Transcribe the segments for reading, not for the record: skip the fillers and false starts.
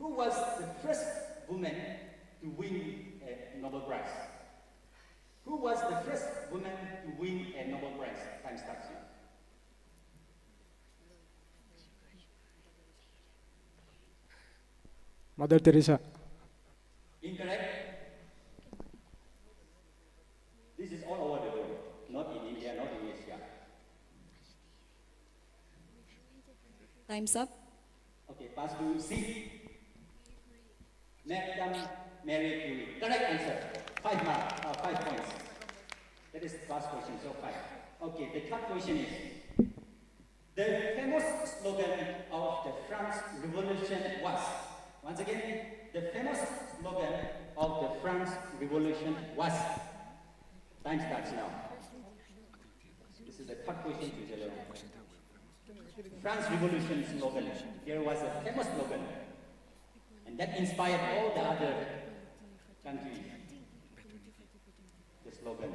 Who was the first woman to win a Nobel Prize? Who was the first woman to win a Nobel Prize? Time starts now. Mother Teresa. Incorrect. This is all over the world, not in India, not in Asia. Time's up. Okay, pass to C. Madame Marie Curie. Correct answer. 5 marks, 5 points. That is the first question, so 5. Okay, the third question is, the famous slogan of the French Revolution was, once again, the famous slogan of the French Revolution was, time starts now. This is the third question to Jello. France Revolution slogan. There was a famous slogan, and that inspired all the other countries. The slogan.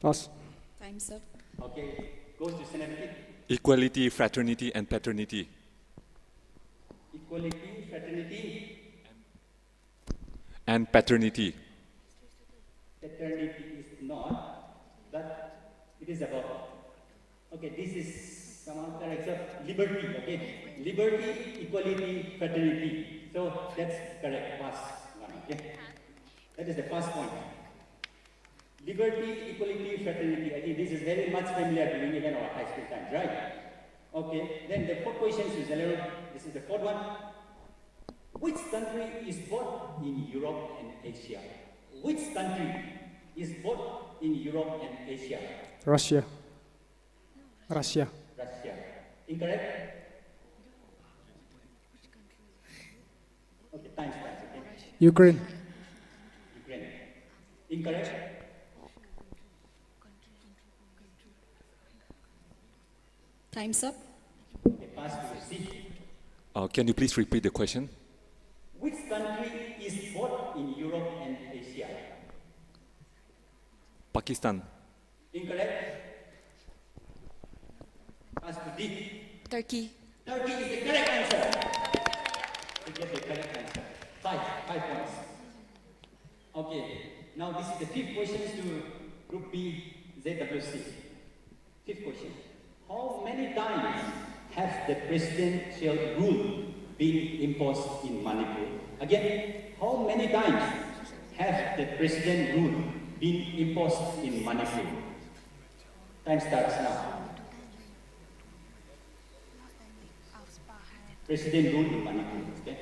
Pass. Time's up. Okay, goes to Senator. Equality, fraternity, and paternity. Equality, fraternity, And paternity. paternity is not, but it is about. Okay, this is some correct. So liberty, okay? Liberty, equality, fraternity. So that's correct. Pass one, okay? That is the first point. Liberty, equality, fraternity. I think this is very much familiar during even our high school times, right? Okay, then the fourth question is, this is the fourth one. Which country is both in Europe and Asia? Which country is both in Europe and Asia? Russia. Russia. Russia. Incorrect? Okay, time starts, okay? Ukraine. Ukraine. Incorrect? Time's up. Okay, pass to C. Can you please repeat the question? Which country is both in Europe and Asia? Pakistan. Incorrect? Pass to D. Turkey. Turkey is the correct answer. You get the correct answer. 5 points. Okay, now this is the fifth question to Group B, ZWC. Fifth question. How many times has the presidential rule been imposed in Manipur? Again, how many times has the president rule been imposed in Manipur? Time starts now. President rule in Manipur, okay?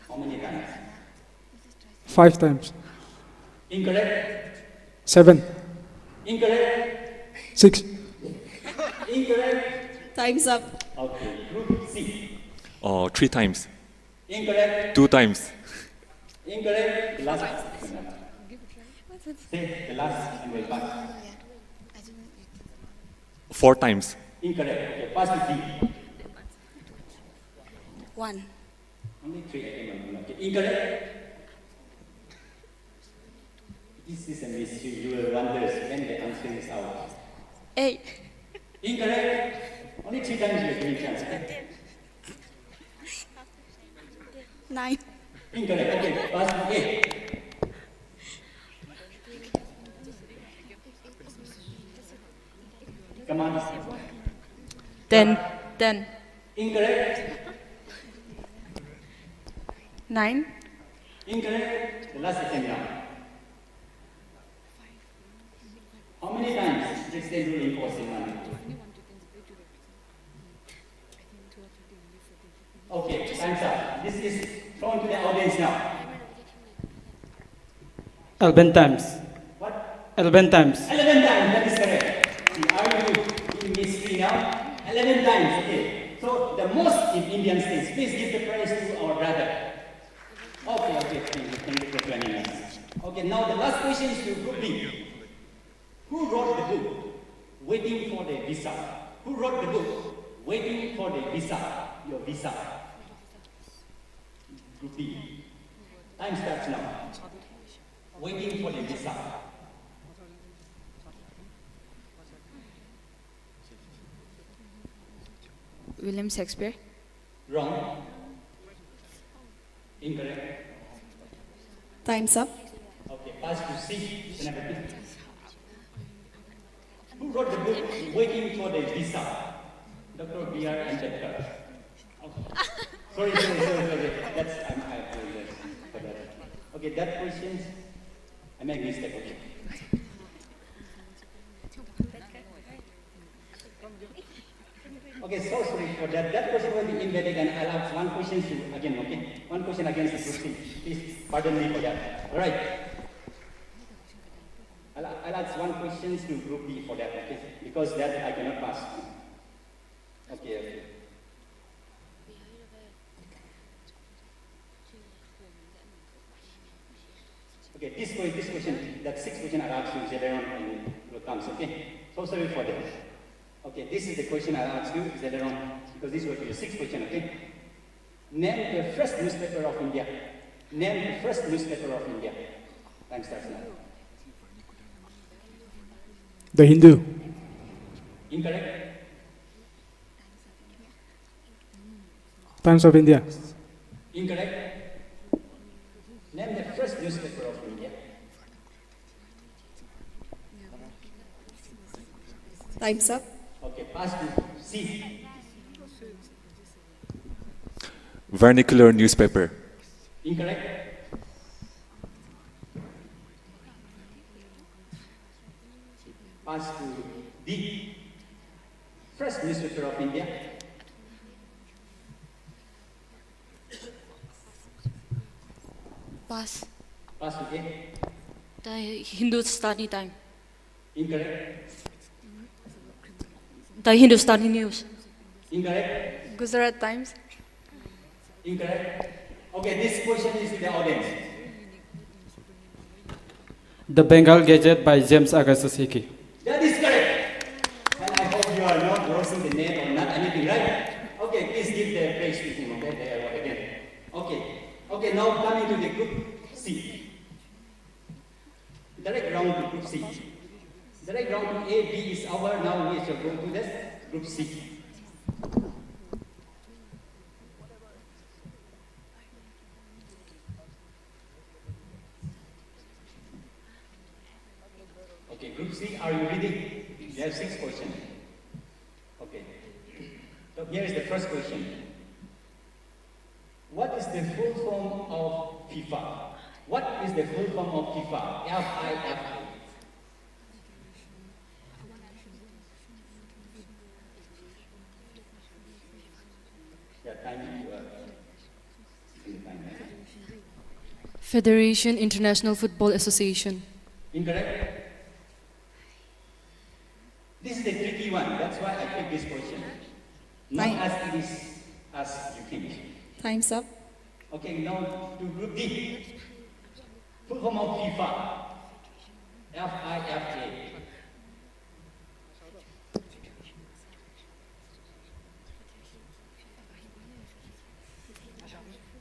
How many times? 5 times. Incorrect. 7. Incorrect. 6. Incorrect. Time's up. Okay, Group C. 3 times. Incorrect. 2 times. Incorrect. The last. Say the last and we'll pass. 4 times. Incorrect. Okay, pass to D. 1. Only 3 I can remember. Okay, incorrect. This is a mystery. You will wonder when the answer is out. 8. Incorrect. Only 3 times you are giving chance. Okay? 9. Incorrect. Okay, pass to A. Come on. 10. 10. Incorrect. 9. Incorrect. The last attempt now. How many times did they do imposed in Manipur? Okay, time's up. This is thrown to the audience now. 11 times. What? 11 times. 11 times, that is correct. See, are you in mystery now? 11 times, okay. So the most in Indian states, please give the praise to our brother. Okay, thank you for joining us. Okay, now the last question is to Group B. Who wrote the book, Waiting for the Visa? Who wrote the book, Waiting for the Visa? Your visa. Group B. Time starts now. Waiting for the visa. William Shakespeare. Wrong. Incorrect. Time's up. Okay, pass to C. Senator. Who wrote the book Waiting for the Visa? Dr. B.R. Ambedkar. Okay. Sorry. That's, I apologize for that. Okay, that question, I made mistake, okay. Okay, so sorry for that. That question will be embedded and I'll ask one question to again, okay? One question against the group C. Please pardon me for that. All right. I'll ask one question to group B for that, okay? Because that I cannot pass. Okay. Okay, this question, that sixth question I'll ask you later on in the comes, okay? So sorry for that. Okay, this is the question I'll ask you later on, because this will be the sixth question, okay? Name the first newspaper of India. Name the first newspaper of India. Time starts now. The Hindu. Incorrect. Times of India. Incorrect. Name the first newspaper of India. Time's up. Okay, pass to C. Vernacular newspaper. Incorrect. Pass to D. First newspaper of India. Pass. Pass to A. The Hindustani Time. Incorrect. The Hindustani News. Incorrect. Gujarat Times. Incorrect. Okay, this question is to the audience. The Bengal Gazette by James Augustus Hickey. That is correct. And I hope you are not losing the name or not anything, right? Okay, please give the praise to him, okay? There again. Okay, now coming to the group C. Direct round to group C. Direct round to A, B is over. Now we shall go to the group C. Okay, group C, are you ready? You have 6 questions. Okay. So here is the first question. What is the full form of FIFA? What is the full form of FIFA? FIFA. Yeah, time you Federation International Football Association. Incorrect. This is the tricky one. That's why I picked this question. Not as it is as you think. Time's up. Okay, now to group D. Full form of FIFA. FIFA.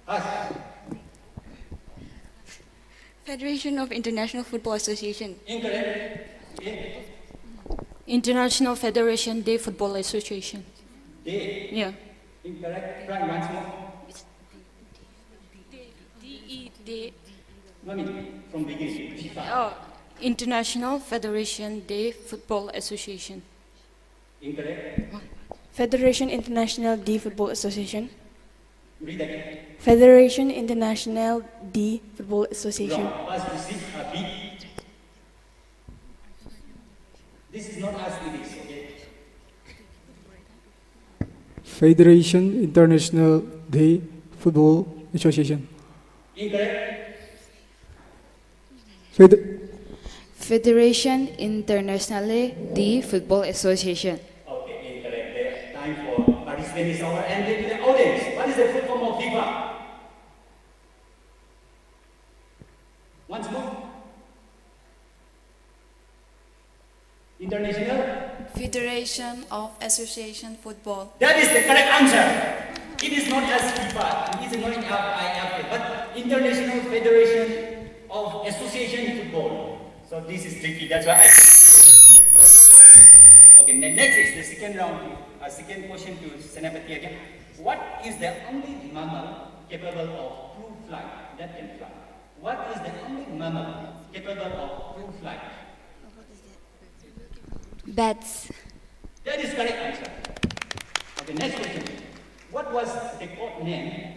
Us. Federation of International Football Association. Incorrect. A. International Federation Day Football Association. D. Yeah. Incorrect. Try once more. D-E-D. No, I mean, from beginning. FIFA. Oh, International Federation Day Football Association. Incorrect. Federation International D Football Association. Read again. Federation International D Football Association. Wrong. Pass to C. B. This is not as it is, okay? Federation International Day Football Association. Incorrect. Federation Internationale de Football Association. Okay, incorrect. The time for participant is over. And then to the audience, what is the full form of FIFA? Once more. International? Federation of Association Football. That is the correct answer. It is not as FIFA, it is not FIFA, but International Federation of Association Football. So this is tricky, that's why I... Okay, next is the second round, second question to Senapati again. What is the only mammal capable of true flight that can fly? What is the only mammal capable of true flight? Bats. That is correct answer. Okay, next question. What was the code name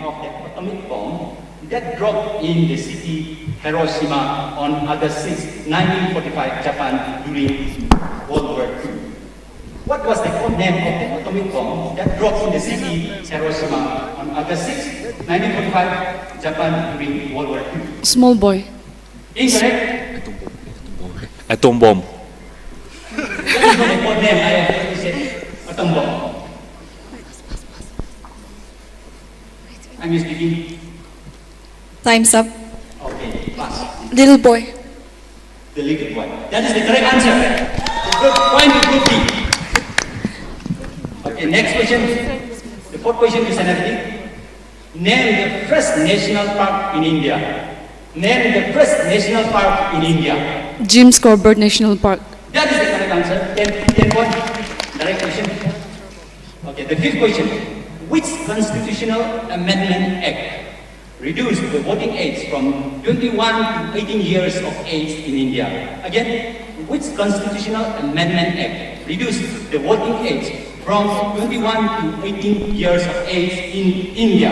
of the atomic bomb that dropped in the city Hiroshima on August 6, 1945, Japan during World War II? What was the code name of the atomic bomb that dropped in the city Hiroshima on August 6, 1945, Japan during World War II? Small boy. Incorrect. Atom bomb. That is not the code name. I already said atom bomb. I'm speaking. Time's up. Okay, pass. Little boy. The little boy. That is the correct answer. Good point to good B. Okay, next question. The fourth question is another. Name the first national park in India. Name the first national park in India. Jim Corbett National Park. That is the correct answer. 10 point. Direct question. Okay, the fifth question. Which constitutional amendment act reduced the voting age from 21 to 18 years of age in India? Again, which constitutional amendment act reduced the voting age from 21 to 18 years of age in India?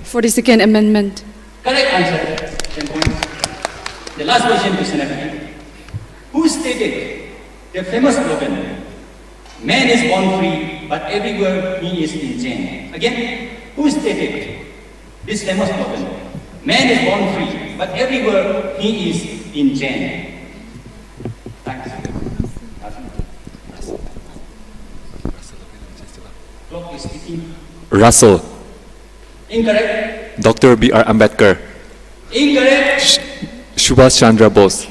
42nd Amendment. Correct answer. 10 points. The last question to Senator. Who stated the famous slogan, "Man is born free, but everywhere he is in chain"? Again, who stated this famous slogan, "Man is born free, but everywhere he is in chain"? Thanks. Clock is ticking. Russell. Incorrect. Dr. B.R. Ambedkar. Incorrect. Subhash Chandra Bose.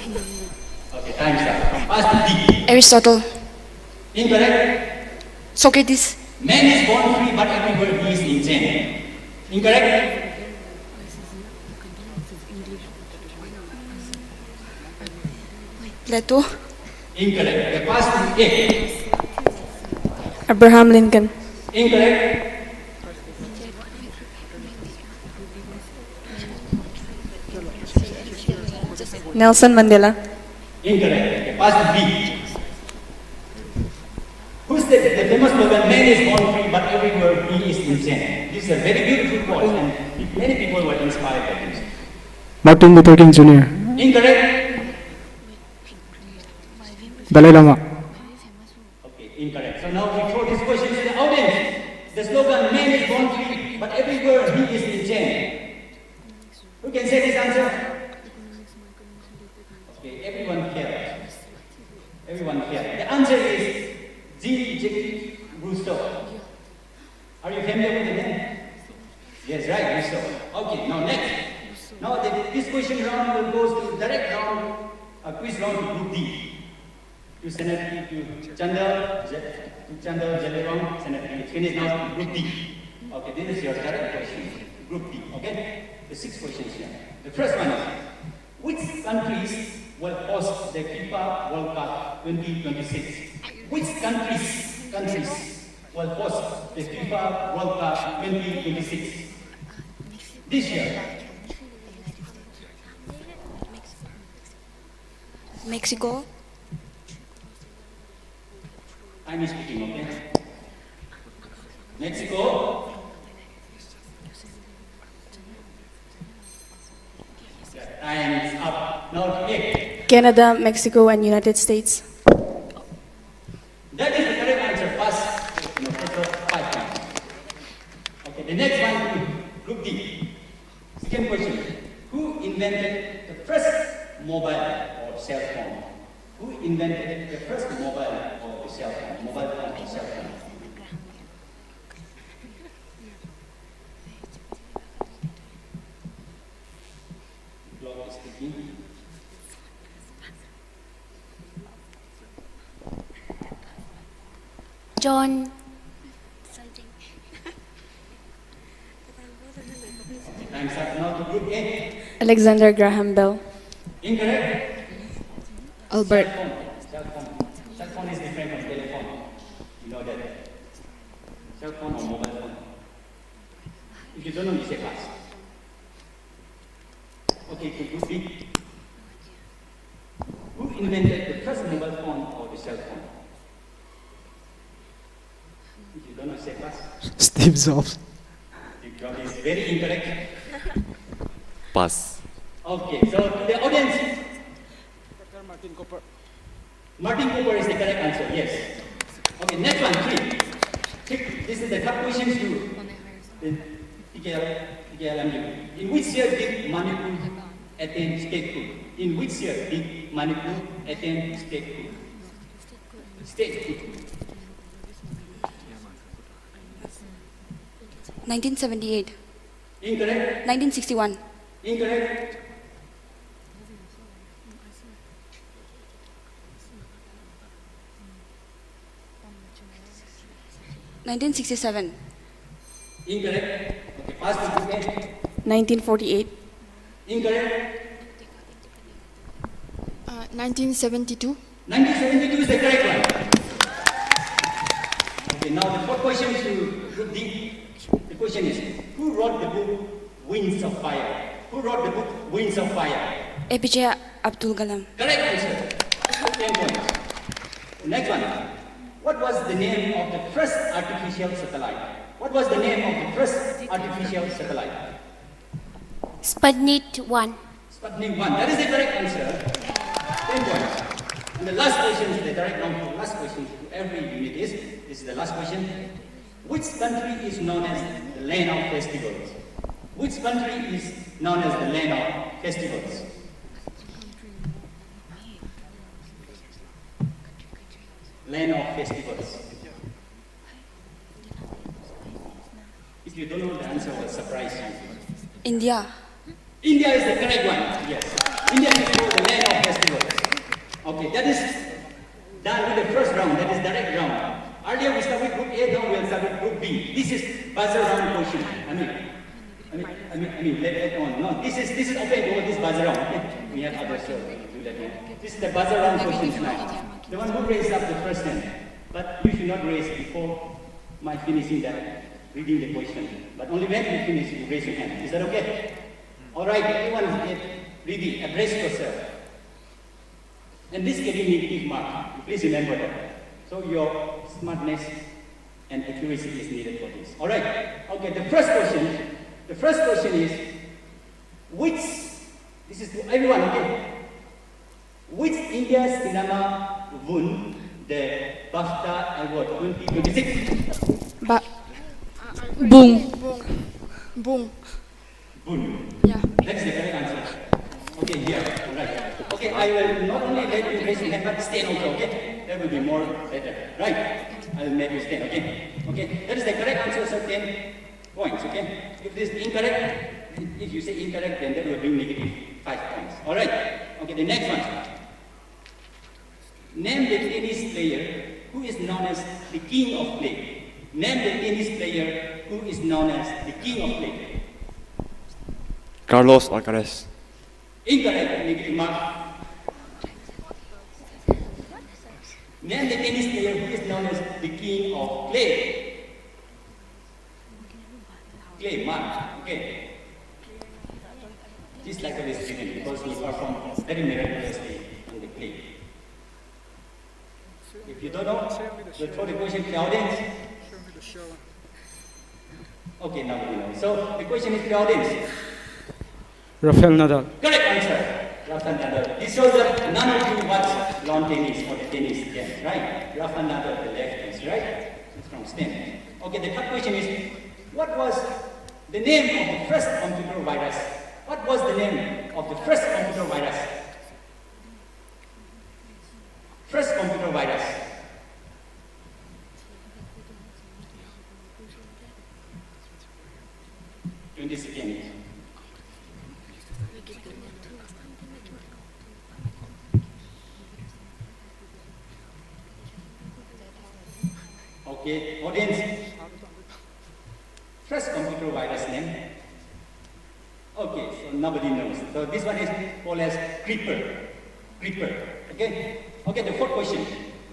Okay, time's up. Pass to D. Aristotle. Incorrect. Socrates. Man is born free, but everywhere he is in chain. Incorrect. Plato. Incorrect. The pass to A. Abraham Lincoln. Incorrect. Nelson Mandela. Incorrect. The pass to B. Who stated the famous slogan, "Man is born free, but everywhere he is in chain"? This is a very beautiful quote, and many people were inspired by this. Martin Luther King Jr. Incorrect. Dalai Lama. Okay, incorrect. So now we throw this question to the audience. The slogan, "Man is born free, but everywhere he is in chain." Who can say this answer? Okay, everyone cares. Everyone cares. The answer is Jacques Rousseau. Are you familiar with the name? Yes, right, Rousseau. Okay, now next. Now this question round will go to direct round, a quiz round to Group D. To Senator, to Chandal, Jalerong, Senator. It's finished now to Group D. Okay, this is your direct question. Group D, okay? The 6 questions here. The first one is, which countries will host the FIFA World Cup 2026? Which countries will host the FIFA World Cup 2026 this year? Mexico. I'm speaking, okay? Mexico. Time's up. Now, A. Canada, Mexico, and United States. That is the correct answer. Pass. No, that's 5 points. Okay, the next one, Group D. Second question. Who invented the first mobile or cell phone? Who invented the first mobile or the cell phone? Mobile phone or cell phone? Clock is ticking. John. Time's up now to Group A. Alexander Graham Bell. Incorrect. Albert. Cell phone. Cell phone is the Cell phone or mobile phone? If you don't know, you say pass. Okay, could you repeat? Who invented the first mobile phone or the cell phone? If you don't know, say pass. Steve Jobs. The job is very incorrect. Pass. Okay, so to the audience, Martin Cooper is the correct answer, yes. Okay, next one, three. This is the tough question to the TKLMU. In which year did Manipur attain statehood? In which year did Manipur attain statehood? Statehood. 1978. Incorrect. 1961. Incorrect. $1967. Incorrect. Okay, pass the book. 1948. Incorrect. 1972. 1972 is the correct one. Okay, now the fourth question to Group D. The question is, who wrote the book Winds of Fire? Who wrote the book Winds of Fire? APJ Abdul Kalam. Correct answer. 10 points. Next one. What was the name of the first artificial satellite? What was the name of the first artificial satellite? Sputnik 1. Sputnik 1. That is the correct answer. 10 points. And the last question is the direct number. Last question to every unit is, this is the last question. Which country is known as the land of festivals? Which country is known as the land of festivals? Land of festivals. If you don't know the answer, will surprise you. India. India is the correct one. Yes. India is called the land of festivals. Okay, that is done with the first round. That is direct round. Earlier we started with Group A. Now we'll start with Group B. This is buzzer round question. Later on. No, this is open to all this buzzer round. Okay? We have others to do that. This is the buzzer round questions now. The one who raised up the first hand, but you should not raise before my finishing that, reading the question. But only when you finish, you raise your hand. Is that okay? All right, everyone get ready, address yourself. And this getting negative mark, please remember that. So your smartness and accuracy is needed for this. All right, okay, the first question is, this is to everyone, okay? Which India cinema won the BAFTA Award 2026? Boom. Boom. Boon. Yeah. That's the correct answer. Okay, here, all right. Okay, I will not only let you raise your hand, but stand also, okay? That will be more better, right? I will make you stand, okay? Okay, that is the correct answer, so 10 points, okay? If this is incorrect, if you say incorrect, then that will bring negative 5 points. All right, okay, the next one. Name the tennis player who is known as the king of play. Name the tennis player who is known as the king of play. Carlos Alcaraz. Incorrect, negative mark. Name the tennis player who is known as the king of clay. Clay, mark, okay. Just like the student, because he performed very miraculously on the clay. If you don't know, we'll throw the question to the audience. Okay, now we know. So the question is to the audience. Rafael Nadal. Correct answer, Rafael Nadal. This shows that none of you watch lawn tennis or the tennis game, right? Rafael Nadal, the left hand, right? It's from Spain. Okay, the third question is, what was the name of the first computer virus? What was the name of the first computer virus? First computer virus. Seconds. Okay, audience. First computer virus name. Okay, so nobody knows. So this one is called as Creeper. Creeper. Okay? Okay, the fourth question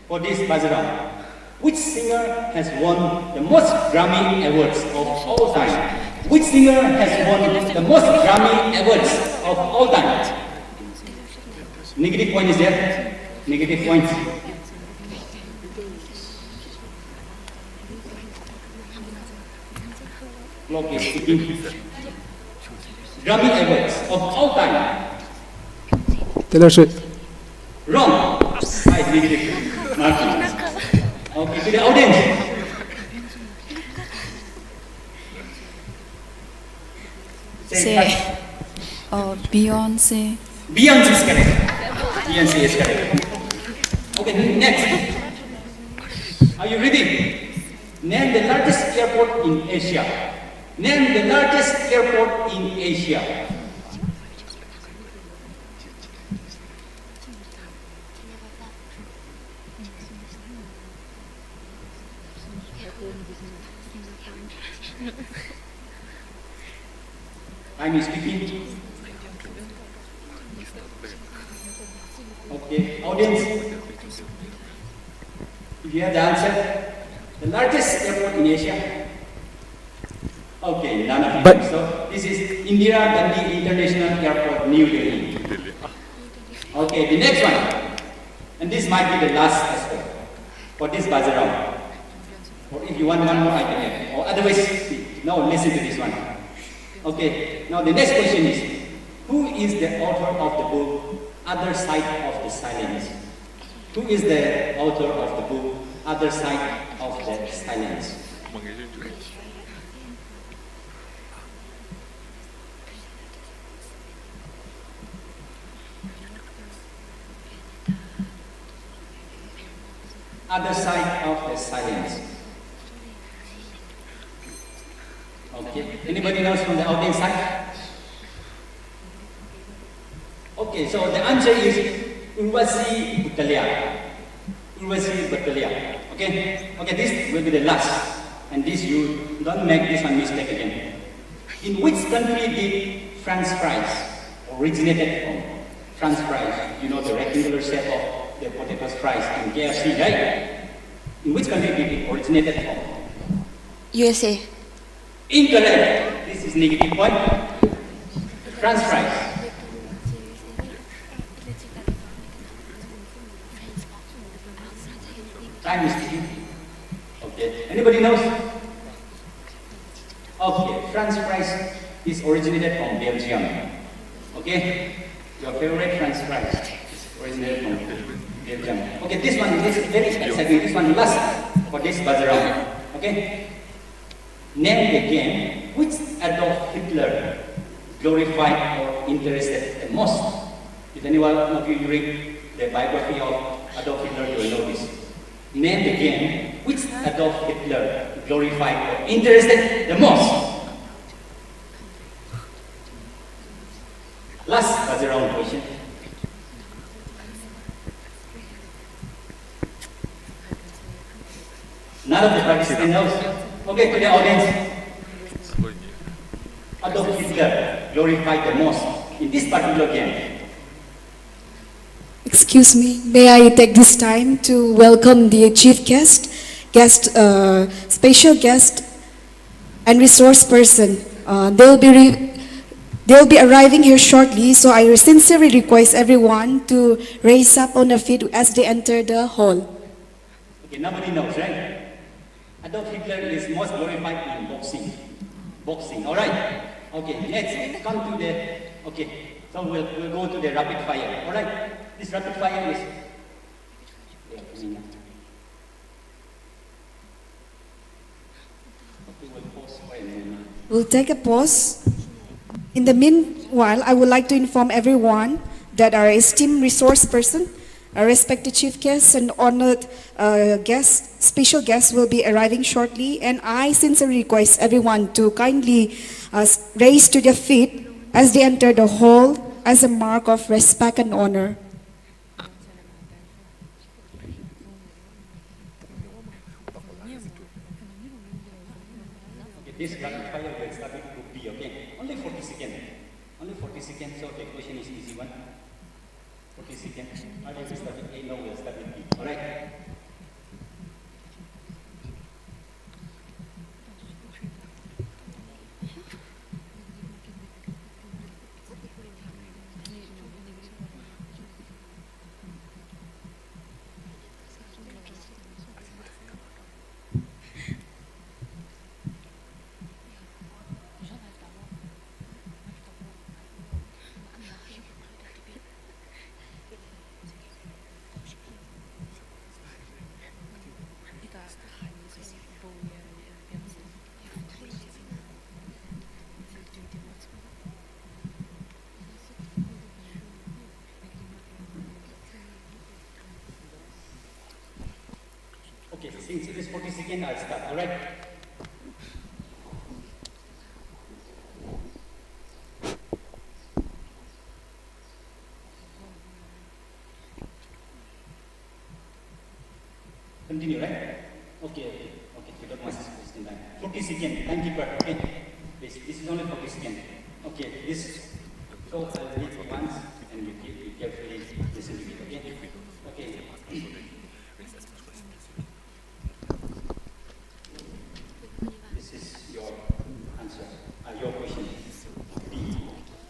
for this buzzer round. Which singer has won the most Grammy Awards of all time? Which singer has won the most Grammy Awards of all time? Negative point is there? Negative point. Clock is ticking. Grammy Awards of all time. Taylor Swift. Wrong. I negative marking. Okay, to the audience. Say, Beyonce. Beyonce is correct. Beyonce is correct. Okay, next. Are you ready? Name the largest airport in Asia. Name the largest airport in Asia. Time is ticking. Okay, audience, if you have the answer, the largest airport in Asia. Okay, none of you. But- So this is Indira Gandhi International Airport, New Delhi. Okay, the next one, and this might be the last as well for this buzzer round. Or if you want one more, I can add. Or otherwise, no, listen to this one. Okay, now the next question is, who is the author of the book Other Side of the Silence? Who is the author of the book Other Side of the Silence? Other Side of the Silence. Okay, anybody knows from the audience side? Okay, so the answer is Urwasi Butalia. Urwasi Butalia. Okay? Okay, this will be the last. And this, you don't make this one mistake again. In which country did French fries originated from? French fries, you know, the rectangular shape of the potato fries in KFC, right? In which country did it originated from? USA. Incorrect. This is negative point. French fries. Time is ticking. Okay. Anybody knows? Okay. French fries is originated from Belgium. Okay. Your favorite French fries is originated from Belgium. Okay. This one is very exciting. This one last for this buzzer round. Okay. Name again which Adolf Hitler glorified or interested the most. If anyone of you read the biography of Adolf Hitler, you will know this. Name again which Adolf Hitler glorified or interested the most. Last buzzer round question. None of the participants knows. Okay, to the audience. Adolf Hitler glorified the most in this particular game. Excuse me, may I take this time to welcome the chief guest, special guest, and resource person. They'll be arriving here shortly, so I sincerely request everyone to raise up on their feet as they enter the hall. Okay, nobody knows, right? Adolf Hitler is most glorified in boxing. Boxing, all right? Okay, let's come to the, okay, so we'll go to the rapid fire, all right? This rapid fire is, okay, we'll pause for a moment. We'll take a pause. In the meanwhile, I would like to inform everyone that our esteemed resource person, our respected chief guests and honored guests, special guests will be arriving shortly, and I sincerely request everyone to kindly raise to their feet as they enter the hall as a mark of respect and honor. Okay, this rapid fire will start with group B, okay? Only 40 seconds. Only 40 seconds, so the question is easy one. 40 seconds. I will start with A, no, we'll start with B, alright? Since it is 40 seconds, I'll start. All right? Continue, right? Okay. We don't want this time. 40 seconds. Timekeeper. Okay. This is only 40 seconds. Okay. This. So I'll read it once, and you carefully listen to it. Okay. This is your answer. Your question. B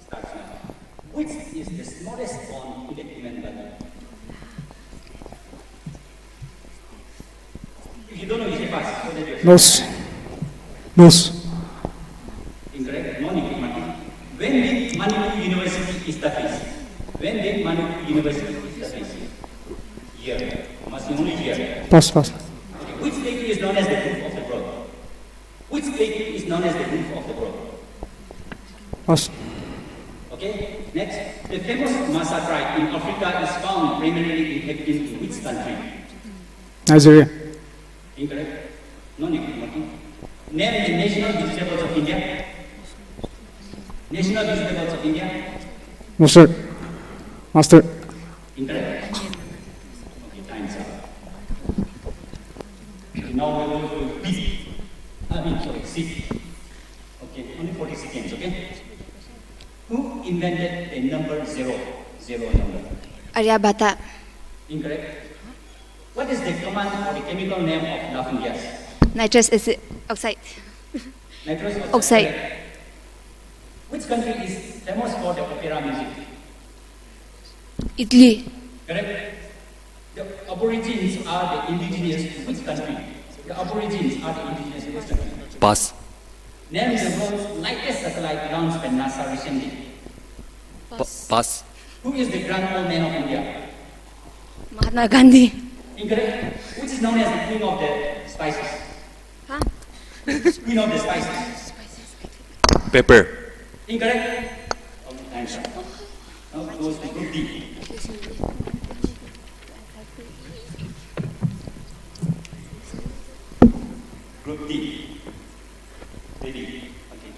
starts now. Which is the smallest bone in the human body? If you don't know, you say pass. So that you're Nose. Nose. incorrect. No need, Martin. When did Manipur University establish? When did Manipur University establish? Year. Must be only year. Pass. Okay. Which lake is known as the roof of the broad? Which lake is known as the roof of the broad? Pass. Okay. Next, the famous Masa tribe in Africa is found primarily inhabited in which country? Nigeria. Incorrect. No need, Martin. Name the national vegetables of India. National vegetables of India. Mustard. Mustard. Incorrect. Okay, time's up. Okay, now we'll go to B. C. Okay, only 40 seconds, okay? Who invented the number 0? Zero number. Aryabhata. Incorrect. What is the common or the chemical name of laughing gas? Nitrous acid oxide. Nitrous Oxide. Correct. Which country is famous for the opera music? Italy. Correct. The Aborigines are the indigenous to which country? The Aborigines are the indigenous to which country? Pass. Name the world's lightest satellite launched by NASA recently. Pass. Who is the grand old man of India? Mahatma Gandhi. Incorrect. Which is known as the queen of the spices? Huh? Queen of the spices. Pepper. Incorrect. Okay, thanks. Now goes to group D. Group D. Ready? Okay.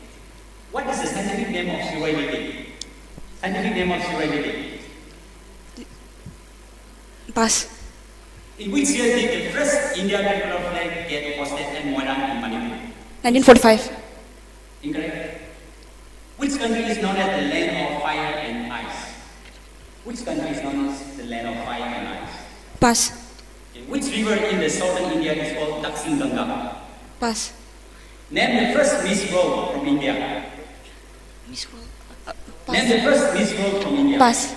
What is the scientific name of Shirai lily? Scientific name of Shirai lily? Pass. In which year did the first Indian tricolor flag get posted at Moirang in Manipur? 1945. Incorrect. Which country is known as the land of fire and ice? Which country is known as the land of fire and ice? Pass. Okay. Which river in the southern India is called Daksin Ganga? Pass. Name the first Miss World from India. Name the first Miss World from India. Pass.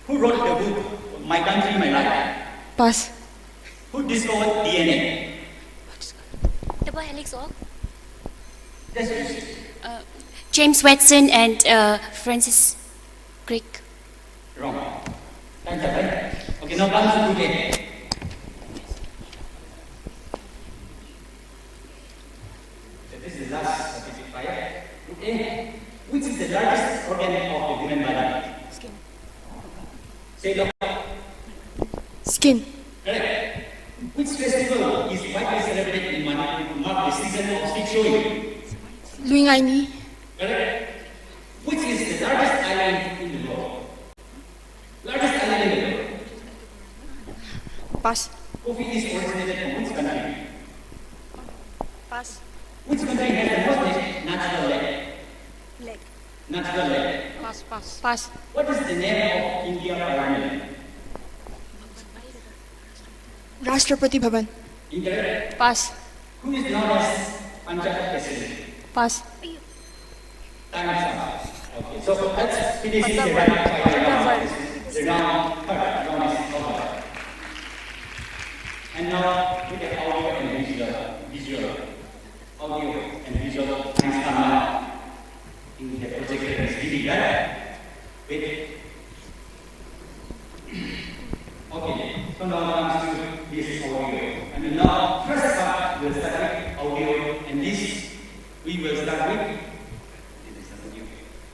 Who wrote the book My Country, My Life? Pass. Who discovered DNA? Double helix or? That's it. James Watson and Francis Crick. Wrong. Time's up, right? Okay, now comes to group A. So this is the last scientific fire. Group A. Which is the largest organ of the human body? Skin. Say it out. Skin. Correct. Which festival is widely celebrated in Manipur to mark the season of stick showing? Luingaini. Correct. Which is the largest island in the world? Largest island in the world. Pass. Coffee is originated from which country? Pass. Which country has the most natural lake? Leg. Natural lake. Pass. Pass. Pass. What is the name of India Parliament? Rashtrapati Bhavan. Incorrect. Pass. Who is known as Punjab president? Pass. Time is up. Okay, so let's finish the rapid fire round. The round third round is over. And now with the audio and visual. Audio and visual. Thanks come now. In the projector is really right. Wait. Okay, so now comes to this audio. And now first part we'll start with audio, and this we will start with.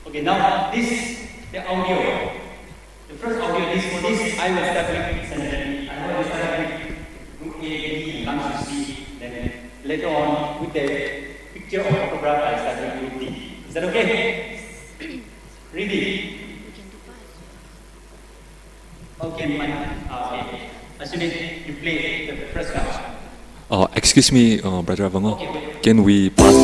Okay, now this the audio. The first audio this for this I will start with Senator. I will start with group A, B, once you see, then later on with the picture or photograph, I start with D. Is that okay? Ready? Okay, okay. Assuming you play the first one. Excuse me, Brother Avango. Can we pass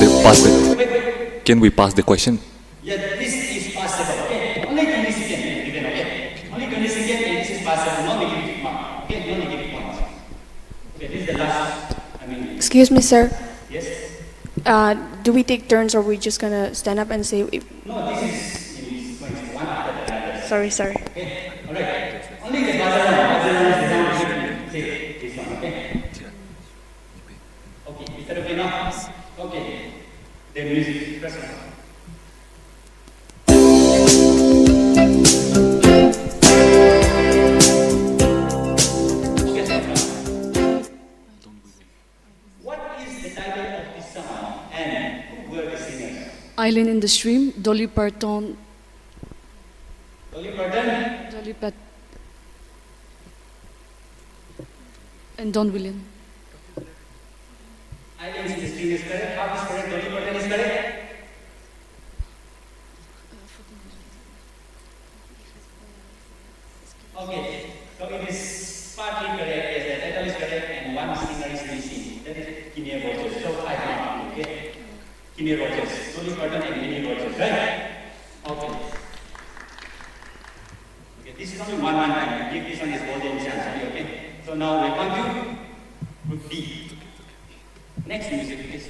the question? Yeah, this is possible. Okay, only 20 seconds given. Okay, only 20 seconds, and this is possible. No negative mark. Okay, no negative points. Okay, this is the last. Excuse me, sir. Yes. Do we take turns, or are we just gonna stand up and say? No, this is one after the other. Sorry. Okay, all right. Only the buzzer is the sound. Say this one. Okay. Okay, is that okay now? Okay. The music, press on. Island in the Stream, Dolly Parton. Dolly Parton? Dolly Pat. And Don William. Island in the Stream is correct. Half is correct. Dolly Parton is correct. Okay, so it is partly correct. Yes, the title is correct, and one singer is missing. That is Kenny Rogers. So I found, okay? Kenny Rogers. Dolly Parton and Kenny Rogers, right? Okay. Okay, this is only one time. Give this one is golden chance, okay? So now we come to group B. Next music, please.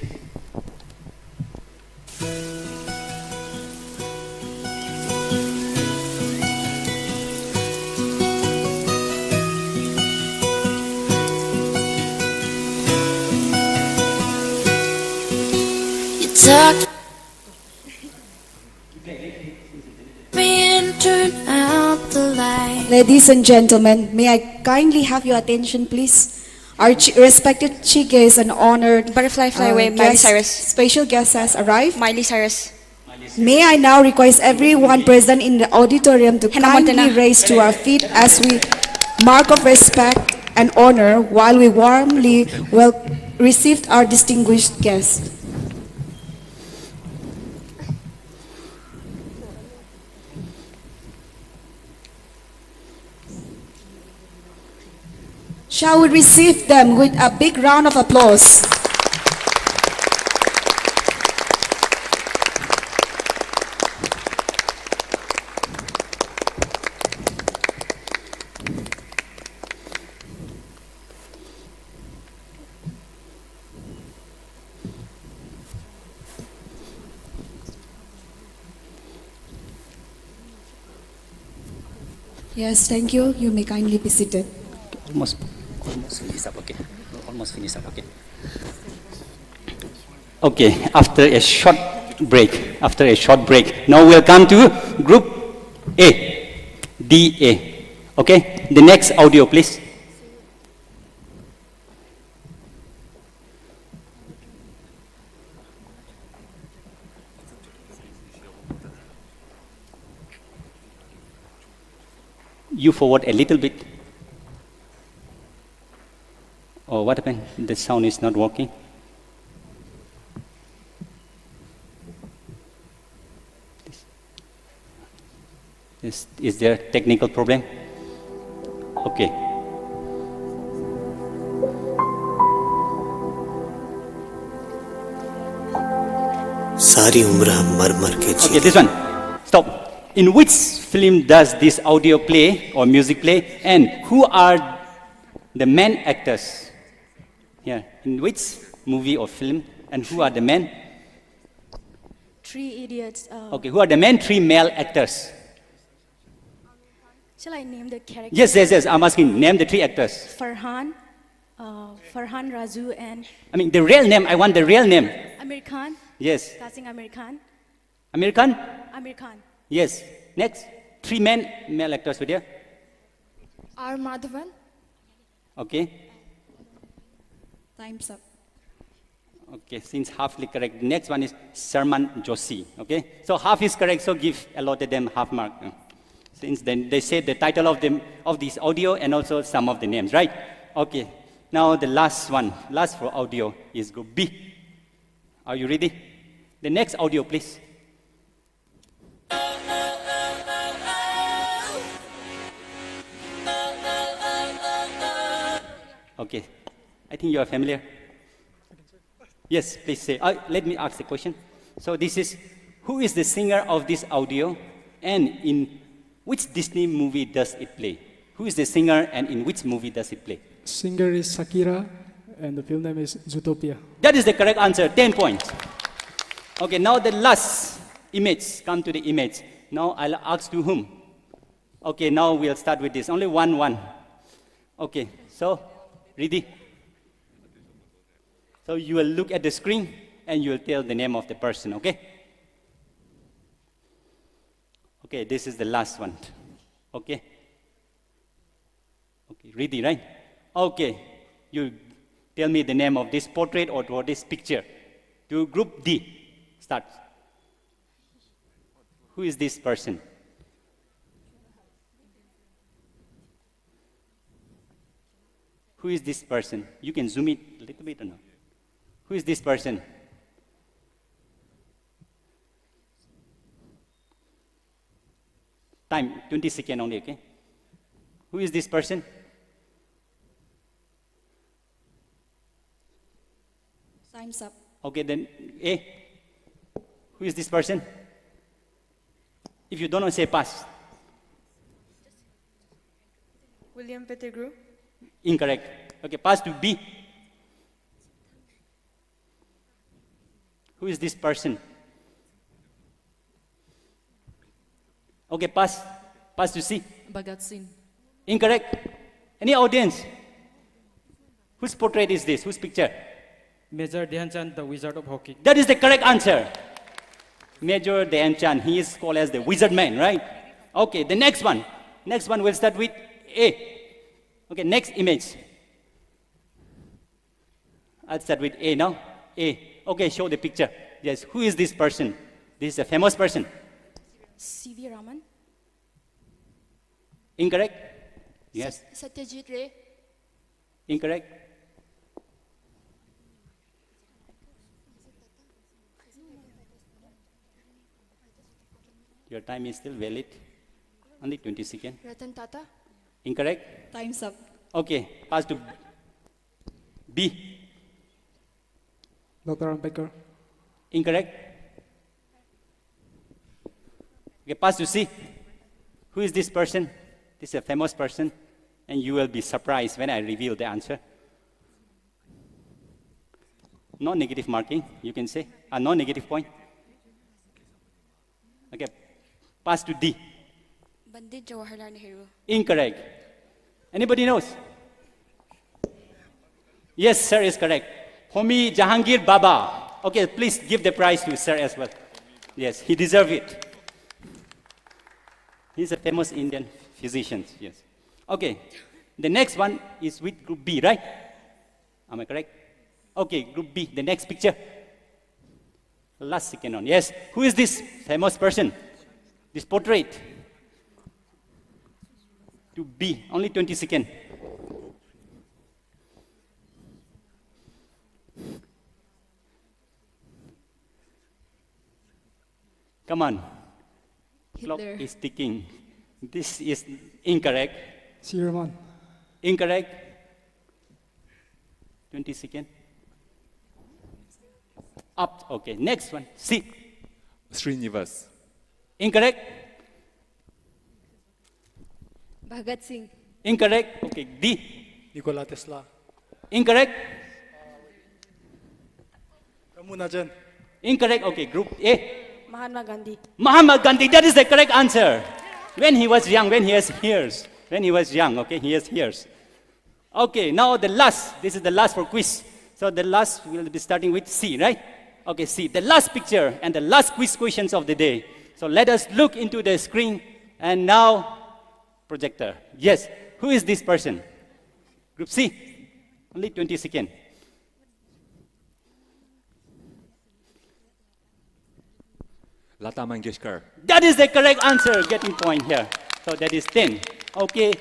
Ladies and gentlemen, may I kindly have your attention, please? Our respected chief guest and honored Butterfly Fly Away, Miley Cyrus. Special guest has arrived. Miley Cyrus. May I now request everyone present in the auditorium to Hannah kindly Montana. raise to our feet as we mark of respect and honor while we warmly received our distinguished guest. Shall we receive them with a big round of applause? Yes, thank you. You may kindly be seated. Almost finished up, okay. Almost finished up, okay. Okay, after a short break, now we'll come to group A, DA. Okay, the next audio, please. You forward a little bit. Oh, what happened? The sound is not working. Is there a technical problem? Okay. Okay, this one. Stop. In which film does this audio play or music play, and who are the main actors? Yeah, in which movie or film, and who are the men? Three Idiots. Okay, who are the main three male actors? Shall I name the characters? Yes, I'm asking, name the three actors. Farhan, Raju, and... I mean, the real name, I want the real name. Amir Khan. Yes. Casting Amir Khan. Amir Khan? Amir Khan. Yes. Next, three male actors with you. R. Madhavan. Okay. Time's up. Okay, since halfly correct. Next one is Sharman Joshi. Okay, so half is correct, so allotted them half mark. Since then they said the title of this audio and also some of the names, right? Okay, Now the last one, last for audio, is group B. Are you ready? The next audio, please. Okay, I think you are familiar. Yes, please say. Let me ask the question. So this is, who is the singer of this audio, and in which Disney movie does it play? Who is the singer, and in which movie does it play? Singer is Shakira, and the film name is Zootopia. That is the correct answer, 10 points. Okay, now the last image, come to the image. Now I'll ask to whom? Okay, now we'll start with this, only one. Okay, so, ready? So you will look at the screen, and you will tell the name of the person, okay? Okay, this is the last one, okay? Okay, ready, right? Okay, you tell me the name of this portrait or this picture. To group D. Start. Who is this person? Who is this person? You can zoom it a little bit or no? Who is this person? Time, 20 seconds only, okay? Who is this person? Time's up. Okay, then A. Who is this person? If you don't know, say pass. William Pettigrew. Incorrect. Okay, pass to B. Who is this person? Okay, pass. Pass to C. Bhagat Singh. Incorrect. Any audience? Whose portrait is this? Whose picture? Major Dhyanchand, the Wizard of Hockey. That is the correct answer. Major Dhyanchand, he is called as the wizard man, right? Okay, the next one. Next one will start with A. Okay, next image. I'll start with A now. A. Okay, show the picture. Yes, who is this person? This is a famous person. C.V. Raman. Incorrect? Yes. Satyajit Ray. Incorrect? Your time is still valid. Only 20 seconds. Ratan Tata. Incorrect? Time's up. Okay, pass to B. Dr. Ambedkar. Incorrect? Okay, pass to C. Who is this person? This is a famous person, and you will be surprised when I reveal the answer. No negative marking, you can say. No negative point. Okay, pass to D. Pandit Jawaharlal Nehru. Incorrect. Anybody knows? Yes, sir is correct. Homi Jahangir Baba. Okay, please give the prize to sir as well. Yes, he deserves it. He's a famous Indian physician, yes. Okay, the next one is with group B, right? Am I correct? Okay, group B, the next picture. Last second on, yes. Who is this famous person? This portrait. To B, only 20 seconds. Come on. Clock is ticking. This is incorrect. C. Raman. Incorrect. 20 seconds. Up. Okay. Next one. C. Srinivas. Incorrect. Bhagat Singh. Incorrect. Okay. D. Nikola Tesla. Incorrect. Ramunajan. Incorrect. Okay. Group A. Mahatma Gandhi. Mahatma Gandhi. That is the correct answer. When he was young, when he has hairs. When he was young, okay, he has hairs. Okay, now the last. This is the last for quiz. So the last will be starting with C, right? Okay, C. The last picture and the last quiz questions of the day. So let us look into the screen. And now, projector. Yes. Who is this person? Group C. Only 20 seconds. Lata Mangeshkar. That is the correct answer, getting point here. So that is 10. Okay,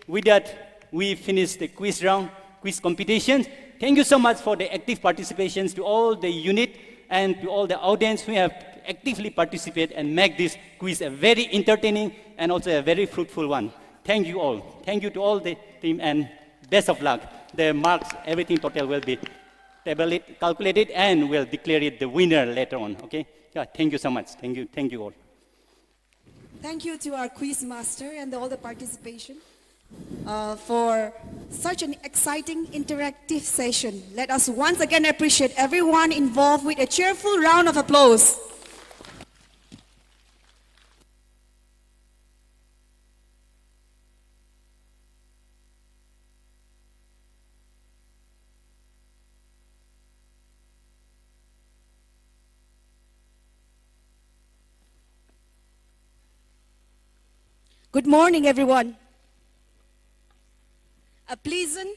with that, we finish the quiz round. quiz competition. Thank you so much for the active participations to all the unit and to all the audience who have actively participated and make this quiz a very entertaining and also a very fruitful one. Thank you all. Thank you to all the team and best of luck. The marks, everything total will be calculated and we'll declare it the winner later on. Okay? Yeah, thank you so much. Thank you all. Thank you to our quiz master and all the participation for such an exciting interactive session. Let us once again appreciate everyone involved with a cheerful round of applause. Good morning, everyone. A pleasant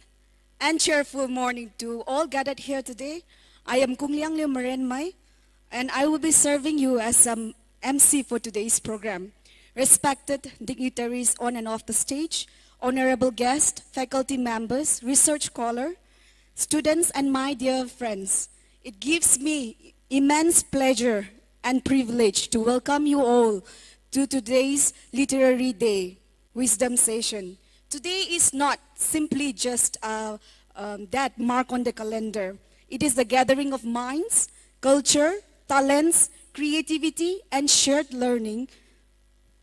and cheerful morning to all gathered here today. I am Kung Liang Liu Marenmai, and I will be serving you as some MC for today's program. Respected dignitaries on and off the stage, honorable guests, faculty members, research scholar, students, and my dear friends. It gives me immense pleasure and privilege to welcome you all to today's Literary Day Wisdom Session. Today is not simply just that mark on the calendar. It is the gathering of minds, culture, talents, creativity, and shared learning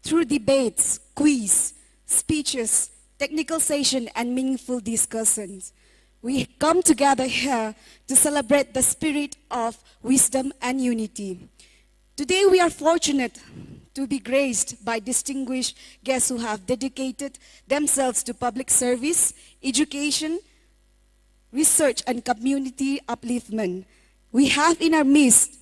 through debates, quiz, speeches, technical session, and meaningful discussions. We come together here to celebrate the spirit of wisdom and unity. Today we are fortunate to be graced by distinguished guests who have dedicated themselves to public service, education, research, and community upliftment. We have in our midst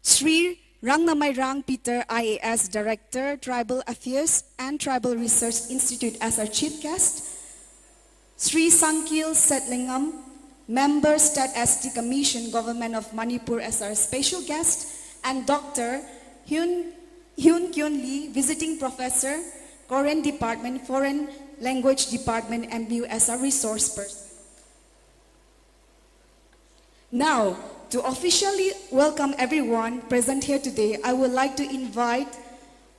Sri Rangnamai Peter, IAS Director, Tribal Affairs and Tribal Research Institute as our chief guest, Sri Sankil Setlingam, Member State ST Commission, Government of Manipur as our special guest, and Dr. Hyun Kyun Lee, Visiting Professor, Korean Department, Foreign Language Department, MBU as our resource person. Now, to officially welcome everyone present here today, I would like to invite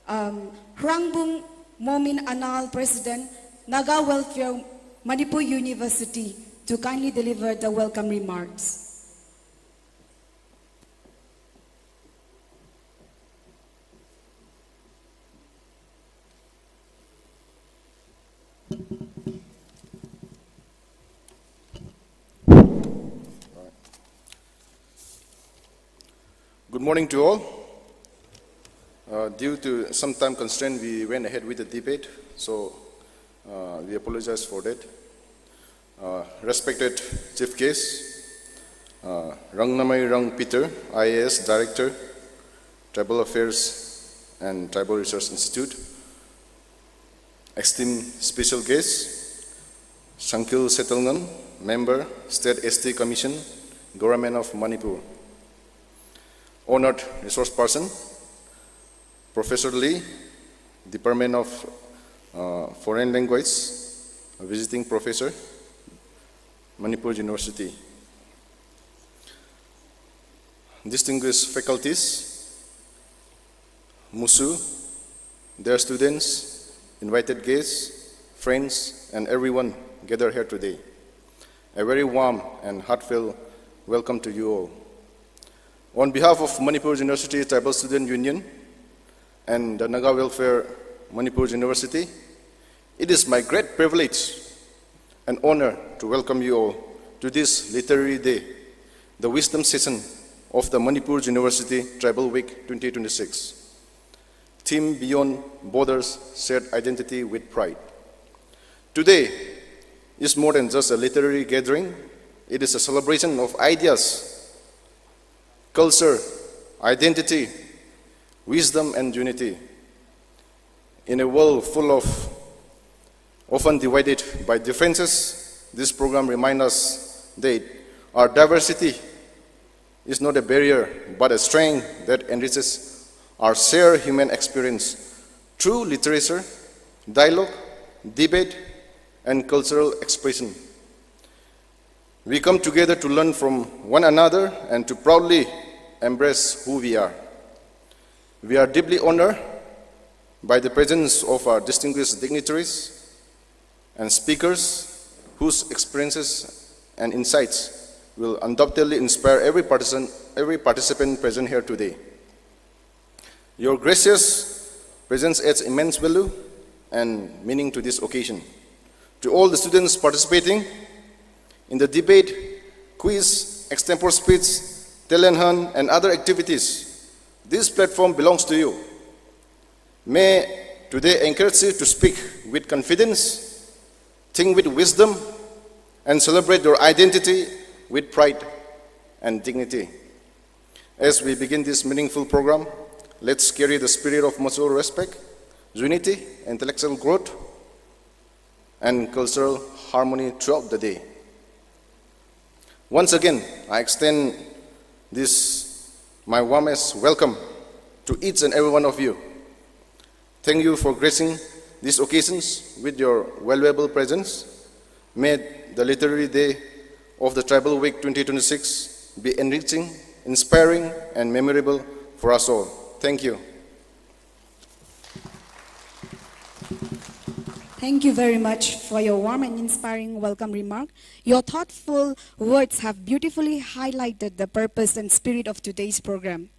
Hrangbung Momin Anal, President, Naga Welfare, Manipur University, to kindly deliver the welcome remarks. Good morning to all. Due to some time constraint, we went ahead with the debate, so we apologize for that. Respected Chief Guest, Rangnamai Rang Peter, IAS Director, Tribal Affairs and Tribal Research Institute. Esteemed Special Guest, Sankil Setlingam, Member, State ST Commission, Government of Manipur. Honored Resource Person, Professor Lee, Department of Foreign Language, Visiting Professor, Manipur University. Distinguished faculties, Musu, their students, invited guests, friends, and everyone gathered here today. A very warm and heartfelt welcome to you all. On behalf of Manipur University Tribal Student Union and the Naga Welfare Manipur University, it is my great privilege and honor to welcome you all to this Literary Day, the wisdom session of the Manipur University Tribal Week 2026. Theme Beyond Borders, Shared Identity with Pride. Today is more than just a literary gathering. It is a celebration of ideas, culture, identity, wisdom, and unity. In a world full of often divided by differences, this program reminds us that our diversity is not a barrier, but a strength that enriches our shared human experience through literature, dialogue, debate, and cultural expression. We come together to learn from one another and to proudly embrace who we are. We are deeply honored by the presence of our distinguished dignitaries and speakers whose experiences and insights will undoubtedly inspire every participant present here today. Your gracious presence adds immense value and meaning to this occasion. To all the students participating in the debate, quiz, extempore speech, talent hunt, and other activities, this platform belongs to you. May today encourage you to speak with confidence, think with wisdom, and celebrate your identity with pride and dignity. As we begin this meaningful program, let's carry the spirit of mutual respect, unity, intellectual growth, and cultural harmony throughout the day. Once again, I extend my warmest welcome to each and every one of you. Thank you for gracing these occasions with your valuable presence. May the literary day of the Tribal Week 2026 be enriching, inspiring, and memorable for us all. Thank you. Thank you very much for your warm and inspiring welcome remark. Your thoughtful words have beautifully highlighted the purpose and spirit of today's program.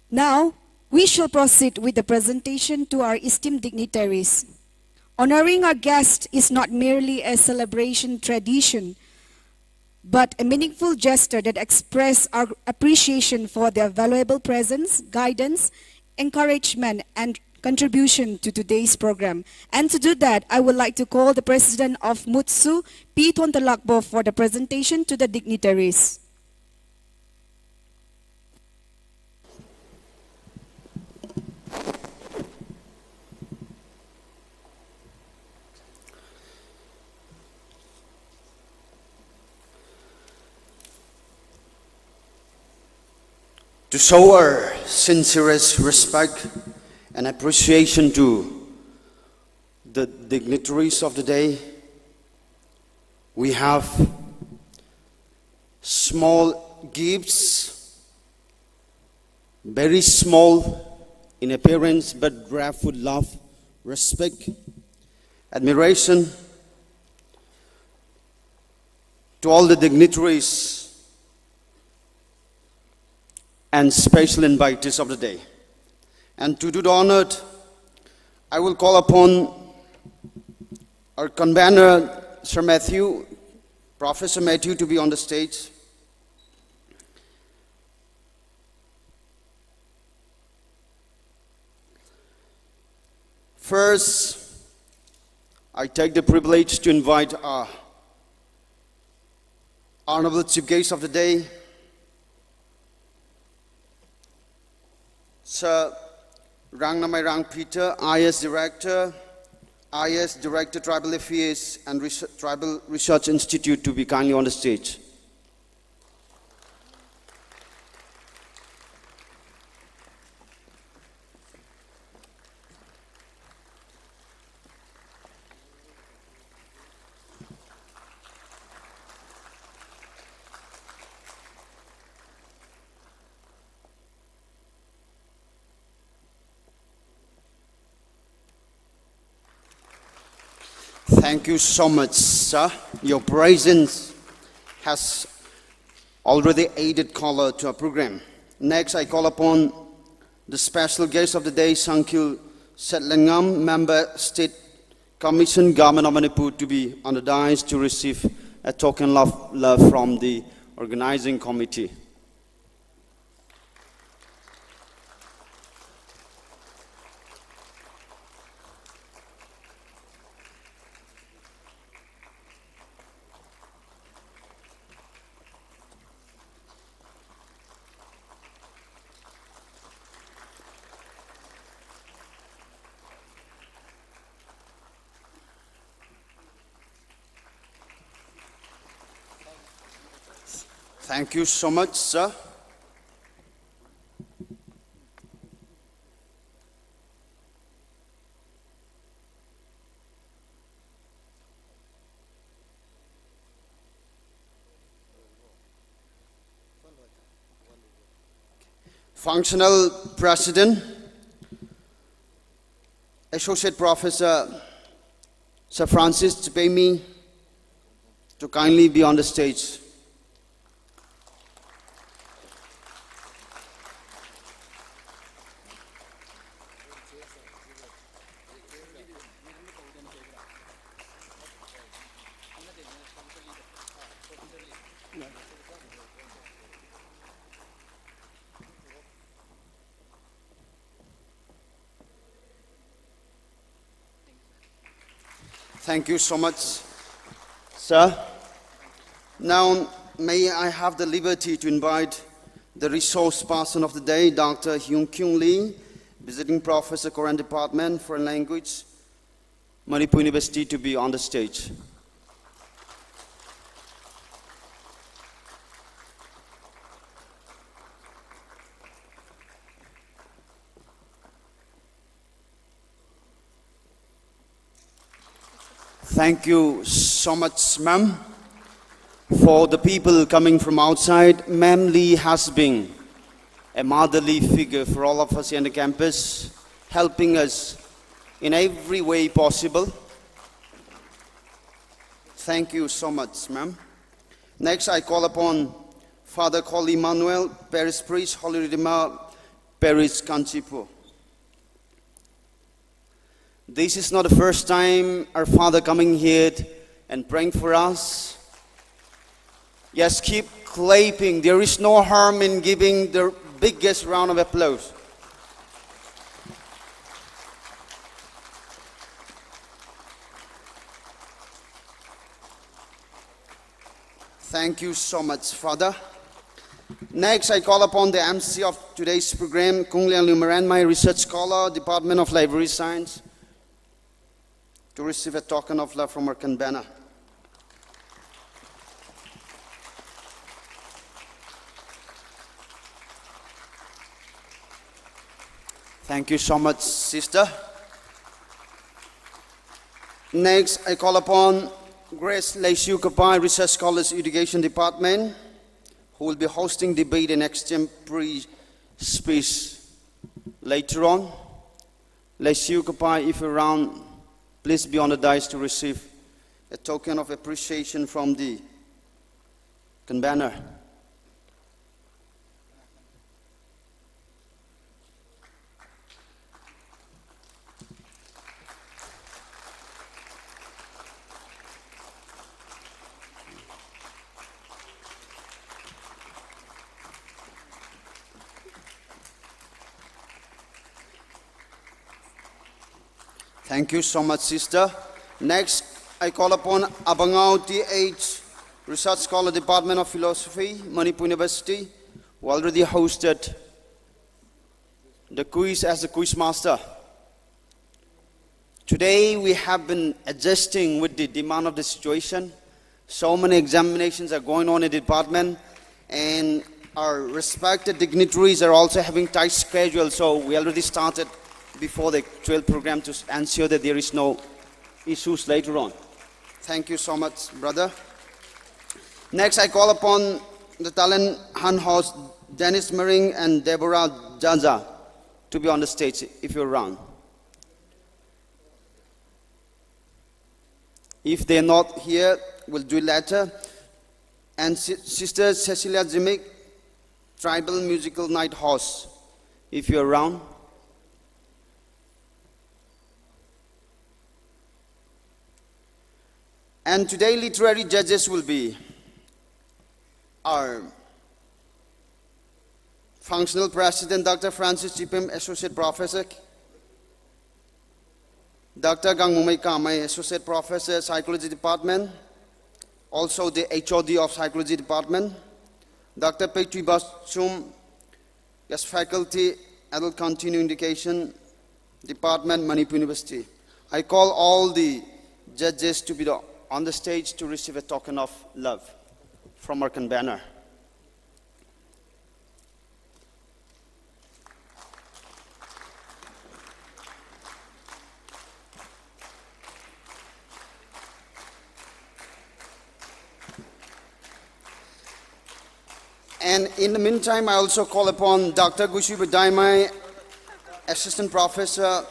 Now, we shall proceed with the presentation to our esteemed dignitaries. Honoring our guest is not merely a celebration tradition, but a meaningful gesture that expresses our appreciation for their valuable presence, guidance, encouragement, and contribution to today's program. And to do that, I would like to call the President of MUTSU, P. Thontalakbo, for the presentation to the dignitaries. To show our sincerest respect and appreciation to the dignitaries of the day, we have small gifts, very small in appearance but wrapped with love, respect, admiration to all the dignitaries and special invitees of the day. And to do the honor, I will call upon our convener, Sir Matthew, Professor Matthew, to be on the stage. First, I take the privilege to invite our honorable chief guest of the day, Sir Rangnamai Rang Peter, IS Director, Tribal Affairs and Tribal Research Institute, to be kindly on the stage. Thank you so much, sir. Your presence has already added color to our program. Next, I call upon the special guest of the day, Sankil Setlangam, Member State Commission, Government of Manipur, to be on the dais to receive a token of love from the organizing committee. Thank you so much, sir. Functional President, Associate Professor Sir Francis Chipemi, to kindly be on the stage. Thank you so much, sir. Now, may I have the liberty to invite the resource person of the day, Dr. Hyun Kyung Lee, visiting professor, Korean Department, Foreign Language, Manipur University, to be on the stage. Thank you so much, ma'am. For the people coming from outside, Ma'am Lee has been a motherly figure for all of us here on the campus, helping us in every way possible. Thank you so much, ma'am. Next, I call upon Father Colly Manuel, Parish Priest, Holy Redeemer, Parish Kanchipo. This is not the first time our Father coming here and praying for us. Yes, keep clapping. There is no harm in giving the biggest round of applause. Thank you so much, Father. Next, I call upon the MC of today's program, Kung Liang Lumaran, my research scholar, Department of Library Science, to receive a token of love from our convener. Thank you so much, sister. Next, I call upon Grace Leisiu Kapai, Research Scholars Education Department, who will be hosting debate and extempore speech later on. Leisiu Kapai, if you're around, please be on the dais to receive a token of appreciation from the convener. Thank you so much, sister. Next, I call upon Abangao T.H., Research Scholar, Department of Philosophy, Manipur University, who already hosted the quiz as a quiz master. Today, we have been adjusting with the demand of the situation. So many examinations are going on in the department, and our respected dignitaries are also having tight schedule, so we already started before the 12th program to ensure that there is no issues later on. Thank you so much, brother. Next, I call upon the talent hand host, Dennis Mering and Deborah Jaja, to be on the stage if you're around. If they're not here, we'll do it later. And Sister Cecilia Zimik, Tribal Musical Night host, if you're around. And today, literary judges will be our functional president, Dr. Francis Chipem, Associate Professor, Dr. Gang Mumei Kamai, Associate Professor, Psychology Department, also the HOD of Psychology Department, Dr. Petri Basum, as Faculty, Adult Continuing Education Department, Manipur University. I call all the judges to be on the stage to receive a token of love from our convener. And in the meantime, I also call upon Dr. Gushiba Daimai, Assistant Professor,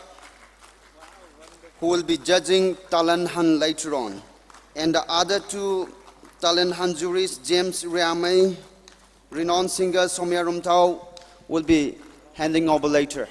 who will be judging Talan Han later on. And the other two Talan Han juries, James Riamai, renowned singer Somya Rumtao, will be handing over later.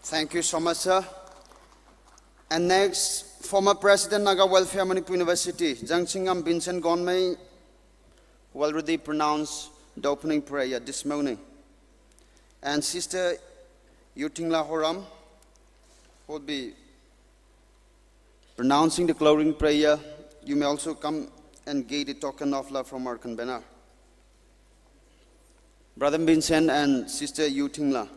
Thank you so much, sir. And next, former President Naga Welfare Manipur University, Jangchingam Vincent Gonmei, who already pronounced the opening prayer this morning. And Sister Yutingla Horam, who will be pronouncing the closing prayer. You may also come and get a token of love from our convener. Brother Vincent and Sister Yutingla.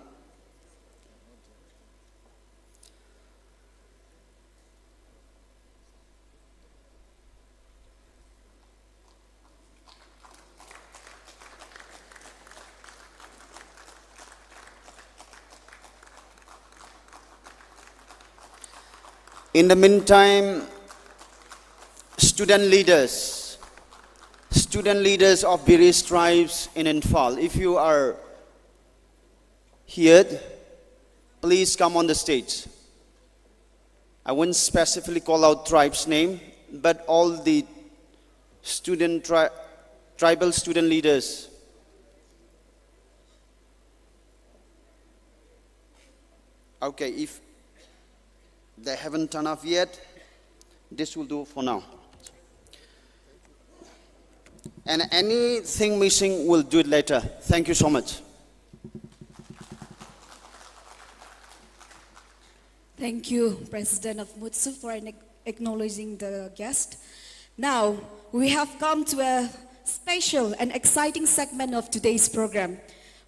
In the meantime, student leaders of various tribes in Infal, if you are here, please come on the stage. I won't specifically call out tribe's name, but all the tribal student leaders. Okay, if they haven't turned up yet, this will do for now. And anything missing, we'll do it later. Thank you so much. Thank you, President of Mutsu, for acknowledging the guest. Now, we have come to a special and exciting segment of today's program.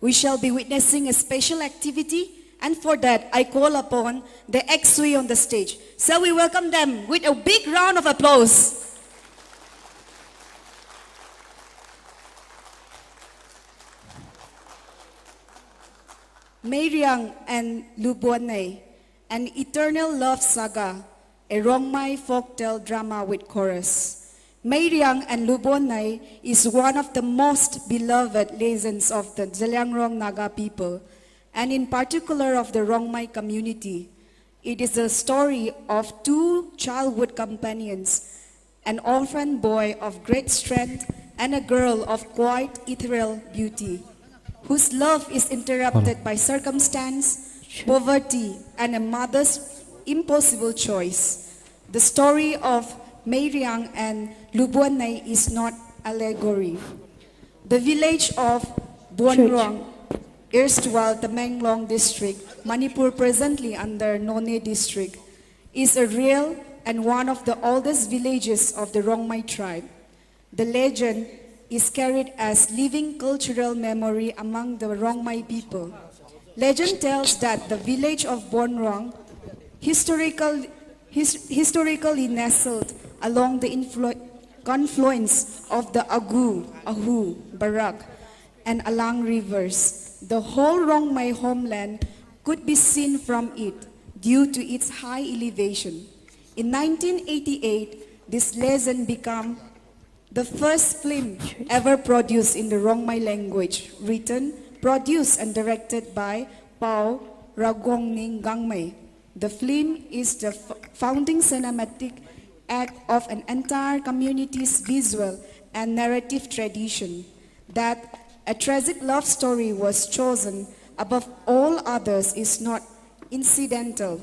We shall be witnessing a special activity, and for that, I call upon the XUI on the stage. So we welcome them with a big round of applause. Meiriang and Lubuanay, an eternal love saga, a Rongmai folktale drama with chorus. Meiriang and Lubuanay is one of the most beloved legends of the Zaliangrong Naga people, and in particular of the Rongmai community. It is a story of two childhood companions, an orphan boy of great strength and a girl of quite ethereal beauty, whose love is interrupted by circumstance, poverty, and a mother's impossible choice. The story of Meiriang and Lubuanay is not allegory. The village of Buonrong, erstwhile the Menglong district, Manipur presently under None district, is a real and one of the oldest villages of the Rongmai tribe. The legend is carried as living cultural memory among the Rongmai people. Legend tells that the village of Buonrong, historically nestled along the confluence of the Agu, Ahu, Barak, and Alang rivers, the whole Rongmai homeland could be seen from it due to its high elevation. In 1988, this legend became the first film ever produced in the Rongmai language, written, produced, and directed by Pao Ragongning Gangmei. The film is the founding cinematic act of an entire community's visual and narrative tradition. That a tragic love story was chosen above all others is not incidental.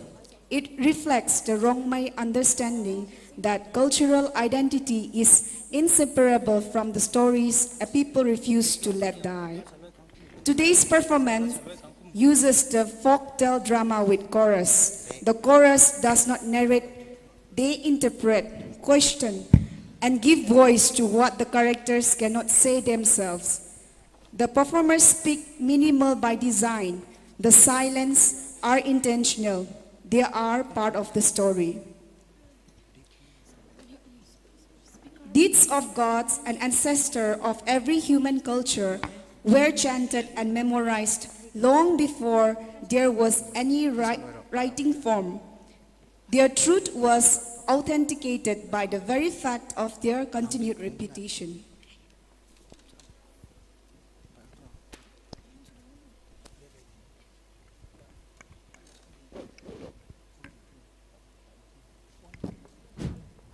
It reflects the Rongmai understanding that cultural identity is inseparable from the stories a people refuse to let die. Today's performance uses the folktale drama with chorus. The chorus does not narrate, they interpret, question, and give voice to what the characters cannot say themselves. The performers speak minimal by design. The silence are intentional. They are part of the story. names of gods and ancestors of every human culture were chanted and memorized long before there was any writing form. Their truth was authenticated by the very fact of their continued repetition.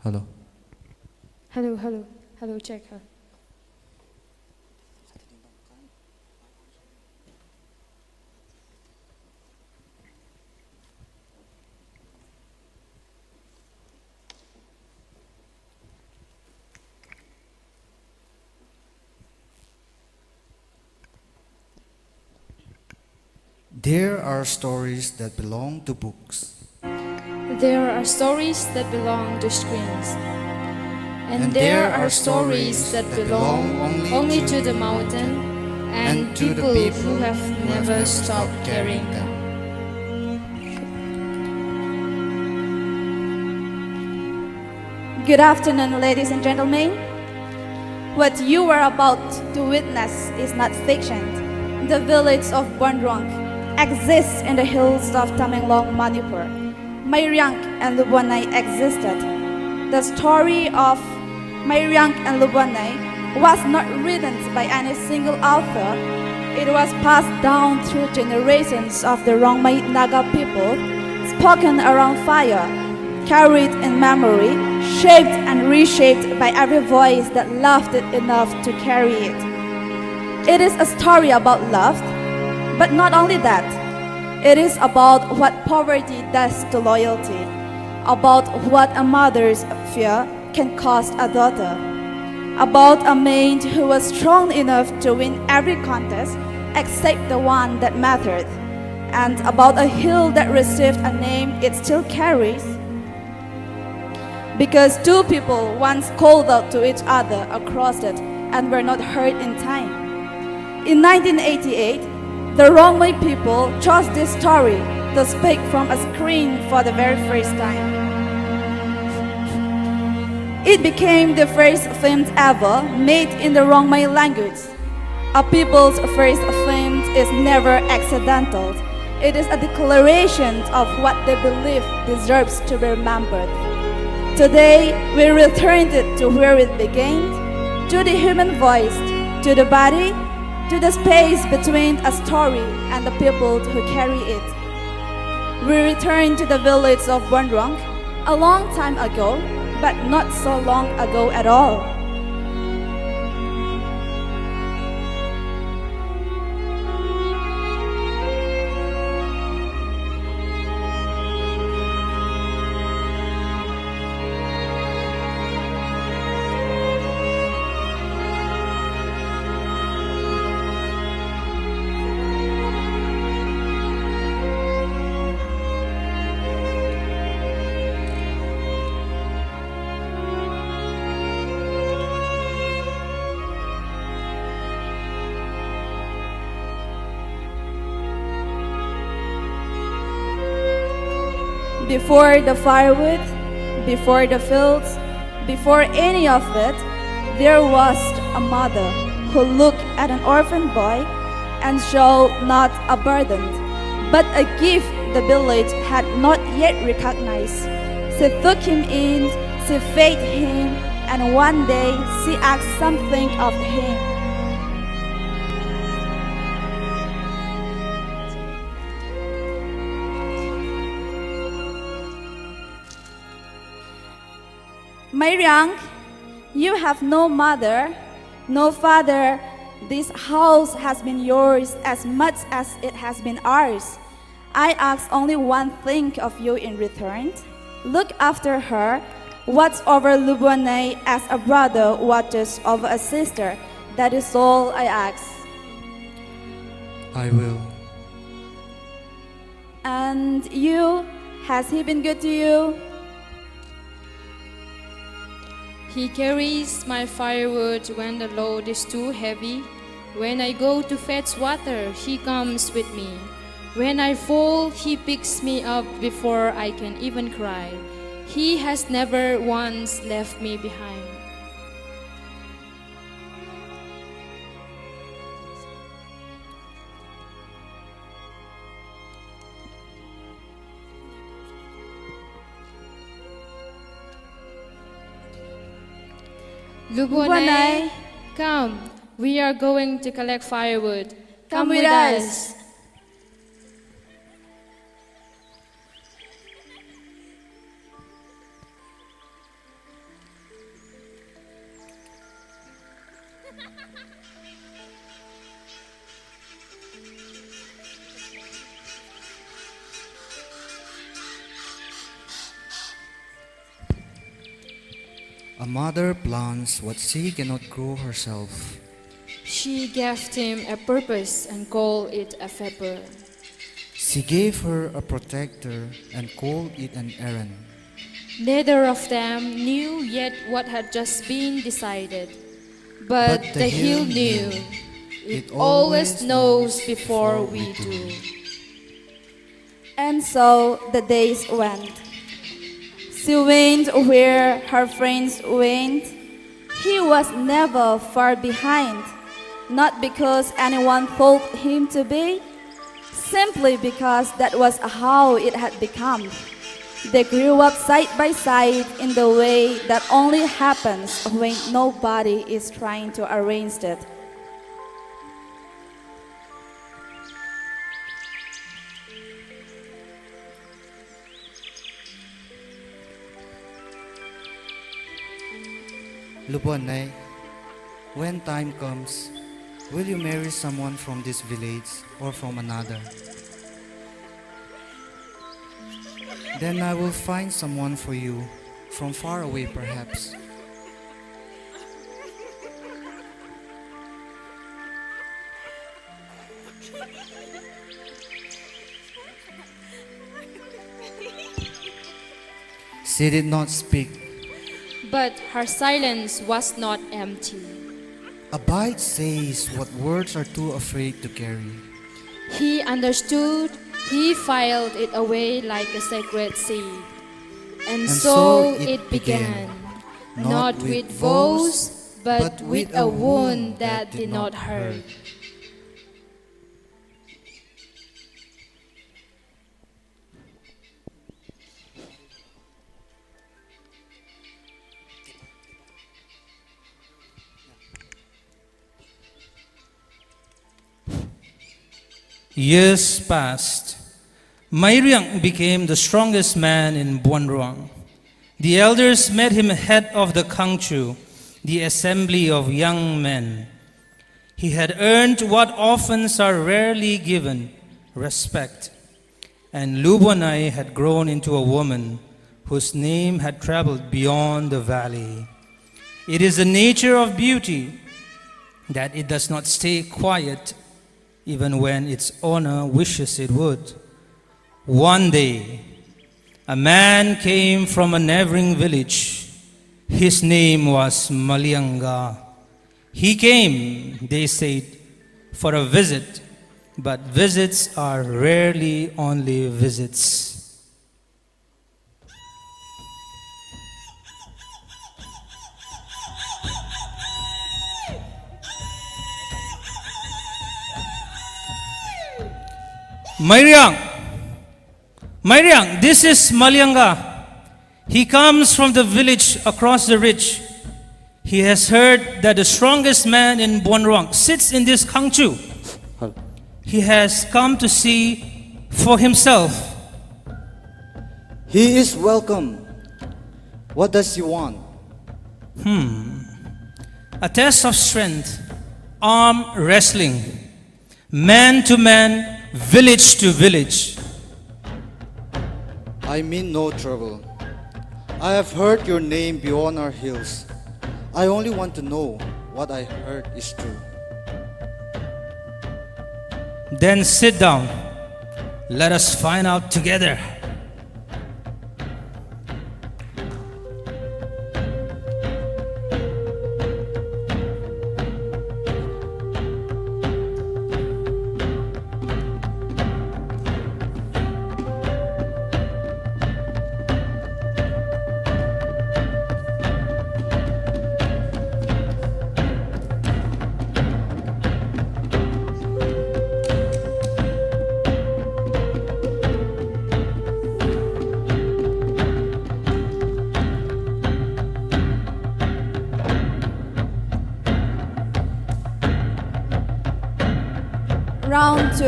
Hello. Hello, hello, hello, check her. There are stories that belong to books. There are stories that belong to screens. And there are stories that belong only to the mountain and people who have never stopped carrying them. Good afternoon, ladies and gentlemen. What you are about to witness is not fiction. The village of Bonrong exists in the hills of Tamenglong, Manipur. Mayriang and Lubonai existed. The story of Mayriang and Lubonai was not written by any single author. It was passed down through generations of the Rongmai Naga people, spoken around fire, carried in memory, shaped and reshaped by every voice that loved it enough to carry it. It is a story about love, but not only that. It is about what poverty does to loyalty, about what a mother's fear can cost a daughter, about a man who was strong enough to win every contest except the one that mattered, and about a hill that received a name it still carries. Because two people once called out to each other across it and were not heard in time. In 1988, the Rongmai people chose this story to speak from a screen for the very first time. It became the first film ever made in the Rongmai language. A people's first film is never accidental. It is a declaration of what they believe deserves to be remembered. Today, we returned it to where it began, to the human voice, to the body, to the space between a story and the people who carry it. We return to the village of Bonrong a long time ago, but not so long ago at all. Before the firewood, before the fields, before any of it, there was a mother who looked at an orphan boy and showed not a burden, but a gift the village had not yet recognized. She took him in, she fed him, and one day she asked something of him. Mayriang, you have no mother, no father. This house has been yours as much as it has been ours. I ask only one thing of you in return. Look after her, watch over Lubonai as a brother watches over a sister. That is all I ask. I will. And you, has he been good to you? He carries my firewood when the load is too heavy. When I go to fetch water, he comes with me. When I fall, he picks me up before I can even cry. He has never once left me behind. Lubonai, come, we are going to collect firewood. Come with us. A mother plants what she cannot grow herself. She gave him a purpose and called it a pepper. She gave her a protector and called it an errand. Neither of them knew yet what had just been decided. But the hill knew. It always knows before we do. And so the days went. She went where her friends went. He was never far behind, not because anyone told him to be, simply because that was how it had become. They grew up side by side in the way that only happens when nobody is trying to arrange it. Lubonai, when time comes, will you marry someone from this village or from another? Then I will find someone for you, from far away perhaps. She did not speak. But her silence was not empty. A bite says what words are too afraid to carry. He understood, he filed it away like a sacred seed. And so it began, not with vows, but with a wound that did not hurt. Years passed. Mairiang became the strongest man in Buanruang. The elders made him head of the Kangchu, the assembly of young men. He had earned what orphans are rarely given, respect. And Lubonai had grown into a woman whose name had traveled beyond the valley. It is the nature of beauty that it does not stay quiet even when its owner wishes it would. One day, a man came from a neighboring village. His name was Malianga. He came, they said, for a visit, but visits are rarely only visits. Mairiang, this is Malianga. He comes from the village across the ridge. He has heard that the strongest man in Buanruang sits in this Kangchu. He has come to see for himself. He is welcome. What does he want? A test of strength, arm wrestling, man to man, village to village. I mean no trouble. I have heard your name beyond our hills. I only want to know what I heard is true. Then sit down. Let us find out together. Round 2.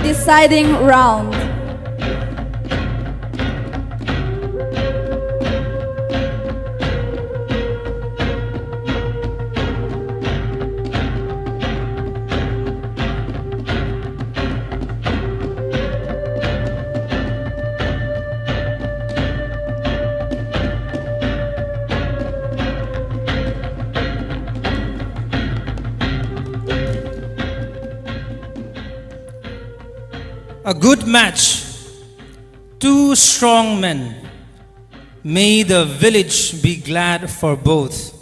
Deciding round. A good match, two strong men. May the village be glad for both.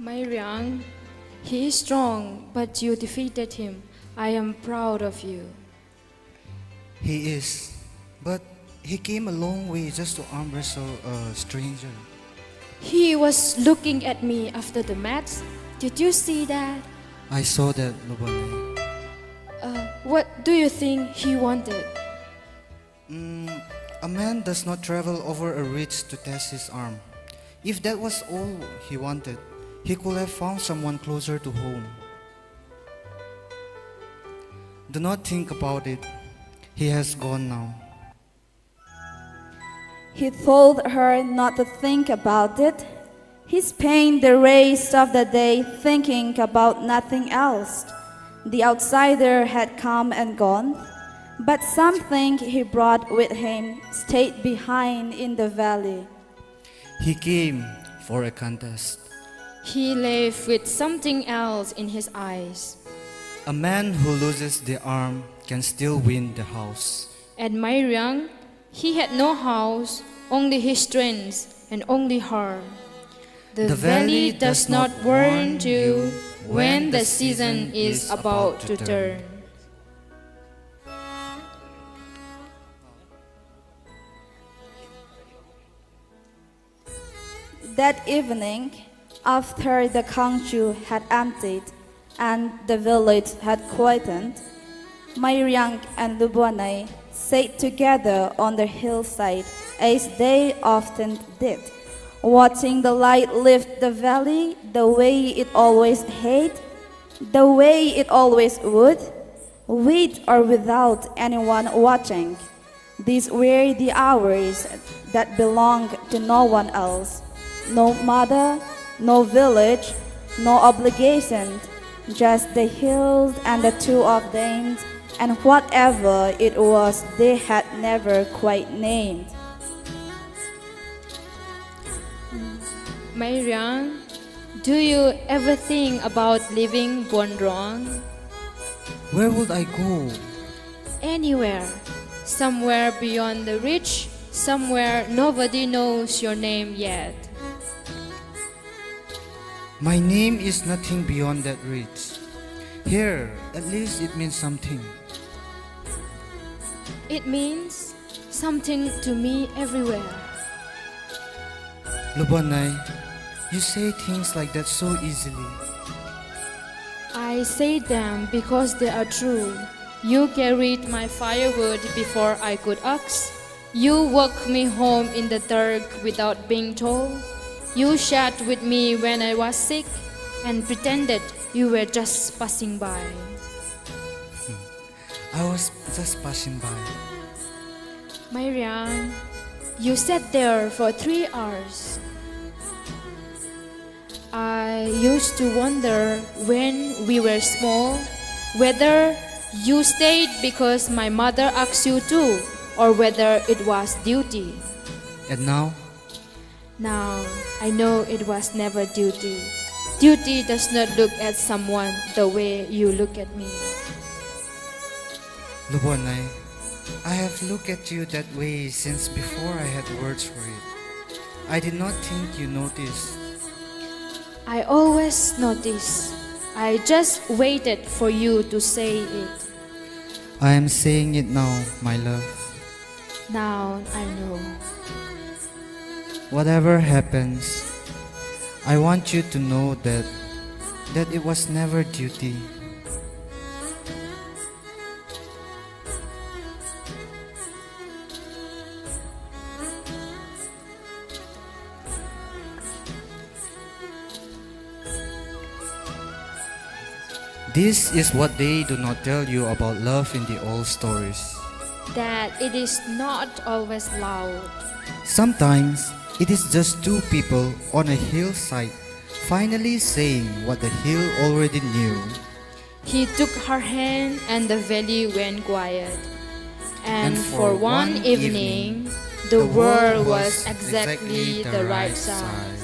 Myriang, he is strong, but you defeated him. I am proud of you. He is, but he came a long way just to arm wrestle a stranger. He was looking at me after the match. Did you see that? I saw that, Nobel. What do you think he wanted? A man does not travel over a ridge to test his arm. If that was all he wanted, he could have found someone closer to home. Do not think about it. He has gone now. He told her not to think about it. He spent the rest of the day thinking about nothing else. The outsider had come and gone, but something he brought with him stayed behind in the valley. He came for a contest. He left with something else in his eyes. A man who loses the arm can still win the house. At Myriang, he had no house, only his strength and only her. The valley does not warn you when the season is about to turn. That evening, after the Kangchu had emptied and the village had quietened, Myriang and Lubuanai sat together on the hillside as they often did, watching the light lift the valley the way it always had, the way it always would, with or without anyone watching. These were the hours that belonged to no one else. No mother, no village, no obligation, just the hills and the two of them, and whatever it was they had never quite named. Myriang, do you ever think about leaving Buonrong? Where would I go? Anywhere. Somewhere beyond the reach, somewhere nobody knows your name yet. My name is nothing beyond that reach. Here, at least it means something. It means something to me everywhere. Lubanai, you say things like that so easily. I say them because they are true. You carried my firewood before I could ask. You walked me home in the dark without being told. You sat with me when I was sick and pretended you were just passing by. I was just passing by. Myriang, you sat there for 3 hours. I used to wonder when we were small whether you stayed because my mother asked you to, or whether it was duty. And now? Now, I know it was never duty. Duty does not look at someone the way you look at me. Lubonai, I have looked at you that way since before I had words for it. I did not think you noticed. I always notice. I just waited for you to say it. I am saying it now, my love. Now I know. Whatever happens, I want you to know that it was never duty. This is what they do not tell you about love in the old stories. That it is not always loud. Sometimes it is just two people on a hillside finally saying what the hill already knew. He took her hand and the valley went quiet. And for one evening, the world was exactly the right size.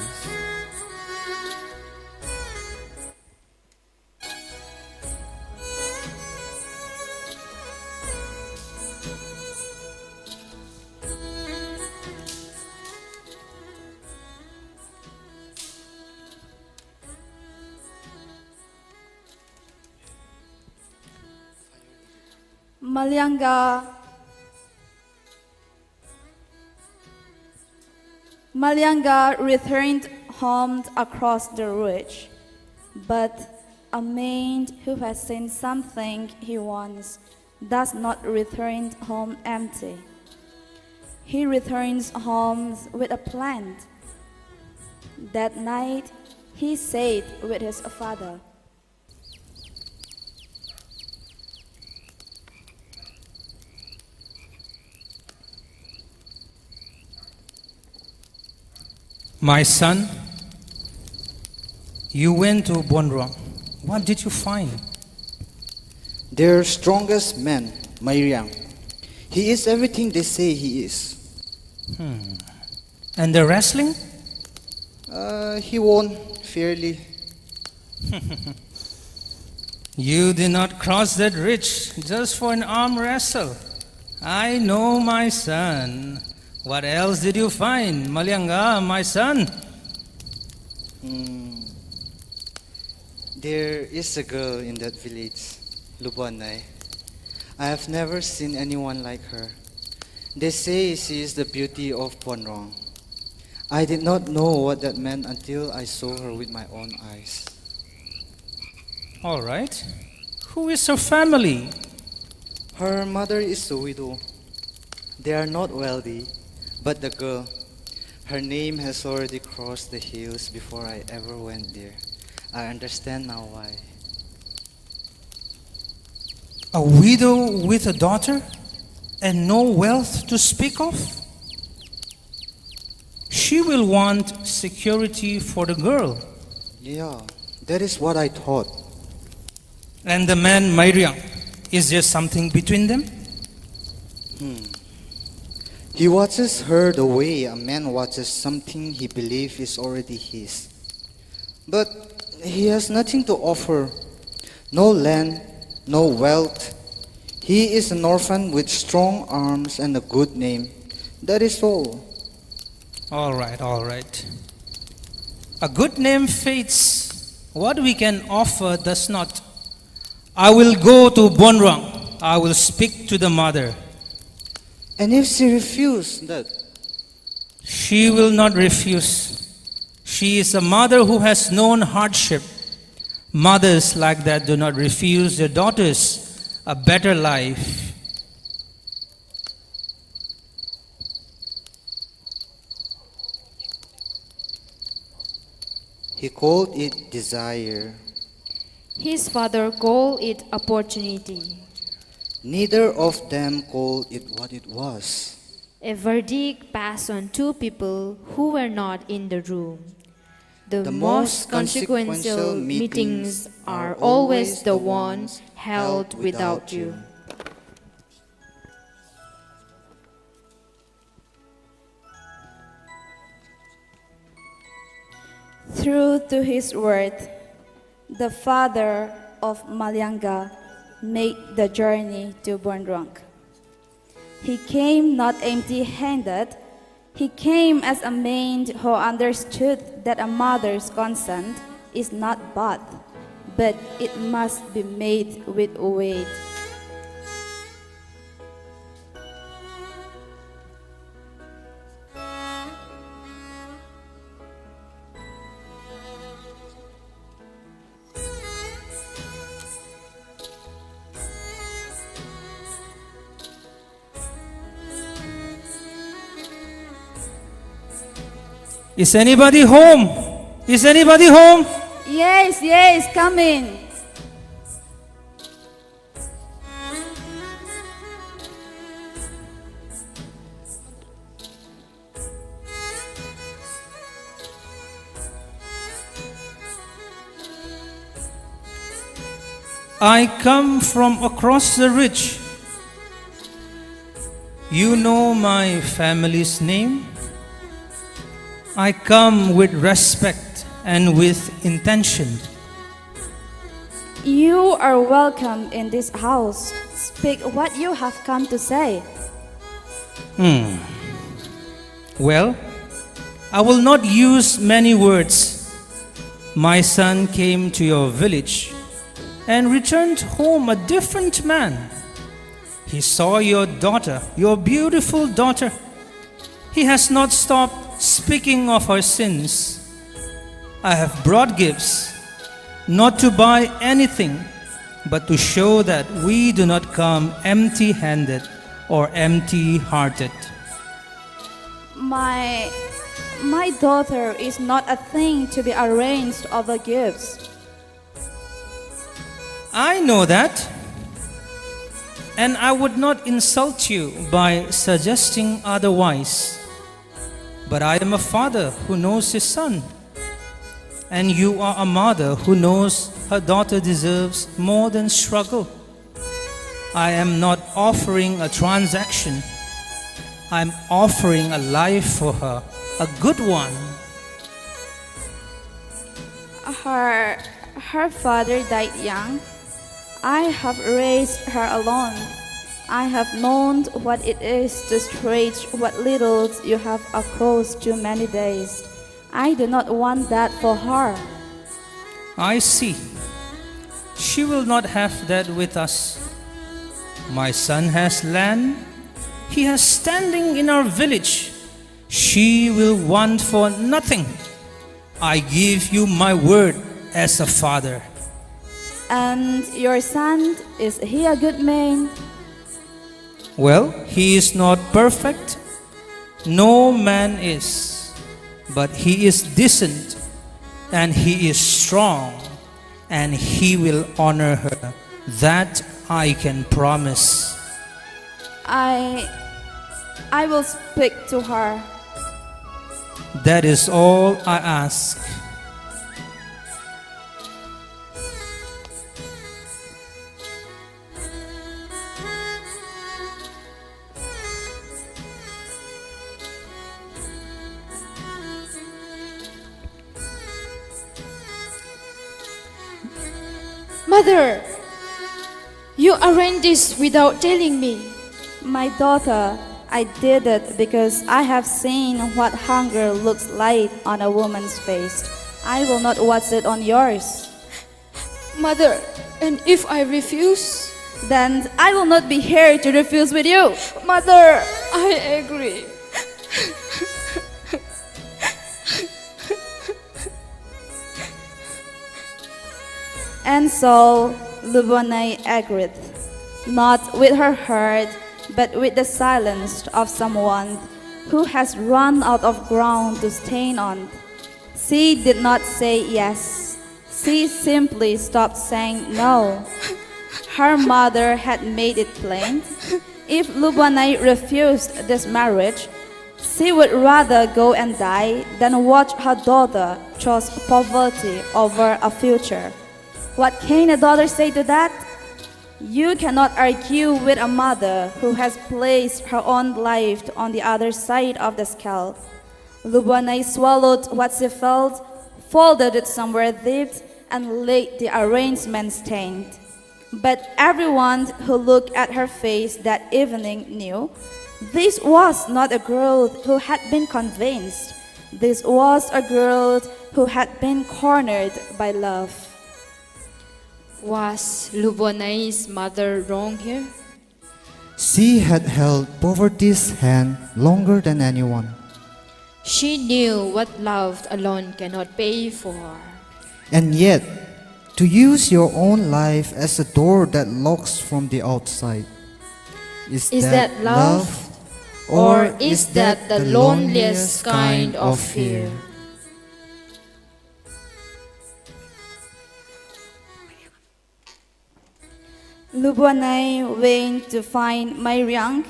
Malyanga returned home across the ridge, but a man who has seen something he wants does not return home empty. He returns home with a plan. That night, he stayed with his father. My son, you went to Bonrong. What did you find? Their strongest man, Mairiang. He is everything they say he is. And the wrestling? He won fairly. You did not cross that ridge just for an arm wrestle. I know, my son. What else did you find, Malyanga, my son? There is a girl in that village, Lubanai. I have never seen anyone like her. They say she is the beauty of Bonrong. I did not know what that meant until I saw her with my own eyes. All right. Who is her family? Her mother is a widow. They are not wealthy, but the girl, her name has already crossed the hills before I ever went there. I understand now why. A widow with a daughter and no wealth to speak of? She will want security for the girl. Yeah, that is what I thought. And the man Mairiang, is there something between them? He watches her the way a man watches something he believes is already his. But he has nothing to offer. No land, no wealth. He is an orphan with strong arms and a good name. That is all. All right. A good name fades. What we can offer does not. I will go to Bonrong. I will speak to the mother. And if she refuses that? She will not refuse. She is a mother who has known hardship. Mothers like that do not refuse their daughters a better life. He called it desire. His father called it opportunity. Neither of them called it what it was. A verdict passed on two people who were not in the room. The most consequential meetings are always the ones held without you. True to his word, the father of Malyanga made the journey to Bonrong. He came not empty-handed. He came as a man who understood that a mother's consent is not bought, but it must be made with weight. Is anybody home? Is anybody home? Yes, yes, come in. I come from across the ridge. You know my family's name? I come with respect and with intention. You are welcome in this house. Speak what you have come to say. Well, I will not use many words. My son came to your village and returned home a different man. He saw your daughter, your beautiful daughter. He has not stopped speaking of her sins. I have brought gifts, not to buy anything, but to show that we do not come empty-handed or empty-hearted. My daughter is not a thing to be arranged over gifts. I know that, and I would not insult you by suggesting otherwise. But I am a father who knows his son, and you are a mother who knows her daughter deserves more than struggle. I am not offering a transaction. I'm offering a life for her, a good one. Her father died young. I have raised her alone. I have known what it is to stretch what little you have across too many days. I do not want that for her. I see. She will not have that with us. My son has land. He has standing in our village. She will want for nothing. I give you my word as a father. And your son, is he a good man? Well, he is not perfect. No man is. But he is decent, and he is strong, and he will honor her. That I can promise. I will speak to her. That is all I ask. Mother, you arranged this without telling me. My daughter, I did it because I have seen what hunger looks like on a woman's face. I will not watch it on yours. Mother, and if I refuse? Then I will not be here to refuse with you. Mother, I agree. And so Lubonai agreed, not with her heart, but with the silence of someone who has run out of ground to stand on. She did not say yes. She simply stopped saying no. Her mother had made it plain. If Lubonai refused this marriage, She would rather go and die than watch her daughter choose poverty over a future. What can a daughter say to that? You cannot argue with a mother who has placed her own life on the other side of the scale. Lubonai swallowed what she felt, folded it somewhere deep, and laid the arrangement stained. But everyone who looked at her face that evening knew this was not a girl who had been convinced. This was a girl who had been cornered by love. Was Lubonai's mother wrong here? She had held poverty's hand longer than anyone. She knew what love alone cannot pay for. And yet, to use your own life as a door that locks from the outside. Is that love? Or is that the loneliest kind of fear? Lubonai went to find Mairiang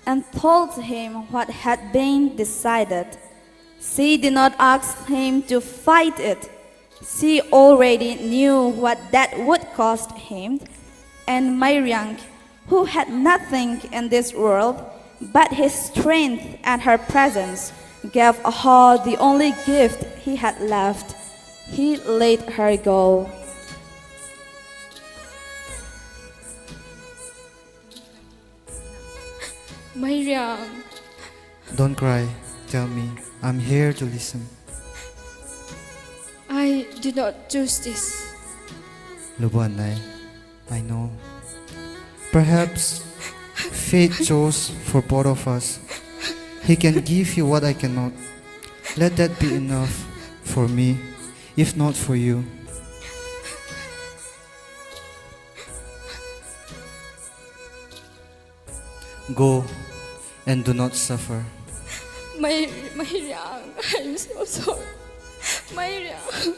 and told him what had been decided. She did not ask him to fight it. She already knew what that would cost him, and Mairiang, who had nothing in this world but his strength and her presence, gave her the only gift he had left. He let her go. Mairiang. Don't cry. Tell me. I'm here to listen. I did not choose this. Lubonai, I know. Perhaps fate chose for both of us. He can give you what I cannot. Let that be enough for me, if not for you. Go and do not suffer. Mairiang, I'm so sorry. Mairiang.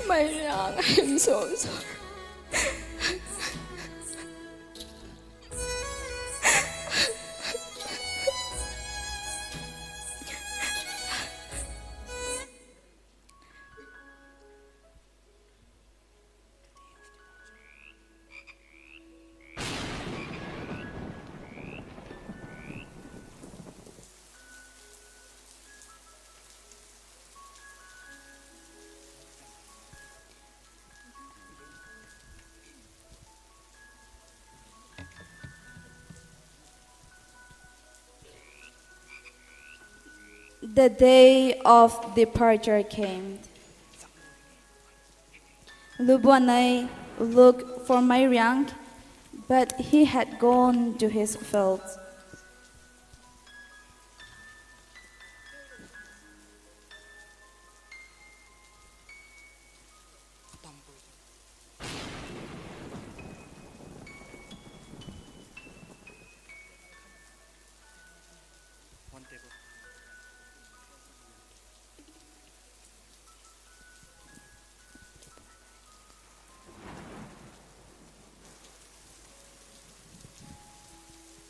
Mairiang, I'm so sorry. The day of departure came. Lubonai looked for Mairiang, but he had gone to his fields.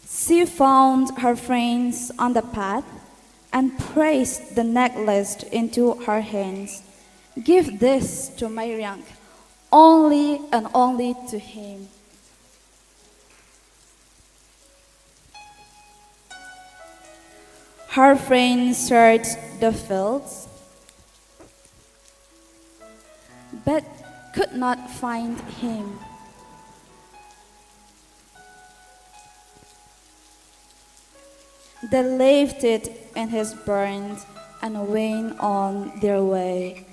She found her friends on the path and pressed the necklace into her hands. Give this to Mairiang, only and only to him. Her friends searched the fields, but could not find him. They left it in his barn and went on their way.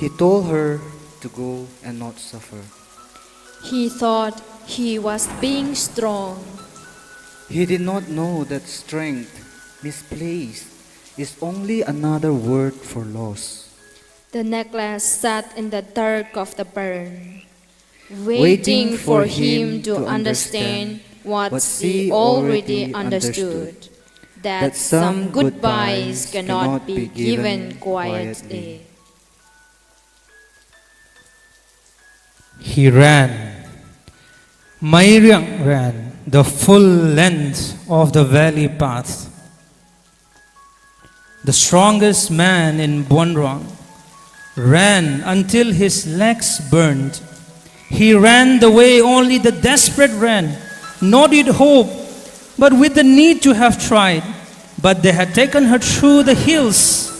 he told her to go and not suffer. He thought he was being strong. He did not know that strength, misplaced, is only another word for loss. The necklace sat in the dark of the burn, waiting for him to understand what she already understood, that some goodbyes cannot be given quietly. He ran. Mairyang ran the full length of the valley path. The strongest man in Buonrong ran until his legs burned. He ran the way only the desperate ran, not with hope, but with the need to have tried. But they had taken her through the hills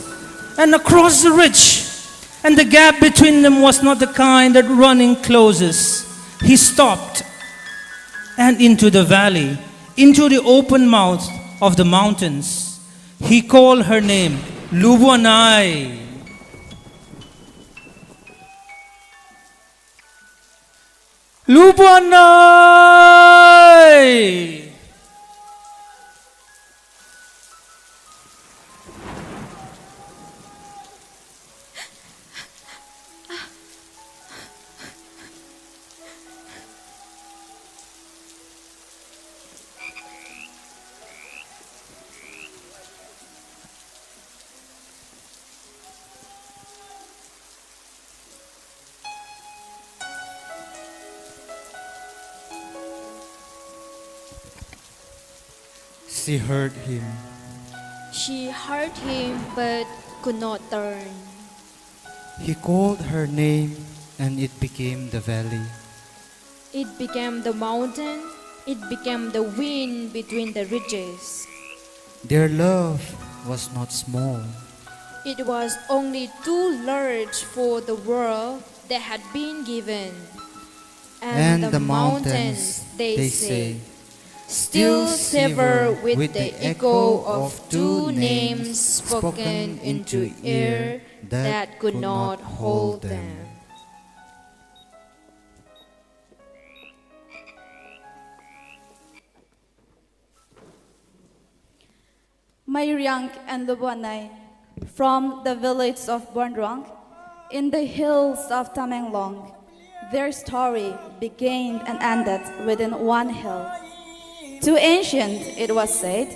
and across the ridge, and the gap between them was not the kind that running closes. He stopped, and into the valley, into the open mouth of the mountains, he called her name, Lubuanai. Lubuanai! She heard him. She heard him but could not turn. He called her name and it became the valley. It became the mountain, it became the wind between the ridges. Their love was not small. It was only too large for the world that had been given. And the mountains, they say, still shiver with the echo of two names spoken into air that could not hold them. Mairyang and Lubuanai, from the village of Buonrong, in the hills of Tamenglong, their story began and ended within one hill. Too ancient, it was said,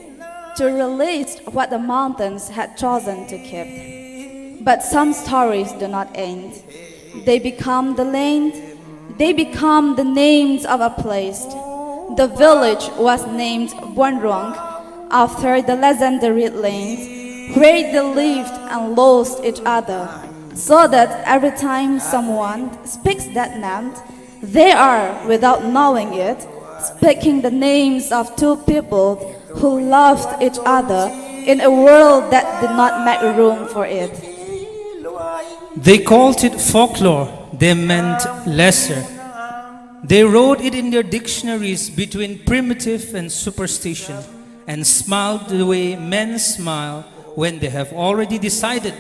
to release what the mountains had chosen to keep. But some stories do not end. They become the land, they become the names of a place. The village was named Buonrong after the legendary land where they lived and lost each other, so that every time someone speaks that name, they are, without knowing it, speaking the names of two people who loved each other in a world that did not make room for it. They called it folklore. They meant lesser. They wrote it in their dictionaries between primitive and superstition, and smiled the way men smile when they have already decided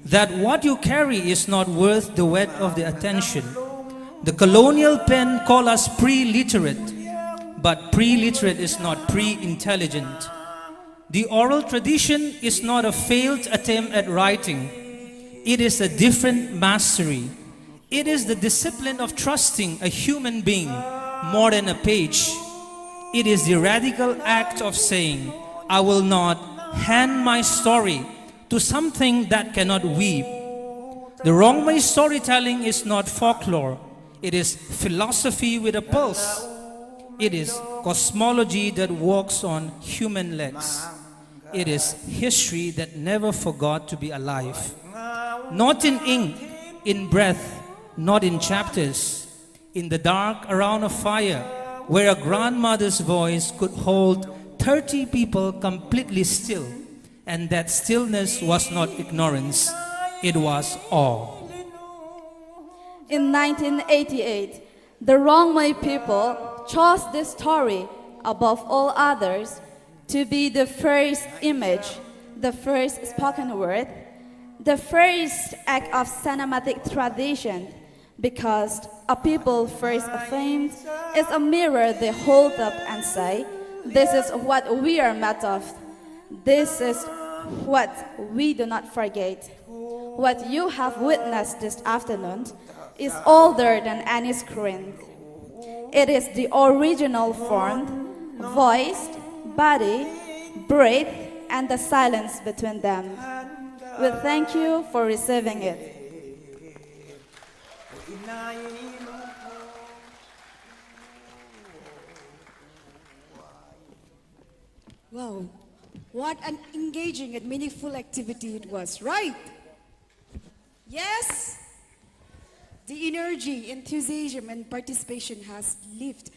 that what you carry is not worth the weight of the attention. The colonial pen called us pre-literate, but pre-literate is not pre-intelligent. The oral tradition is not a failed attempt at writing. It is a different mastery. It is the discipline of trusting a human being more than a page. It is the radical act of saying, I will not hand my story to something that cannot weep. The wrong-way storytelling is not folklore. It is philosophy with a pulse. It is cosmology that walks on human legs. It is history that never forgot to be alive. Not in ink, in breath, not in chapters. In the dark around a fire, where a grandmother's voice could hold 30 people completely still. And that stillness was not ignorance, it was awe. In 1988, the Rongmei people chose this story above all others to be the first image, the first spoken word the first act of cinematic tradition, because a people first famed is a mirror they hold up and say, "This is what we are made of. This is what we do not forget." What you have witnessed this afternoon is older than any screen. It is the original form, voiced, body, breath, and the silence between them. We thank you for receiving it. Wow, what an engaging and meaningful activity it was, right? Yes? The energy, enthusiasm, and participation has left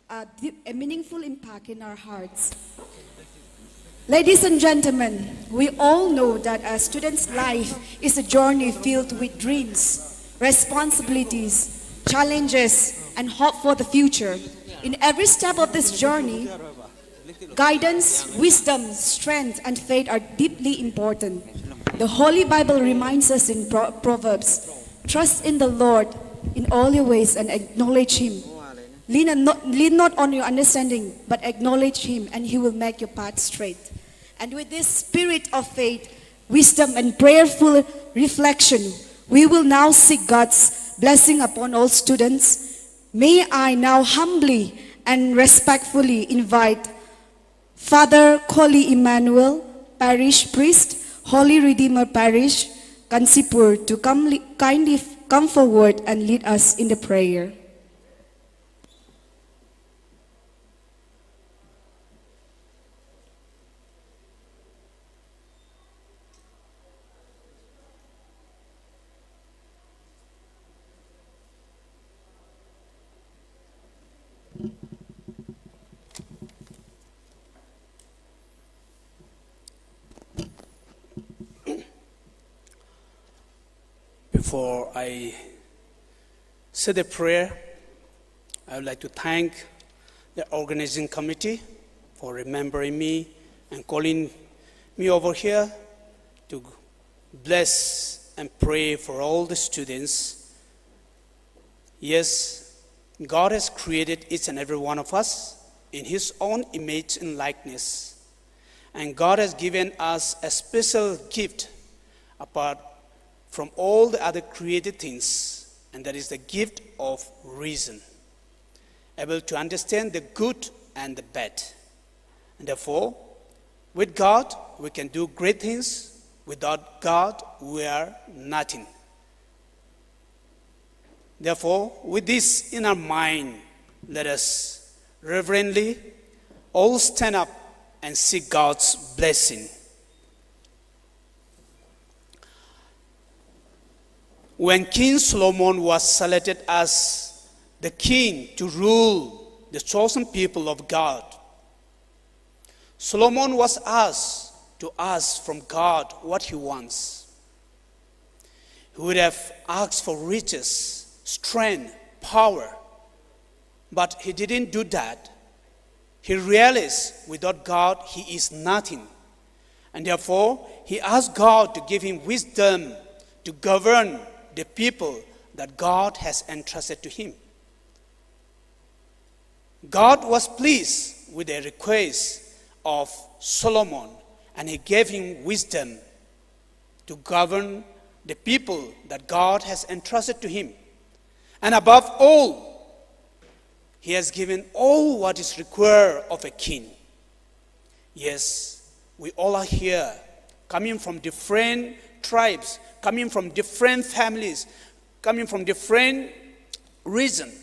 a meaningful impact in our hearts. Ladies and gentlemen, we all know that a student's life is a journey filled with dreams, responsibilities, challenges, and hope for the future. In every step of this journey, guidance, wisdom, strength, and faith are deeply important. The Holy Bible reminds us in Proverbs, "Trust in the Lord in all your ways and acknowledge Him. Lean not on your understanding, but acknowledge Him, and He will make your path straight." And with this spirit of faith, wisdom, and prayerful reflection, we will now seek God's blessing upon all students. May I now humbly and respectfully invite Father Koli Emmanuel, Parish Priest, Holy Redeemer Parish, Extempore, to kindly come forward and lead us in the prayer. Before I say the prayer, I would like to thank the organizing committee for remembering me and calling me over here to bless and pray for all the students. Yes, God has created each and every one of us in His own image and likeness. And God has given us a special gift apart from all the other created things, and that is the gift of reason, able to understand the good and the bad. And therefore, with God, we can do great things. Without God, we are nothing. Therefore, with this in our mind, let us reverently all stand up and seek God's blessing. When King Solomon was selected as the king to rule the chosen people of God, Solomon was asked to ask from God what he wants. He would have asked for riches, strength, power, but he didn't do that. He realized without God he is nothing, and therefore he asked God to give him wisdom to govern the people that God has entrusted to him. God was pleased with the request of Solomon, and he gave him wisdom to govern the people that God has entrusted to him. And above all, he has given all what is required of a king. Yes, we all are here, coming from different tribes, coming from different families, coming from different regions.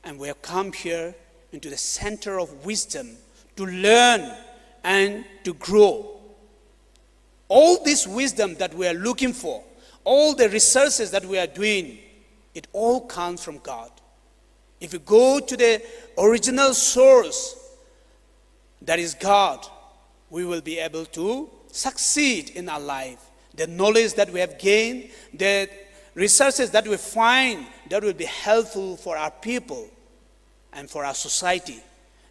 And we have come here into the center of wisdom to learn and to grow. All this wisdom that we are looking for, all the researches that we are doing, it all comes from God. If we go to the original source, that is God, we will be able to succeed in our life. The knowledge that we have gained, the resources that we find, that will be helpful for our people and for our society.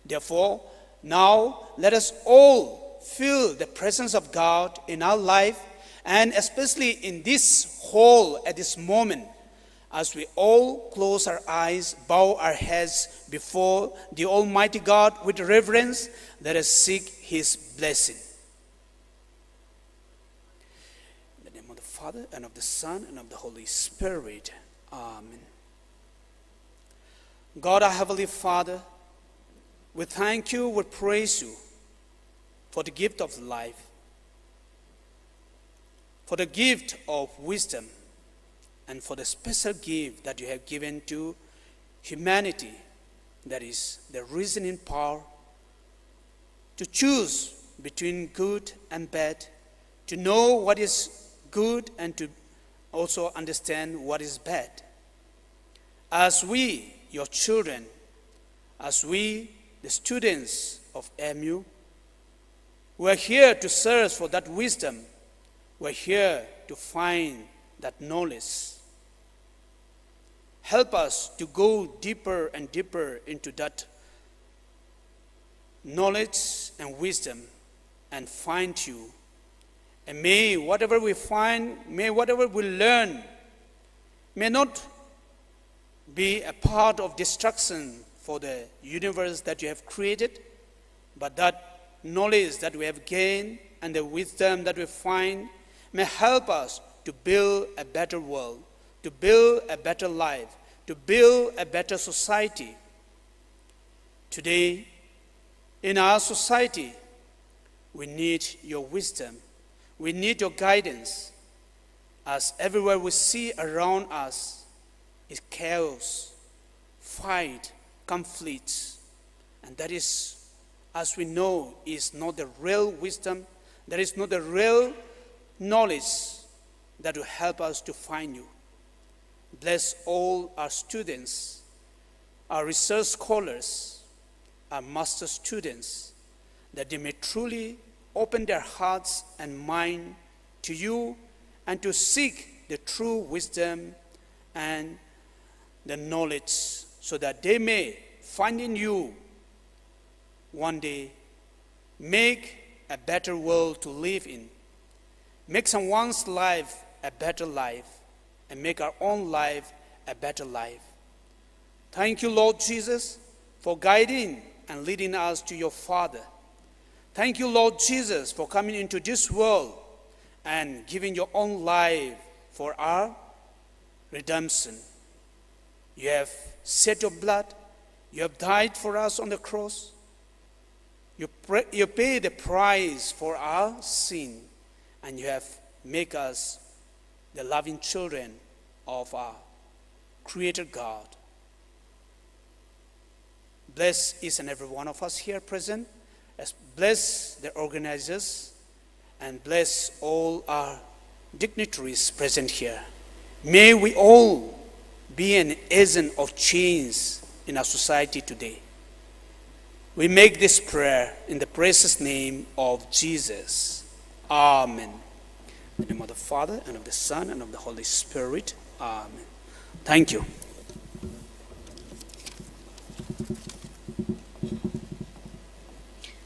Therefore, now let us all feel the presence of God in our life And especially in this hall at this moment, as we all close our eyes, bow our heads before the Almighty God with reverence, let us seek His blessing. In the name of the Father, and of the Son, and of the Holy Spirit. Amen. God, our Heavenly Father, we thank you, we praise you for the gift of life, for the gift of wisdom, and for the special gift that you have given to humanity, that is the reasoning power to choose between good and bad, to know what is good and to also understand what is bad. As we, your children, as we, the students of MU, we are here to search for that wisdom. We are here to find that knowledge. Help us to go deeper and deeper into that knowledge and wisdom and find you. And may whatever we find, may whatever we learn, may not be a part of destruction for the universe that you have created, but that knowledge that we have gained and the wisdom that we find may help us to build a better world, to build a better life, to build a better society. Today, in our society, we need your wisdom. We need your guidance, as everywhere we see around us is chaos, fight, conflicts, and that is, as we know, is not the real wisdom, that is not the real knowledge that will help us to find you. Bless all our students, our research scholars, our master students, that they may truly open their hearts and mind to you and to seek the true wisdom and the knowledge, so that they may find in you one day make a better world to live in, make someone's life a better life, and make our own life a better life. Thank you, Lord Jesus, for guiding and leading us to your Father. Thank you, Lord Jesus, for coming into this world and giving your own life for our redemption. You have shed your blood. You have died for us on the cross. You paid the price for our sin, and you have made us the loving children of our Creator God. Bless each and every one of us here present. Bless the organizers, and bless all our dignitaries present here. May we all be an agent of change in our society today. We make this prayer in the precious name of Jesus. Amen. In the name of the Father, and of the Son, and of the Holy Spirit. Amen. Thank you.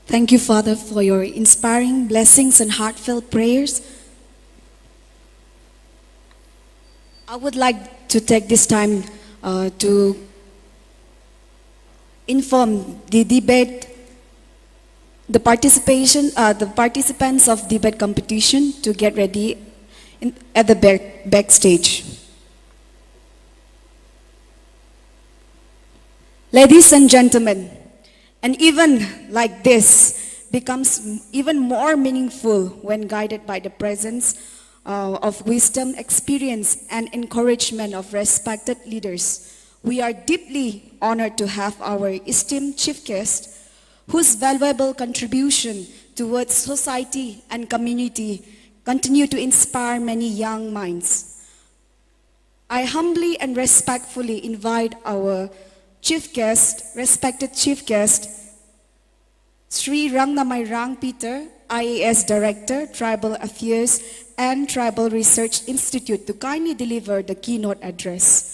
Thank you, Father, for your inspiring blessings and heartfelt prayers. I would like to take this time to inform the participants of debate competition to get ready at the backstage. Ladies and gentlemen, an event like this becomes even more meaningful when guided by the presence of wisdom, experience, and encouragement of respected leaders. We are deeply honored to have our esteemed chief guest, whose valuable contribution towards society and community continue to inspire many young minds. I humbly and respectfully invite our respected chief guest, Sri Rangnamai Rang Peter, IAS Director, Tribal Affairs and Tribal Research Institute, to kindly deliver the keynote address.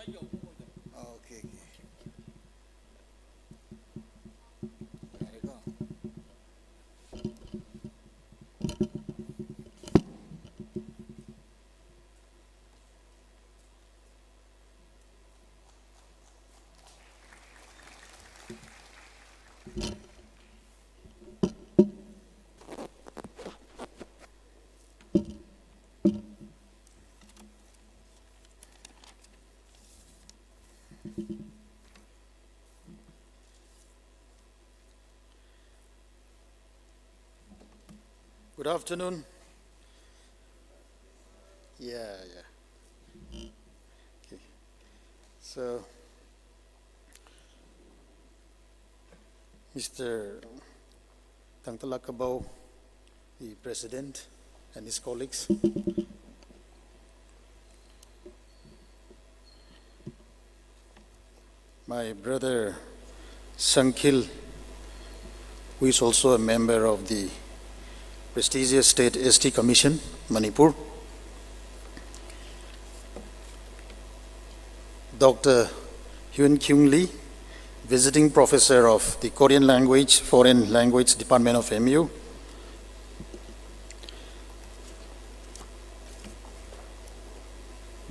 Okay. There you go. Good afternoon. Yeah. Okay. So, Mr. Tangtalakabau, the President, and his colleagues, my brother Sankil, who is also a member of the prestigious State ST Commission, Manipur, Dr. Hyun Kyung Lee, visiting professor of the Korean Language, Foreign Language Department of MU,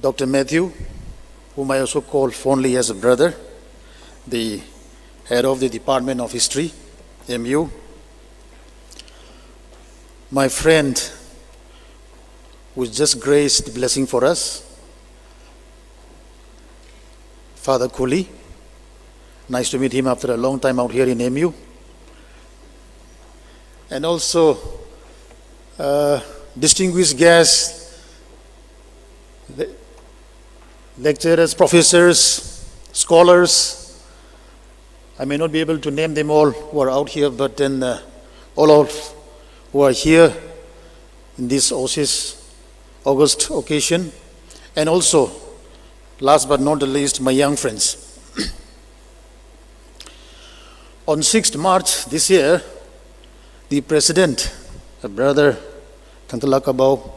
Dr. Matthew, whom I also call fondly as a brother, the head of the Department of History, MU, my friend who just graced the blessing for us, Father Kuli. Nice to meet him after a long time out here in MU. And also distinguished guests, lecturers, professors, scholars. I may not be able to name them all who are out here, but then all of who are here in this August occasion, and also, last but not the least, my young friends. On 6th March this year, the President, Brother Tangtalakabau,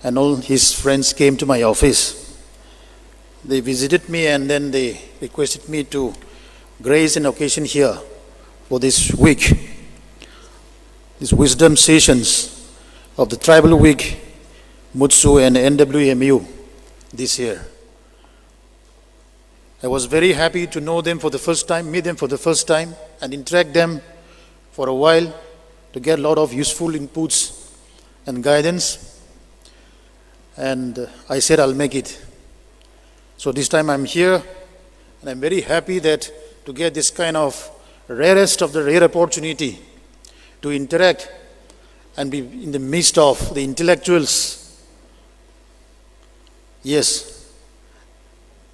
and all his friends came to my office. They visited me and then they requested me to grace an occasion here for this week. These wisdom sessions of the Tribal Week, Mutsu and NWMU this year. I was very happy to know them for the first time, meet them for the first time, and interact them for a while to get a lot of useful inputs and guidance. And I said I'll make it. So this time I'm here, and I'm very happy that to get this kind of rarest of the rare opportunity to interact and be in the midst of the intellectuals. Yes,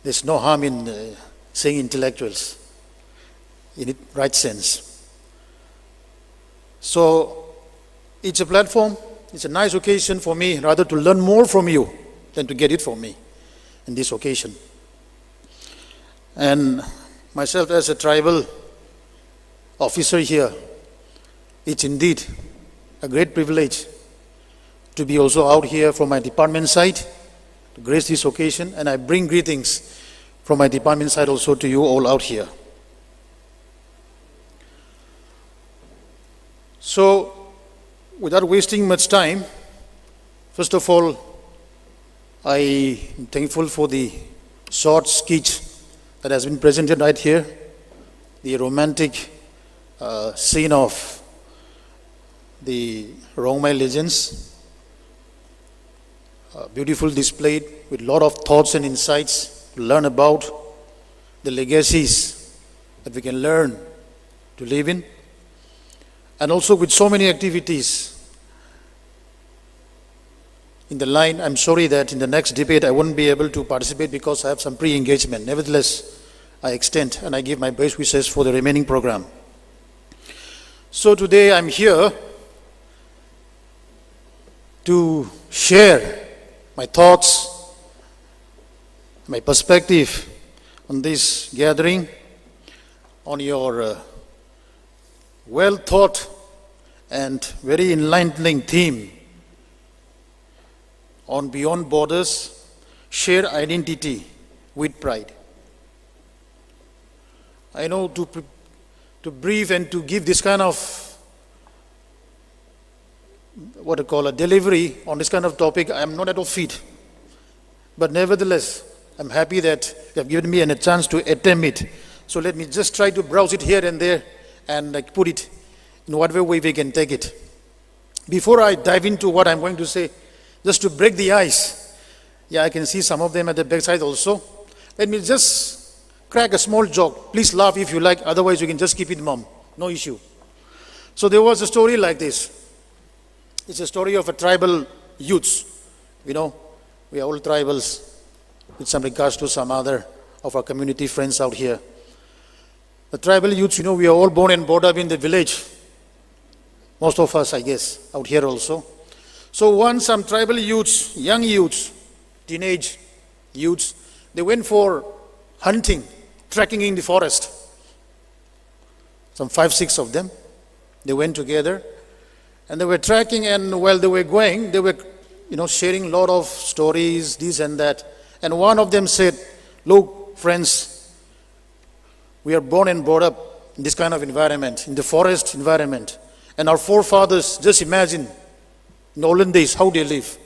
there's no harm in saying intellectuals in its right sense. So it's a platform, it's a nice occasion for me rather to learn more from you than to get it from me in this occasion. And myself as a tribal officer here, it's indeed a great privilege to be also out here from my department side to grace this occasion, and I bring greetings from my department side also to you all out here. So, without wasting much time, first of all, I am thankful for the short sketch that has been presented right here, the romantic scene of the Rongmai legends, beautiful displayed with a lot of thoughts and insights to learn about the legacies that we can learn to live in, and also with so many activities in the line. I'm sorry that in the next debate I won't be able to participate because I have some pre-engagement. Nevertheless, I extend and I give my best wishes for the remaining program. So today I'm here to share my thoughts, my perspective on this gathering, on your well thought and very enlightening theme on Beyond Borders, Shared Identity with pride. I know to brief and to give this kind of what I call a delivery on this kind of topic, I am not at all fit. But nevertheless, I'm happy that you have given me a chance to attempt it. So let me just try to browse it here and there and put it in whatever way we can take it. Before I dive into what I'm going to say, just to break the ice, yeah, I can see some of them at the backside also. Let me just crack a small joke. Please laugh if you like, otherwise you can just keep it mum. No issue. So there was a story like this. It's a story of a tribal youths. You know, we are all tribals with some regards to some other of our community friends out here. The tribal youths, you know, we are all born and brought up in the village. Most of us, I guess, out here also. So once some tribal youths, young youths, teenage youths, they went for hunting, trekking in the forest. Some 5-6 of them. They went together and they were trekking, and while they were going, they were, you know, sharing a lot of stories, this and that. And one of them said, look, friends, we are born and brought up in this kind of environment, in the forest environment. And our forefathers, just imagine, in olden days, how they live.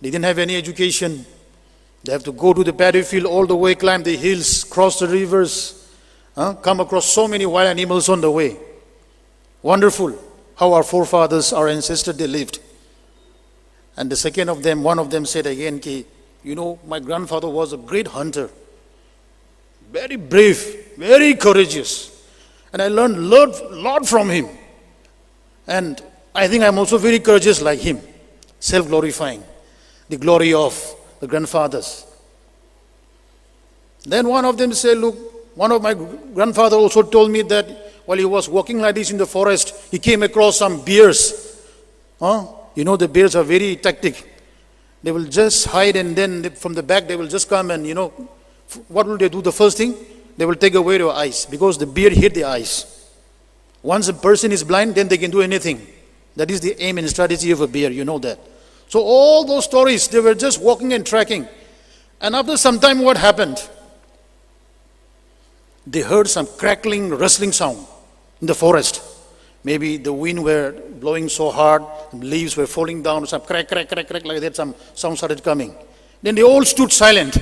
They didn't have any education. They have to go to the paddy field all the way, climb the hills, cross the rivers, come across so many wild animals on the way. Wonderful how our forefathers, our ancestors, they lived. And the second of them, one of them said again, you know, my grandfather was a great hunter. Very brave, very courageous. And I learned a lot from him. And I think I'm also very courageous like him, self-glorifying the glory of the grandfathers. Then one of them said, look, one of my grandfather also told me that while he was walking like this in the forest, he came across some bears. You know, the bears are very tactic. They will just hide, and then from the back they will just come and, you know, what will they do? The first thing, they will take away your eyes, because the bear hit the eyes. Once a person is blind, then they can do anything. That is the aim and strategy of a bear, you know that. So all those stories, they were just walking and tracking. And after some time, what happened? They heard some crackling, rustling sound in the forest. Maybe the wind were blowing so hard, leaves were falling down, some crack, crack, crack, crack, like that, some sound started coming. Then they all stood silent.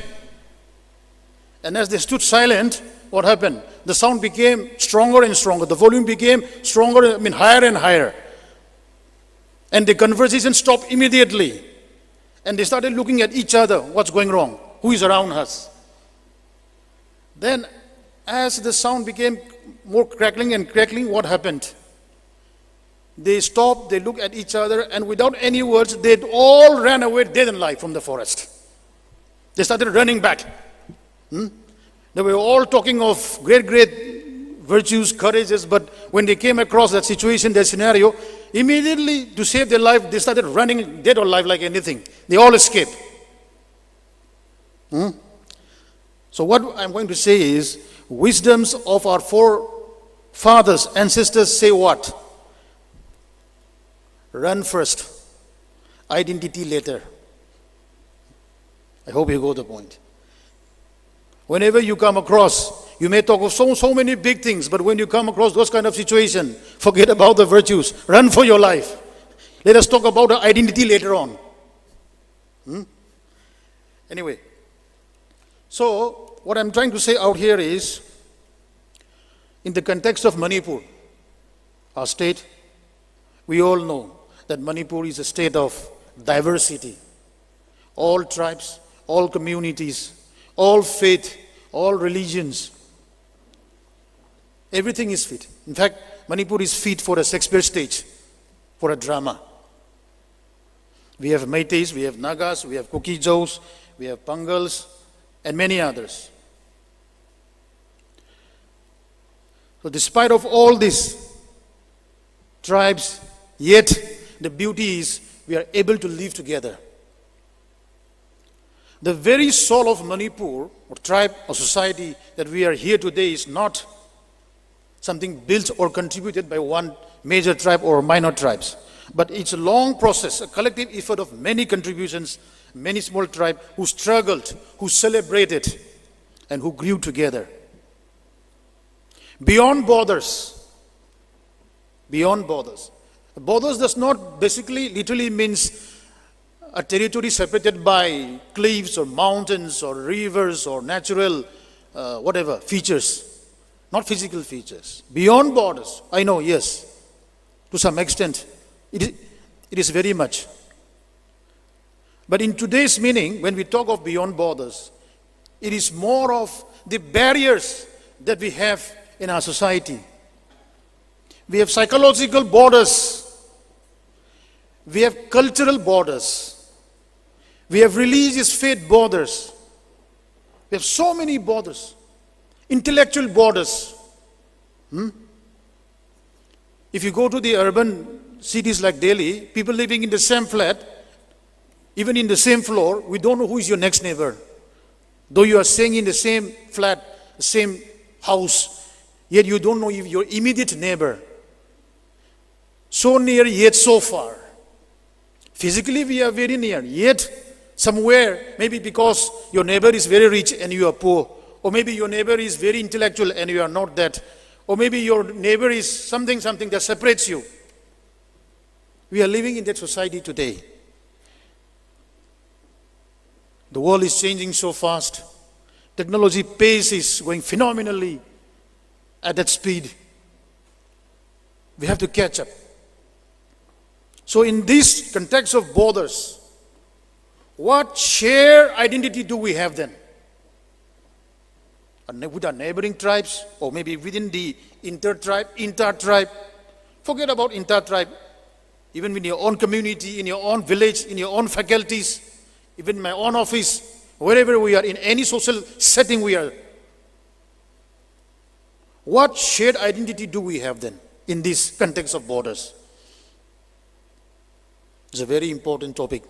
And as they stood silent, what happened? The sound became stronger and stronger. The volume became stronger, higher and higher. And the conversation stopped immediately. And they started looking at each other. What's going wrong? Who is around us? Then, as the sound became more crackling and crackling, what happened? They stopped, they looked at each other, and without any words, they all ran away dead and alive from the forest. They started running back. They were all talking of great virtues, courages, but when they came across that situation, that scenario, immediately to save their life, they started running dead or alive like anything. They all escaped. So what I'm going to say is, wisdoms of our forefathers, ancestors say what? Run first, identity later. I hope you got the point. Whenever you come across, you may talk of so many big things, but when you come across those kind of situations, forget about the virtues. Run for your life. Let us talk about the identity later on. Anyway, so what I'm trying to say out here is, in the context of Manipur, our state, we all know that Manipur is a state of diversity. All tribes, all communities, all faith, all religions. Everything is fit. In fact, Manipur is fit for a Shakespeare stage, for a drama. We have Meiteis, we have Nagas, we have Kokijos, we have Pangals, and many others. So despite of all these tribes, yet the beauty is we are able to live together. The very soul of Manipur, or tribe or society that we are here today, is not something built or contributed by one major tribe or minor tribes. but it's a long process, a collective effort of many contributions, many small tribes who struggled, who celebrated, and who grew together. Beyond borders. Beyond borders. Borders does not basically literally means a territory separated by cliffs or mountains or rivers or natural whatever features, not physical features. Beyond borders, I know, yes, to some extent, it is very much. But in today's meaning, when we talk of beyond borders, it is more of the barriers that we have in our society. We have psychological borders. We have cultural borders. We have religious faith borders. We have so many borders. Intellectual borders. If you go to the urban cities like Delhi, people living in the same flat, even in the same floor, we don't know who is your next neighbor. Though you are staying in the same flat, the same house, yet you don't know your immediate neighbor. So near, yet so far. Physically, we are very near, yet somewhere, maybe because your neighbor is very rich and you are poor, or maybe your neighbor is very intellectual and you are not that, or maybe your neighbor is something that separates you. We are living in that society today. The world is changing so fast. Technology pace is going phenomenally at that speed. We have to catch up. So in this context of borders, what shared identity do we have then? With our neighboring tribes, or maybe within the inter-tribe. Forget about inter-tribe. Even in your own community, in your own village, in your own faculties, even in my own office, wherever we are, in any social setting we are. What shared identity do we have then in this context of borders? It's a very important topic.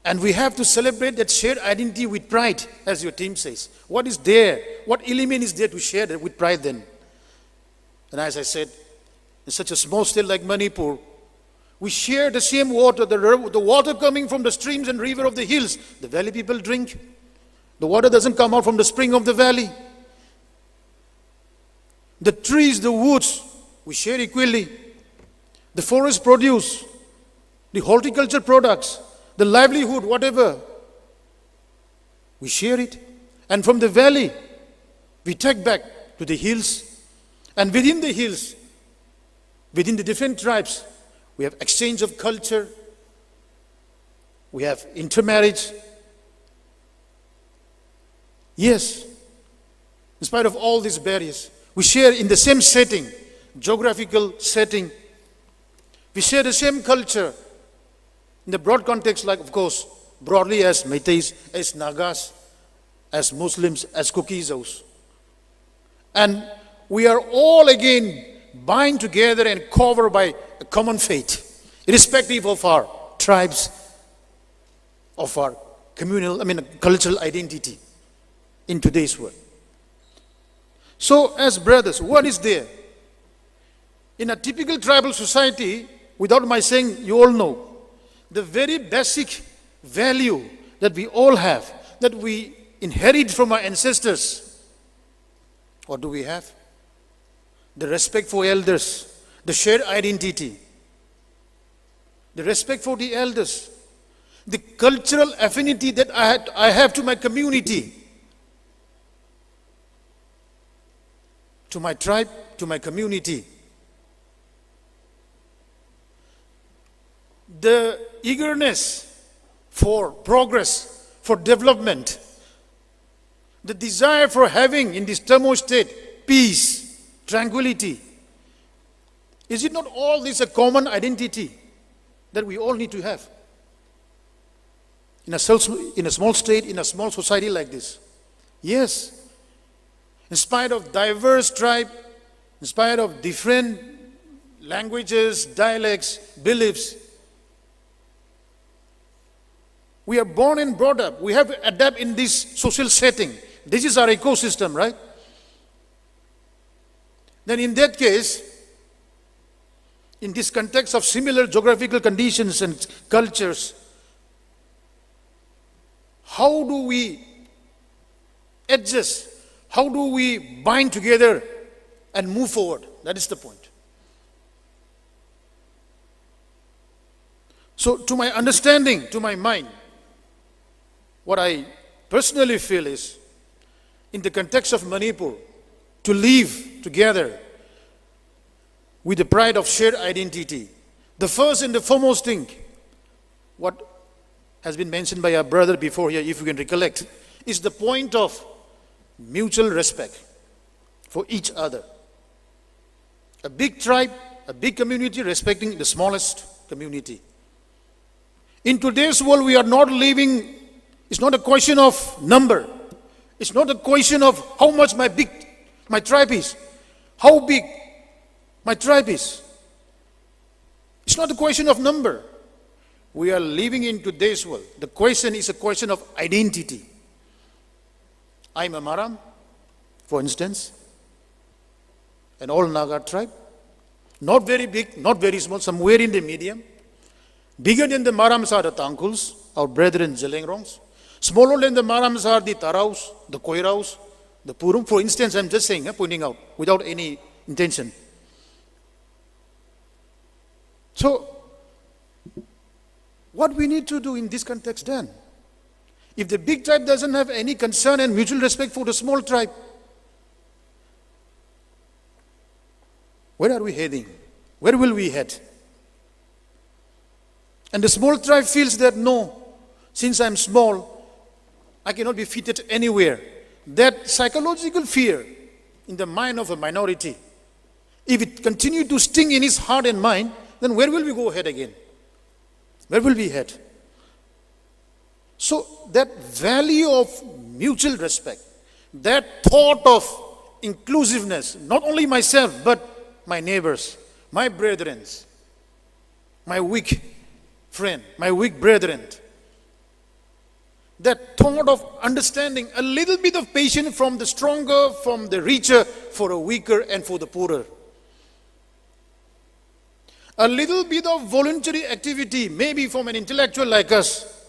And we have to celebrate that shared identity with pride, as your team says. What is there? What element is there to share that with pride then? And as I said, in such a small state like Manipur, we share the same water, the water coming from the streams and river of the hills. The valley people drink. The water doesn't come out from the spring of the valley. The trees, the woods, we share equally. The forest produce, the horticulture products, the livelihood, whatever, we share it. And from the valley, we take back to the hills. And within the hills, within the different tribes, we have exchange of culture, we have intermarriage. Yes, in spite of all these barriers, we share in the same setting, geographical setting. We share the same culture in the broad context, like, of course, broadly as Meiteis, as Nagas, as Muslims, as Kukizos. And we are all again bind together and covered by a common faith, irrespective of our tribes, of our cultural identity in today's world. So, as brothers, what is there? In a typical tribal society, without my saying, you all know, the very basic value that we all have, that we inherit from our ancestors, what do we have? The respect for elders, the shared identity, the respect for the elders, the cultural affinity that I have to my community, to my tribe, to my community. The eagerness for progress, for development, the desire for having in this turmoil state peace, tranquility. Is it not all this a common identity that we all need to have in a small state, in a small society like this? Yes. In spite of diverse tribe, in spite of different languages, dialects, beliefs, we are born and brought up. We have to adapt in this social setting. This is our ecosystem, right? Then in that case, in this context of similar geographical conditions and cultures, how do we adjust? How do we bind together and move forward? That is the point. So, to my understanding, to my mind, what I personally feel is, in the context of Manipur, to live together with the pride of shared identity, the first and the foremost thing, what has been mentioned by our brother before here, if you can recollect, is the point of mutual respect for each other. A big tribe, a big community respecting the smallest community. In today's world, we are not living, it's not a question of number. It's not a question of how much my tribe is, how big my tribe is. It's not a question of number. We are living in today's world. The question is a question of identity. I'm a Maram, for instance, an all Naga tribe. Not very big, not very small, somewhere in the medium. Bigger than the Marams are the Tangkuls, our brethren Jelengrongs's. Smaller than the Marams are the Taraus, the Koiraus, the Purum. For instance, I'm just saying, pointing out, without any intention. So, what we need to do in this context then? If the big tribe doesn't have any concern and mutual respect for the small tribe, where are we heading? Where will we head? And the small tribe feels that no, since I'm small, I cannot be fitted anywhere. That psychological fear in the mind of a minority, if it continues to sting in his heart and mind, then where will we go ahead again? Where will we head? So that value of mutual respect, that thought of inclusiveness, not only myself, but my neighbors, my brethren, my weak friend, my weak brethren, that thought of understanding, a little bit of patience from the stronger, from the richer, for a weaker and for the poorer. A little bit of voluntary activity, maybe from an intellectual like us,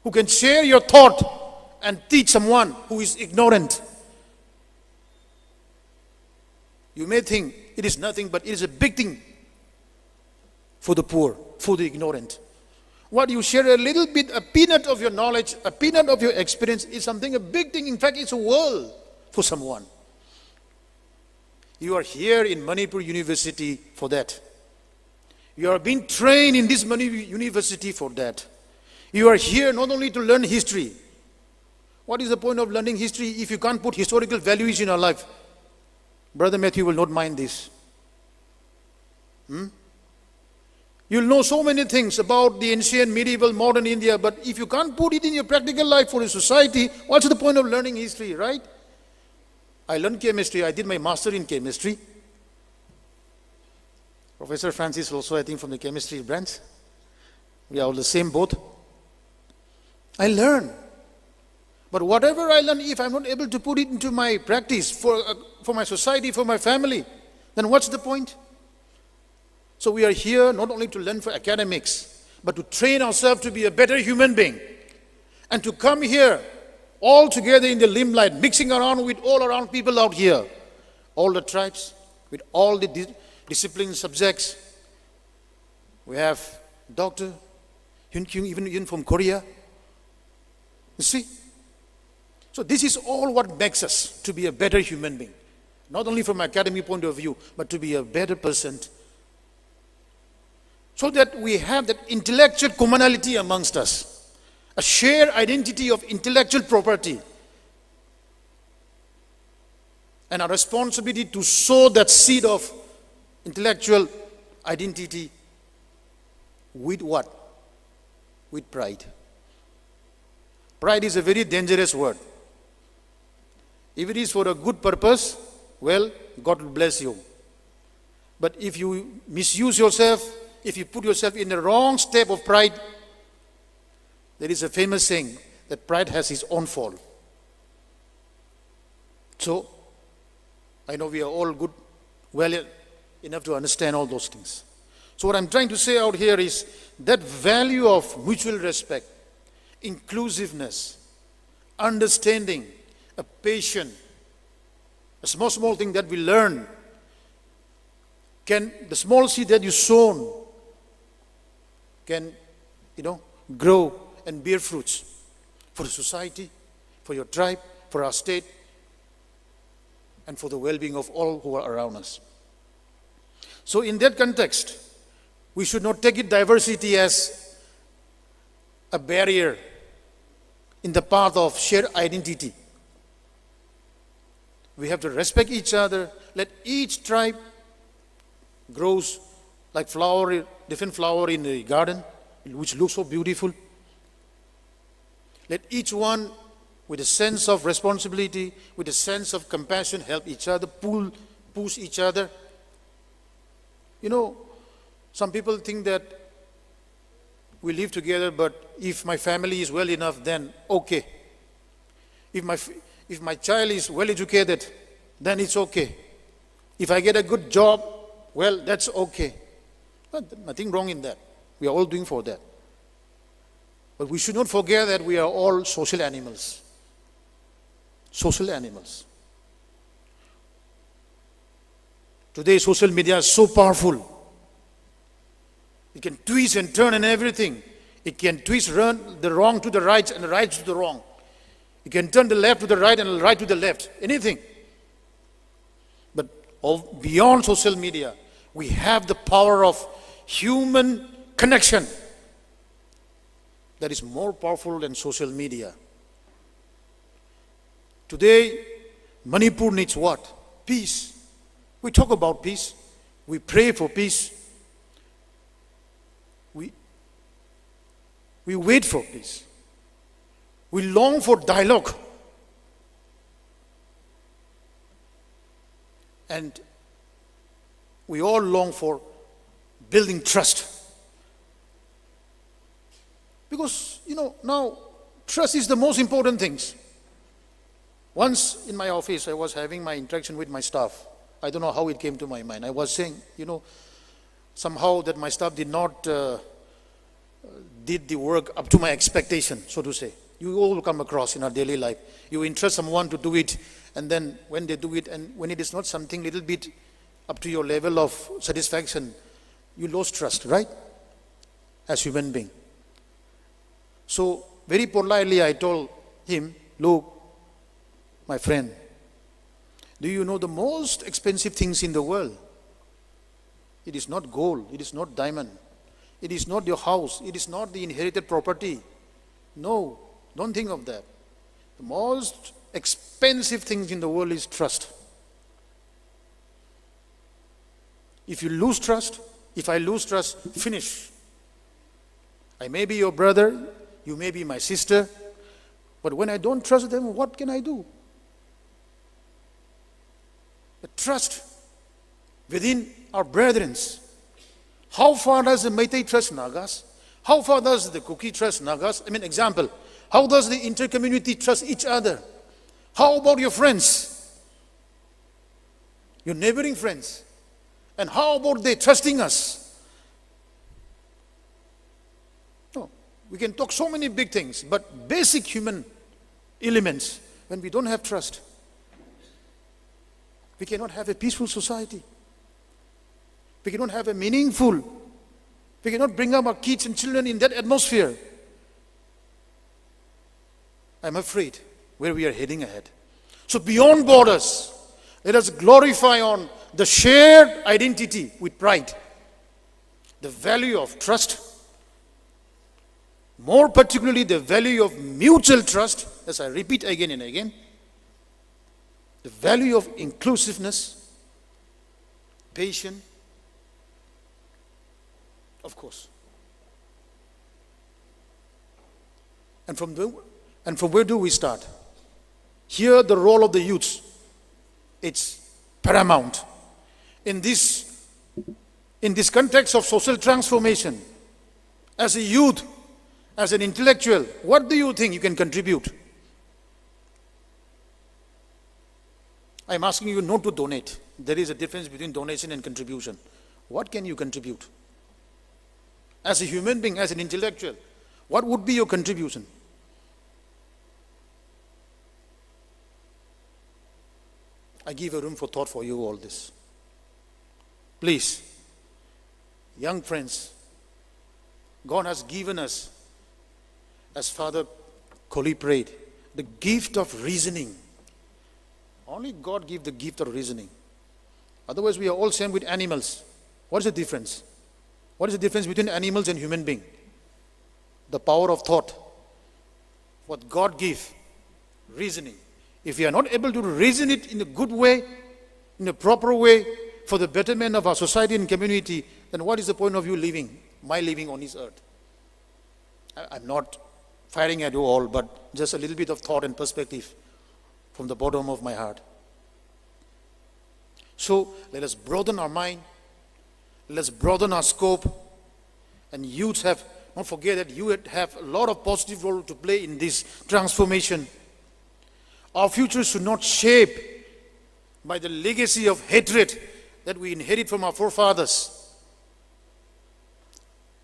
who can share your thought and teach someone who is ignorant. You may think it is nothing, but it is a big thing for the poor, for the ignorant. What you share a little bit, a peanut of your knowledge, a peanut of your experience is something, a big thing. In fact, it's a world for someone. You are here in Manipur University for that. You are being trained in this Manipur University for that. You are here not only to learn history. What is the point of learning history if you can't put historical values in your life? Brother Matthew will not mind this. You'll know so many things about the ancient, medieval, modern India, but if you can't put it in your practical life for a society, what's the point of learning history, right? I learned chemistry. I did my master in chemistry. Professor Francis also, I think, from the chemistry branch. We are all the same boat. I learn. But whatever I learn, if I'm not able to put it into my practice for my society, for my family, then what's the point? So we are here not only to learn for academics, but to train ourselves to be a better human being. And to come here all together in the limelight, mixing around with all around people out here. All the tribes, with all the discipline subjects. We have Dr. Hyun Kyung, even from Korea. You see? So this is all what makes us to be a better human being. Not only from an academic point of view, but to be a better person. So that we have that intellectual commonality amongst us. A shared identity of intellectual property. And our responsibility to sow that seed of intellectual identity with what? With pride. Pride is a very dangerous word. If it is for a good purpose, well, God will bless you. But if you misuse yourself, if you put yourself in the wrong step of pride, there is a famous saying that pride has its own fall. So, I know we are all good, well enough to understand all those things. So what I'm trying to say out here is that value of mutual respect, inclusiveness, understanding, a patience, a small thing that we learn, the small seed that you sown can, grow and bear fruits for the society, for your tribe, for our state, and for the well-being of all who are around us. So in that context, we should not take diversity as a barrier in the path of shared identity. We have to respect each other. Let each tribe grows like different flower in the garden, which looks so beautiful. Let each one, with a sense of responsibility, with a sense of compassion, help each other, push each other. Some people think that we live together, but if my family is well enough, then okay. If my child is well educated, then it's okay. If I get a good job, well, that's okay. Nothing wrong in that. We are all doing for that. But we should not forget that we are all social animals. Social animals. Today, social media is so powerful. It can twist and turn and everything. It can twist the wrong to the right and the right to the wrong. It can turn the left to the right and the right to the left. Anything. But beyond social media, we have the power of human connection that is more powerful than social media. Today, Manipur needs what? Peace. We talk about peace. We pray for peace. We wait for peace. We long for dialogue. And we all long for building trust. Because, now trust is the most important thing. Once in my office, I was having my interaction with my staff. I don't know how it came to my mind. I was saying, somehow that my staff did not did the work up to my expectation, so to say. You all come across in our daily life. You entrust someone to do it, and then when they do it, and when it is not something little bit up to your level of satisfaction, you lose trust, right? As human being. So very politely I told him, look, my friend, do you know the most expensive things in the world? It is not gold, it is not diamond, it is not your house, it is not the inherited property. No, don't think of that. The most expensive things in the world is trust. If you lose trust, if I lose trust, finish. I may be your brother, you may be my sister, but when I don't trust them, what can I do? The trust within our brethren. How far does the Meitei trust Nagas? How far does the Kuki trust Nagas? Example, how does the inter-community trust each other? How about your friends? Your neighboring friends? And how about they trusting us? No, we can talk so many big things, but basic human elements, when we don't have trust, we cannot have a peaceful society. We cannot have a meaningful, we cannot bring up our kids and children in that atmosphere. I'm afraid where we are heading ahead. So beyond borders, let us glorify on the shared identity with pride, the value of trust, more particularly the value of mutual trust, as I repeat again and again, the value of inclusiveness, patience, of course. And from where do we start? Here, the role of the youth, it's paramount. In this context of social transformation, as a youth, as an intellectual, what do you think you can contribute? I'm asking you not to donate. There is a difference between donation and contribution. What can you contribute? as a human being, as an intellectual, what would be your contribution? I give a room for thought for you all this. Please, young friends, God has given us, as Father Kohli prayed, the gift of reasoning. Only God gives the gift of reasoning. Otherwise, we are all same with animals. What is the difference? What is the difference between animals and human being? The power of thought. What God gives, reasoning. If we are not able to reason it in a good way, in a proper way, for the betterment of our society and community, then what is the point of you living, my living on this earth? I'm not firing at you all, but just a little bit of thought and perspective from the bottom of my heart. So let us broaden our mind, let's broaden our scope, and youths have, don't forget that you have a lot of positive role to play in this transformation. Our future should not shape by the legacy of hatred that we inherit from our forefathers,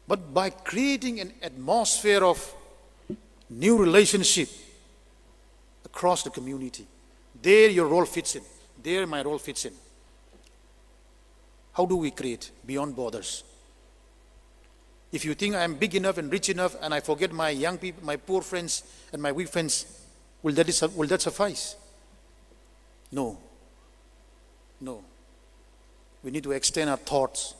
but by creating an atmosphere of new relationship across the community. There your role fits in. There my role fits in. How do we create beyond borders? If you think I'm big enough and rich enough and I forget my young people, my poor friends and my weak friends, will that suffice? No. No. We need to extend our thoughts.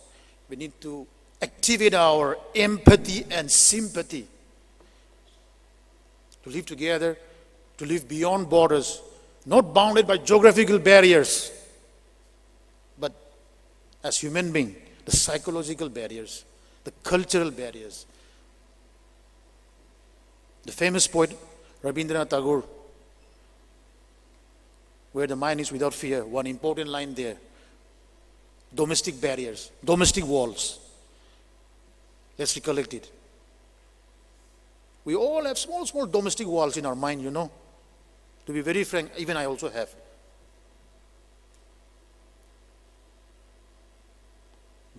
We need to activate our empathy and sympathy. To live together, to live beyond borders, not bounded by geographical barriers, but as human beings, the psychological barriers, the cultural barriers. The famous poet Rabindranath Tagore, where the mind is without fear, one important line there. Domestic barriers, domestic walls. Let's recollect it. We all have small domestic walls in our mind, you know. To be very frank, even I also have.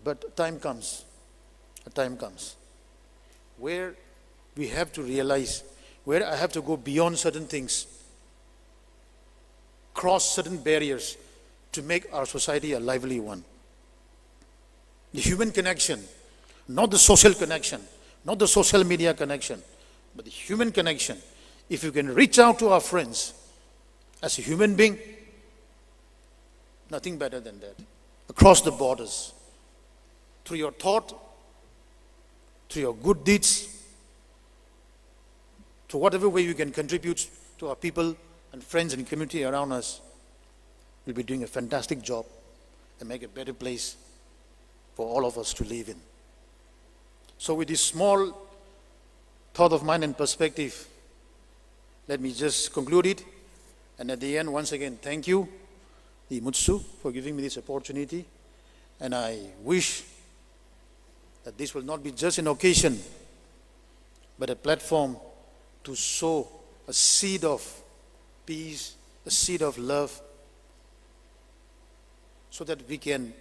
But a time comes where we have to realize, where I have to go beyond certain things, cross certain barriers to make our society a lively one. The human connection, not the social connection, not the social media connection, but the human connection. If you can reach out to our friends as a human being, nothing better than that. Across the borders, through your thought, through your good deeds, to whatever way you can contribute to our people and friends and community around us, we'll be doing a fantastic job and make a better place for all of us to live in. So with this small thought of mine and perspective, let me just conclude it. And at the end, once again, thank you, the Mutsu, for giving me this opportunity. And I wish that this will not be just an occasion, but a platform to sow a seed of peace, a seed of love, so that we can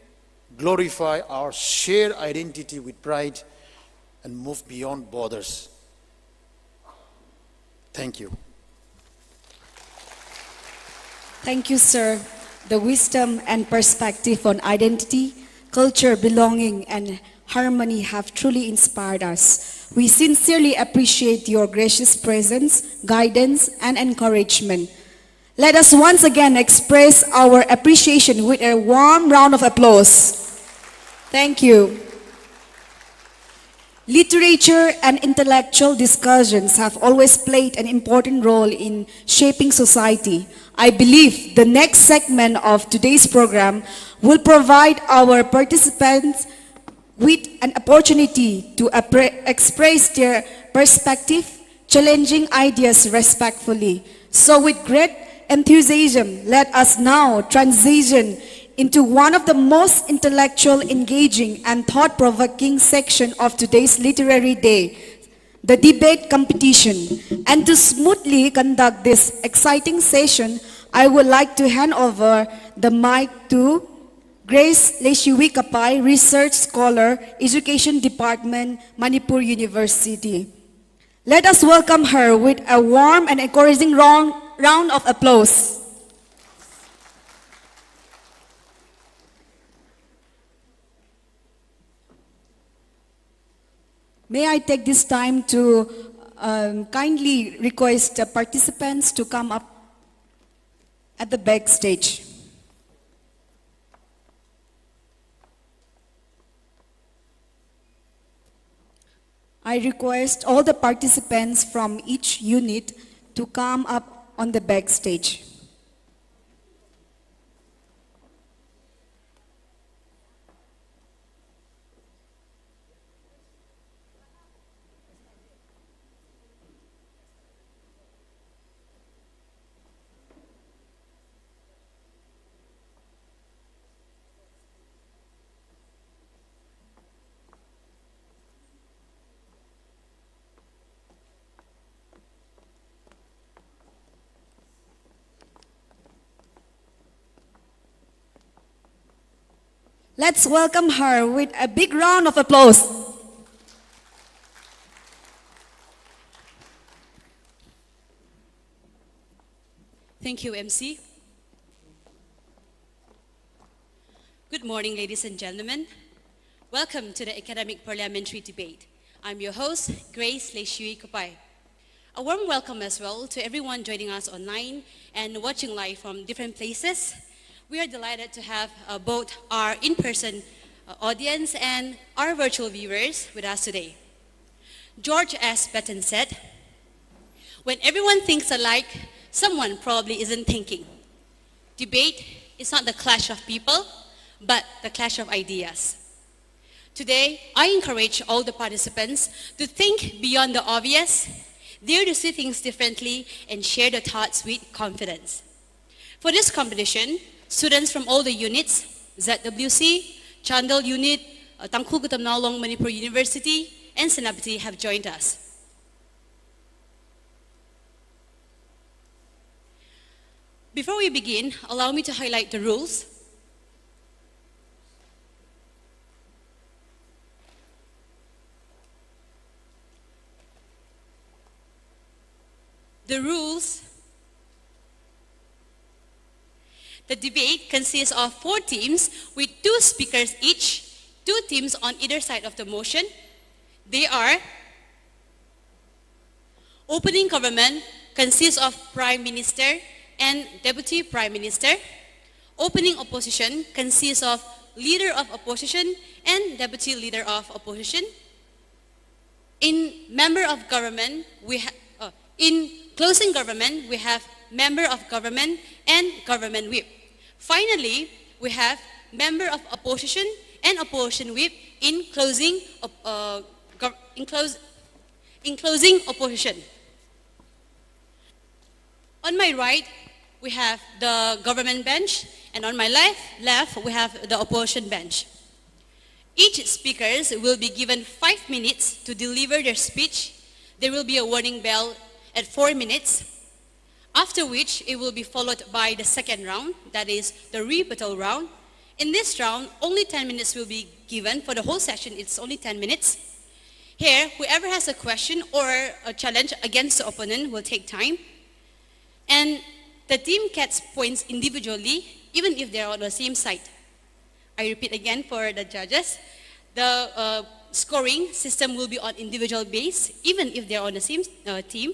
glorify our shared identity with pride and move beyond borders. Thank you. Thank you, sir. The wisdom and perspective on identity, culture, belonging, and harmony have truly inspired us. We sincerely appreciate your gracious presence, guidance, and encouragement. Let us once again express our appreciation with a warm round of applause. Thank you. Literature and intellectual discussions have always played an important role in shaping society. I believe the next segment of today's program will provide our participants with an opportunity to express their perspective, challenging ideas respectfully. So with great enthusiasm, let us now transition into one of the most intellectual, engaging, and thought-provoking section of today's literary day, the debate competition. And to smoothly conduct this exciting session, I would like to hand over the mic to Grace Leshiwikapai, Research Scholar, Education Department, Manipur University. Let us welcome her with a warm and encouraging round of applause. May I take this time to kindly request the participants to come up at the backstage. I request all the participants from each unit to come up on the backstage. Let's welcome her with a big round of applause. Thank you, MC. Good morning, ladies and gentlemen. Welcome to the Academic Parliamentary Debate. I'm your host, Grace Leshiwikapai. A warm welcome as well to everyone joining us online and watching live from different places. We are delighted to have both our in-person audience and our virtual viewers with us today. George S. Patton said, "When everyone thinks alike, someone probably isn't thinking. Debate is not the clash of people, but the clash of ideas." Today, I encourage all the participants to think beyond the obvious, dare to see things differently, and share their thoughts with confidence. For this competition, students from all the units, ZWC, Chandal Unit, Tangkul Gutamnalong Manipur University, and Senapati have joined us. Before we begin, allow me to highlight the rules. The rules. The debate consists of 4 teams with 2 speakers each, 2 teams on either side of the motion. They are: opening government consists of Prime Minister and Deputy Prime Minister. Opening opposition consists of Leader of Opposition and Deputy Leader of Opposition. In member of government, in closing government, we have member of government and government whip. Finally, we have member of opposition and opposition whip in closing opposition. On my right, we have the government bench, and on my left we have the opposition bench. Each speakers will be given 5 minutes to deliver their speech. There will be a warning bell at 4 minutes, after which it will be followed by the second round, that is the rebuttal round. In this round, only 10 minutes will be given. For the whole session, it's only 10 minutes. Here, whoever has a question or a challenge against the opponent will take time. And the team gets points individually, even if they're on the same side. I repeat again for the judges. The scoring system will be on individual base, even if they're on the same team.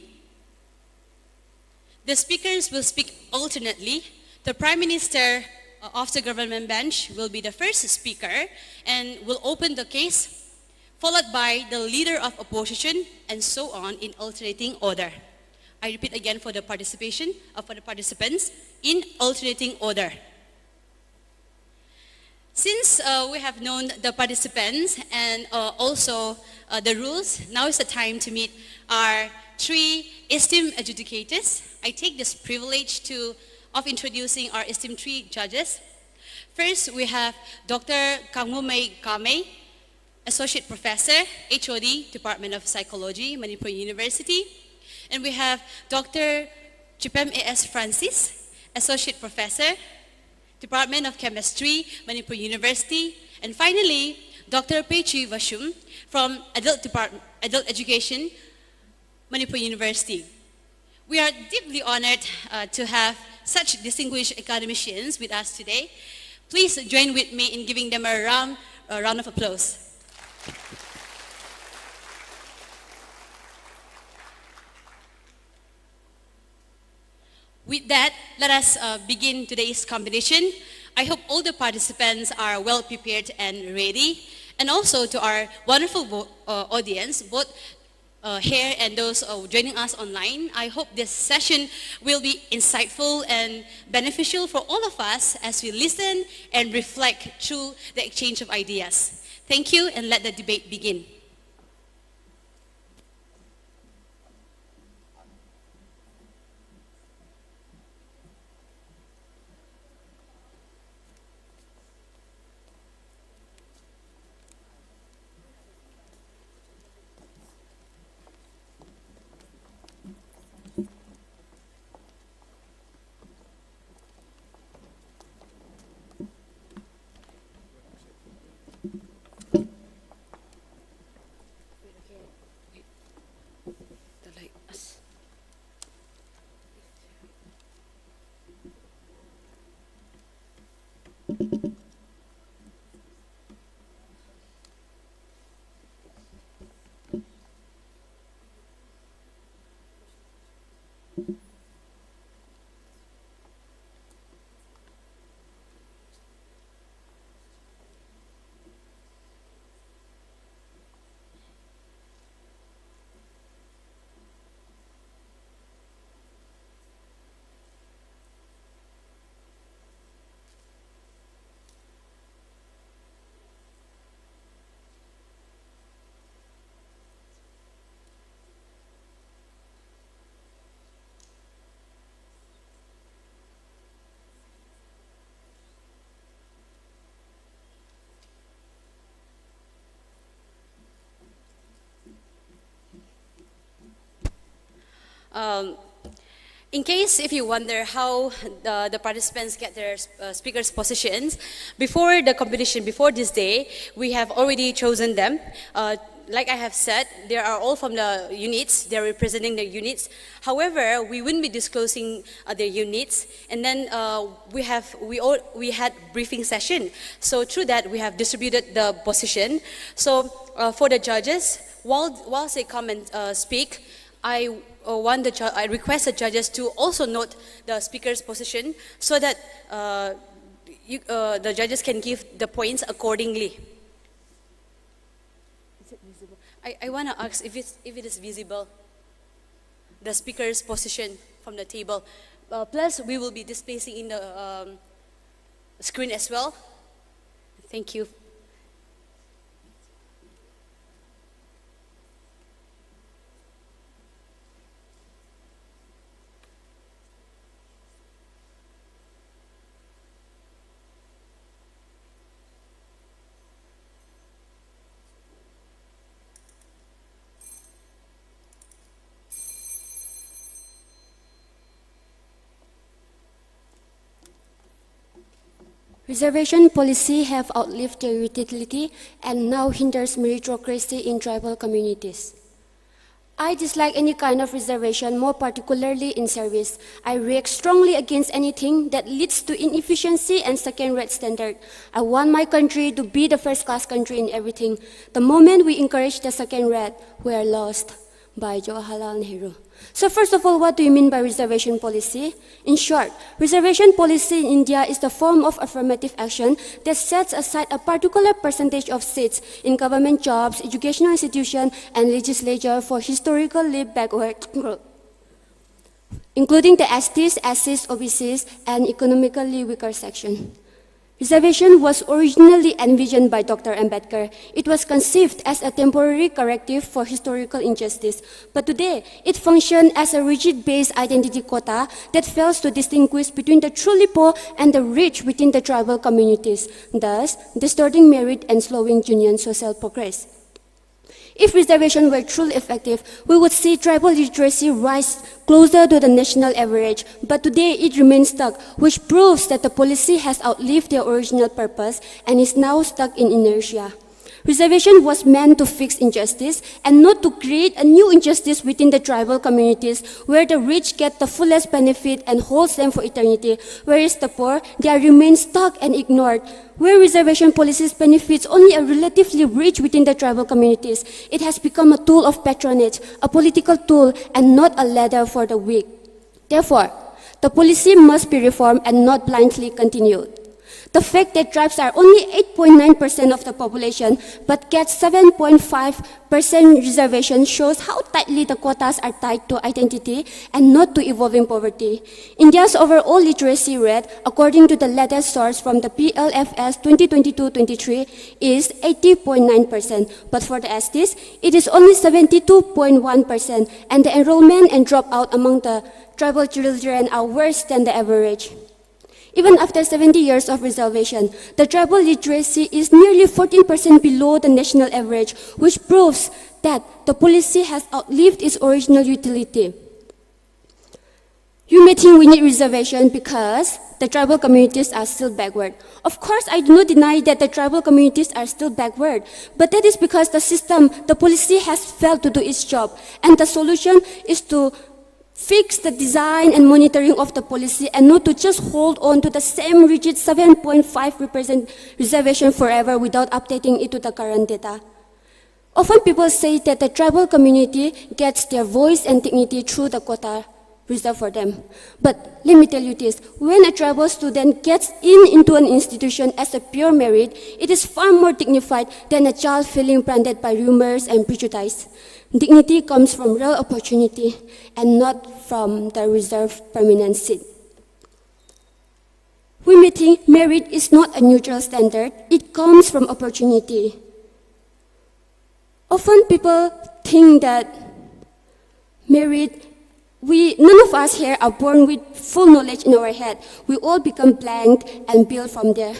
The speakers will speak alternately. The Prime Minister of the government bench will be the first speaker and will open the case, followed by the Leader of Opposition, and so on in alternating order. I repeat again for the participation for the participants in alternating order. Since we have known the participants and also the rules, now is the time to meet our 3 esteemed adjudicators. I take this privilege of introducing our esteemed 3 judges. First, we have Dr. Kangmumei Kame, Associate Professor, HOD, Department of Psychology, Manipur University. And we have Dr. Chipem A.S. Francis, Associate Professor, Department of Chemistry, Manipur University, and finally, Dr. Pechi Vashum from Adult Education, Manipur University. We are deeply honored to have such distinguished academicians with us today. Please join with me in giving them a round of applause. With that, let us begin today's competition. I hope all the participants are well prepared and ready. And also to our wonderful audience, both here and those joining us online, I hope this session will be insightful and beneficial for all of us as we listen and reflect through the exchange of ideas. Thank you, and let the debate begin. In case if you wonder how the participants get their speakers' positions, before the competition, before this day, we have already chosen them. Like I have said, they are all from the units, they're representing their units. However, we wouldn't be disclosing their units. And then we had briefing session. So through that, we have distributed the position. So for the judges, whilst they come and speak, I request the judges to also note the speaker's position so that the judges can give the points accordingly. Is it visible? I want to ask if it is visible, the speaker's position from the table. Plus, we will be displaying in the screen as well. Thank you. Reservation policy have outlived their utility and now hinders meritocracy in tribal communities. I dislike any kind of reservation, more particularly in service. I react strongly against anything that leads to inefficiency and second-rate standard. I want my country to be the first-class country in everything. The moment we encourage the second-rate, we are lost. By Jawaharlal Nehru. So first of all, what do you mean by reservation policy? In short, reservation policy in India is the form of affirmative action that sets aside a particular percentage of seats in government jobs, educational institutions, and legislature for historically backward group, including the STs, SCs, OBCs, and economically weaker section. Reservation was originally envisioned by Dr. Ambedkar. It was conceived as a temporary corrective for historical injustice, but today it functions as a rigid-based identity quota that fails to distinguish between the truly poor and the rich within the tribal communities, thus distorting merit and slowing genuine social progress. If reservation were truly effective, we would see tribal literacy rise closer to the national average, but today it remains stuck, which proves that the policy has outlived their original purpose and is now stuck in inertia. Reservation was meant to fix injustice and not to create a new injustice within the tribal communities where the rich get the fullest benefit and holds them for eternity, whereas the poor, they are remain stuck and ignored. Where reservation policies benefits only a relatively rich within the tribal communities, it has become a tool of patronage, a political tool, and not a ladder for the weak. Therefore, the policy must be reformed and not blindly continued. The fact that tribes are only 8.9% of the population but get 7.5% reservation shows how tightly the quotas are tied to identity and not to evolving poverty. India's overall literacy rate, according to the latest source from the PLFS 2022-23, is 80.9%, but for the STs, it is only 72.1%, and the enrollment and dropout among the tribal children are worse than the average. Even after 70 years of reservation, the tribal literacy is nearly 14% below the national average, which proves that the policy has outlived its original utility. You may think we need reservation because the tribal communities are still backward. Of course, I do not deny that the tribal communities are still backward, but that is because the system, the policy has failed to do its job, and the solution is to fix the design and monitoring of the policy and not to just hold on to the same rigid 7.5% reservation forever without updating it to the current data. Often people say that the tribal community gets their voice and dignity through the quota reserved for them. But let me tell you this, when a tribal student gets into an institution as a pure merit, it is far more dignified than a child feeling branded by rumors and prejudice. Dignity comes from real opportunity and not from the reserved permanent seat. We may think merit is not a neutral standard, it comes from opportunity. Often people think that merit, none of us here are born with full knowledge in our head. We all become blank and build from there.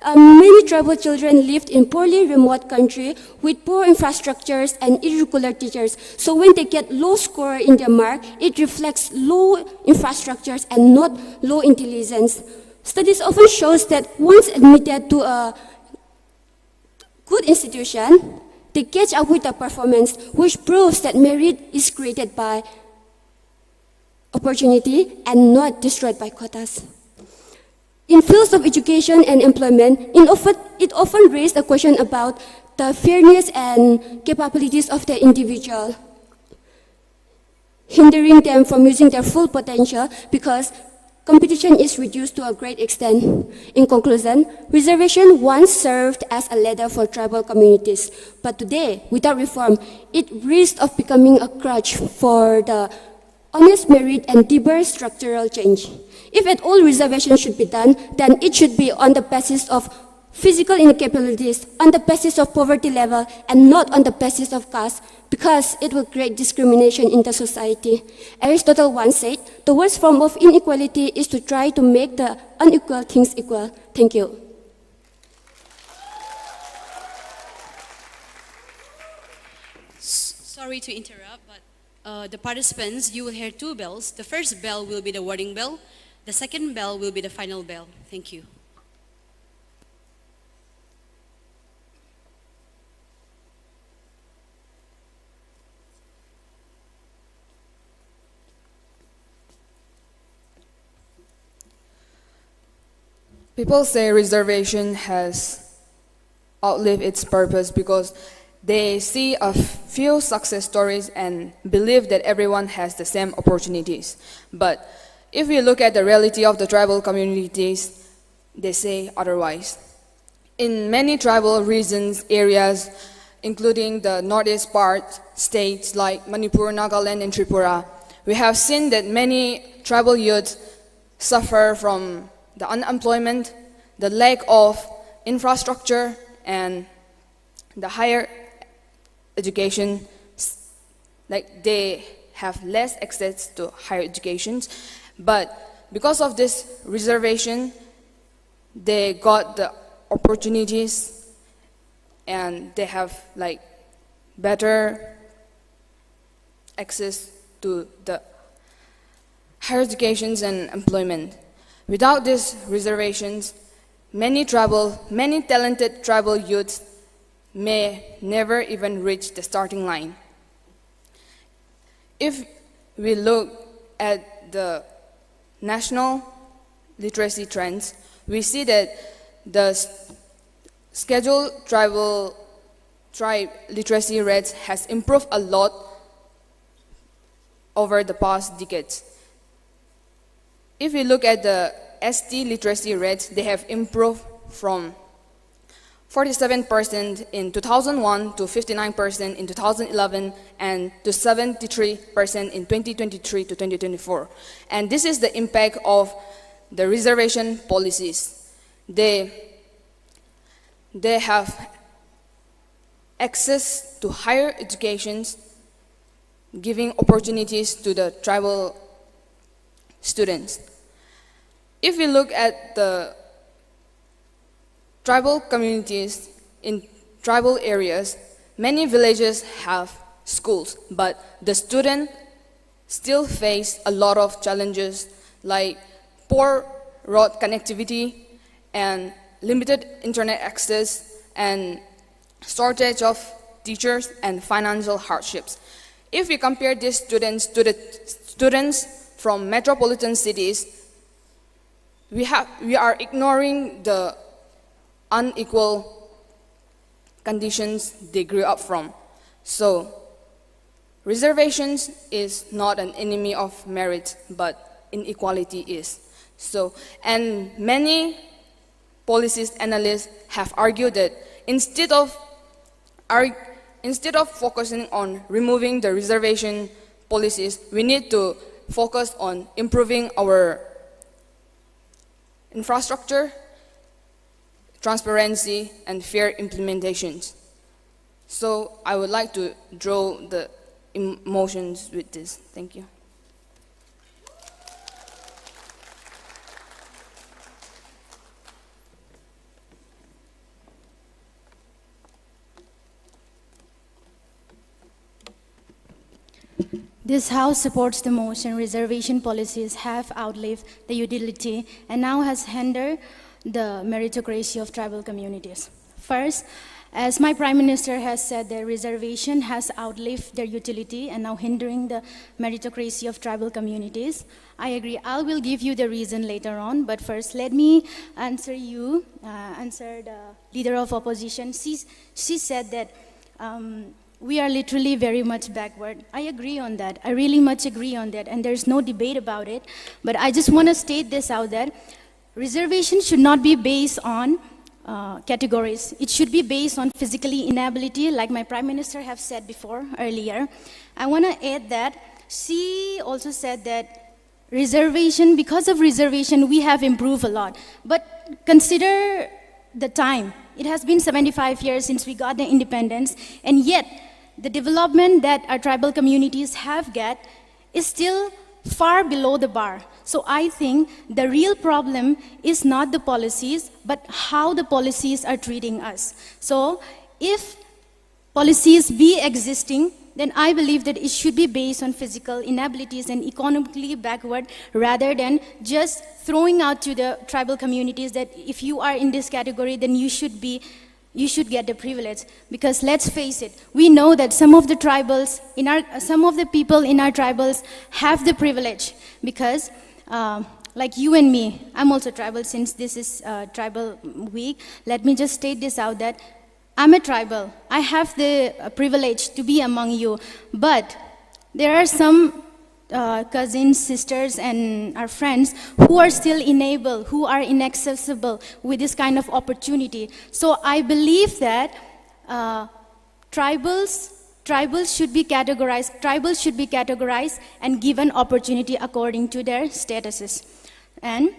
Many tribal children lived in poorly remote country with poor infrastructures and irregular teachers. So when they get low score in their mark, it reflects low infrastructures and not low intelligence. Studies often shows that once admitted to a good institution, they catch up with the performance, which proves that merit is created by opportunity and not destroyed by quotas. In fields of education and employment, it often raised a question about the fairness and capabilities of the individual, hindering them from using their full potential because competition is reduced to a great extent. In conclusion, reservation once served as a ladder for tribal communities, but today, without reform, it risks of becoming a crutch for the honest merit and deeper structural change. If at all reservation should be done, then it should be on the basis of physical incapabilities, on the basis of poverty level, and not on the basis of caste, because it will create discrimination in the society. Aristotle once said, the worst form of inequality is to try to make the unequal things equal. Thank you. Sorry to interrupt, but the participants, you will hear two bells. The first bell will be the warning bell. The second bell will be the final bell. Thank you. People say reservation has outlived its purpose because they see a few success stories and believe that everyone has the same opportunities. But if we look at the reality of the tribal communities, they say otherwise. In many tribal regions, areas, including the northeast part states like Manipur, Nagaland, and Tripura, we have seen that many tribal youths suffer from the unemployment, the lack of infrastructure, and the higher education, like they have less access to higher education. But because of this reservation, they got the opportunities and they have better access to the higher educations and employment. Without these reservations, many talented tribal youths may never even reach the starting line. If we look at the national literacy trends, we see that the scheduled tribe literacy rates has improved a lot over the past decades. If we look at the ST literacy rates, they have improved from 47% in 2001 to 59% in 2011 and to 73% in 2023 to 2024. And this is the impact of the reservation policies. They have access to higher educations, giving opportunities to the tribal students. If we look at the tribal communities in tribal areas, many villages have schools, but the students still face a lot of challenges like poor road connectivity and limited internet access and shortage of teachers and financial hardships. If we compare these students to the students from metropolitan cities, we are ignoring the unequal conditions they grew up from. So, reservations is not an enemy of merit, but inequality is. So, and many policies analysts have argued that instead of focusing on removing the reservation policies, we need to focus on improving our infrastructure, transparency, and fair implementations. So I would like to draw the emotions with this. Thank you. This House supports the motion reservation policies have outlived the utility and now has hindered the meritocracy of tribal communities. First, as my Prime Minister has said, the reservation has outlived their utility and now hindering the meritocracy of tribal communities. I agree. I will give you the reason later on, but first let me answer the leader of opposition. She said that we are literally very much backward. I agree on that. I really much agree on that, and there's no debate about it. But I just want to state this out there. Reservation should not be based on categories. It should be based on physically inability, like my Prime Minister have said before, earlier. I want to add that she also said that reservation, because of reservation, we have improved a lot. But consider the time. It has been 75 years since we got the independence, and yet the development that our tribal communities have got is still far below the bar. So I think the real problem is not the policies, but how the policies are treating us. So if policies be existing, then I believe that it should be based on physical inabilities and economically backward, rather than just throwing out to the tribal communities that if you are in this category, then you should get the privilege. Because let's face it, we know that some of the people in our tribals have the privilege, because like you and me, I'm also tribal since this is tribal week. Let me just state this out, that I'm a tribal. I have the privilege to be among you, but there are some cousins, sisters, and our friends who are still unable, who are inaccessible with this kind of opportunity. So I believe that tribals should be categorized and given opportunity according to their statuses. And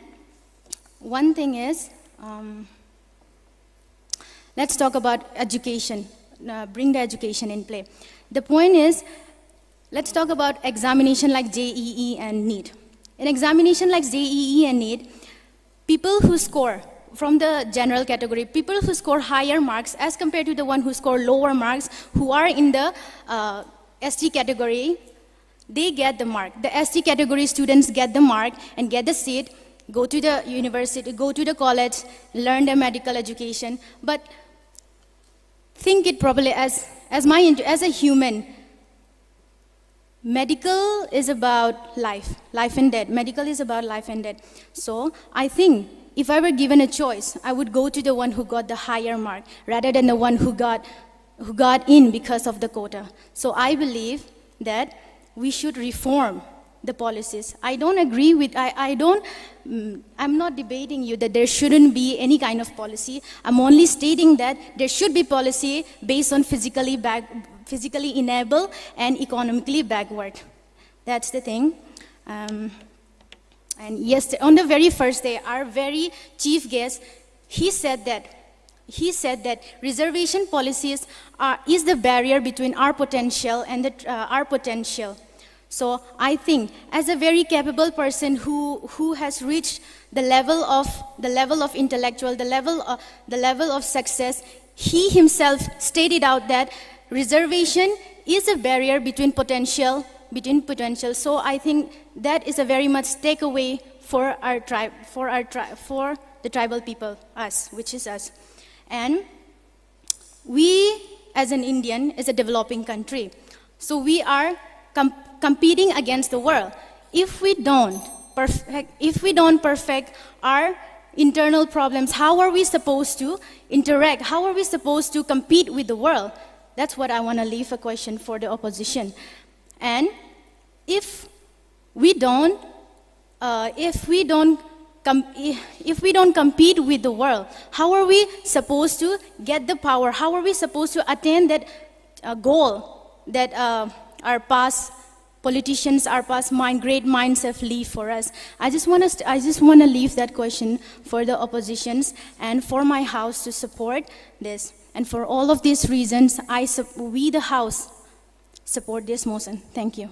one thing is, let's talk about education, bring the education in play. The point is, let's talk about examination like JEE and NEET. In examination like JEE and NEET, people who score from the general category, people who score higher marks as compared to the one who score lower marks, who are in the ST category, they get the mark. The ST category students get the mark and get the seat, go to the university, go to the college, learn their medical education. But think it properly as a human. Medical is about life and death. Medical is about life and death. So I think if I were given a choice, I would go to the one who got the higher mark rather than the one who got in because of the quota. So I believe that we should reform the policies. I don't agree with, I'm not debating you that there shouldn't be any kind of policy. I'm only stating that there should be policy based on physically enabled and economically backward. That's the thing. And yes, on the very first day, our very chief guest, he said that reservation policies is the barrier between our potential and our potential. So I think, as a very capable person who has reached the level of intellectual, the level of success, he himself stated out that reservation is a barrier between potential. So I think that is a very much takeaway for our tribe, for the tribal people, us, which is us. And we, as an Indian, is a developing country. So we are competing against the world. If we don't perfect our internal problems, how are we supposed to interact? How are we supposed to compete with the world? That's what I want to leave a question for the opposition. And if we don't compete with the world, how are we supposed to get the power? How are we supposed to attain that goal that our past politicians, our past great minds have left for us? I just want to leave that question for the oppositions and for my house to support this. And for all of these reasons, we, the House, support this motion. Thank you.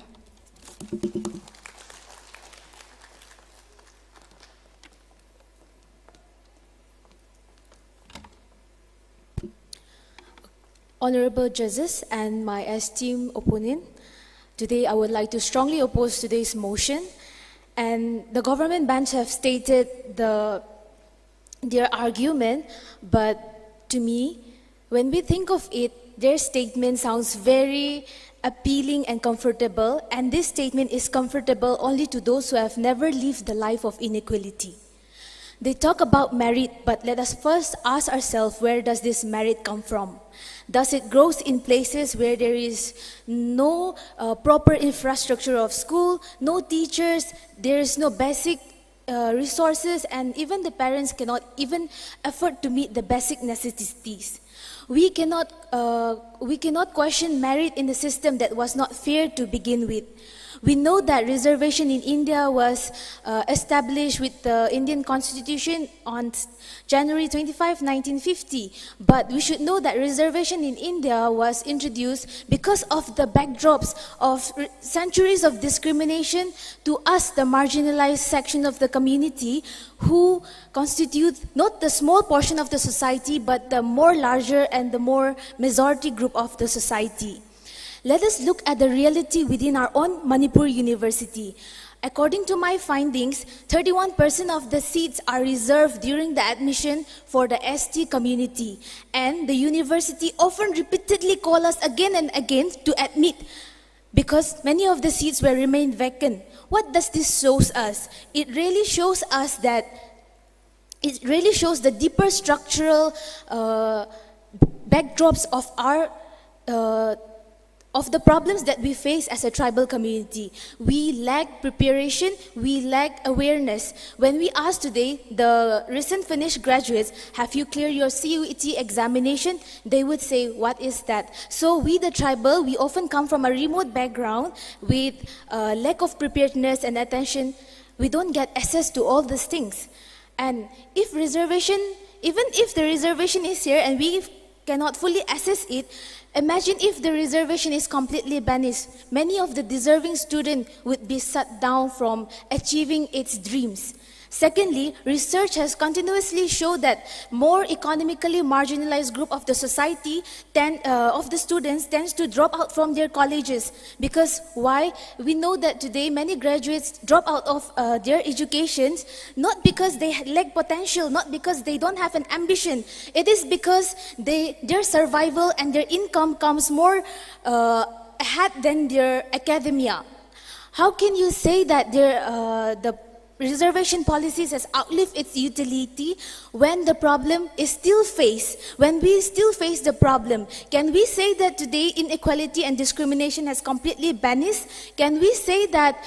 Honorable judges and my esteemed opponent, today I would like to strongly oppose today's motion. And the government bench have stated their argument, but to me, when we think of it, their statement sounds very appealing and comfortable, and this statement is comfortable only to those who have never lived the life of inequality. They talk about merit, but let us first ask ourselves, where does this merit come from? Does it grow in places where there is no proper infrastructure of school, no teachers, there is no basic resources, and even the parents cannot even afford to meet the basic necessities? We cannot question merit in a system that was not fair to begin with. We know that reservation in India was established with the Indian Constitution on January 25, 1950. But we should know that reservation in India was introduced because of the backdrops of centuries of discrimination to us, the marginalized section of the community, who constitute not the small portion of the society, but the more larger and the more majority group of the society. Let us look at the reality within our own Manipur University. According to my findings, 31% of the seats are reserved during the admission for the ST community. And the university often repeatedly call us again and again to admit, because many of the seats will remain vacant. What does this show us? It really shows us that, it really shows the deeper structural backdrops of our of the problems that we face as a tribal community. We lack preparation, we lack awareness. When we ask today, the recent finished graduates, have you cleared your CUET examination? They would say, what is that? So we, the tribal, we often come from a remote background with lack of preparedness and attention. We don't get access to all these things. And if reservation, even if the reservation is here and we cannot fully access it, imagine if the reservation is completely banished. Many of the deserving students would be shut down from achieving its dreams. Secondly, research has continuously shown that more economically marginalized group of the society, of the students, tends to drop out from their colleges. Because why? We know that today many graduates drop out of their educations, not because they lack potential, not because they don't have an ambition. It is because their survival and their income comes more ahead than their academia. How can you say that the reservation policies has outlived its utility when the problem is still faced, when we still face the problem? Can we say that today inequality and discrimination has completely vanished? Can we say that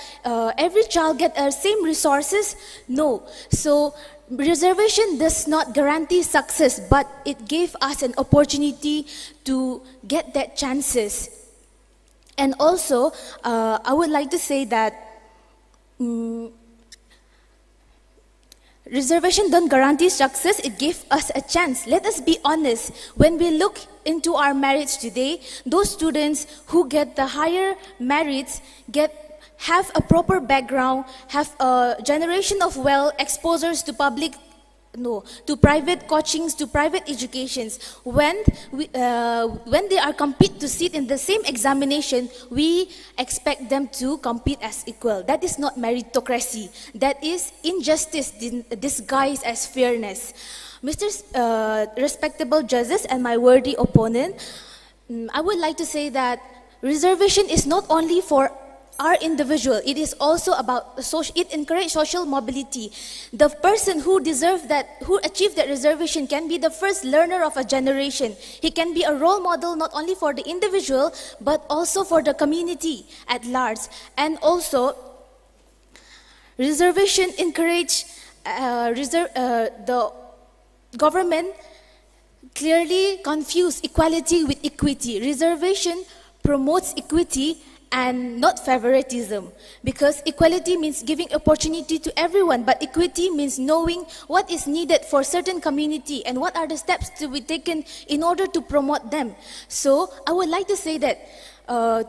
every child gets same resources? No. So reservation does not guarantee success, but it gave us an opportunity to get that chances. And also, I would like to say that reservation don't guarantee success, it gives us a chance. Let us be honest. When we look into our merits today, those students who get the higher merits have a proper background, have a generation of exposures to to private coachings, to private educations. When they are compete to sit in the same examination, we expect them to compete as equal. That is not meritocracy. That is injustice disguised as fairness. Mr. Respectable judges and my worthy opponent, I would like to say that reservation is not only for our individual, it is also about it encourages social mobility. The person who achieved that reservation can be the first learner of a generation. He can be a role model not only for the individual but also for the community at large. And also, reservation encourage the government clearly confuse equality with equity. Reservation promotes equity and not favoritism, because equality means giving opportunity to everyone, but equity means knowing what is needed for certain community and what are the steps to be taken in order to promote them. So I would like to say that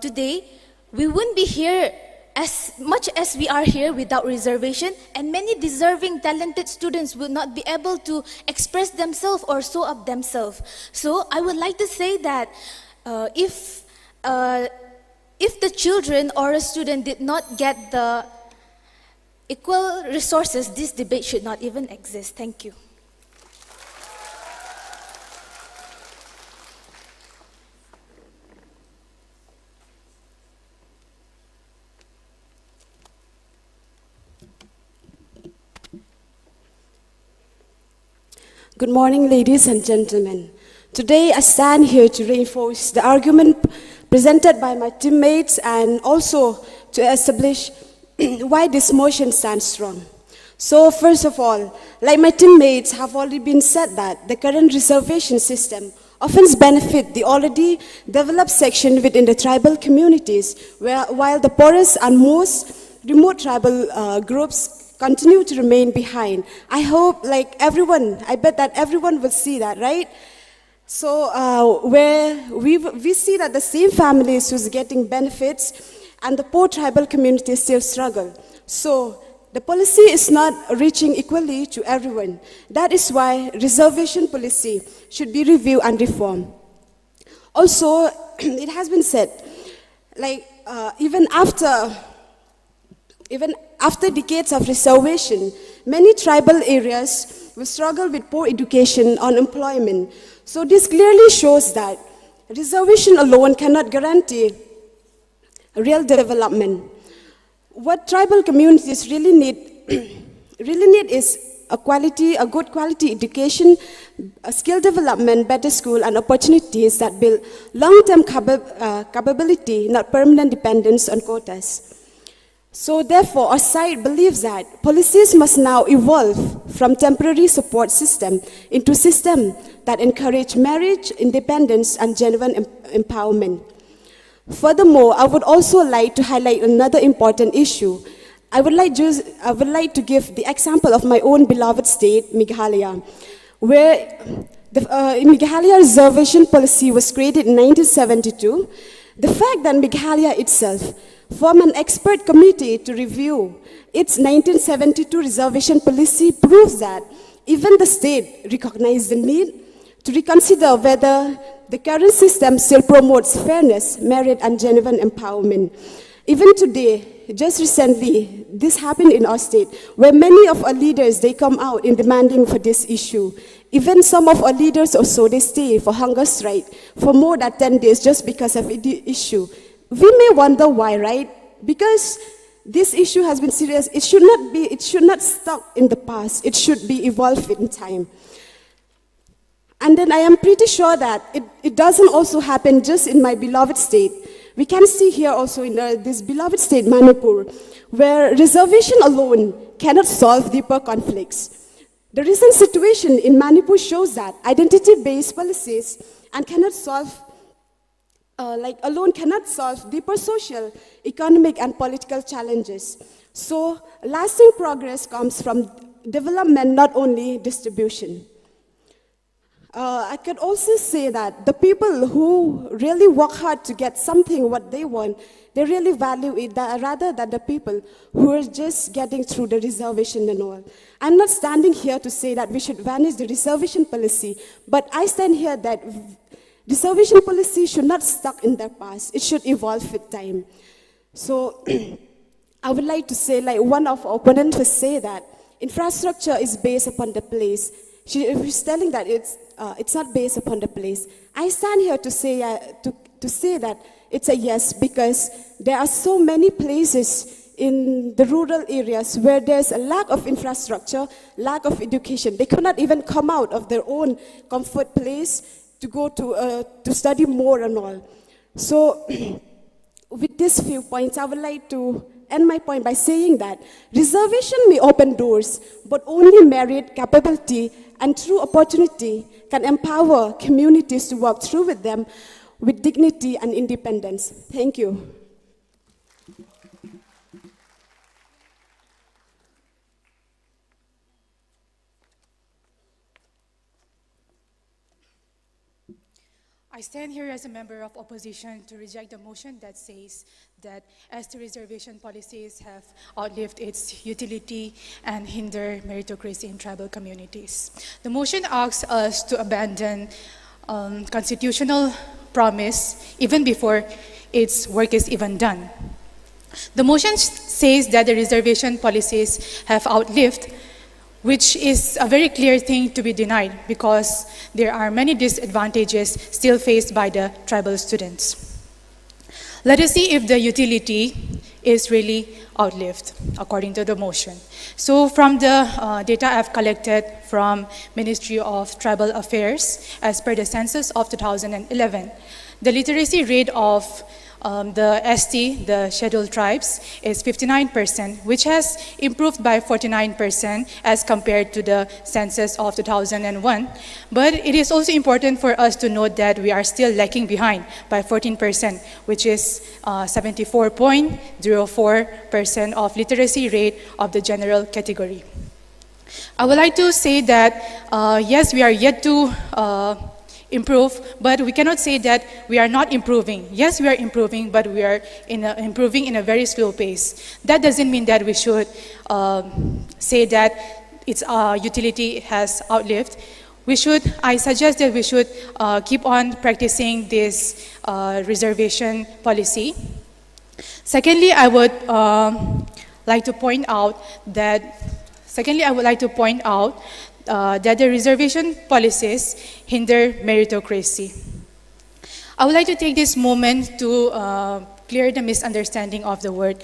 today we wouldn't be here as much as we are here without reservation, and many deserving talented students will not be able to express themselves or show up themselves. So I would like to say that if the children or a student did not get the equal resources, this debate should not even exist. Thank you. Good morning, ladies and gentlemen. Today I stand here to reinforce the argument presented by my teammates and also to establish why this motion stands strong. So first of all, like my teammates have already been said that the current reservation system often benefit the already developed section within the tribal communities, while the poorest and most remote tribal groups continue to remain behind. I hope I bet that everyone will see that, right? So where we see that the same families who's getting benefits and the poor tribal communities still struggle. So the policy is not reaching equally to everyone. That is why reservation policy should be reviewed and reformed. Also, it has been said, even after decades of reservation, many tribal areas will struggle with poor education, unemployment. So this clearly shows that reservation alone cannot guarantee real development. What tribal communities really need is a good quality education, a skill development, better school, and opportunities that build long-term capability, not permanent dependence on quotas. So therefore, our side believes that policies must now evolve from temporary support system into system that encourage marriage, independence, and genuine empowerment. Furthermore, I would also like to highlight another important issue. I would like to give the example of my own beloved state, Meghalaya, where in Meghalaya reservation policy was created in 1972. The fact that Meghalaya itself form an expert committee to review its 1972 reservation policy proves that even the state recognized the need to reconsider whether the current system still promotes fairness, merit, and genuine empowerment. Even today, just recently, this happened in our state, where many of our leaders, they come out in demanding for this issue. Even some of our leaders also, they stay for hunger strike for more than 10 days just because of the issue. We may wonder why, right? Because this issue has been serious. It should not stop in the past. It should be evolved in time. And then I am pretty sure that it doesn't also happen just in my beloved state. We can see here also in this beloved state, Manipur, where reservation alone cannot solve deeper conflicts. The recent situation in Manipur shows that identity-based policies and cannot solve, alone cannot solve deeper social, economic, and political challenges. So lasting progress comes from development, not only distribution. I could also say that the people who really work hard to get something what they want, they really value it rather than the people who are just getting through the reservation and all. I'm not standing here to say that we should vanish the reservation policy, but I stand here that reservation policy should not stuck in the past. It should evolve with time. So I would like to say, like one of our opponents will say that infrastructure is based upon the place. She's telling that it's not based upon the place. I stand here to say that it's a yes, because there are so many places in the rural areas where there's a lack of infrastructure, lack of education. They could not even come out of their own comfort place to go to study more and all. So with these few points, I would like to end my point by saying that reservation may open doors, but only merit, capability, and true opportunity can empower communities to work through with them with dignity and independence. Thank you. I stand here as a member of opposition to reject the motion that says that as the reservation policies have outlived its utility and hinder meritocracy in tribal communities. The motion asks us to abandon constitutional promise even before its work is even done. The motion says that the reservation policies have outlived, which is a very clear thing to be denied because there are many disadvantages still faced by the tribal students. Let us see if the utility is really outlived, according to the motion. So from the data I've collected from Ministry of Tribal Affairs, as per the census of 2011, the literacy rate of the ST, the scheduled tribes, is 59%, which has improved by 49% as compared to the census of 2001. But it is also important for us to note that we are still lagging behind by 14%, which is 74.04% of literacy rate of the general category. I would like to say that, yes, we are yet to improve, but we cannot say that we are not improving. Yes, we are improving, but we are improving in a very slow pace. That doesn't mean that we should say that its utility has outlived. I suggest that we should keep on practicing this reservation policy. Secondly, I would like to point out that that the reservation policies hinder meritocracy. I would like to take this moment to clear the misunderstanding of the word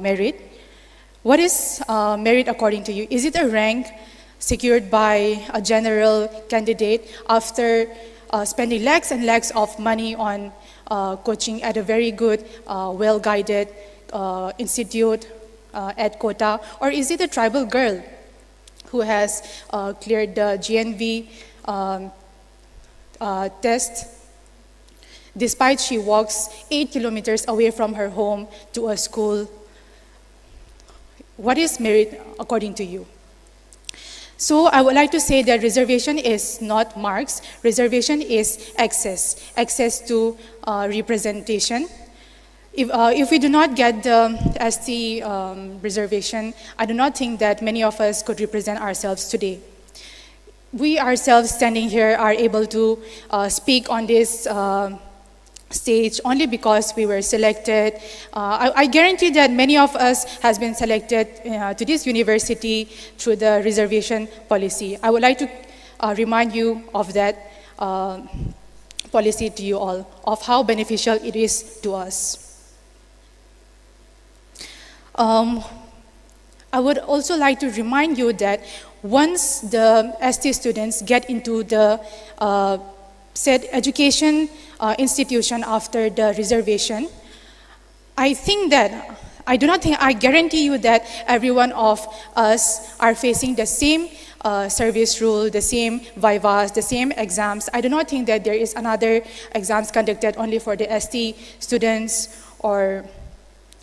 merit. What is merit according to you? Is it a rank secured by a general candidate after spending lakhs and lakhs of money on coaching at a very good, well-guided institute at Kota? Or is it a tribal girl who has cleared the GNV test, despite she walks 8 kilometers away from her home to a school? What is merit according to you? So I would like to say that reservation is not marks. Reservation is access to representation. If we do not get the ST reservation, I do not think that many of us could represent ourselves today. We ourselves standing here are able to speak on this stage only because we were selected. I guarantee that many of us has been selected to this university through the reservation policy. I would like to remind you of that policy to you all, of how beneficial it is to us. I would also like to remind you that once the ST students get into the said education institution after the reservation, I do not think, I guarantee you that every one of us are facing the same service rule, the same vivas, the same exams. I do not think that there is another exams conducted only for the ST students or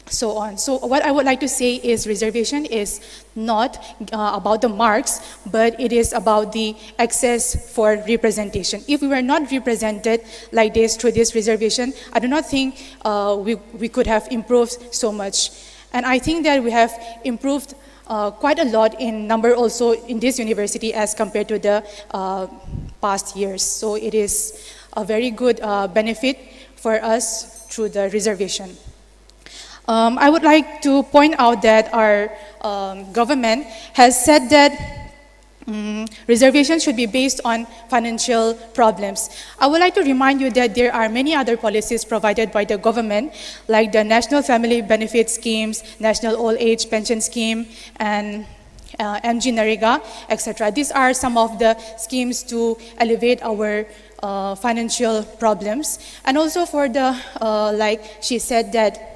so on. So what I would like to say is reservation is not about the marks, but it is about the access for representation. If we were not represented like this through this reservation, I do not think we could have improved so much. And I think that we have improved quite a lot in number also in this university as compared to the past years. So it is a very good benefit for us through the reservation. I would like to point out that our government has said that reservation should be based on financial problems. I would like to remind you that there are many other policies provided by the government, like the National Family Benefit Schemes, National Old Age Pension Scheme, and MG Narega, etc. These are some of the schemes to alleviate our financial problems. And also for the, like she said that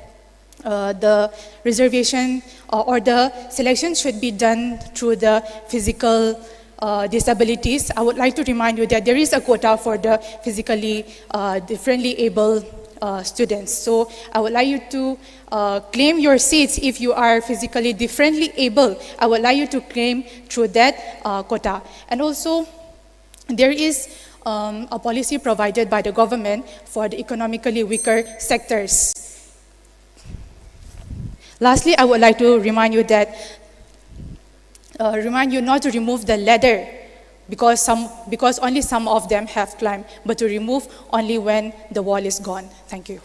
the reservation or the selection should be done through the physical disabilities. I would like to remind you that there is a quota for the physically differently able students. So I would like you to claim your seats if you are physically differently able. I would like you to claim through that quota. And also there is a policy provided by the government for the economically weaker sectors. Lastly, I would like to remind you that, not to remove the ladder because only some of them have climbed, but to remove only when the wall is gone. Thank you.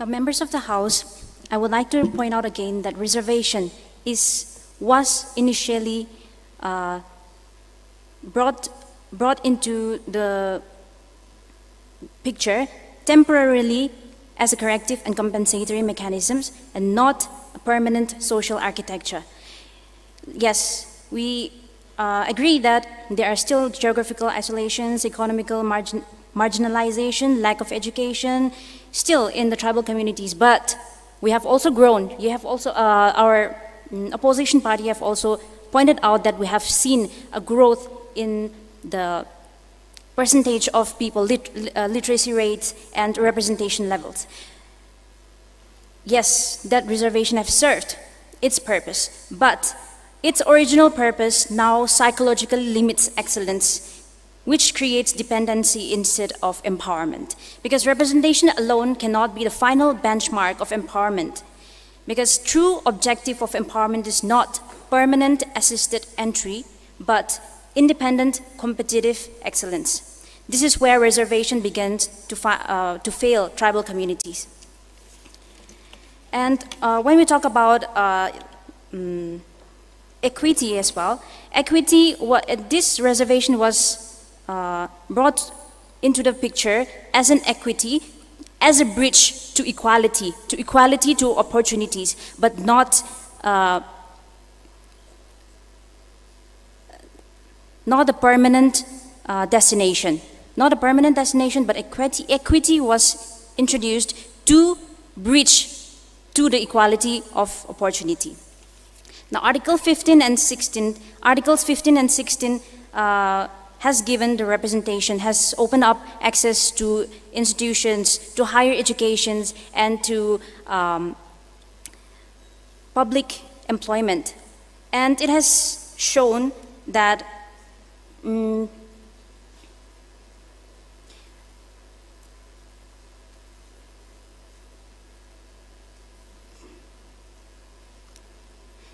Members of the House, I would like to point out again that reservation was initially brought into the picture temporarily as a corrective and compensatory mechanisms and not a permanent social architecture. Yes, we agree that there are still geographical isolations, economical marginalization, lack of education, still in the tribal communities, but we have also grown. You have also, our opposition party have also pointed out that we have seen a growth in the percentage of people, literacy rates and representation levels. Yes, that reservation have served its purpose, but its original purpose now psychologically limits excellence, which creates dependency instead of empowerment. Because representation alone cannot be the final benchmark of empowerment. Because true objective of empowerment is not permanent assisted entry, but independent competitive excellence. This is where reservation begins to fail tribal communities. And when we talk about equity as well, equity, this reservation was brought into the picture as an equity, as a bridge to equality to opportunities, but not a permanent destination. Not a permanent destination, but equity was introduced to bridge to the equality of opportunity. Now, Articles 15 and 16 has given the representation, has opened up access to institutions, to higher educations, and to public employment. And it has shown that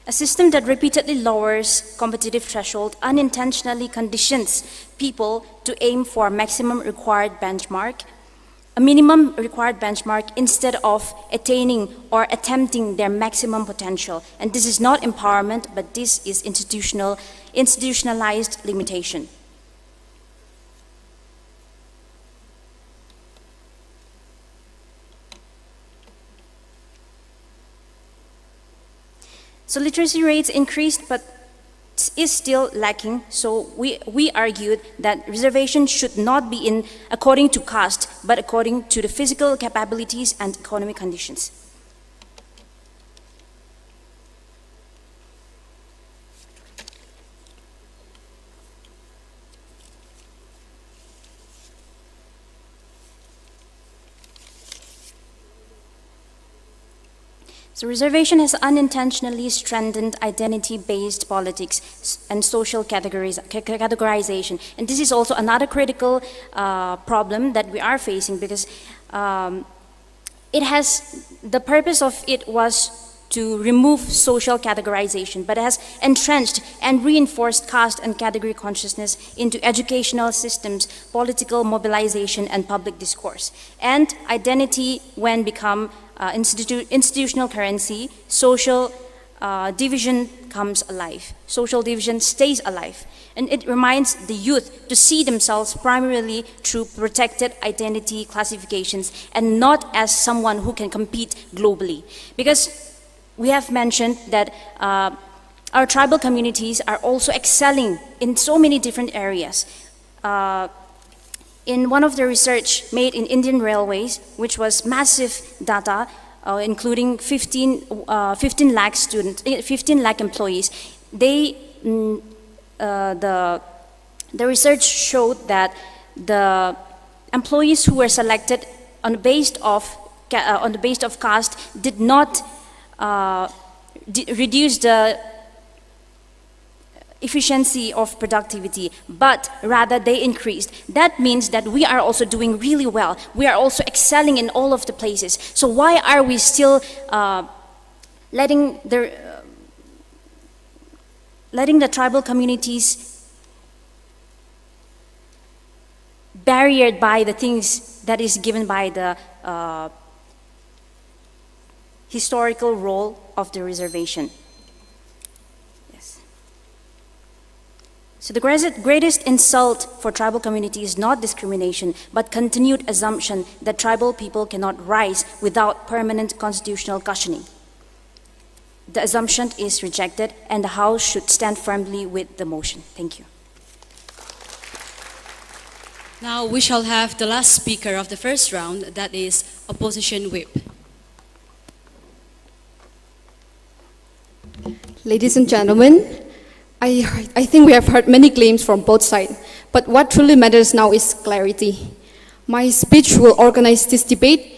a system that repeatedly lowers competitive threshold unintentionally conditions people to aim for maximum required benchmark, a minimum required benchmark, instead of attaining or attempting their maximum potential. And this is not empowerment, but this is institutionalized limitation. So literacy rates increased, but is still lacking. So we argued that reservation should not be in according to caste, but according to the physical capabilities and economic conditions. So reservation has unintentionally strengthened identity-based politics and social categorization. And this is also another critical problem that we are facing, because the purpose of it was to remove social categorization, but it has entrenched and reinforced caste and category consciousness into educational systems, political mobilization, and public discourse. And identity, when become institutional currency, social division comes alive. Social division stays alive. And it reminds the youth to see themselves primarily through protected identity classifications and not as someone who can compete globally. Because we have mentioned that our tribal communities are also excelling in so many different areas. In one of the research made in Indian Railways, which was massive data, including 15 lakh students, 15 lakh employees, the research showed that the employees who were selected on the basis of caste did not reduce the efficiency of productivity, but rather they increased. That means that we are also doing really well. We are also excelling in all of the places. So why are we still letting the tribal communities barriered by the things that is given by the historical role of the reservation? So the greatest insult for tribal community is not discrimination, but continued assumption that tribal people cannot rise without permanent constitutional cushioning. The assumption is rejected, and the House should stand firmly with the motion. Thank you. Now we shall have the last speaker of the first round, that is Opposition Whip. Ladies and gentlemen, I think we have heard many claims from both sides, but what truly matters now is clarity. My speech will organize this debate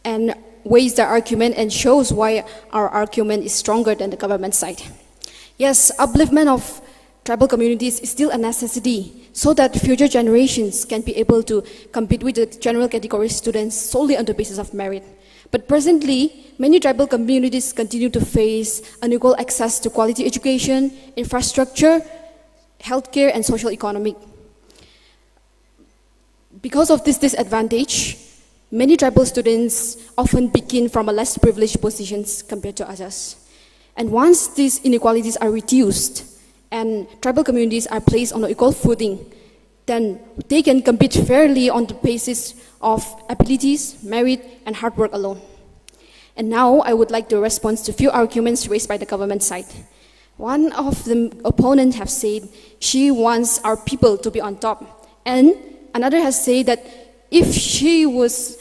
and weighs the argument and shows why our argument is stronger than the government side. Yes, upliftment of tribal communities is still a necessity so that future generations can be able to compete with the general category students solely on the basis of merit. But presently, many tribal communities continue to face unequal access to quality education, infrastructure, healthcare, and social economic. Because of this disadvantage, many tribal students often begin from a less privileged positions compared to others. And once these inequalities are reduced and tribal communities are placed on an equal footing, then they can compete fairly on the basis of abilities, merit, and hard work alone. And now I would like to respond to a few arguments raised by the government side. One of the opponents have said she wants our people to be on top, and another has said that if she was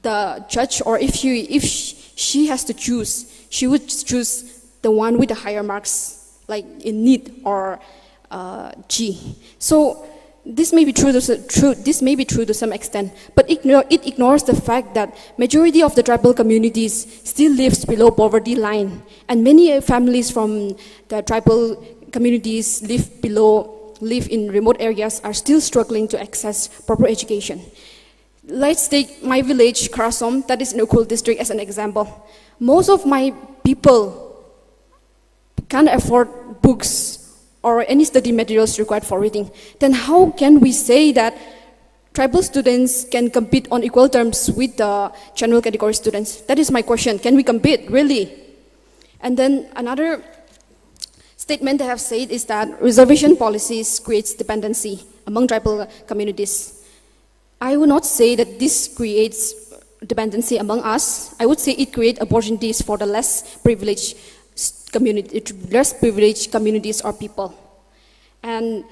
the judge, or if she has to choose, she would choose the one with the higher marks like in NEET or G. So this may be true to some extent, but it ignores the fact that majority of the tribal communities still lives below poverty line, and many families from the tribal communities live in remote areas are still struggling to access proper education. Let's take my village, Krasom, that is in Ukul district, as an example. Most of my people can't afford books or any study materials required for reading. Then how can we say that tribal students can compete on equal terms with the general category students? That is my question. Can we compete, really? And then another statement I have said is that reservation policies creates dependency among tribal communities. I would not say that this creates dependency among us. I would say it creates opportunities for the less privileged communities or people. And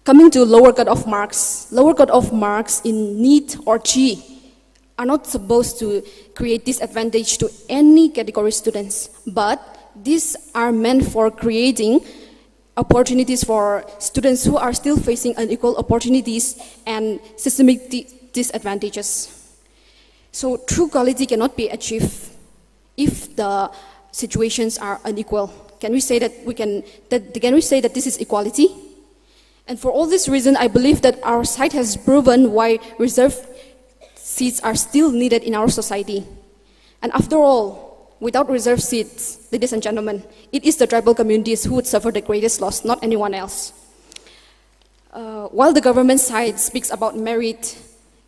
coming to lower cutoff marks in NEET or G are not supposed to create disadvantage to any category students, but these are meant for creating opportunities for students who are still facing unequal opportunities and systemic disadvantages. So true quality cannot be achieved if the situations are unequal. Can we say that this is equality? And for all this reason, I believe that our side has proven why reserved seats are still needed in our society. And after all, without reserved seats, ladies and gentlemen, it is the tribal communities who would suffer the greatest loss, not anyone else. While the government side speaks about merit,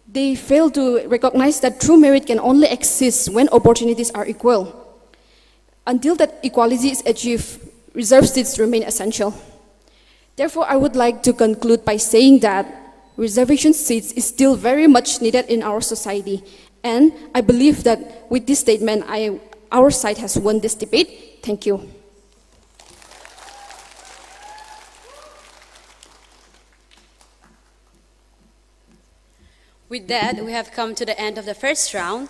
they fail to recognize that true merit can only exist when opportunities are equal. Until that equality is achieved, reserved seats remain essential. Therefore, I would like to conclude by saying that reservation seats is still very much needed in our society. And I believe that with this statement, our side has won this debate. Thank you. With that, we have come to the end of the first round.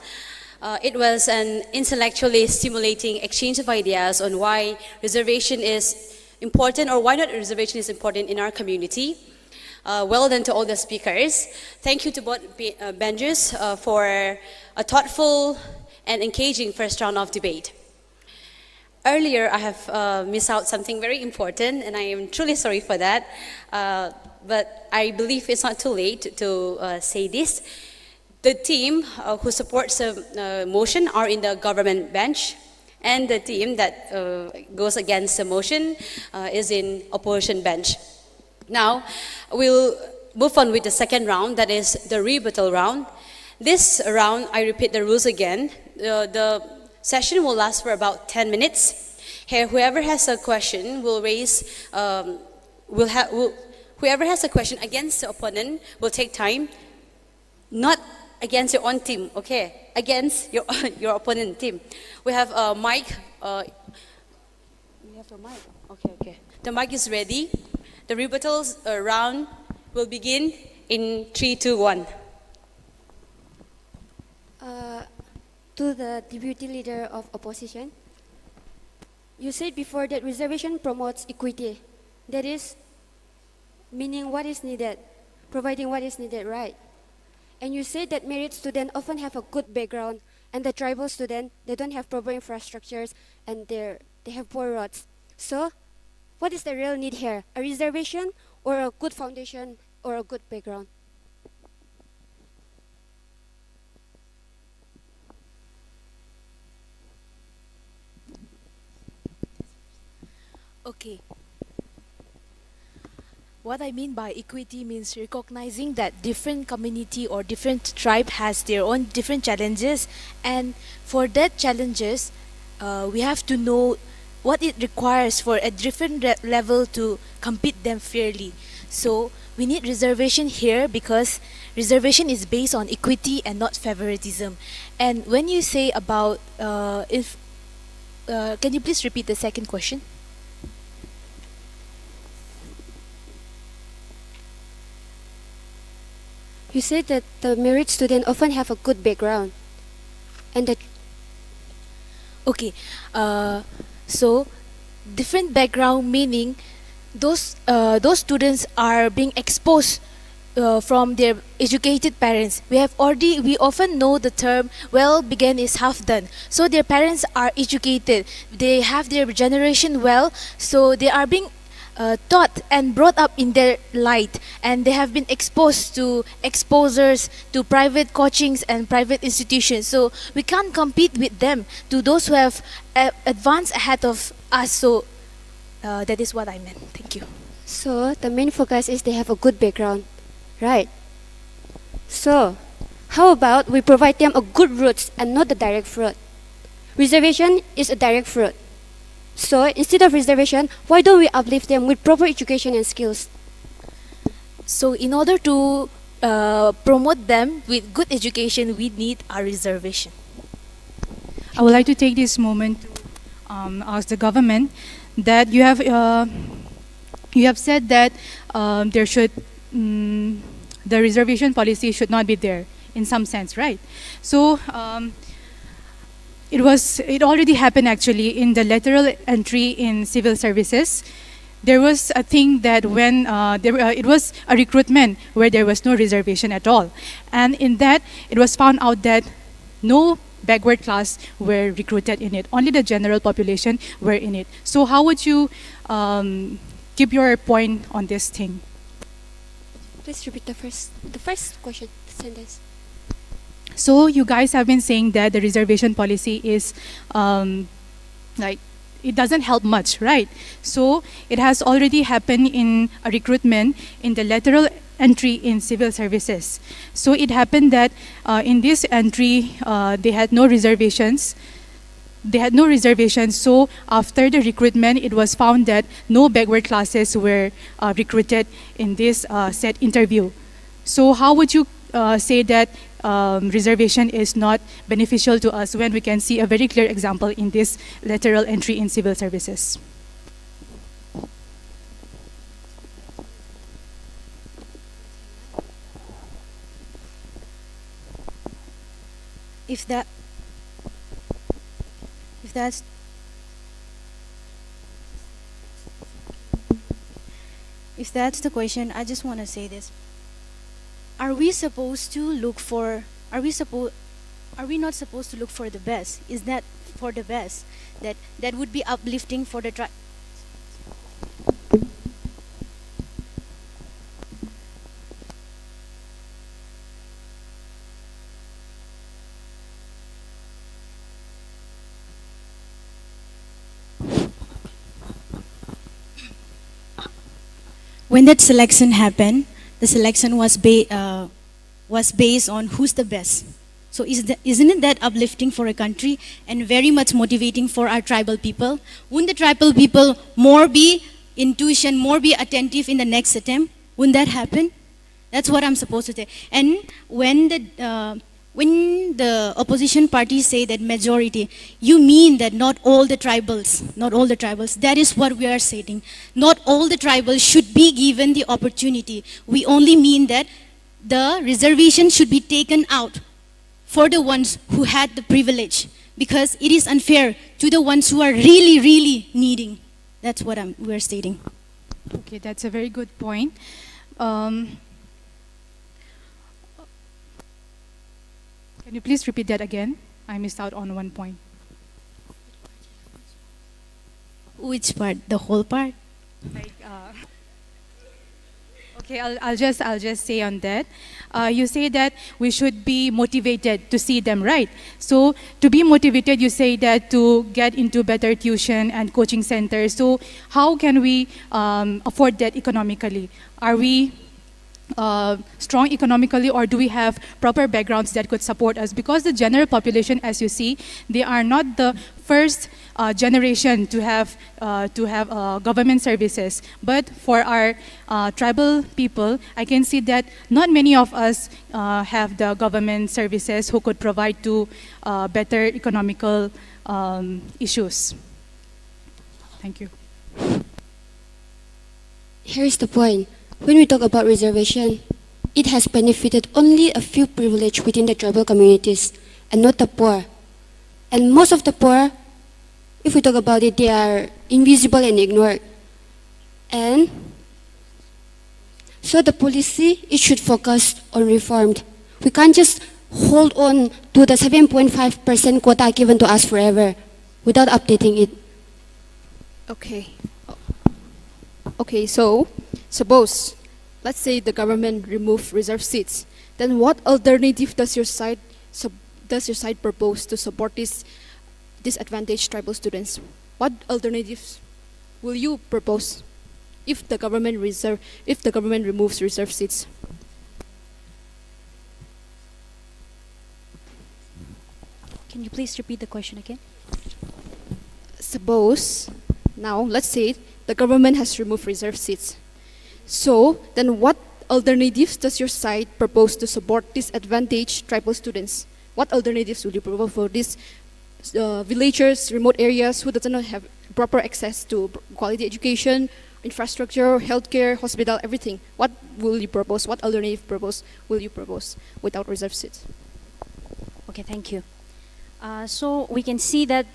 It was an intellectually stimulating exchange of ideas on why reservation is important, or why not reservation is important in our community. Well done to all the speakers. Thank you to both benches for a thoughtful and engaging first round of debate. Earlier, I have missed out something very important, and I am truly sorry for that. But I believe it's not too late to say this. The team who supports the motion are in the government bench, and the team that goes against the motion is in opposition bench. Now, we'll move on with the second round, that is the rebuttal round. This round, I repeat the rules again. The session will last for about 10 minutes. Here, whoever has a question will raise, whoever has a question against the opponent will take time, not against your own team, okay? Against your opponent team. We have a mic. We have the mic. Okay. The mic is ready. The rebuttals round will begin in 3, 2, 1. To the deputy leader of opposition, you said before that reservation promotes equity. That is, meaning what is needed, providing what is needed, right? And you said that merit students often have a good background, and the tribal students, they don't have proper infrastructures, and they have poor roads. So, what is the real need here? A reservation, or a good foundation, or a good background? Okay. What I mean by equity means recognizing that different community or different tribe has their own different challenges, and for that challenges, we have to know what it requires for a different level to compete them fairly. So we need reservation here because reservation is based on equity and not favoritism. And when you say about can you please repeat the second question? You said that the merit student often have a good background, and that. Okay, so different background, meaning those students are being exposed from their educated parents. We often know the term well begun is half done. So their parents are educated, they have their generation well, so they are being taught and brought up in their light, and they have been exposed to exposures, to private coachings and private institutions. So we can't compete with them, to those who have advanced ahead of us. So that is what I meant. Thank you. So the main focus is they have a good background, right? So how about we provide them a good roots and not the direct fruit? Reservation is a direct fruit. So instead of reservation, why don't we uplift them with proper education and skills? So in order to promote them with good education, we need a reservation. I would like to take this moment to ask the government that you have said that there should the reservation policy should not be there in some sense, right? So it already happened actually in the lateral entry in civil services. There was a thing that when it was a recruitment where there was no reservation at all, and in that it was found out that no backward class were recruited in it. Only the general population were in it. So how would you keep your point on this thing? Please repeat the first question, sentence. So you guys have been saying that the reservation policy is like it doesn't help much, right? So it has already happened in a recruitment in the lateral entry in civil services. So it happened that in this entry they had no reservations. So after the recruitment, it was found that no backward classes were recruited in this set interview. So how would you say that reservation is not beneficial to us when we can see a very clear example in this lateral entry in civil services? If that's the question, I just want to say this. Are we not supposed to look for the best? Is that for the best? That would be uplifting for the tribe. When that selection happened, the selection was based on who's the best. So isn't that uplifting for a country and very much motivating for our tribal people? Wouldn't the tribal people more be intuition, more be attentive in the next attempt? Wouldn't that happen? That's what I'm supposed to say. And when the opposition parties say that majority, you mean that not all the tribals. That is what we are saying. Not all the tribals should be given the opportunity. We only mean that the reservation should be taken out for the ones who had the privilege, because it is unfair to the ones who are really, really needing. That's what we're stating. Okay, that's a very good point. Can you please repeat that again? I missed out on one point. Which part? The whole part? Okay, I'll just say on that. You say that we should be motivated to see them, right? So to be motivated, you say that to get into better tuition and coaching centers. So how can we afford that economically? Are we strong economically, or do we have proper backgrounds that could support us? Because the general population, as you see, they are not the first generation to have government services. But for our tribal people, I can see that not many of us have the government services who could provide to better economical issues. Thank you. Here's the point. When we talk about reservation, it has benefited only a few privileged within the tribal communities and not the poor. And most of the poor, if we talk about it, they are invisible and ignored. And so the policy, it should focus on reformed. We can't just hold on to the 7.5% quota given to us forever without updating it. Okay. Okay, so suppose, let's say the government remove reserve seats. Then what alternative does your side propose to support these disadvantaged tribal students? What alternatives will you propose if the government removes reserve seats? Can you please repeat the question again? Suppose, now let's say the government has removed reserve seats. So then what alternatives does your side propose to support disadvantaged tribal students? What alternatives will you propose for these villagers, remote areas who doesn't have proper access to quality education, infrastructure, healthcare, hospital, everything? What will you propose? What alternative will you propose without reserve seats? Okay, thank you. So we can see that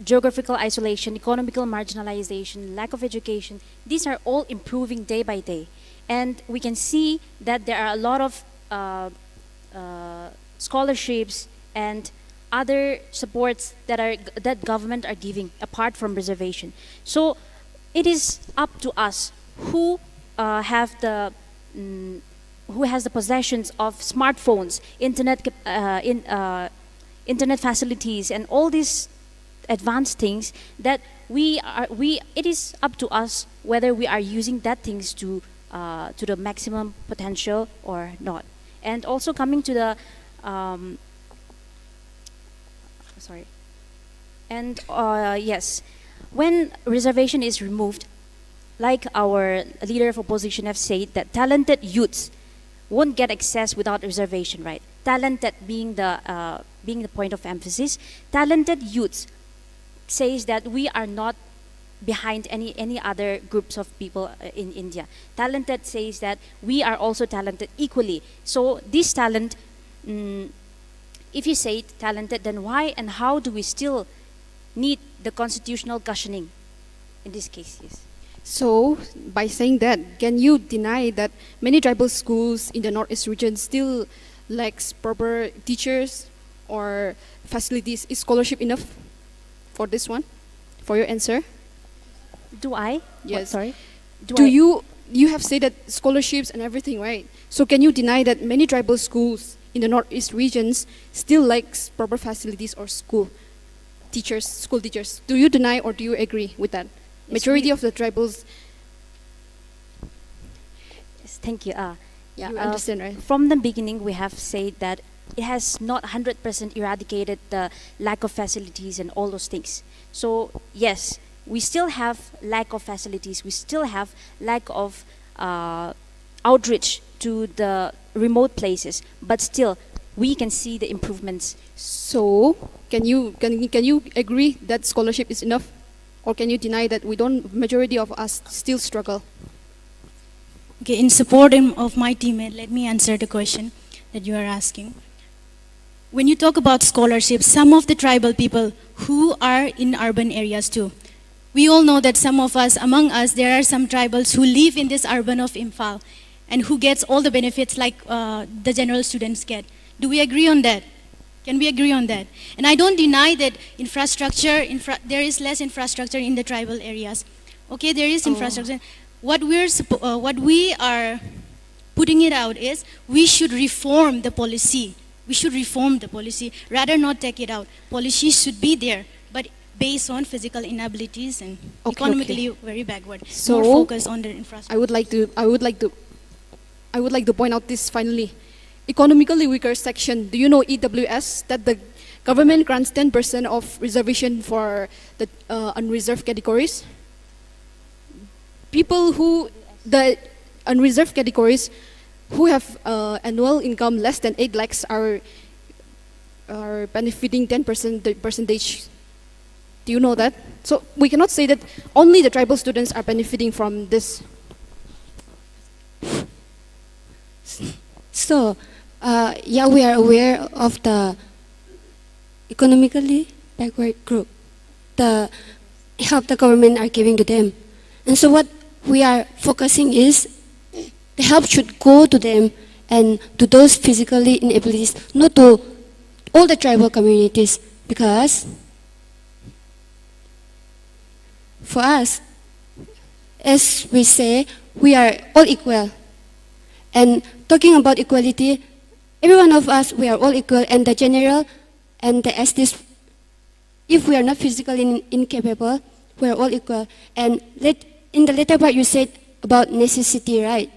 geographical isolation, economical marginalization, lack of education, these are all improving day by day. And we can see that there are a lot of scholarships and other supports that government are giving apart from reservation. So it is up to us who has the possessions of smartphones, internet facilities, and all these advanced things that it is up to us whether we are using that things to the maximum potential or not. And also coming to the yes, when reservation is removed, like our leader of opposition have said, that talented youths won't get access without reservation, right? Talented being the point of emphasis. Talented youths says that we are not behind any other groups of people in India. Talented says that we are also talented equally. So this talent, if you say talented, then why and how do we still need the constitutional cushioning in this case? Yes. So, by saying that, can you deny that many tribal schools in the Northeast region still lacks proper teachers or facilities? Is scholarship enough for this one? For your answer? Do I? Yes. What, sorry? You have said that scholarships and everything, right? So can you deny that many tribal schools in the Northeast regions still lacks proper facilities or school teachers? Do you deny or do you agree with that? Majority of the tribals. Yes, thank you. You understand, right? From the beginning, we have said that it has not 100% eradicated the lack of facilities and all those things. So yes, we still have lack of facilities. We still have lack of outreach to the remote places. But still, we can see the improvements. So can you agree that scholarship is enough? Or can you deny that majority of us still struggle? Okay, in support of my teammate, let me answer the question that you are asking. When you talk about scholarships, some of the tribal people who are in urban areas too, we all know that among us, there are some tribals who live in this urban of Imphal and who gets all the benefits like the general students get. Do we agree on that? Can we agree on that? And I don't deny that there is less infrastructure in the tribal areas. Okay, there is infrastructure. What we are putting it out is we should reform the policy. We should reform the policy, rather not take it out. Policy should be there, but based on physical inabilities and economically very backward. So more focus on the infrastructure. I would like to point out this finally. Economically weaker section, do you know EWS, that the government grants 10% of reservation for the unreserved categories? People the unreserved categories who have annual income less than 8 lakhs are benefiting 10% percentage. Do you know that? So we cannot say that only the tribal students are benefiting from this. So, yeah, we are aware of the economically backward group. The help the government are giving to them. And so what we are focusing is the help should go to them and to those physically inabilities, not to all the tribal communities, because for us, as we say, we are all equal. And talking about equality, every one of us, we are all equal, and the general and the STs, if we are not physically incapable, we are all equal. And in the later part, you said about necessity, right?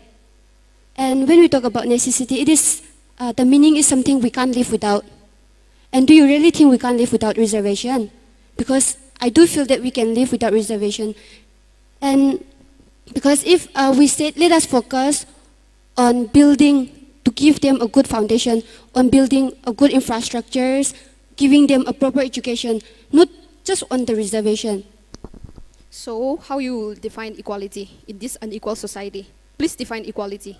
And when we talk about necessity, it is, the meaning is something we can't live without. And do you really think we can't live without reservation? Because I do feel that we can live without reservation. And because if we said, let us focus on building, to give them a good foundation, on building a good infrastructures, giving them a proper education, not just on the reservation. So how you will define equality in this unequal society? Please define equality.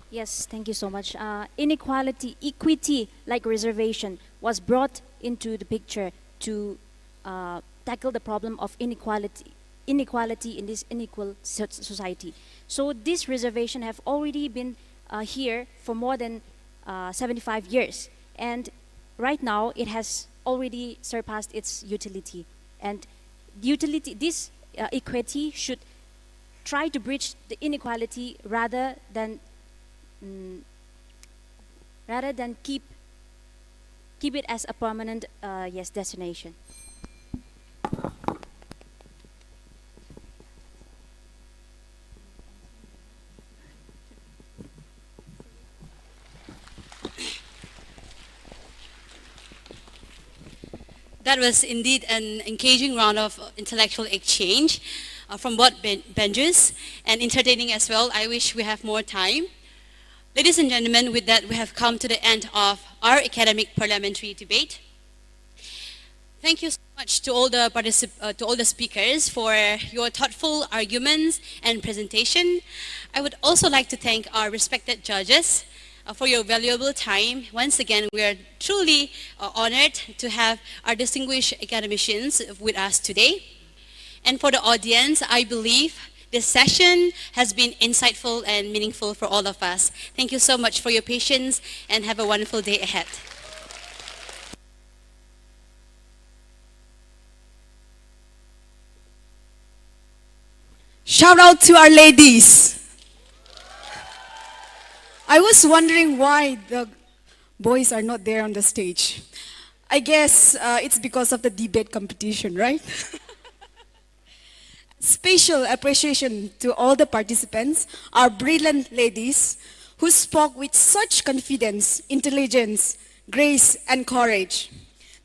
Yes, thank you so much. Inequality, equity, like reservation, was brought into the picture to tackle the problem of inequality in this unequal society. So this reservation have already been here for more than 75 years. And right now, it has already surpassed its utility. And this equity should try to bridge the inequality rather than keep it as a permanent destination. That was indeed an engaging round of intellectual exchange from both benches, and entertaining as well. I wish we have more time. Ladies and gentlemen, with that, we have come to the end of our academic parliamentary debate. Thank you so much to all the speakers for your thoughtful arguments and presentation. I would also like to thank our respected judges for your valuable time. Once again, we are truly honored to have our distinguished academicians with us today. And for the audience, I believe this session has been insightful and meaningful for all of us. Thank you so much for your patience, and have a wonderful day ahead. Shout out to our ladies. I was wondering why the boys are not there on the stage. I guess it's because of the debate competition, right? Special appreciation to all the participants, our brilliant ladies who spoke with such confidence, intelligence, grace, and courage.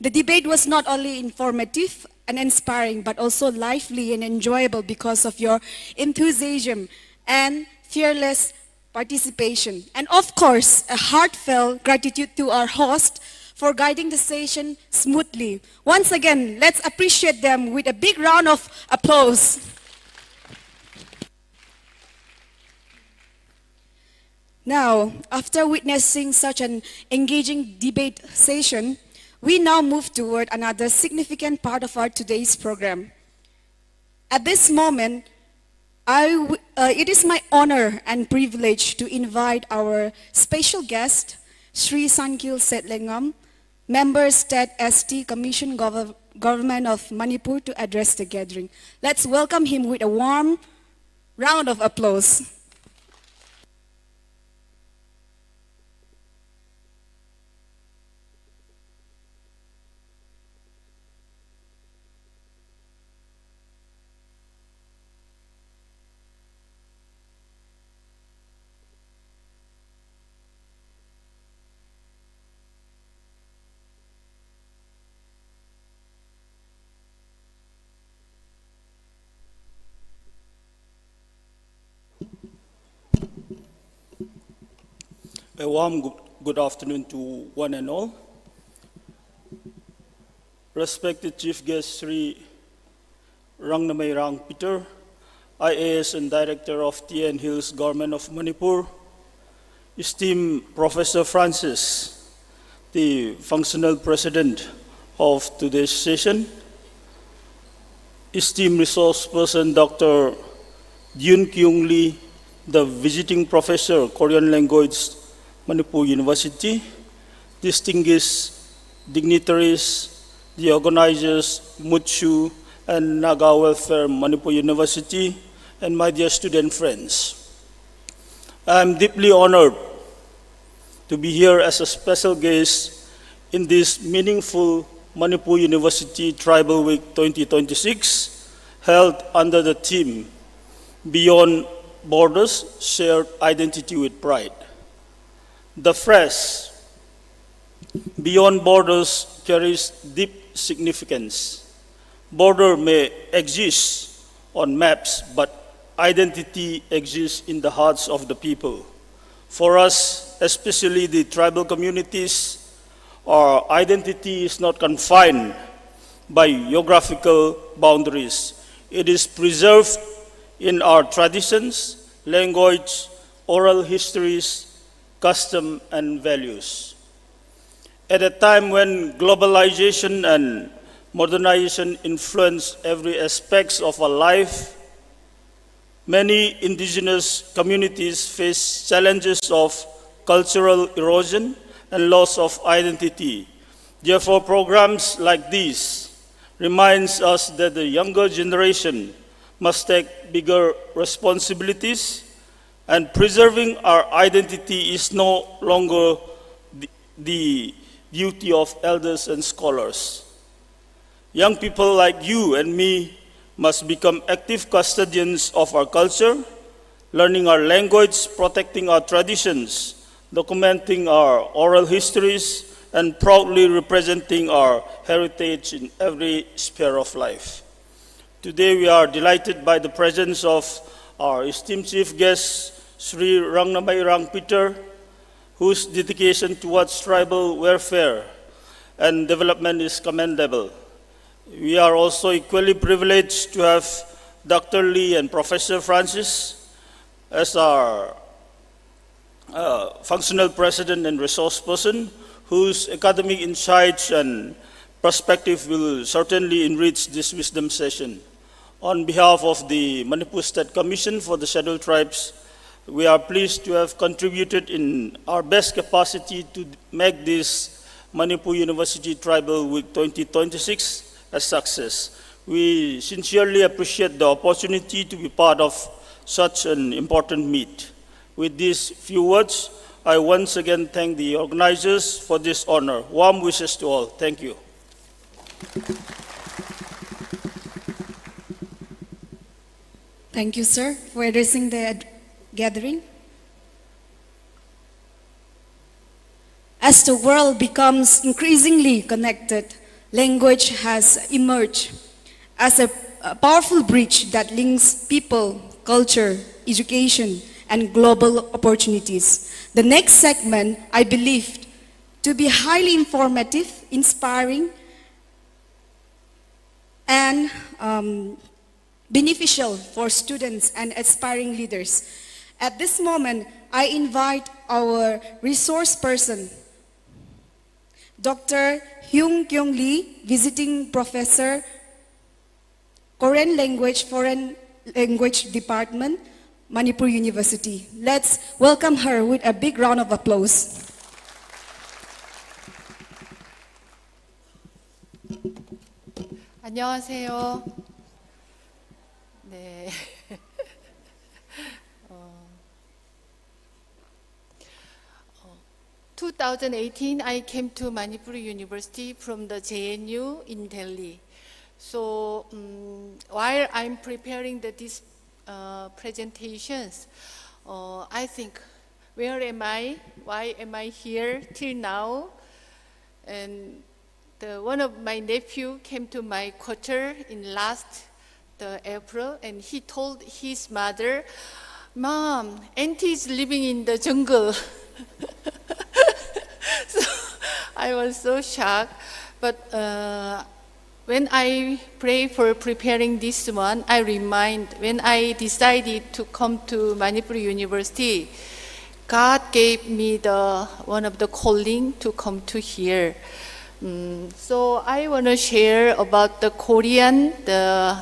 The debate was not only informative and inspiring, but also lively and enjoyable because of your enthusiasm and fearless participation. And of course, a heartfelt gratitude to our host for guiding the session smoothly. Once again, let's appreciate them with a big round of applause. Now, after witnessing such an engaging debate session, we now move toward another significant part of our today's program. At this moment, it is my honor and privilege to invite our special guest, Sri Sankil Setlengam, Member State ST Commission Government of Manipur, to address the gathering. Let's welcome him with a warm round of applause. A warm good afternoon to one and all. Respected Chief Guest Sri Rangnamai Rang Peter, IAS and Director of TN Hills Government of Manipur, esteemed Professor Francis, the functional president of today's session, esteemed resource person Dr. Yoon Kyung Lee, the visiting professor, Korean language, Manipur University, distinguished dignitaries, the organizers, Mutsu and Naga Welfare, Manipur University, and my dear student friends. I am deeply honored to be here as a special guest in this meaningful Manipur University Tribal Week 2026, held under the theme, Beyond Borders, Shared Identity with Pride. The phrase, Beyond Borders, carries deep significance. Border may exist on maps, but identity exists in the hearts of the people. For us, especially the tribal communities, our identity is not confined by geographical boundaries. It is preserved in our traditions, language, oral histories, custom, and values. At a time when globalization and modernization influence every aspect of our life, many indigenous communities face challenges of cultural erosion and loss of identity. Therefore, programs like these reminds us that the younger generation must take bigger responsibilities, and preserving our identity is no longer the duty of elders and scholars. Young people like you and me must become active custodians of our culture, learning our language, protecting our traditions, documenting our oral histories, and proudly representing our heritage in every sphere of life. Today we are delighted by the presence of our esteemed chief guest, Sri Rangnamai Peter, whose dedication towards tribal welfare and development is commendable. We are also equally privileged to have Dr. Lee and Professor Francis as our functional president and resource person, whose academic insights and perspective will certainly enrich this wisdom session. On behalf of the Manipur State Commission for the Scheduled Tribes, we are pleased to have contributed in our best capacity to make this Manipur University Tribal Week 2026 a success. We sincerely appreciate the opportunity to be part of such an important meet. With these few words, I once again thank the organizers for this honor. Warm wishes to all. Thank you. Thank you, sir, for addressing the gathering. As the world becomes increasingly connected, language has emerged as a powerful bridge that links people, culture, education, and global opportunities. The next segment, I believe, to be highly informative, inspiring, and beneficial for students and aspiring leaders. At this moment, I invite our resource person, Dr. Yoon Kyung Lee, visiting professor, Korean Language, Foreign Language Department, Manipur University. Let's welcome her with a big round of applause. 안녕하세요. 네. 2018, I came to Manipur University from the JNU in Delhi. So while I'm preparing these presentations, I think, where am I? Why am I here till now? And one of my nephew came to my quarter in last April, and he told his mother, "Mom, auntie is living in the jungle." So I was so shocked. But when I pray for preparing this one, I remind when I decided to come to Manipur University, God gave me one of the calling to come to here. So I want to share about the Korean, the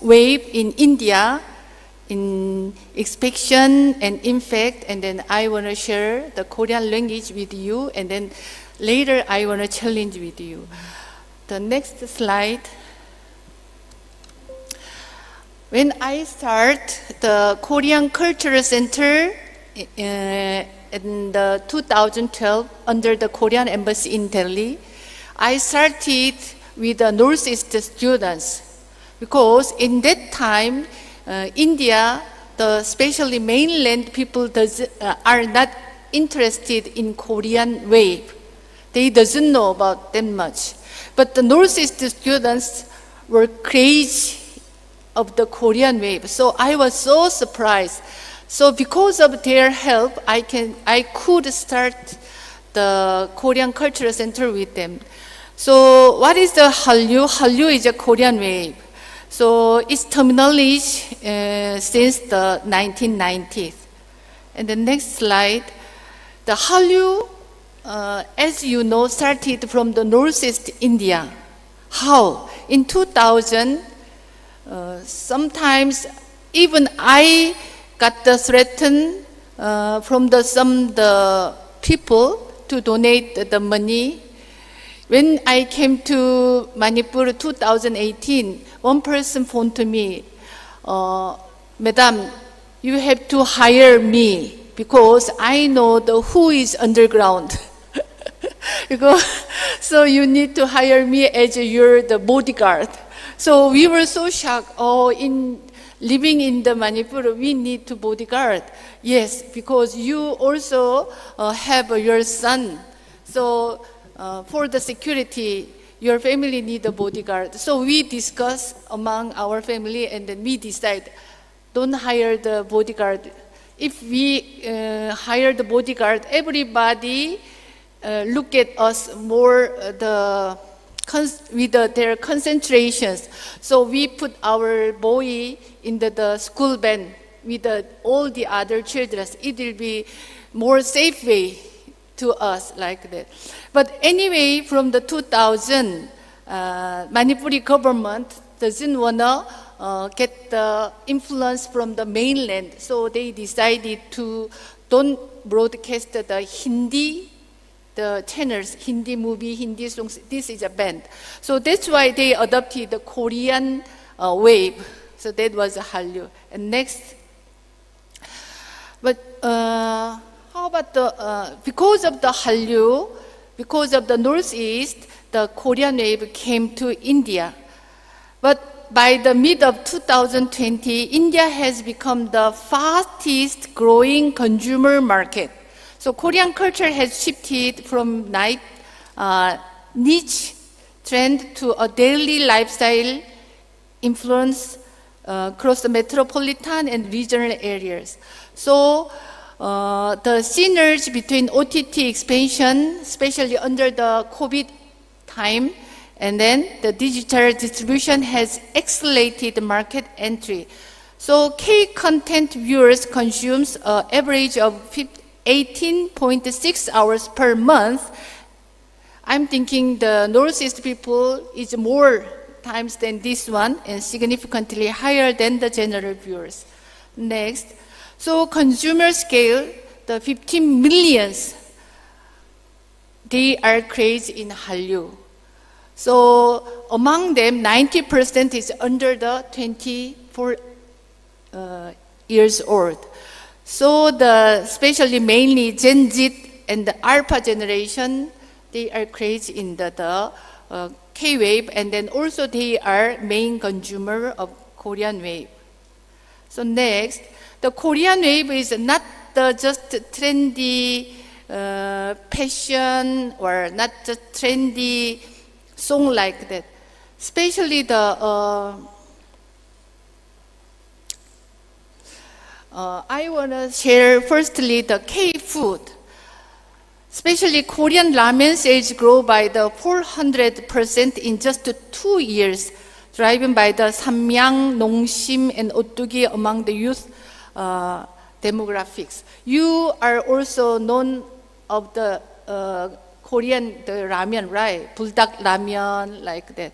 wave in India in expression and impact, and then I want to share the Korean language with you, and then later I want to challenge with you. The next slide. When I start the Korean Cultural Center in the 2012 under the Korean Embassy in Delhi, I started with the Northeast students because in that time, India, especially mainland people are not interested in Korean wave. They doesn't know about them much. But the Northeast students were crazy of the Korean wave. So I was so surprised. So because of their help, I could start the Korean Cultural Center with them. So what is the Hallyu? Hallyu is a Korean wave. So its terminology since the 1990s. And the next slide, the Hallyu, as you know, started from the Northeast India. How? In 2000, sometimes even I got the threatened from some people to donate the money. When I came to Manipur 2018, one person phoned to me, Madam, you have to hire me because I know who is underground. So you need to hire me as the bodyguard. So we were so shocked. Living in the Manipur, we need to bodyguard. Yes, because you also have your son. So for the security, your family need a bodyguard. So we discuss among our family, and then we decide, don't hire the bodyguard. If we hire the bodyguard, everybody look at us more with their concentrations. So we put our boy in the school band with all the other children. It will be more safe way to us like that. But anyway, from the 2000, Manipuri government doesn't want to get the influence from the mainland. So they decided to don't broadcast the Hindi, the channels, Hindi movie, Hindi songs. This is a band. So that's why they adopted the Korean wave. So that was Hallyu. And next. But how about because of the Hallyu, because of the Northeast, the Korean wave came to India. But by the mid of 2020, India has become the fastest growing consumer market. So Korean culture has shifted from niche trend to a daily lifestyle influence across the metropolitan and regional areas. So the synergy between OTT expansion, especially under the COVID time, and then the digital distribution has accelerated the market entry. So K-content viewers consumes an average of 18.6 hours per month. I'm thinking the Northeast people is more times than this one and significantly higher than the general viewers. Next. So consumer scale, the 15 millions, they are crazy in Hallyu. So among them, 90% is under the 24 years old. So especially mainly Gen Z and the Alpha generation, they are crazy in the K-wave, and then also they are main consumer of Korean wave. So next, the Korean wave is not just trendy fashion or not just trendy song like that. Especially I want to share firstly the K-food. Especially Korean ramen sales grow by the 400% in just 2 years, driven by the Samyang, Nongsim, and Otugi among the youth demographics. You are also known of the Korean ramen, right? Buldak ramen, like that.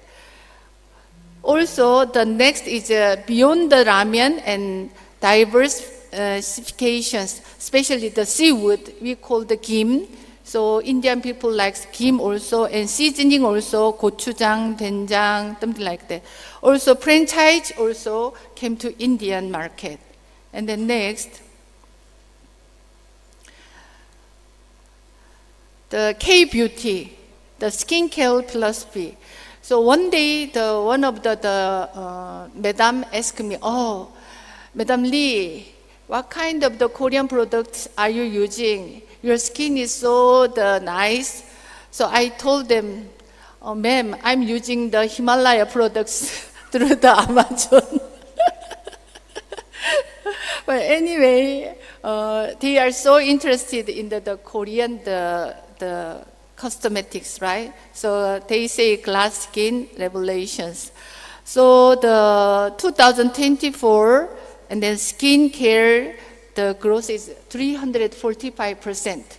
Also, the next is beyond the ramen and diversifications, especially the seafood, we call the kim. So Indian people like kim also, and seasoning also, gochujang, doenjang, something like that. Also, franchise also came to Indian market. And then next, the K-beauty, the skincare philosophy. So one day, one of the madam asked me, "Oh, Madam Lee, what kind of the Korean products are you using? Your skin is so nice." So I told them, "Oh, ma'am, I'm using the Himalaya products through the Amazon." But anyway, they are so interested in the Korean the cosmetics, right? So they say glass skin revelations. So the 2024 and then skincare, the growth is 345%.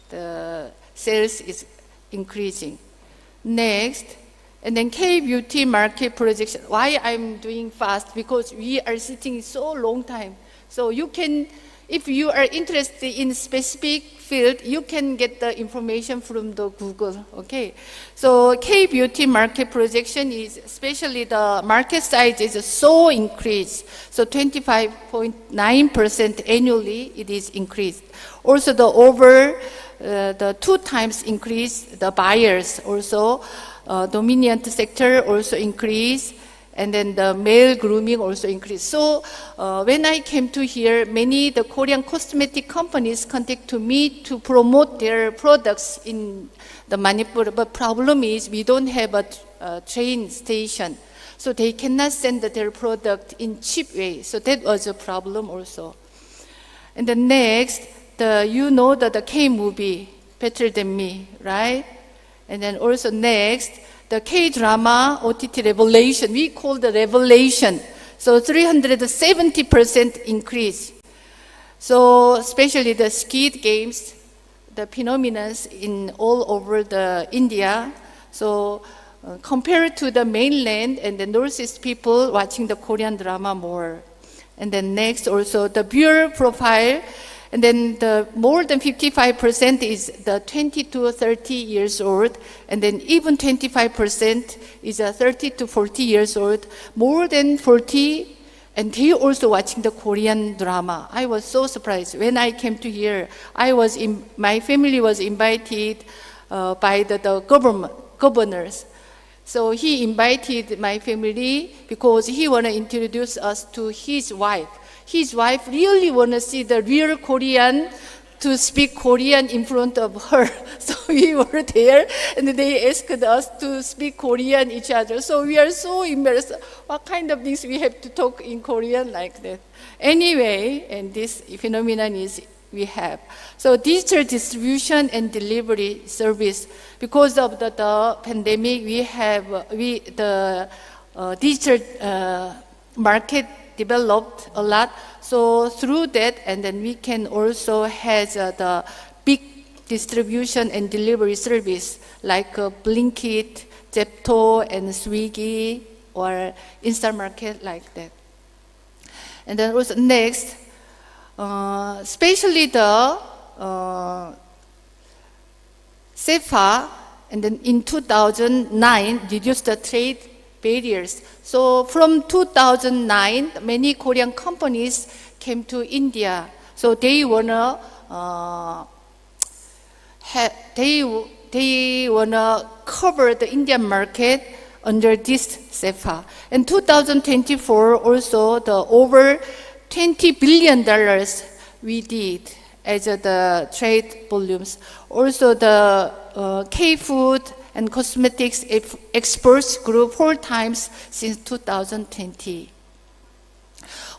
The sales is increasing. Next, and then K-beauty market projection. Why I'm doing fast? Because we are sitting so long time. So you can, if you are interested in specific field, you can get the information from the Google, okay? So K-beauty market projection is, especially the market size is so increased. So 25.9% annually it is increased. Also the the 2 times increase, the buyers also, dominant sector also increase. And then the male grooming also increased. So when I came to here, the Korean cosmetic companies contact to me to promote their products in the Manipur. But problem is we don't have a train station. So they cannot send their product in cheap way. So that was a problem also. And the next, you know that the K-movie, Better Than Me, right? And then also next, the K-drama OTT revelation, we call the revelation. So 370% increase. So especially the skid games, the phenomena in all over the India. So compared to the mainland and the Northeast people watching the Korean drama more. And then next also the viewer profile. And then the more than 55% is the 20 to 30 years old, and then even 25% is 30 to 40 years old, more than 40, and they also watching the Korean drama. I was so surprised when I came to here. My family was invited by the governors. So he invited my family because he want to introduce us to his wife. His wife really want to see the real Korean, to speak Korean in front of her. So we were there, and they asked us to speak Korean each other. So we are so embarrassed. What kind of things we have to talk in Korean like that? Anyway, and this phenomenon is we have. So digital distribution and delivery service. Because of the pandemic, we have the digital market developed a lot. So through that, and then we can also have the big distribution and delivery service like Blinkit, Zepto, and Swiggy, or Instamarket like that. And then also next, especially the FIFA, and then in 2009 reduced the trade barriers. So from 2009, many Korean companies came to India. So they wanna cover the Indian market under this FIFA. In 2024, also the over $20 billion we did as the trade volumes. Also the K-food and cosmetics exports grew 4 times since 2020.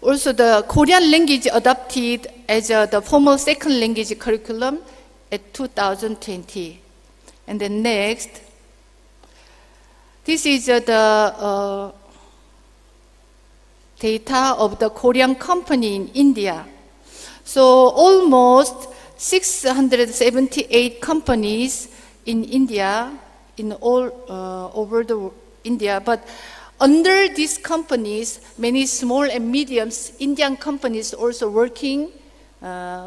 Also, the Korean language adopted as the formal second language curriculum at 2020. And then next, this is the data of the Korean company in India. So almost 678 companies in India, in all over the India, but under these companies, many small and mediums Indian companies also working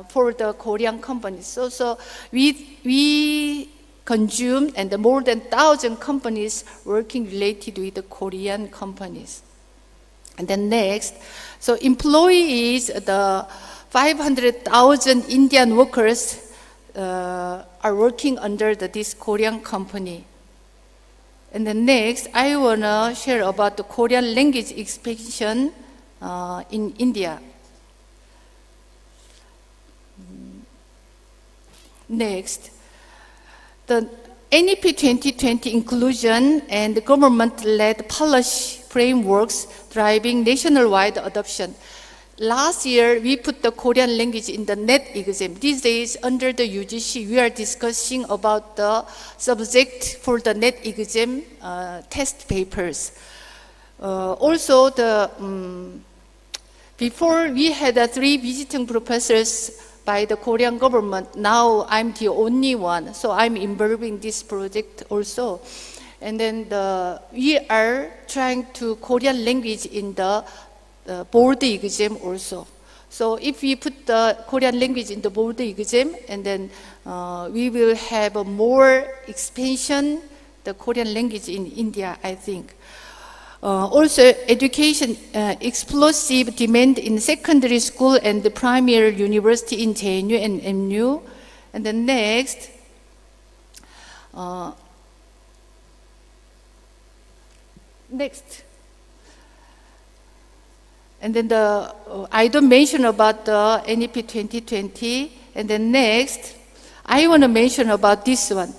for the Korean companies. So we consume, and more than 1,000 companies working related with the Korean companies. And then next, so employees, the 500,000 Indian workers are working under this Korean company. And then next, I want to share about the Korean language expansion in India. Next, the NEP 2020 inclusion and government-led policy frameworks driving nationwide adoption. Last year, we put the Korean language in the NET exam. These days, under the UGC, we are discussing about the subject for the NET exam test papers. Also, before we had 3 visiting professors by the Korean government. Now I'm the only one, so I'm involved in this project also. And then we are trying to Korean language in the board exam also. So if we put the Korean language in the board exam, and then we will have a more expansion the Korean language in India, I think. Also, education, explosive demand in secondary school and the primary university in JNU and MU. And then next, and then I don't mention about the NEP 2020. And then next, I want to mention about this one.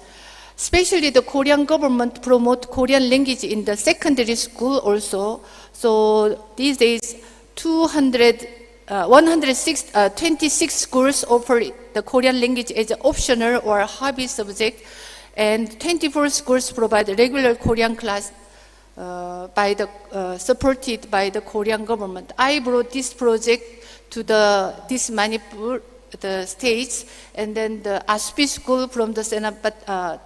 Especially the Korean government promote Korean language in the secondary school also. So these days, 26 schools offer the Korean language as an optional or hobby subject, and 24 schools provide regular Korean class supported by the Korean government. I brought this project to this Manipur, the states, and then the Aspi school from the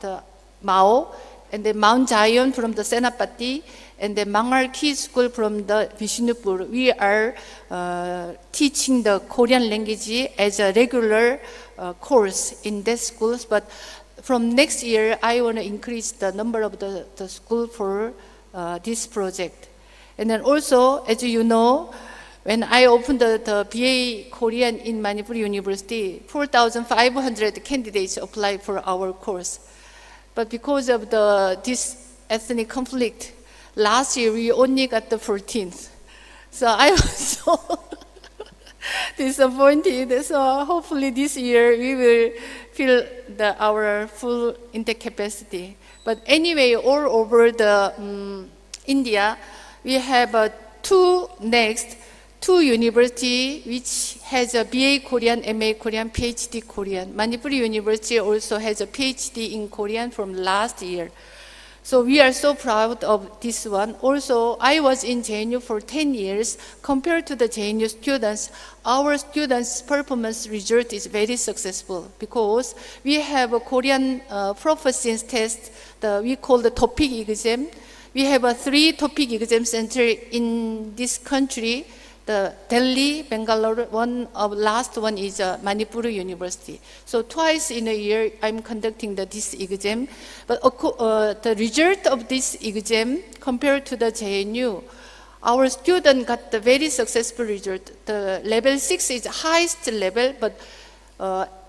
the Mao, and then Mount Zion from the Senapati, and the Mangarki school from the Vishnupur. We are teaching the Korean language as a regular course in these schools, but from next year, I want to increase the number of the school for this project. And then also, as you know, when I opened the BA Korean in Manipur University, 4,500 candidates applied for our course. But because of this ethnic conflict, last year we only got the 14th. So I was so disappointed. So hopefully this year we will fill our full intake capacity. But anyway, all over India, we have two universities which has a BA Korean, MA Korean, PhD Korean. Manipur University also has a PhD in Korean from last year. So we are so proud of this one. Also, I was in JNU for 10 years. Compared to the JNU students, our students' performance result is very successful because we have a Korean proficiency test, we call the topic exam. We have 3 topic exam centers in this country. The Delhi, Bangalore, last one is Manipur University. So twice in a year, I'm conducting this exam. But the result of this exam, compared to the JNU, our student got the very successful result. The level 6 is the highest level, but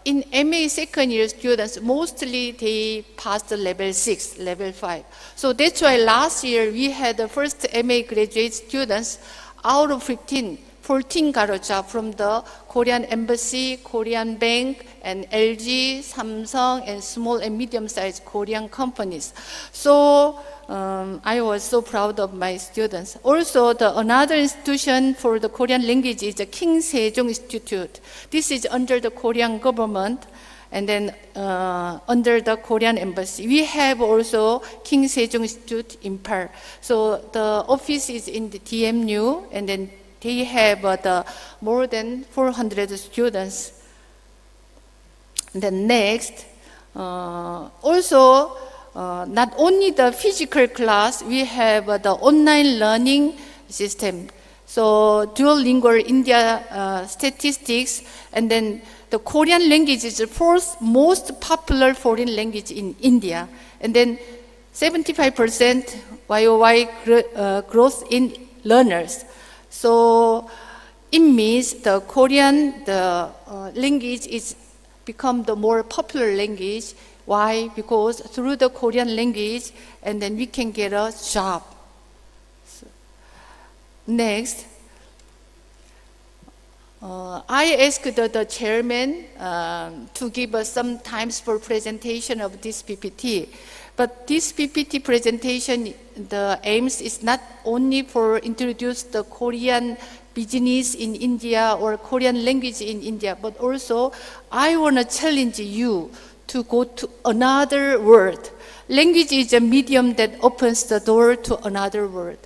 in MA second year students, mostly they passed the level 6, level 5. So that's why last year we had the first MA graduate students out of 15, 14 got a job from the Korean Embassy, Korean Bank, and LG, Samsung, and small and medium-sized Korean companies. So I was so proud of my students. Also, another institution for the Korean language is the King Sejong Institute. This is under the Korean government, and then under the Korean Embassy. We have also King Sejong Institute in Par. So the office is in the DMU, and then they have more than 400 students. And then next, also not only the physical class, we have the online learning system. So duolingual India statistics, and then the Korean language is the fourth most popular foreign language in India. And then 75% YOY growth in learners. So it means the Korean language is become the more popular language. Why? Because through the Korean language, and then we can get a job. So, next, I asked the chairman to give us some time for presentation of this PPT. But this PPT presentation, the aims is not only for introduce the Korean business in India or Korean language in India, but also I want to challenge you to go to another world. Language is a medium that opens the door to another world.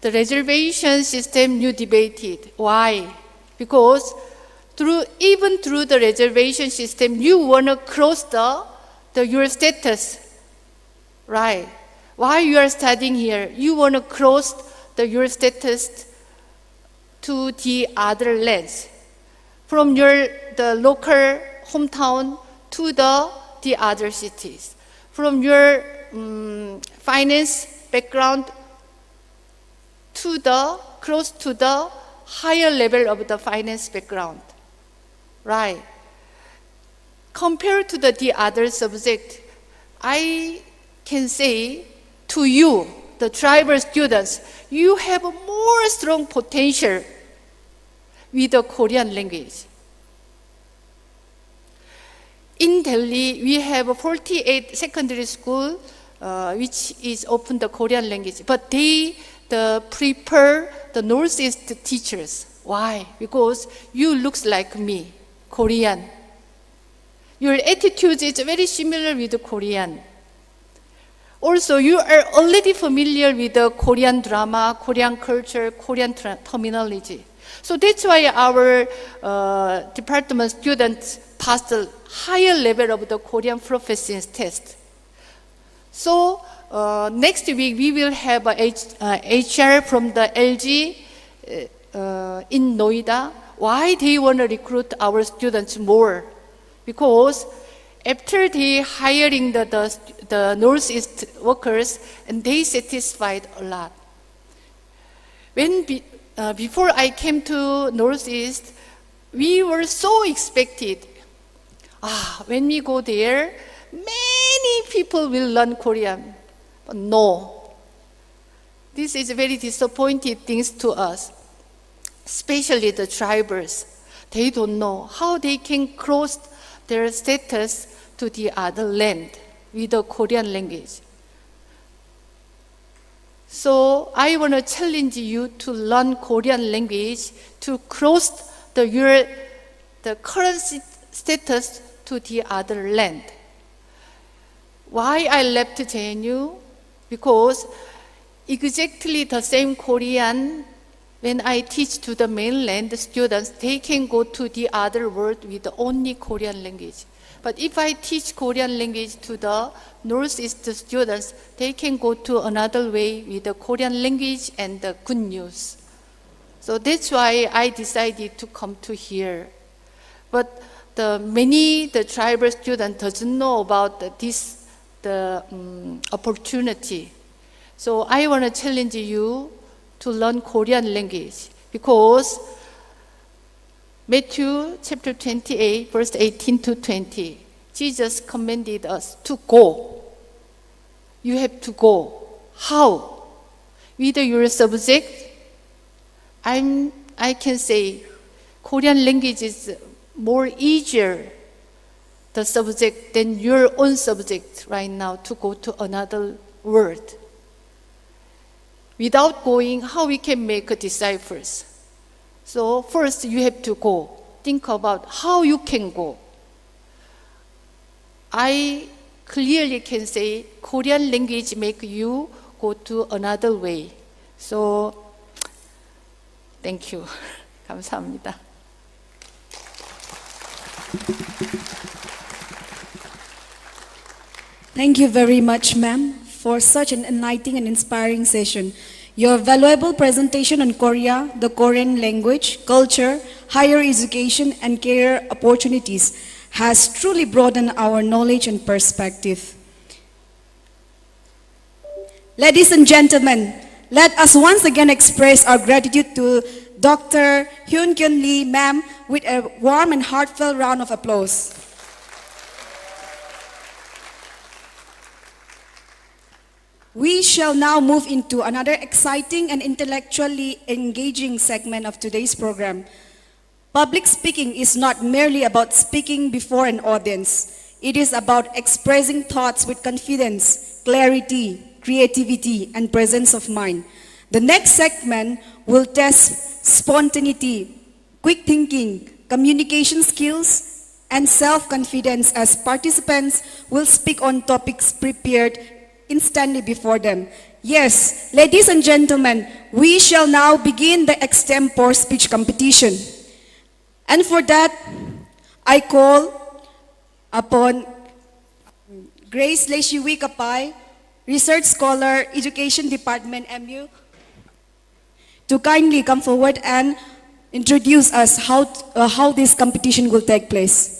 The reservation system you debated. Why? Because even through the reservation system, you want to cross your status, right? While you are studying here, you want to cross your status to the other lands, from the local hometown to the other cities, from your finance background to close to the higher level of the finance background, right? Compared to the other subject, I can say to you, the tribal students, you have a more strong potential with the Korean language. In Delhi, we have 48 secondary schools which is open the Korean language, but they prepare the Northeast teachers. Why? Because you look like me, Korean. Your attitude is very similar with the Korean. Also, you are already familiar with the Korean drama, Korean culture, Korean terminology. So that's why our department students passed the higher level of the Korean proficiency test. So next week we will have a HR from the LG in Noida. Why they want to recruit our students more? Because after they hiring the Northeast workers, and they satisfied a lot. Before I came to Northeast, we were so expected. When we go there, many people will learn Korean. But no. This is a very disappointing thing to us, especially the tribals. They don't know how they can cross their status to the other land with the Korean language. So I want to challenge you to learn Korean language to cross the current status to the other land. Why I left JNU? Because exactly the same Korean, when I teach to the mainland students, they can go to the other world with only Korean language. But if I teach Korean language to the Northeast students, they can go to another way with the Korean language and the good news. So that's why I decided to come to here. But many tribal students doesn't know about the opportunity. So I want to challenge you to learn Korean language, because Matthew chapter 28, verse 18 to 20, Jesus commanded us to go. You have to go. How? With your subject, I can say Korean language is more easier the subject than your own subject right now to go to another world. Without going, how we can make disciples? So first you have to go. Think about how you can go. I clearly can say Korean language make you go to another way. So thank you. 감사합니다. Thank you very much, ma'am, for such an enlightening and inspiring session. Your valuable presentation on Korea, the Korean language, culture, higher education, and career opportunities has truly broadened our knowledge and perspective. Ladies and gentlemen, let us once again express our gratitude to Dr. Hyun Kyun Lee, ma'am, with a warm and heartfelt round of applause. We shall now move into another exciting and intellectually engaging segment of today's program. Public speaking is not merely about speaking before an audience. It is about expressing thoughts with confidence, clarity, creativity, and presence of mind. The next segment will test spontaneity, quick thinking, communication skills, and self-confidence as participants will speak on topics prepared instantly before them. Yes, ladies and gentlemen, we shall now begin the extempore speech competition. And for that, I call upon Grace Leshiwi Kapay, Research Scholar, Education Department, MU, to kindly come forward and introduce us how this competition will take place.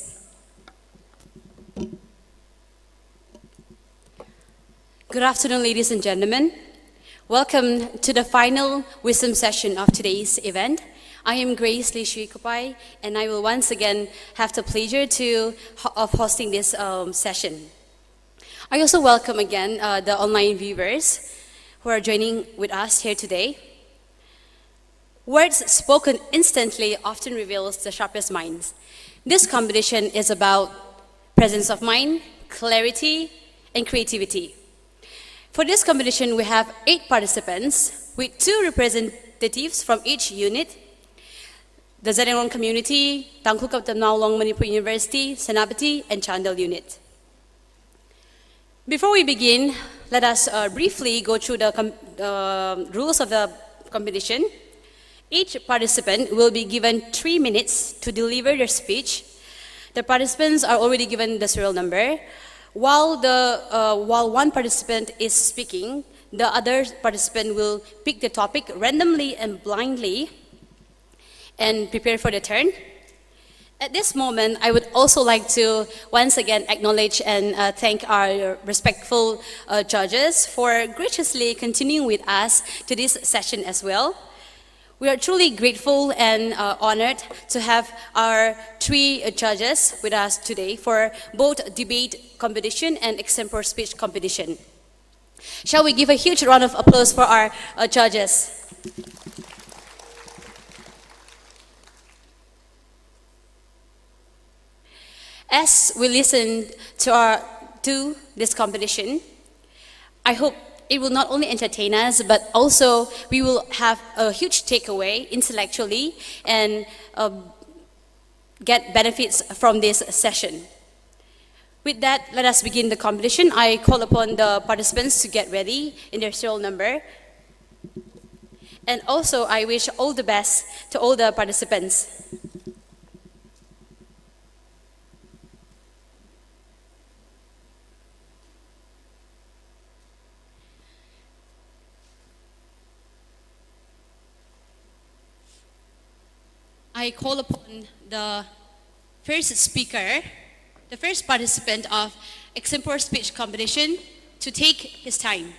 Good afternoon, ladies and gentlemen. Welcome to the final wisdom session of today's event. I am Grace Leshiwi Kapay, and I will once again have the pleasure of hosting this session. I also welcome again the online viewers who are joining with us here today. Words spoken instantly often reveals the sharpest minds. This competition is about presence of mind, clarity, and creativity. For this competition, we have 8 participants with 2 representatives from each unit: the Zedong community, Tangkuk of Long Manipur University, Senapati, and Chandel unit. Before we begin, let us briefly go through the rules of the competition. Each participant will be given 3 minutes to deliver their speech. The participants are already given the serial number. While one participant is speaking, the other participant will pick the topic randomly and blindly and prepare for the turn. At this moment, I would also like to once again acknowledge and thank our respectful judges for graciously continuing with us to this session as well. We are truly grateful and honored to have our 3 judges with us today for both debate competition and extempore speech competition. Shall we give a huge round of applause for our judges? As we listen to this competition, I hope it will not only entertain us, but also we will have a huge takeaway intellectually and get benefits from this session. With that, let us begin the competition. I call upon the participants to get ready in their serial number. And also, I wish all the best to all the participants. I call upon the first speaker, the first participant of extempore speech competition, to take his time.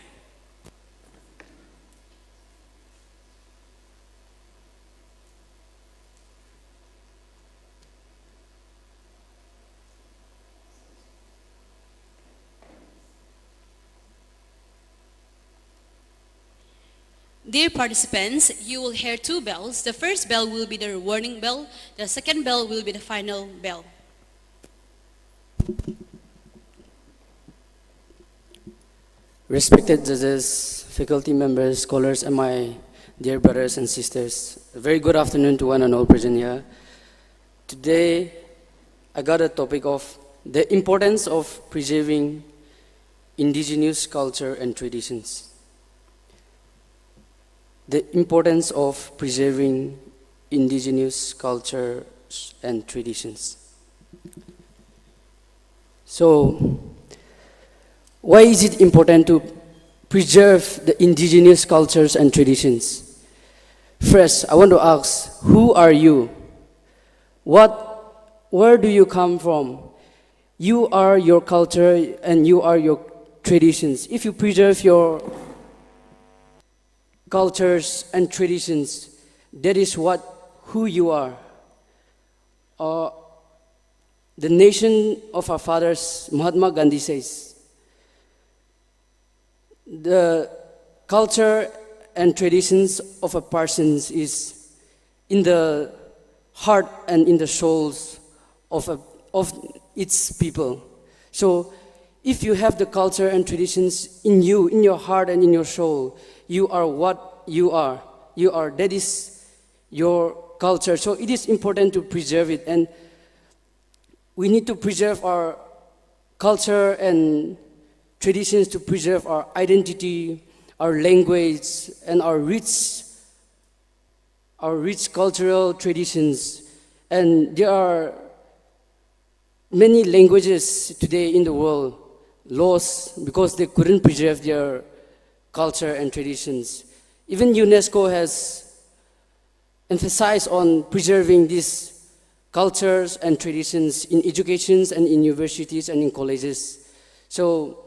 Dear participants, you will hear 2 bells. The first bell will be the warning bell. The second bell will be the final bell. Respected judges, faculty members, scholars, and my dear brothers and sisters, a very good afternoon to one and all present here. Today, I got a topic of the importance of preserving indigenous culture and traditions. The importance of preserving indigenous cultures and traditions. So, Why is it important to preserve the indigenous cultures and traditions? First, I want to ask, who are you? Where do you come from? You are your culture and you are your traditions. If you preserve your cultures and traditions, that is who you are. The nation of our fathers, Mahatma Gandhi says, the culture and traditions of a person is in the heart and in the souls of its people. So if you have the culture and traditions in you, in your heart and in your soul, you are what you are. That is your culture. So it is important to preserve it, and we need to preserve our culture and traditions to preserve our identity, our language, and our rich cultural traditions. And there are many languages today in the world lost because they couldn't preserve their culture and traditions. Even UNESCO has emphasized on preserving these cultures and traditions in educations and in universities and in colleges. So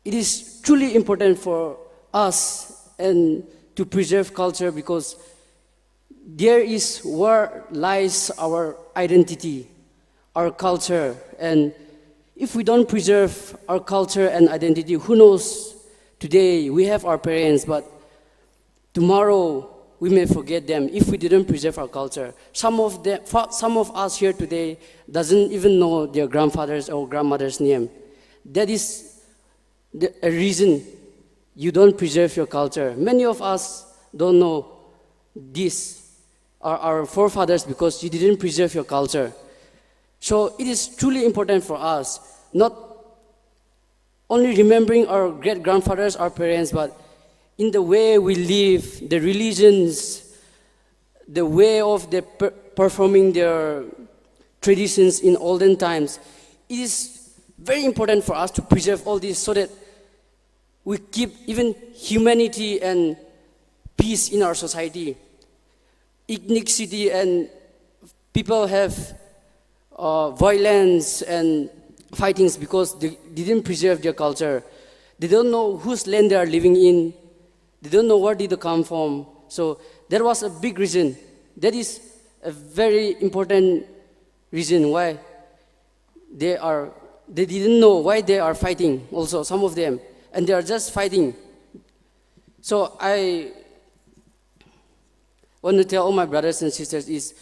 it is truly important for us and to preserve culture, because there is where lies our identity, our culture. And if we don't preserve our culture and identity, who knows, today we have our parents, but tomorrow we may forget them if we didn't preserve our culture. Some of us here today doesn't even know their grandfather's or grandmother's name. That is a reason you don't preserve your culture. Many of us don't know this, our forefathers, because you didn't preserve your culture. So it is truly important for us, not only remembering our great-grandfathers, our parents, but in the way we live, the religions, the way of performing their traditions in olden times. It is very important for us to preserve all this so that we keep even humanity and peace in our society. Ethnicity and people have violence and fightings because they didn't preserve their culture. They don't know whose land they are living in. They don't know where did they come from. So there was a big reason. That is a very important reason why they didn't know why they are fighting also, some of them. And they are just fighting. So I want to tell all my brothers and sisters is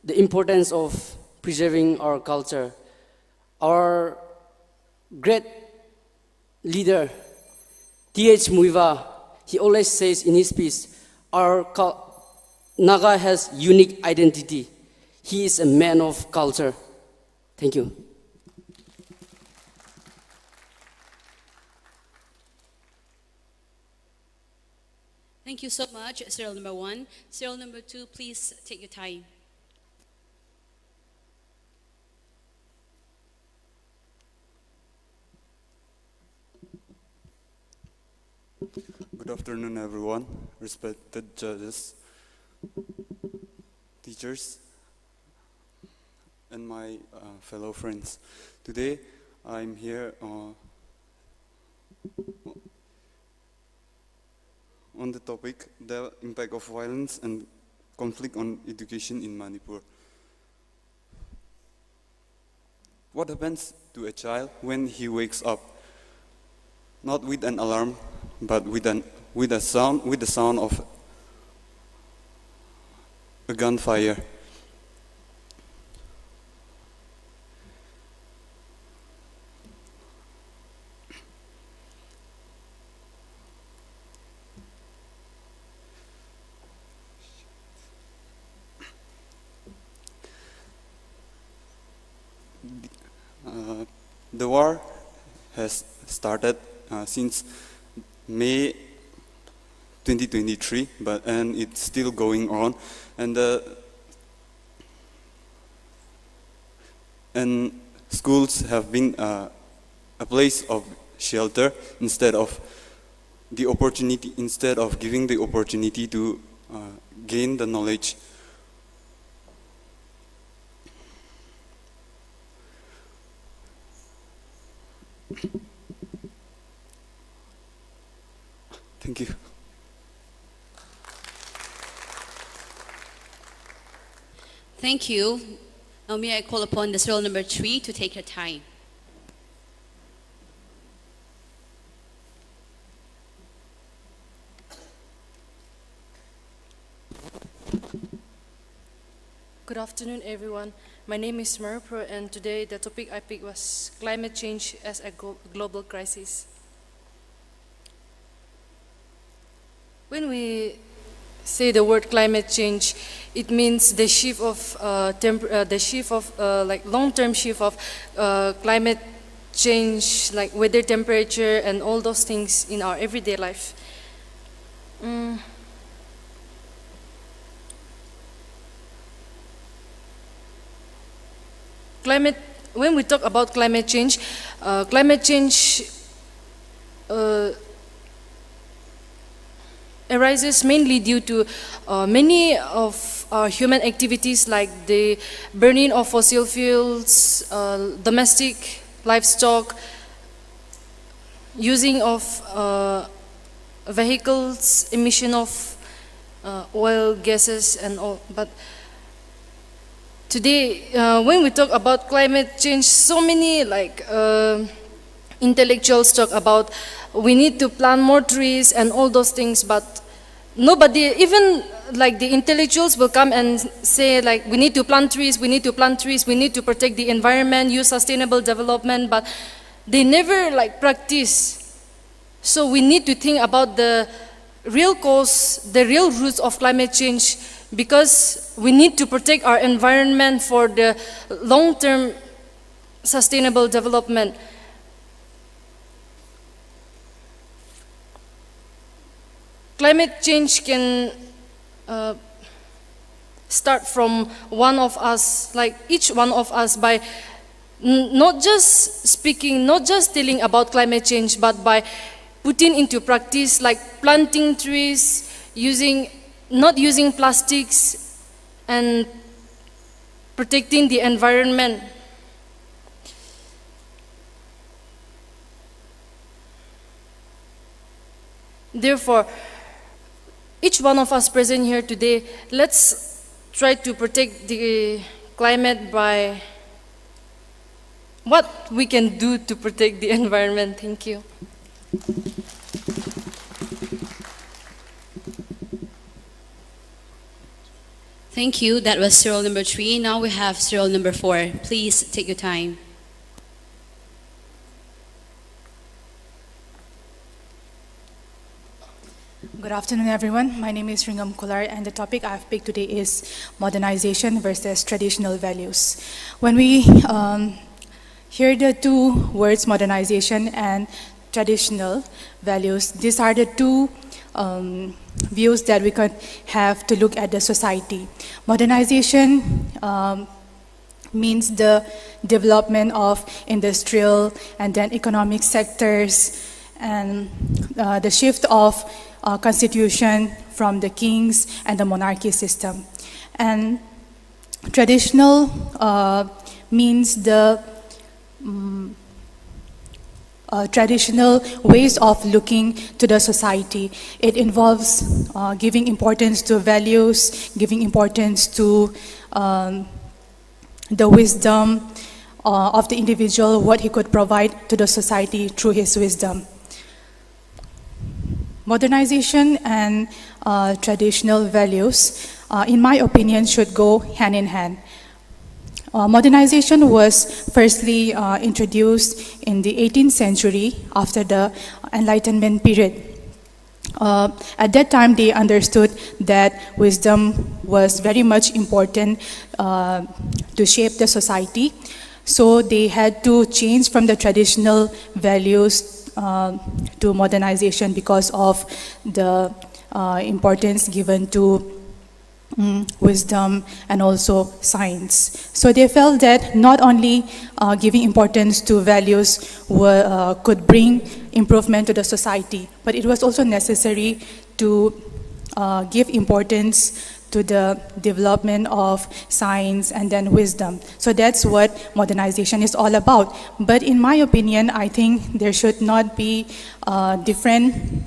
the importance of preserving our culture. Our great leader, T.H. Muiva, he always says in his piece, our Naga has unique identity. He is a man of culture. Thank you. Thank you so much, serial number 1. Serial number 2, please take your time. Good afternoon, everyone, respected judges, teachers, and my fellow friends. Today, I'm here on the topic, the impact of violence and conflict on education in Manipur. What happens to a child when he wakes up? Not with an alarm, but with the sound of a gunfire. The war has started since May 2023, and it's still going on, and schools have been a place of shelter instead of giving the opportunity to gain the knowledge. Thank you. Thank you. Now may I call upon the serial number 3 to take your time. Good afternoon, everyone. My name is Manipur, and today the topic I picked was climate change as a global crisis. When we say the word climate change, it means the shift of long-term shift of climate change, like weather, temperature, and all those things in our everyday life. When we talk about climate change arises mainly due to many of our human activities, like the burning of fossil fuels, domestic livestock, using of vehicles, emission of oil, gases, and all. But today, when we talk about climate change, so many intellectuals talk about we need to plant more trees and all those things, but nobody, even like the intellectuals, will come and say like we need to plant trees, we need to plant trees, we need to protect the environment, use sustainable development, but they never practice. So we need to think about the real cause, the real roots of climate change, because we need to protect our environment for the long-term sustainable development. Climate change can start from one of us, like each one of us, by not just speaking, not just telling about climate change, but by putting into practice, like planting trees, not using plastics, and protecting the environment. Therefore, each one of us present here today, let's try to protect the climate by what we can do to protect the environment. Thank you. Thank you. That was serial number 3. Now we have serial number 4. Please take your time. Good afternoon, everyone. My name is Ringam Kular, and the topic I've picked today is modernization versus traditional values. When we hear the two words, modernization and traditional values, these are the two views that we could have to look at the society. Modernization means the development of industrial and then economic sectors, and the shift of constitution from the kings and the monarchy system. And traditional means the traditional ways of looking to the society. It involves giving importance to values, giving importance to the wisdom of the individual, what he could provide to the society through his wisdom. Modernization and traditional values, in my opinion, should go hand in hand. Modernization was firstly introduced in the 18th century after the Enlightenment period. At that time, they understood that wisdom was very much important to shape the society. So they had to change from the traditional values to modernization because of the importance given to wisdom, and also science. So they felt that not only giving importance to values could bring improvement to the society, but it was also necessary to give importance to the development of science and then wisdom. So that's what modernization is all about. But in my opinion, I think there should not be different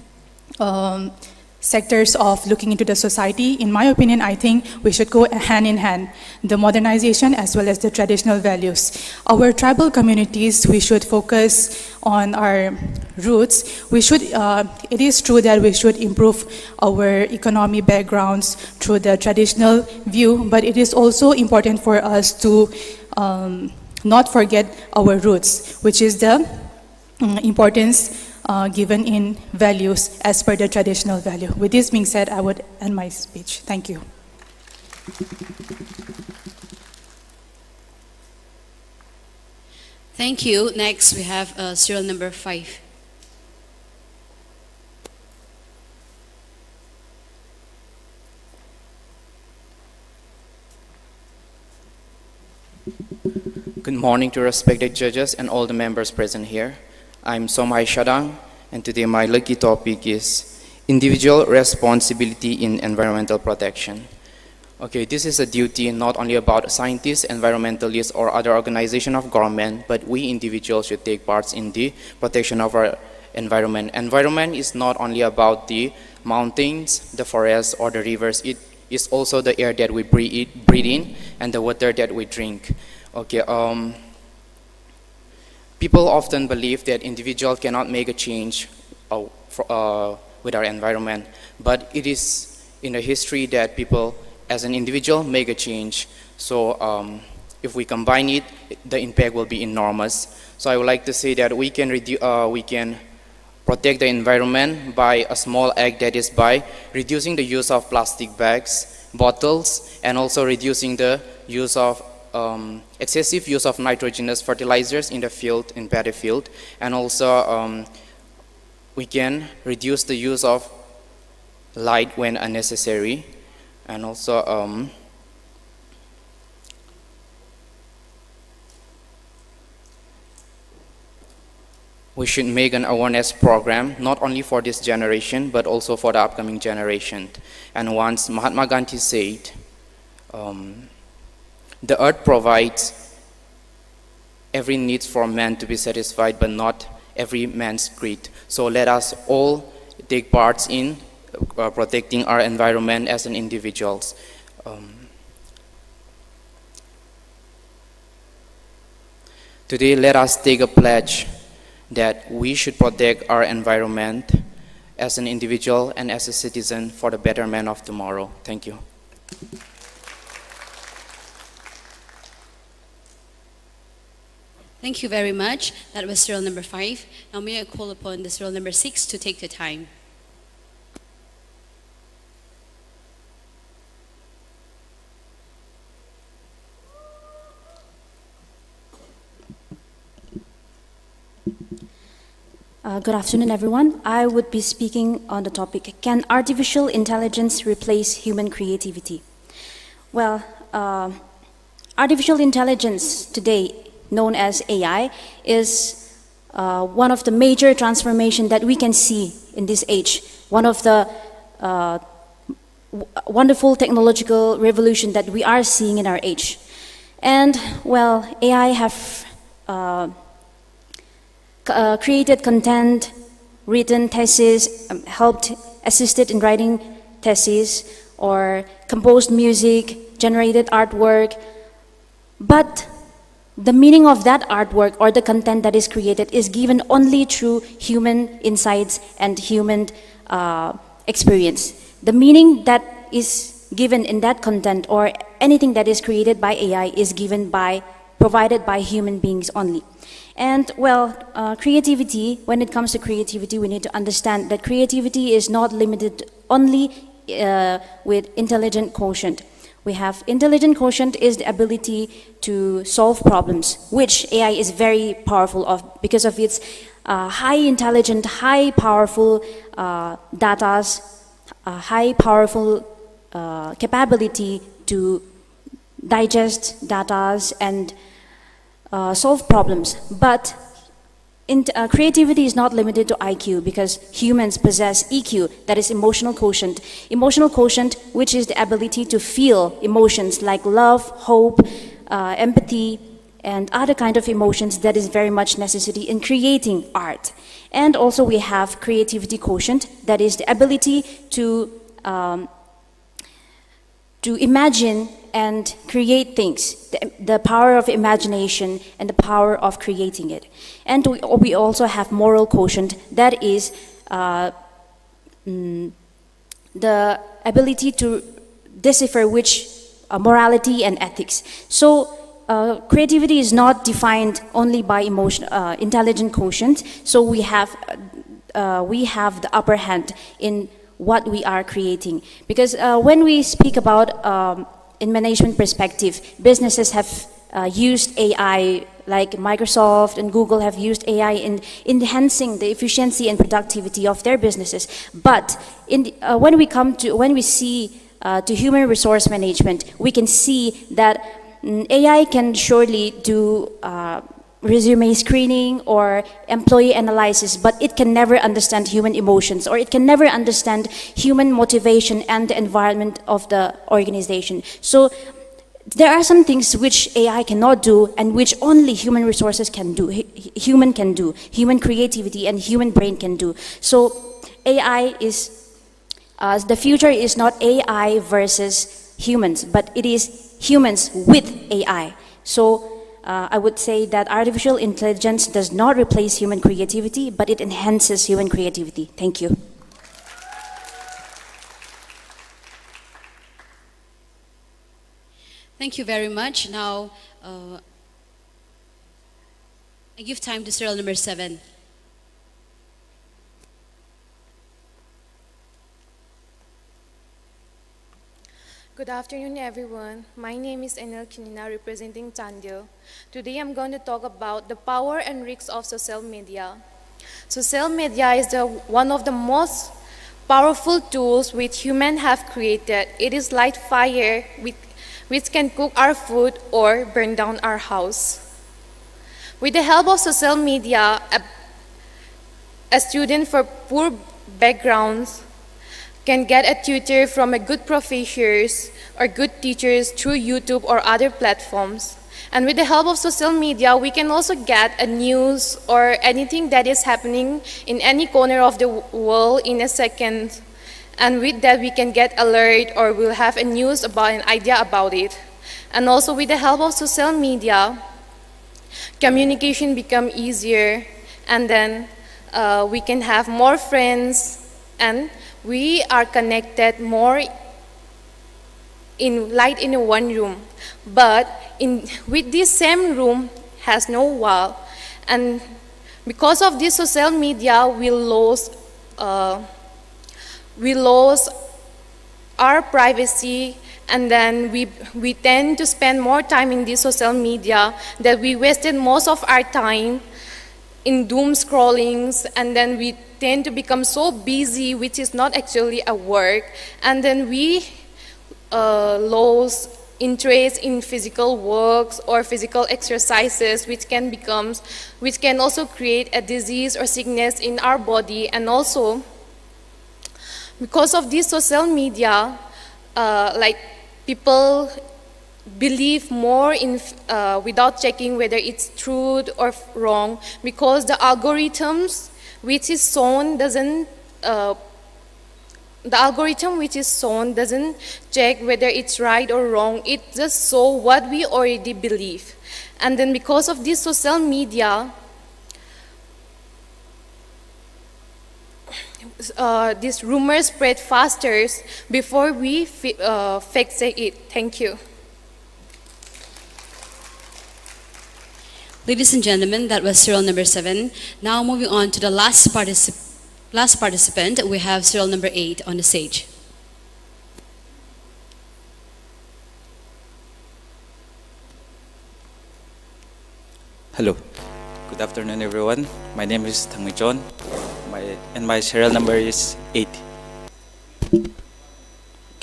sectors of looking into the society. In my opinion, I think we should go hand in hand, the modernization as well as the traditional values. Our tribal communities, we should focus on our roots. We should, it is true that we should improve our economy backgrounds through the traditional view, but it is also important for us to not forget our roots, which is the importance given in values as per the traditional value. With this being said, I would end my speech. Thank you. Thank you. Next, we have serial number 5. Good morning to respected judges and all the members present here. I'm Somai Shadang, and today my lucky topic is individual responsibility in environmental protection. Okay, this is a duty not only about scientists, environmentalists, or other organizations of government, but we individuals should take part in the protection of our environment. Environment is not only about the mountains, the forests, or the rivers. It is also the air that we breathe in and the water that we drink. Okay. People often believe that individuals cannot make a change with our environment, but it is in the history that people, as an individual, make a change. So if we combine it, the impact will be enormous. So I would like to say that we can protect the environment by a small act, that is by reducing the use of plastic bags, bottles, and also reducing the use of excessive use of nitrogenous fertilizers in the field, in paddy field, and also we can reduce the use of light when unnecessary, and also we should make an awareness program not only for this generation but also for the upcoming generation. And once Mahatma Gandhi said, the earth provides every need for man to be satisfied, but not every man's greed. So let us all take part in protecting our environment as an individuals. Today, let us take a pledge that we should protect our environment as an individual and as a citizen for the betterment of tomorrow. Thank you. Thank you very much. That was serial number 5. Now may I call upon the serial number 6 to take the time. Good afternoon, everyone. I would be speaking on the topic, can artificial intelligence replace human creativity? Well, artificial intelligence today, known as AI, is one of the major transformations that we can see in this age. One of the wonderful technological revolution that we are seeing in our age. And, well, AI have created content, written theses, assisted in writing theses, or composed music, generated artwork. But the meaning of that artwork or the content that is created is given only through human insights and human experience. The meaning that is given in that content or anything that is created by AI is provided by human beings only. And, well, creativity, when it comes to creativity, we need to understand that creativity is not limited only with intelligent quotient. We have intelligent quotient is the ability to solve problems, which AI is very powerful of because of its high intelligent, high powerful datas, high powerful capability to digest data and solve problems. But creativity is not limited to IQ, because humans possess EQ, that is emotional quotient. Emotional quotient, which is the ability to feel emotions like love, hope, empathy, and other kind of emotions that is very much necessary in creating art. And also we have creativity quotient, that is the ability to imagine and create things, the power of imagination and the power of creating it. And we also have moral quotient, that is the ability to decipher which morality and ethics. So creativity is not defined only by intelligent quotient, so we have the upper hand in what we are creating. Because when we speak about in management perspective, businesses have used AI, like Microsoft and Google have used AI in enhancing the efficiency and productivity of their businesses. But when we see to human resource management, we can see that AI can surely do resume screening or employee analysis, but it can never understand human emotions, or it can never understand human motivation and the environment of the organization. So there are some things which AI cannot do and which only human resources can do, human creativity and human brain can do. So AI is, the future is not AI versus humans, but it is humans with AI. So I would say that artificial intelligence does not replace human creativity, but it enhances human creativity. Thank you. Thank you very much. Now, I give time to serial number 7. Good afternoon, everyone. My name is Enel Kinina, representing Tandil. Today, I'm going to talk about the power and risks of social media. Social media is one of the most powerful tools which humans have created. It is like fire which can cook our food or burn down our house. With the help of social media, a student from poor backgrounds can get a tutor from a good professors or good teachers through YouTube or other platforms. And with the help of social media, we can also get a news or anything that is happening in any corner of the world in a second. And with that, we can get alert, or we'll have a news about an idea about it. And also with the help of social media, communication become easier, and then we can have more friends, and we are connected more in one room. But with this same room has no wall, and because of this social media, we lose our privacy, and then we tend to spend more time in this social media, that we wasted most of our time in doom scrollings, and then we tend to become so busy, which is not actually a work, and then we lose interest in physical works or physical exercises, which can also create a disease or sickness in our body. And also, because of this social media, like people believe more in without checking whether it's true or wrong, because the algorithms which is shown doesn't check whether it's right or wrong. It just shows what we already believe. And then because of this social media, this rumor spread faster before we fact check it. Thank you. Ladies and gentlemen, that was serial number 7. Now moving on to the last participant, we have serial number 8 on the stage. Hello. Good afternoon, everyone. My name is Thang John, and my serial number is 8.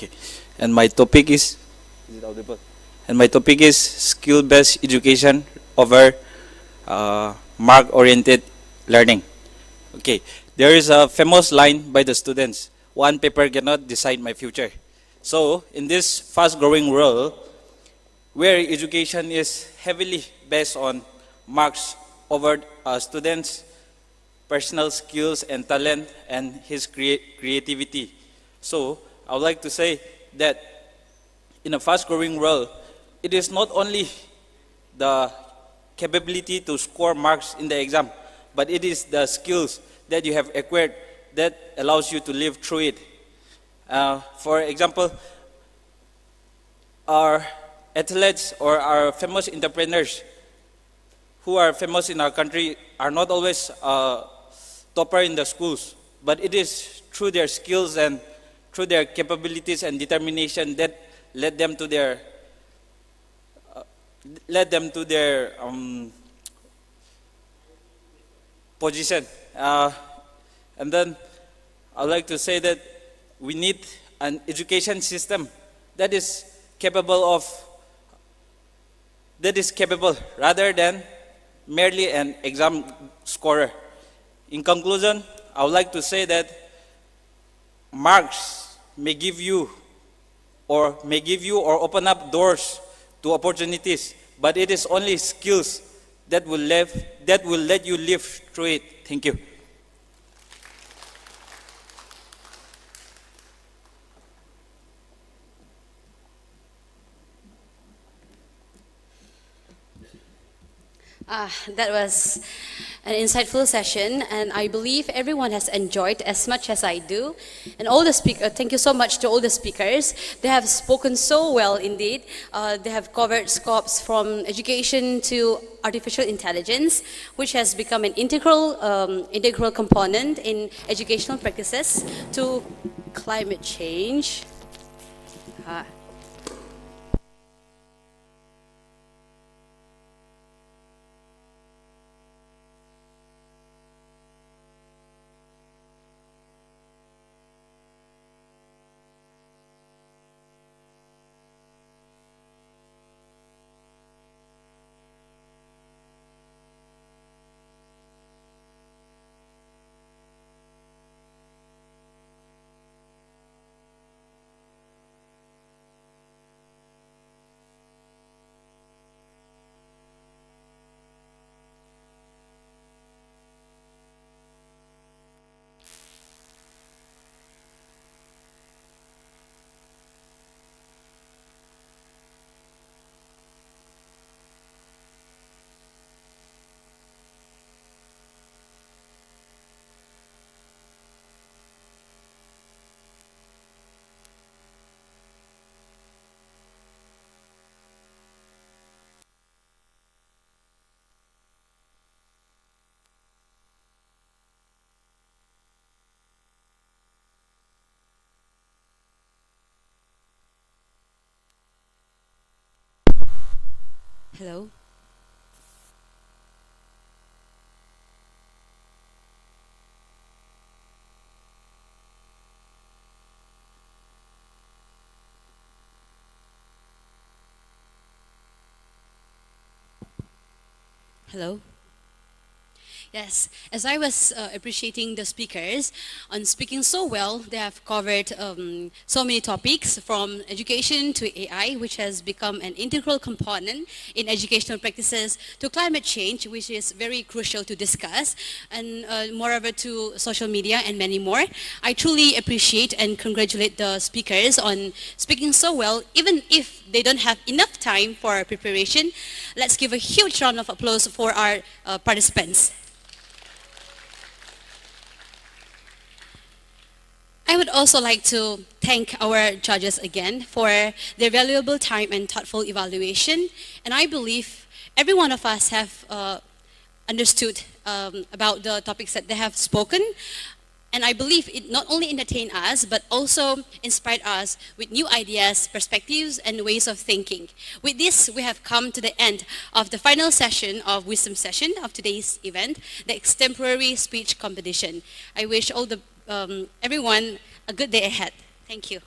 Okay. And my topic is it audible? And my topic is skill-based education over mark-oriented learning. Okay. There is a famous line by the students: "One paper cannot decide my future." So, in this fast-growing world, where education is heavily based on marks over students' personal skills and talent and his creativity. So, I would like to say that in a fast-growing world, it is not only the capability to score marks in the exam, but it is the skills that you have acquired that allows you to live through it. For example, our athletes or our famous entrepreneurs who are famous in our country are not always topper in the schools, but it is through their skills and through their capabilities and determination that led them to their position. And then I'd like to say that we need an education system that is capable rather than merely an exam scorer. In conclusion, I would like to say that marks may give you or open up doors to opportunities, but it is only skills that will let you live through it. Thank you. That was an insightful session, and I believe everyone has enjoyed as much as I do. And all the thank you so much to all the speakers. They have spoken so well indeed. They have covered scopes from education to artificial intelligence, which has become an integral component in educational practices, to climate change. Hello. Hello. Yes, as I was appreciating the speakers on speaking so well, they have covered so many topics from education to AI, which has become an integral component in educational practices, to climate change, which is very crucial to discuss, and moreover to social media and many more. I truly appreciate and congratulate the speakers on speaking so well, even if they don't have enough time for preparation. Let's give a huge round of applause for our participants. I would also like to thank our judges again for their valuable time and thoughtful evaluation. And I believe every one of us have understood about the topics that they have spoken. And I believe it not only entertained us, but also inspired us with new ideas, perspectives, and ways of thinking. With this, we have come to the end of the final session of Wisdom Session of today's event, the Extempore Speech Competition. I wish all the everyone a good day ahead. Thank you.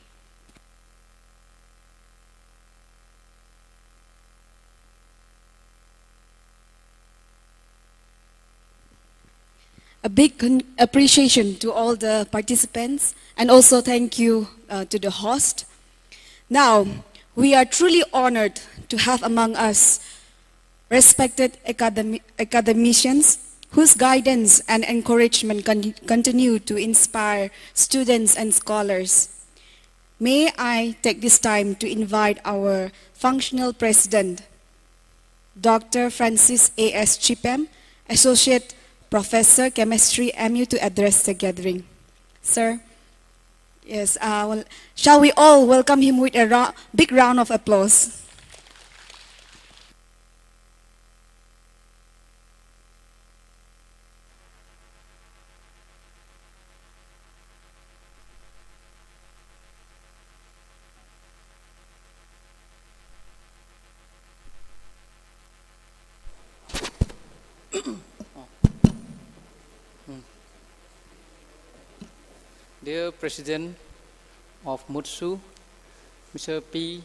A big appreciation to all the participants, and also thank you to the host. Now, we are truly honored to have among us respected academicians whose guidance and encouragement continue to inspire students and scholars. May I take this time to invite our functional president, Dr. Francis A.S. Chipem, Associate Professor, Chemistry, MU, to address the gathering. Sir, yes, shall we all welcome him with a big round of applause? Dear President of MUTSU, Mr. P.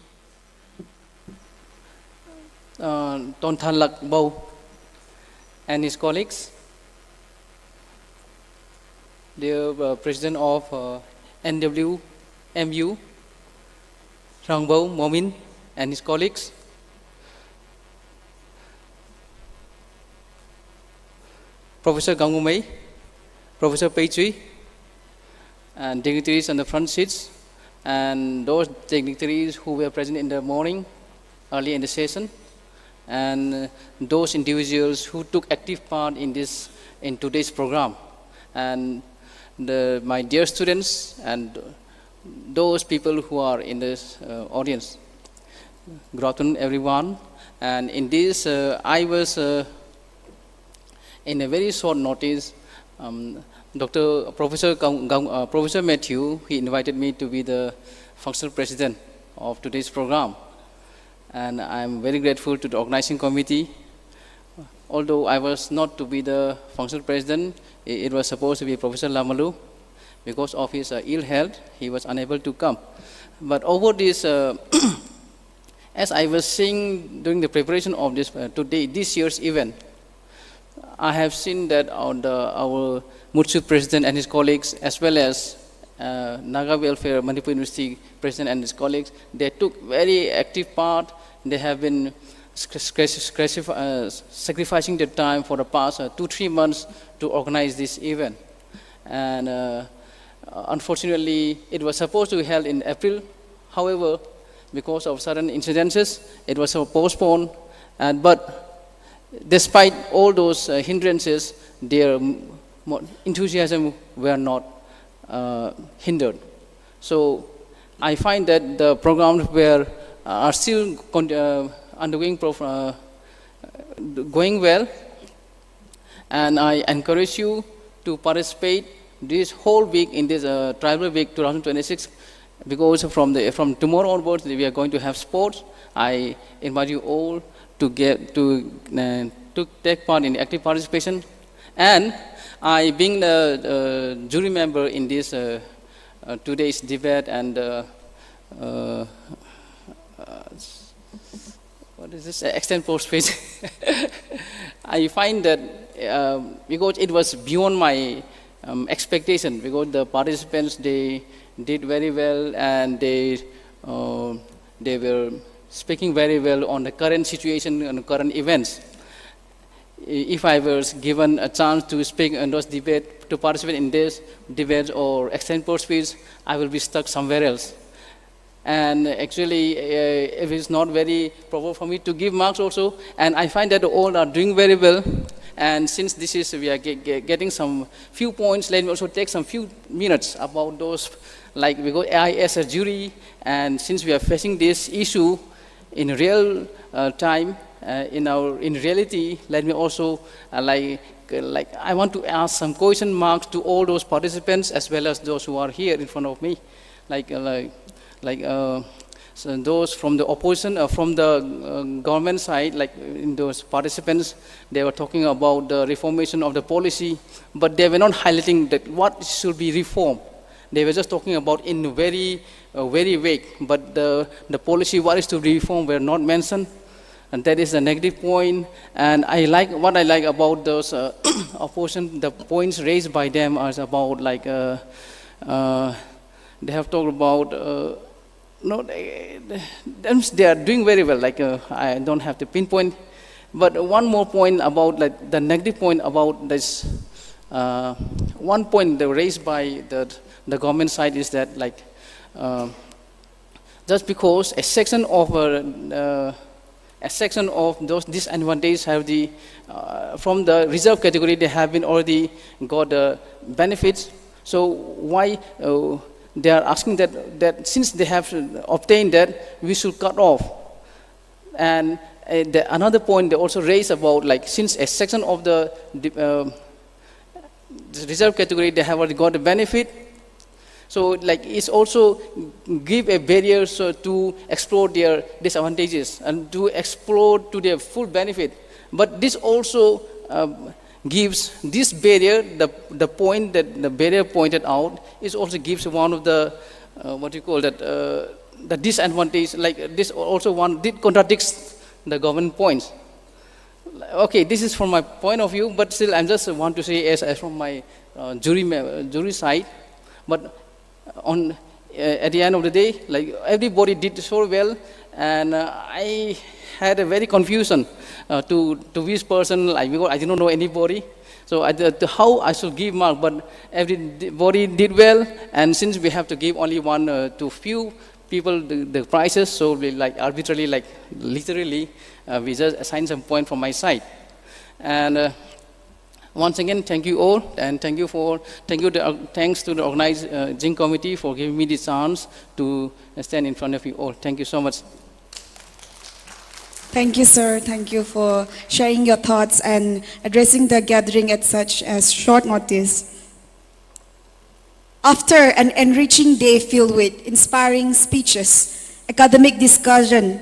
Ton Than Lak Bo and his colleagues, dear President of NWMU, Rang Bo Momin and his colleagues, Professor Gangumei, Professor Pei Chui, and dignitaries on the front seats, and those dignitaries who were present in the morning, early in the session, and those individuals who took active part in today's program, and my dear students and those people who are in this audience. Good afternoon, everyone. And in this, I was in a very short notice. Professor Matthew, he invited me to be the functional president of today's program. And I'm very grateful to the organizing committee. Although I was not to be the functional president, it was supposed to be Professor Lamalu. Because of his ill health, he was unable to come. But over this, as I was seeing during the preparation of this year's event, I have seen that our MUTSU president and his colleagues, as well as Naga Welfare Manipur University president and his colleagues, they took very active part. They have been sacrificing their time for the past 2-3 months to organize this event. And unfortunately, it was supposed to be held in April. However, because of certain incidences, it was postponed. But despite all those hindrances, their enthusiasm were not hindered. So I find that the programs are still undergoing going well, and I encourage you to participate this whole week in this Tribal Week 2026, because from tomorrow onwards we are going to have sports. I invite you all to take part in active participation, and I, being the jury member in this today's debate and what is this Extempore speech, I find that because it was beyond my expectation, because the participants, they did very well, and they were speaking very well on the current situation and current events. If I was given a chance to speak in those debates, to participate in this debates or extempore speech, I will be stuck somewhere else. And actually, it is not very proper for me to give marks also. And I find that all are doing very well. And since this is, we are getting some few points, let me also take some few minutes about those, like we go I as a jury, and since we are facing this issue in real time, in reality, let me also I want to ask some question marks to all those participants as well as those who are here in front of me, so those from the opposition, from the government side, like in those participants, they were talking about the reformation of the policy, but they were not highlighting that what should be reformed. They were just talking about in very vague, but the policy what is to be reformed were not mentioned. And that is the negative point. And what I like about those opposition, the points raised by them are about like they have talked about no, they are doing very well. Like I don't have to pinpoint, but one more point about like the negative point about this. One point they raised by the government side is that like just because a section of those disadvantaged have the from the reserve category, they have been already got the benefits. So why they are asking that since they have obtained that, we should cut off. And another point they also raise about like since a section of the reserve category, they have already got the benefit. So like it's also give a barrier to explore their disadvantages and to explore to their full benefit. But this also gives this barrier, the point that the barrier pointed out, is also gives one of the what you call that the disadvantage. Like this also one did contradicts the government points. Okay, this is from my point of view, but still I just want to say as from my jury side. But at the end of the day, like everybody did so well, and I had a very confusion to which person, like because I didn't know anybody. So how I should give mark, but everybody did well, and since we have to give only one to few people the prizes, so we like arbitrarily, like literally, we just assign some point from my side. And once again, thank you all, and thanks to the organizing committee for giving me the chance to stand in front of you all. Thank you so much. Thank you, sir. Thank you for sharing your thoughts and addressing the gathering at such a short notice. After an enriching day filled with inspiring speeches, academic discussion,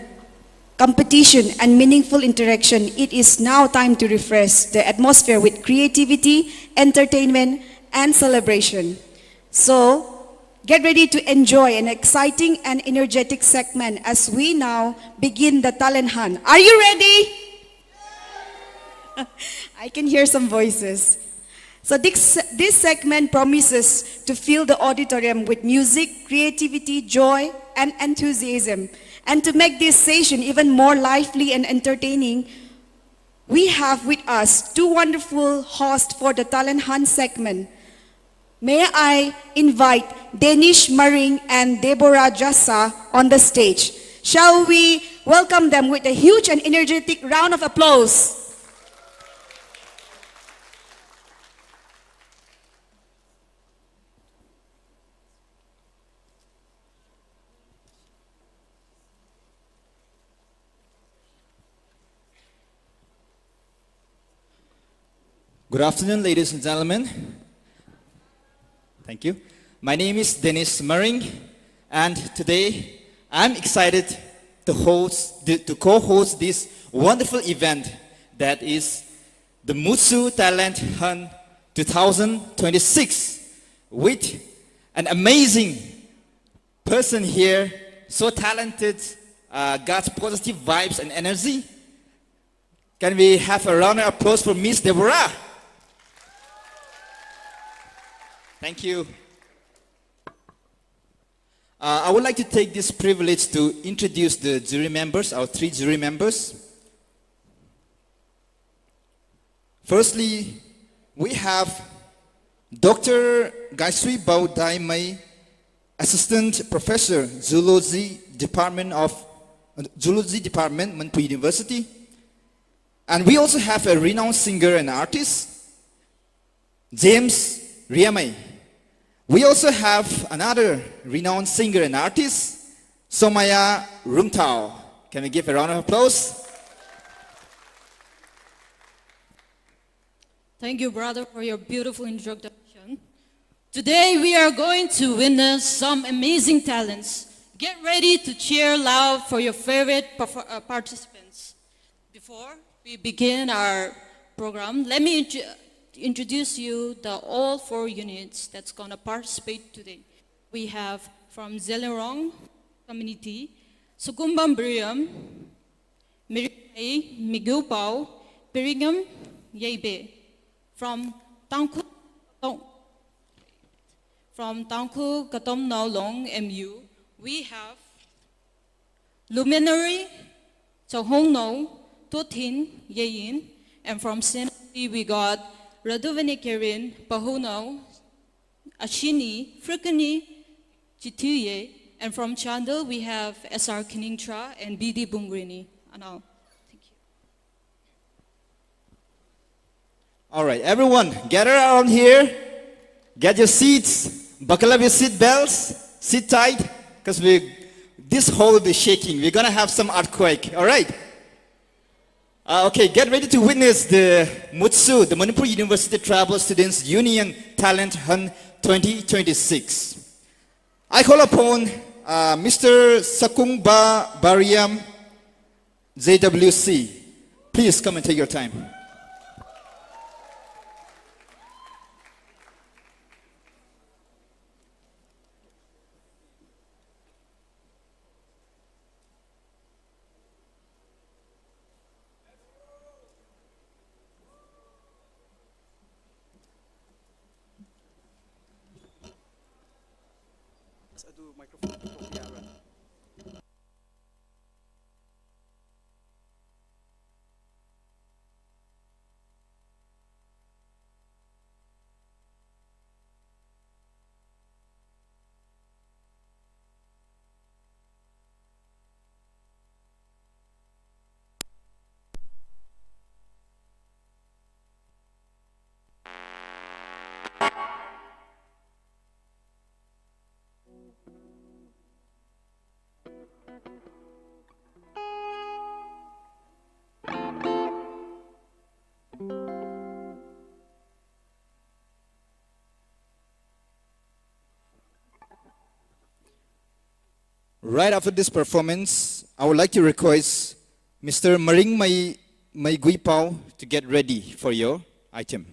competition, and meaningful interaction, it is now time to refresh the atmosphere with creativity, entertainment, and celebration. So, get ready to enjoy an exciting and energetic segment as we now begin the talent hunt. Are you ready? I can hear some voices. So this segment promises to fill the auditorium with music, creativity, joy, and enthusiasm. And to make this session even more lively and entertaining, we have with us two wonderful hosts for the talent hunt segment. May I invite Danish Maring and Deborah Jassa on the stage. Shall we welcome them with a huge and energetic round of applause? Good afternoon, ladies and gentlemen. Thank you. My name is Dennis Maring, and today I'm excited to co-host this wonderful event that is the Mutsu Talent Hunt 2026 with an amazing person here, so talented, got positive vibes and energy. Can we have a round of applause for Miss Deborah? Thank you. I would like to take this privilege to introduce the jury members, our three jury members. Firstly, we have Dr. Gaisri Baudaimai, Assistant Professor, Zoology Department, Manipur University. And we also have a renowned singer and artist, James Riamai. We also have another renowned singer and artist, Somaya Rumtao. Can we give a round of applause? Thank you, brother, for your beautiful introduction. Today we are going to witness some amazing talents. Get ready to cheer loud for your favorite participants. Before we begin our program, let me introduce you the all 4 units that's going to participate today. We have from Zelerong community, Sukumbam Briam, Mirai Migupao Birigam Yebe. From Tangku Katom Naulong MU, we have Luminary Chahong No Totin Yeyin, and from Senati we got Radovani Kirin Pahuno Ashini Frikani Chituye, and from Chandel we have SR Kiningtra and BD Bungrini. Anal. All right, everyone, gather around here. Get your seats. Buckle up your seat belts. Sit tight, because this hall will be shaking. We're going to have some earthquake. All right? Okay, get ready to witness the MUTSU, the Manipur University Travel Students Union Talent Hunt 2026. I call upon Mr. Sakungba Bariam, JWC. Please come and take your time. Right after this performance, I would like to request Mr. Maring Mai Guipao to get ready for your item.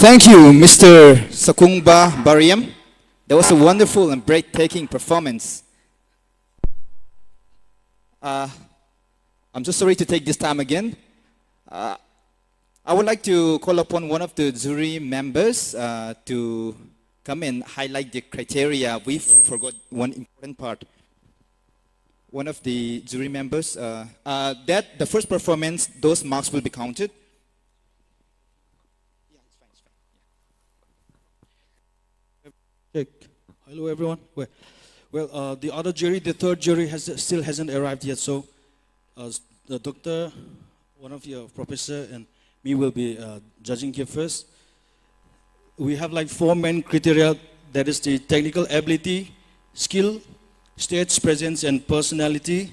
Thank you, Mr. Sakungba Bariam. That was a wonderful and breathtaking performance. I'm so sorry to take this time again. I would like to call upon one of the jury members to come and highlight the criteria. We forgot one important part. One of the jury members, that the first performance, those marks will be counted. Okay. Hello, everyone. Well, the other jury, the third jury, still hasn't arrived yet. So, the doctor, one of your professor, and me will be judging here first. We have like 4 main criteria. That is the technical ability, skill, stage presence and personality,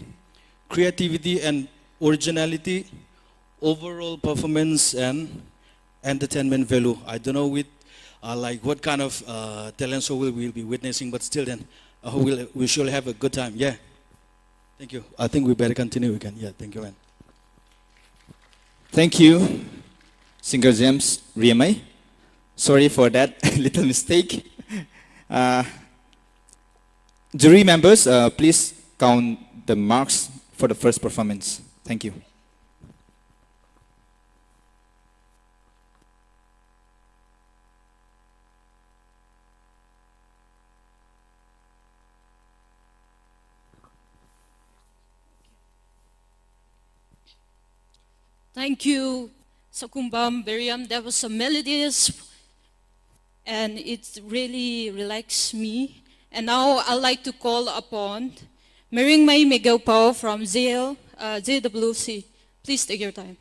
creativity and originality, overall performance and entertainment value. I don't know with like what kind of talent show we'll be witnessing, but still then we should have a good time. Yeah. Thank you. I think we better continue again. Yeah, thank you, man. Thank you, Singer James Riamai. Sorry for that little mistake. Jury members, please count the marks for the first performance. Thank you. Thank you, Sakumbam Beriam. That was so melodious and it really relaxed me. And now I'd like to call upon Meringmai Megapao from JWC. Please take your time.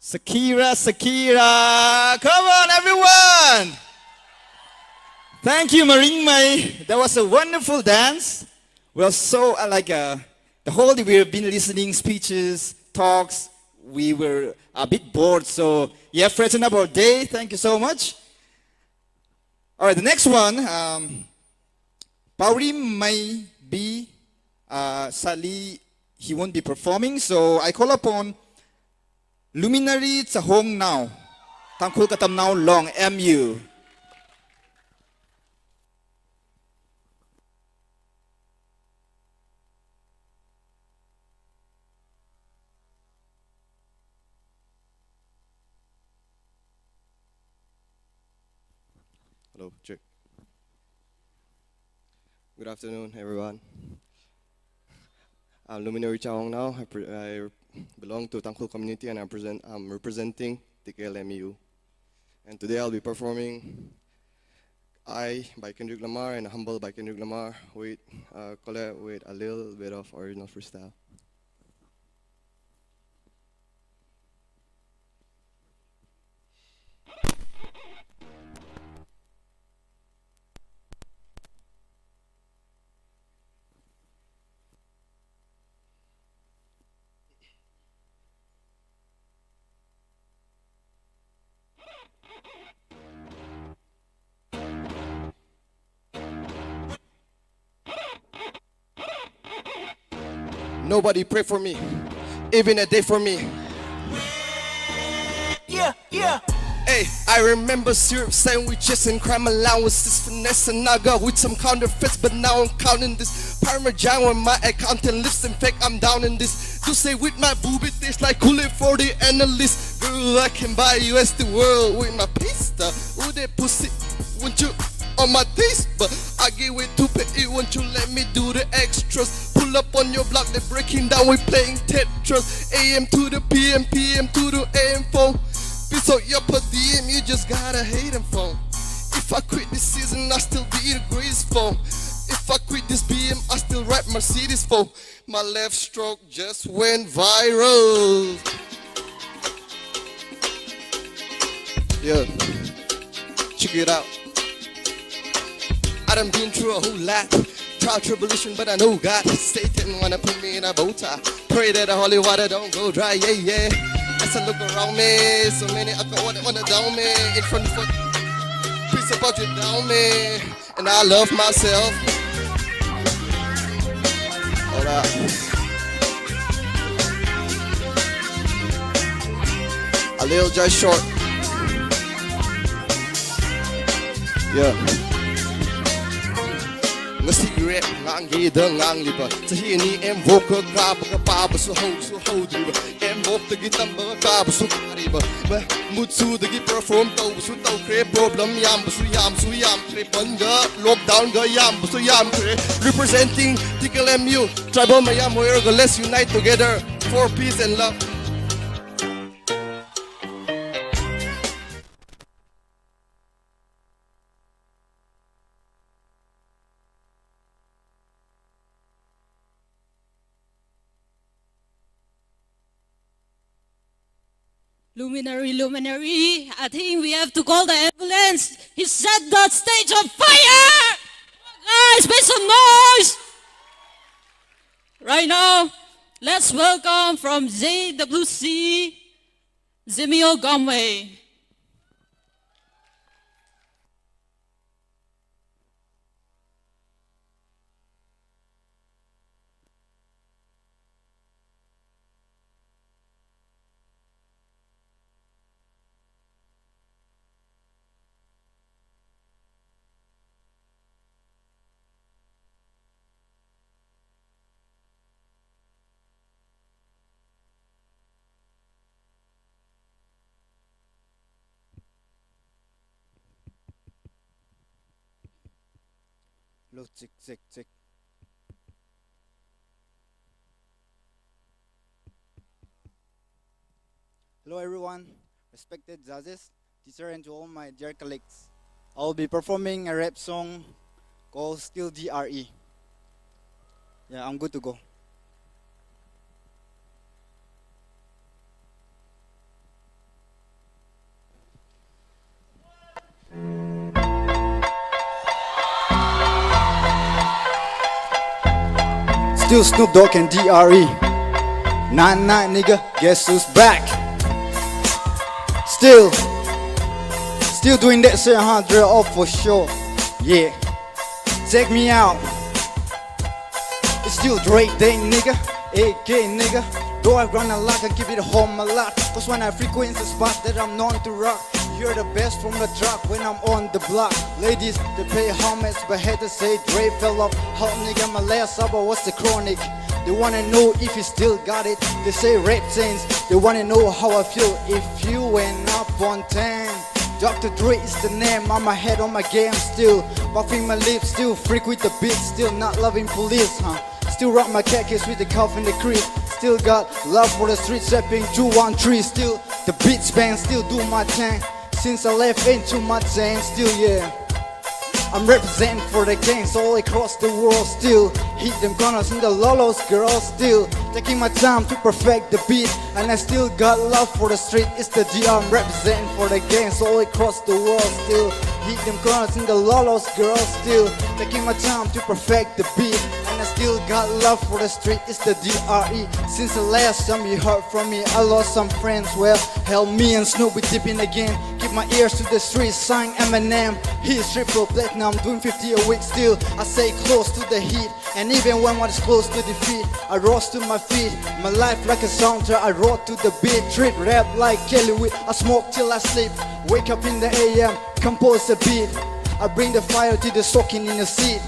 Sakira, Sakira. Come on, everyone. Thank you, Maring Mai. That was a wonderful dance. Well, so the whole day we have been listening speeches, talks. We were a bit bored, so yeah, freshen up our day. Thank you so much. All right, the next one. Pauri may be sadly he won't be performing, so I call upon Luminary Chahong now. Tangkul katam now long MU. Hello, check. Good afternoon, everyone. I'm Luminary Chawang now. I belong to Tangkul community and I'm representing the KLMU. And today I'll be performing I by Kendrick Lamar and Humble by Kendrick Lamar with collab with a little bit of original freestyle. Nobody pray for me, even a day for me. Yeah, yeah. Hey, I remember syrup sandwiches and crime allowances, finesse and naga with some counterfeits, but now I'm counting this Parmesan when my accountant lives. In fact, I'm down in this. To say with my booby tastes like Kool-Aid for the analyst. Girl, I can buy you as the world with my pista. Ooh, that pussy, won't you? On my taste, but I give it to pay. Won't you let me do the extras? Pull up on your block, they're breaking down, we playing Tetris. AM to the PM, PM to the AM phone. Piece out your per diem, you just gotta hate them phone. If I quit this season, I still be the greatest phone. If I quit this BM, I still rap Mercedes phone. My left stroke just went viral. Yeah, check it out. I done been through a whole lot. Trial tribulation, but I know God. Satan wanna put me in a bow tie. Pray that the holy water don't go dry, yeah, yeah. As I look around me, so many I wanna down me. In front of foot, please about you down me. And I love myself. Hold up. A little just short. Yeah. Cigarette, ngang gida ngang liba. Sa hini vocal ka pagkapaba sa hold riba. Vote the gitamba ka su kariba. Mutsu the perform to su to create problem yam kre banga lockdown ga yam kre. Representing TKLMU, tribal mayam where let's unite together for peace and love. Luminary, luminary, I think we have to call the ambulance. He set the stage on fire! Guys, make some noise! Right now, let's welcome from JWC, Zimio Gomwe. Look, check. Hello everyone, respected judges, teacher and to all my dear colleagues. I'll be performing a rap song called Still GRE. Yeah, I'm good to go. Still Snoop Dogg and DRE. 9-9 nigga, guess who's back? Still doing that shit, huh? Drill off for sure. Yeah, check me out. It's still Drake Day, nigga. AK, nigga. Though I run a lot, I give it home a lot. Cause when I frequent the spot that I'm known to rock, you're the best from the truck when I'm on the block. Ladies, they pay homage, but had to say Dre fell off. Hot nigga, my last album was the chronic. They wanna know if you still got it. They say red chains. They wanna know how I feel if you went up on 10. Dr. Dre is the name, I'm ahead on my game still. Buffing my lips, still freak with the beat, still not loving police, huh? Still rock my khakis with the cuff in the creep. Still got love for the street, stepping 213. Still the beats bang, still do my thing. Since I left ain't too much saying, still yeah. I'm representing for the gangs all across the world still. Hit them corners in the lolos, girls still. Taking my time to perfect the beat. And I still got love for the street, it's the G. I'm representing for the gangs all across the world still. Hit them corners in the lolos, girls still. Taking my time to perfect the beat. And I still got love for the street, it's the DRE. Since the last time you heard from me, I lost some friends. Well, hell, me and Snoop be dipping again. Keep my ears to the streets, sign Eminem. He's triple platinum, doing 50 a week still. I stay close to the heat, and even when one's close to defeat, I rose to my feet. My life like a soundtrack, I wrote to the beat. Trip rap like Kelly with I smoke till I sleep. Wake up in the AM, compose a beat. I bring the fire to the soaking in the seat.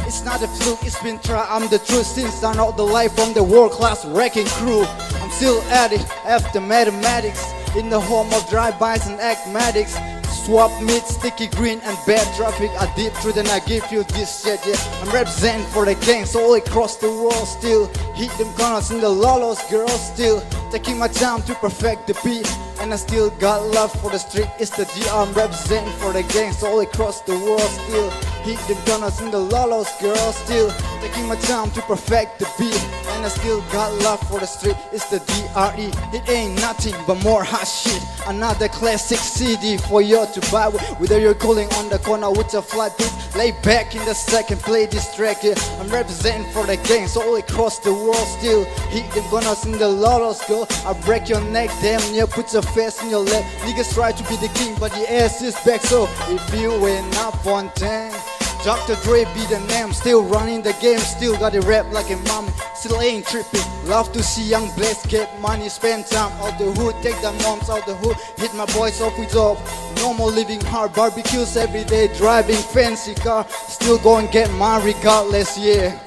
It's not a fluke, it's been tried, I'm the truth. Since I know the life from the world-class wrecking crew, I'm still at it after mathematics. In the home of drive-bys and acmatics. Swap meat, sticky green and bad traffic. I dip through then I give you this shit, yeah. I'm representing for the gangs all across the world still. Hit them corners in the lolos, girls still. Taking my time to perfect the beat. And I still got love for the street, it's the G. I'm representing for the gangs all across the world still. Hit them corners in the lolos, girls still. Taking my time to perfect the beat. And I still got love for the street, it's the DRE. It ain't nothing but more hot shit. Another classic CD for you to buy. Whether you're calling on the corner with a flat beat, lay back in the second, play this track, yeah. I'm representing for the gangs all across the world still. Hit them corners in the lolos, girl. I break your neck, damn near put your face in your lap. Niggas try to be the king, but the ass is back. So if you went up on 10, Dr. Dre be the name, still running the game, still got a rap like a mommy, still ain't tripping. Love to see young blessed get money, spend time out the hood, take the moms out the hood, hit my boys off with up. No more living hard, barbecues every day, driving fancy car, still going get mine regardless, yeah.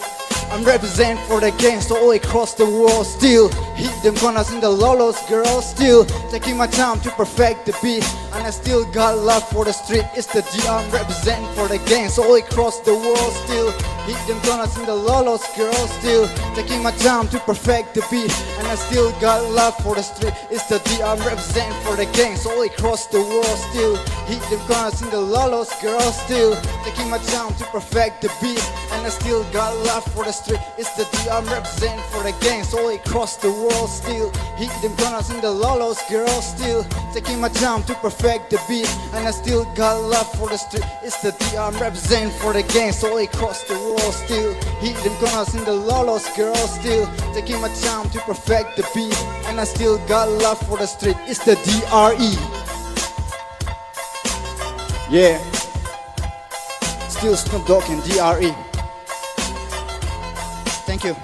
I'm representing for the gangs all across the world still. Hit them corners in the lolos, girls still. Taking my time to perfect the beat. And I still got love for the street, it's the G. I'm representing for the gangs all across the world still. Hit them corners in the lolos, girls still. Taking my time to perfect the beat. And I still got love for the street, it's the D. I'm representing for the gangs all across the world still. Hit them corners in the lolos, girls still. Taking my time to perfect the beat. And I still got love for the street, it's the D. I'm representing for the gangs all across the world still. Hit them corners in the lolos, girls still. Taking my time to perfect the beat. And I still got love for the street, it's the D. I'm representing for the gangs all across the world still. Hit them corners in the lolos, girls still. Taking my time to perfect the beat. And I still got love for the street, it's the DRE. Yeah, still Snoop Dogg and DRE. Thank you.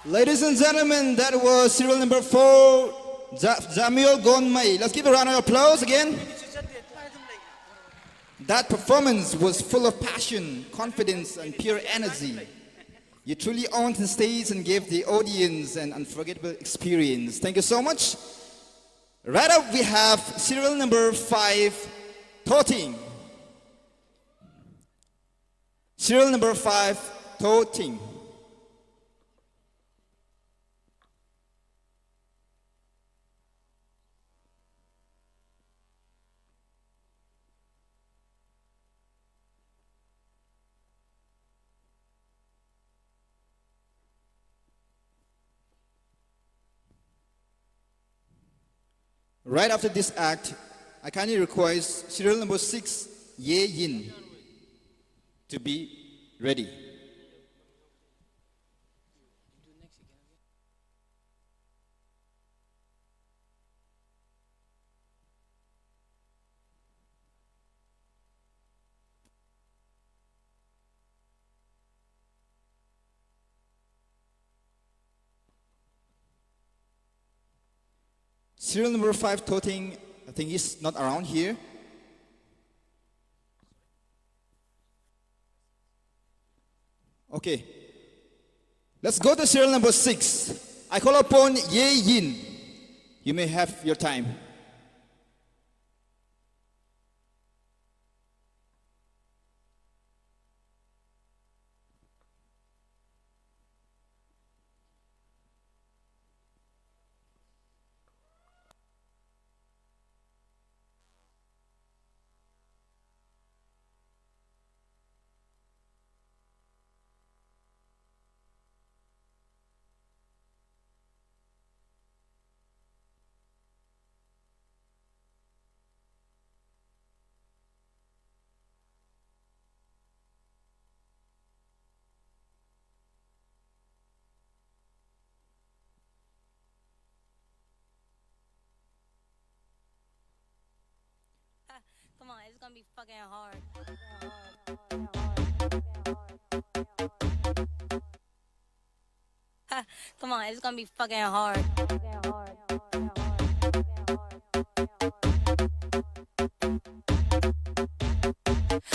Ladies and gentlemen, that was serial number 4, Jamil Gonmai. Let's give a round of applause again. That performance was full of passion, confidence, and pure energy. You truly owned the stage and gave the audience an unforgettable experience. Thank you so much. Right up, we have serial number 5, Toting. Serial number 5, Toting. Right after this act, I kindly request serial number 6, Ye Yin, to be Ready? Serial number 5, Toting, I think is not around here. Okay. Let's go to serial number 6. I call upon Ye Yin. You may have your time. Come on, it's gonna be fucking hard. Come on, it's gonna be fucking hard.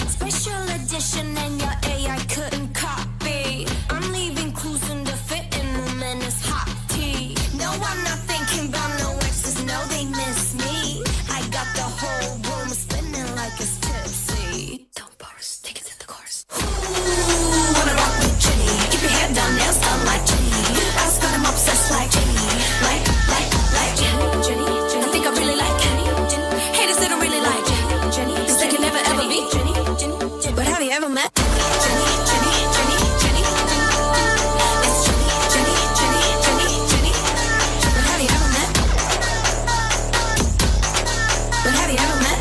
Special edition and your AI couldn't copy. I'm leaving clues in the fitting room and it's hot tea. No, I'm not thinking about no exes, no, they miss me. I got the whole room spinning like it's tipsy. Don't burst, take it to the course. Ooh, wanna rock with Jenny. Keep your head down, nails done like Jenny. Ask God, I'm obsessed like Jenny. Like Jenny. I think I really like Jenny. Haters, they don't really like Jenny. Cause they can never ever be Jenny. But have you ever met Jenny? It's Jenny. But have you ever met? But have you ever met?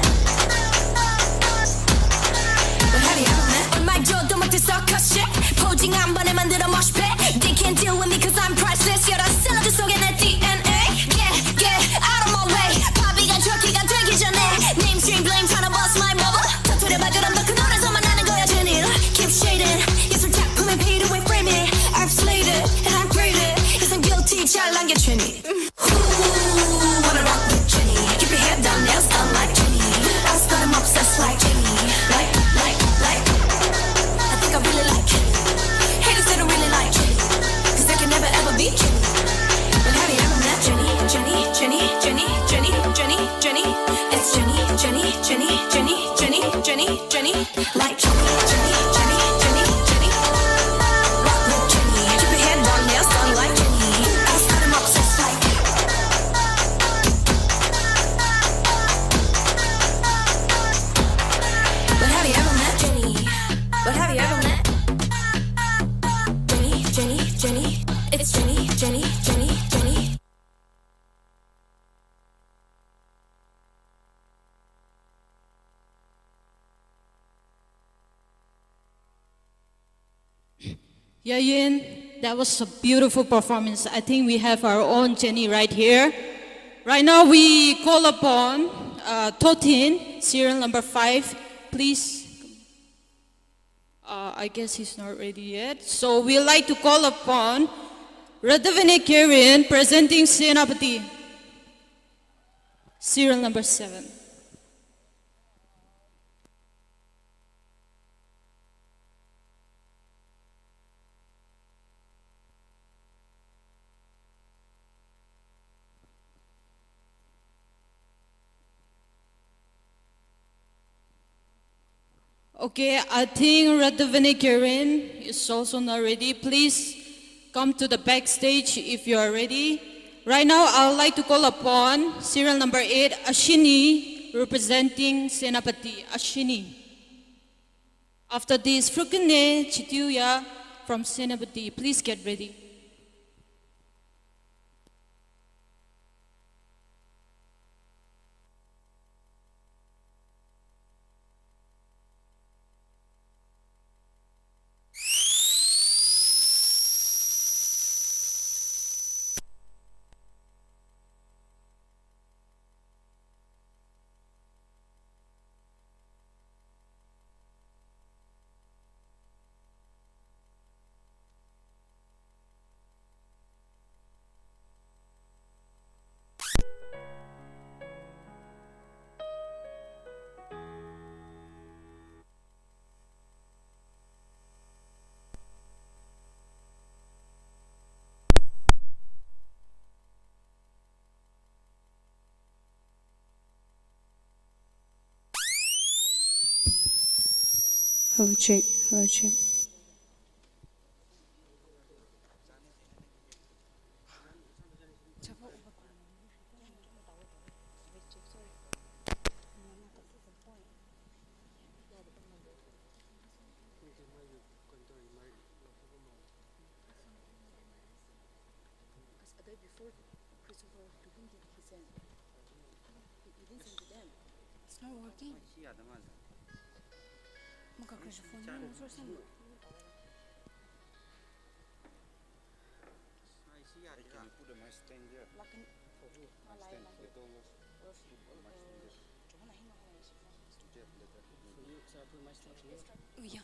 But have you ever met? On my jaw, don't want to suck a shit. Posing 한 번에 만들어 mosh pit. They can't deal with me cause I'm priceless. You're the syllable 속에 내 DNA. Get out of my way. 바비가 저기가 되기 전에. Mainstream blame trying to bust my bubble. 터뜨려봐 그럼 너 그 노래에서만 나는 거야 Jenny. Keep shading. 예술 작품에 paid away frame it. I've slayed it and I'm graded. Cause I'm guilty 잘난 게 Jenny. Ooh, wanna rock with Jenny. Keep your head down, nails done like Jenny. Ask God, I'm obsessed like Jenny. Like. I think I really like Jenny. Haters, they don't really like Jenny. Cause they can never ever be Jenny. But have you ever met Jenny? It's Jenny. Like Jenny. Rock with Jenny. Keep your head down, nails done like Jenny. Ask God, I'm obsessed like But have you ever met Jenny? But have you ever met Jenny? It's Jenny. Yayin, that was a beautiful performance. I think we have our own Jenny right here. Right now we call upon Totin, serial number 5. Please. I guess he's not ready yet. So we'd like to call upon Radhavini Kirin presenting Senapati, serial number 7. Okay, I think Radhavini Kirin is also not ready. Please come to the backstage if you are ready. Right now, I would like to call upon serial number 8, Ashini, representing Senapati. Ashini. After this, Frukune Chituya from Senapati. Please get ready. Hello, check. Hello, check. It's not working. Oh, yeah.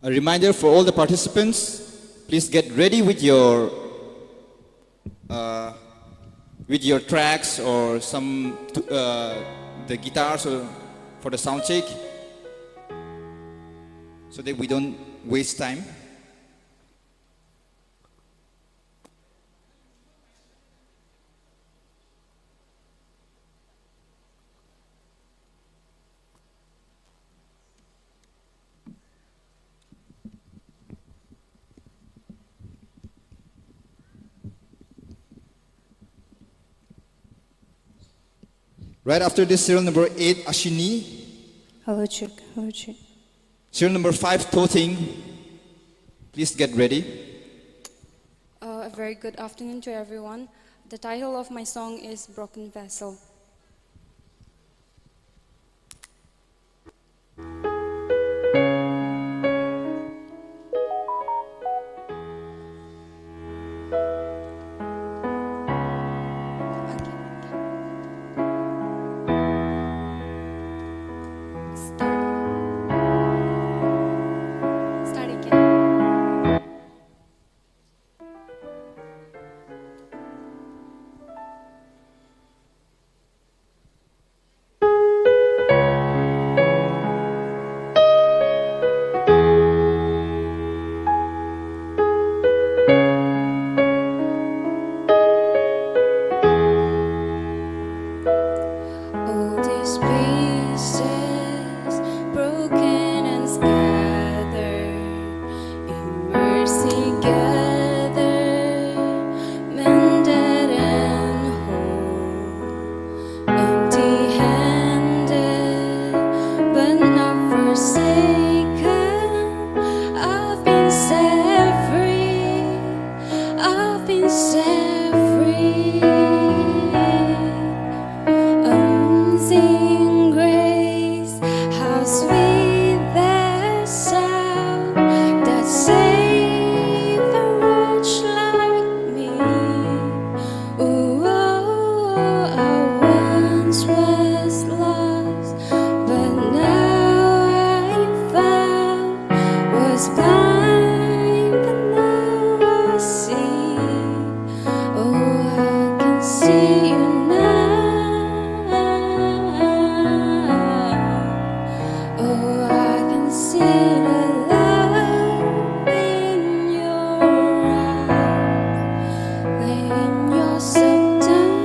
A reminder for all the participants, please get ready with your tracks or some the guitars or for the sound check, so that we don't waste time. Right after this, serial number 8, Ashini. Hello, check. Hello, check. Serial number 5, Toting. Please get ready. A very good afternoon to everyone. The title of my song is Broken Vessel. Laying yourself down.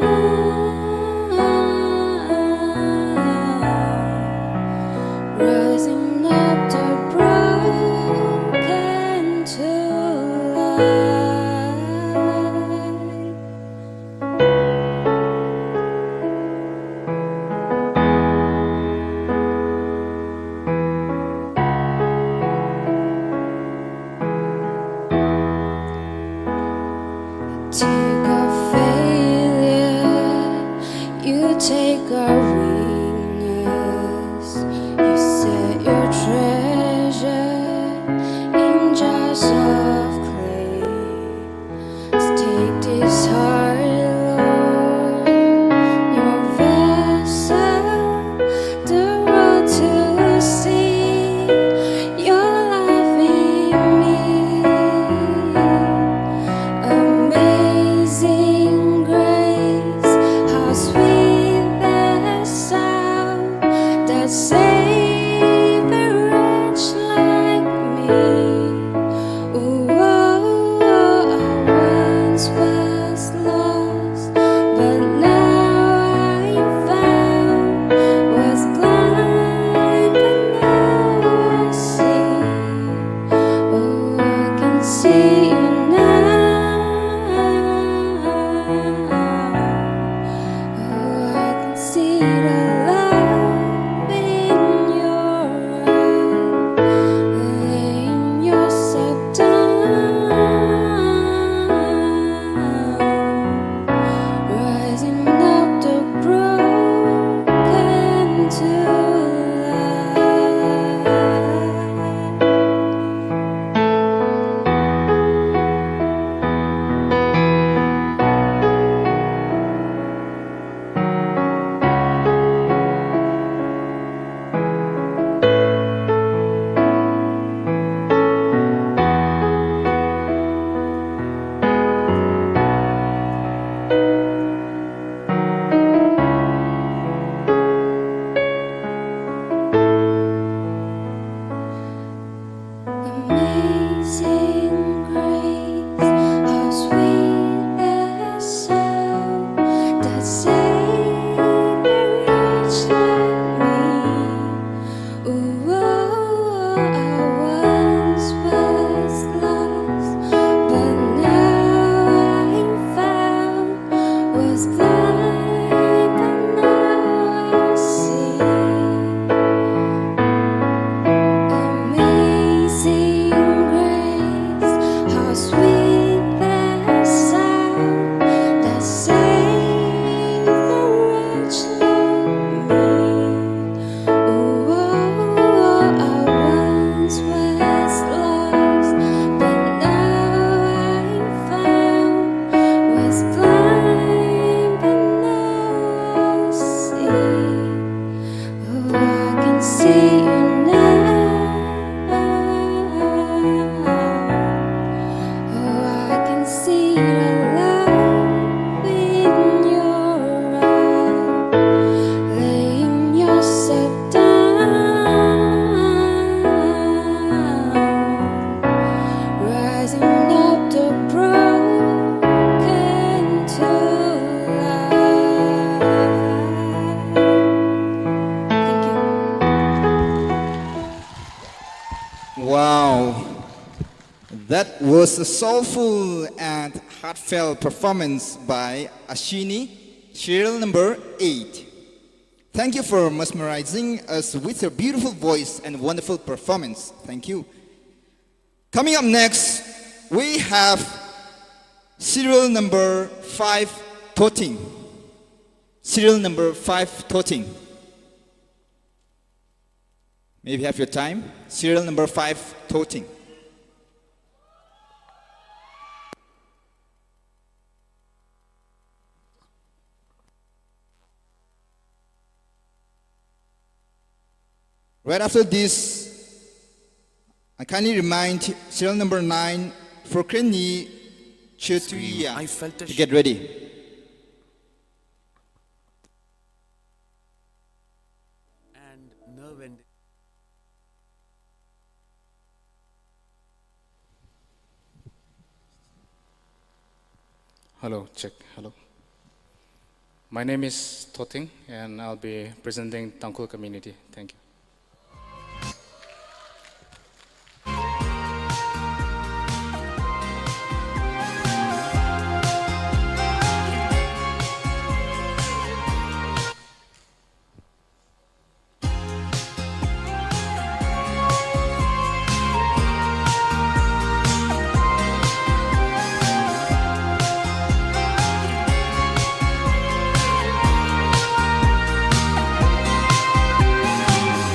Wow, that was a soulful and heartfelt performance by Ashini, serial number 8. Thank you for mesmerizing us with your beautiful voice and wonderful performance. Thank you. Coming up next, we have serial number 5, Toting. Serial number 5, Toting. Maybe have your time. Serial number 5, Toting. Right after this, I kindly remind serial number 9, Fokreni Chetuya, to get ready. Hello, check, hello. My name is Toting and I'll be presenting Tangkul community. Thank you.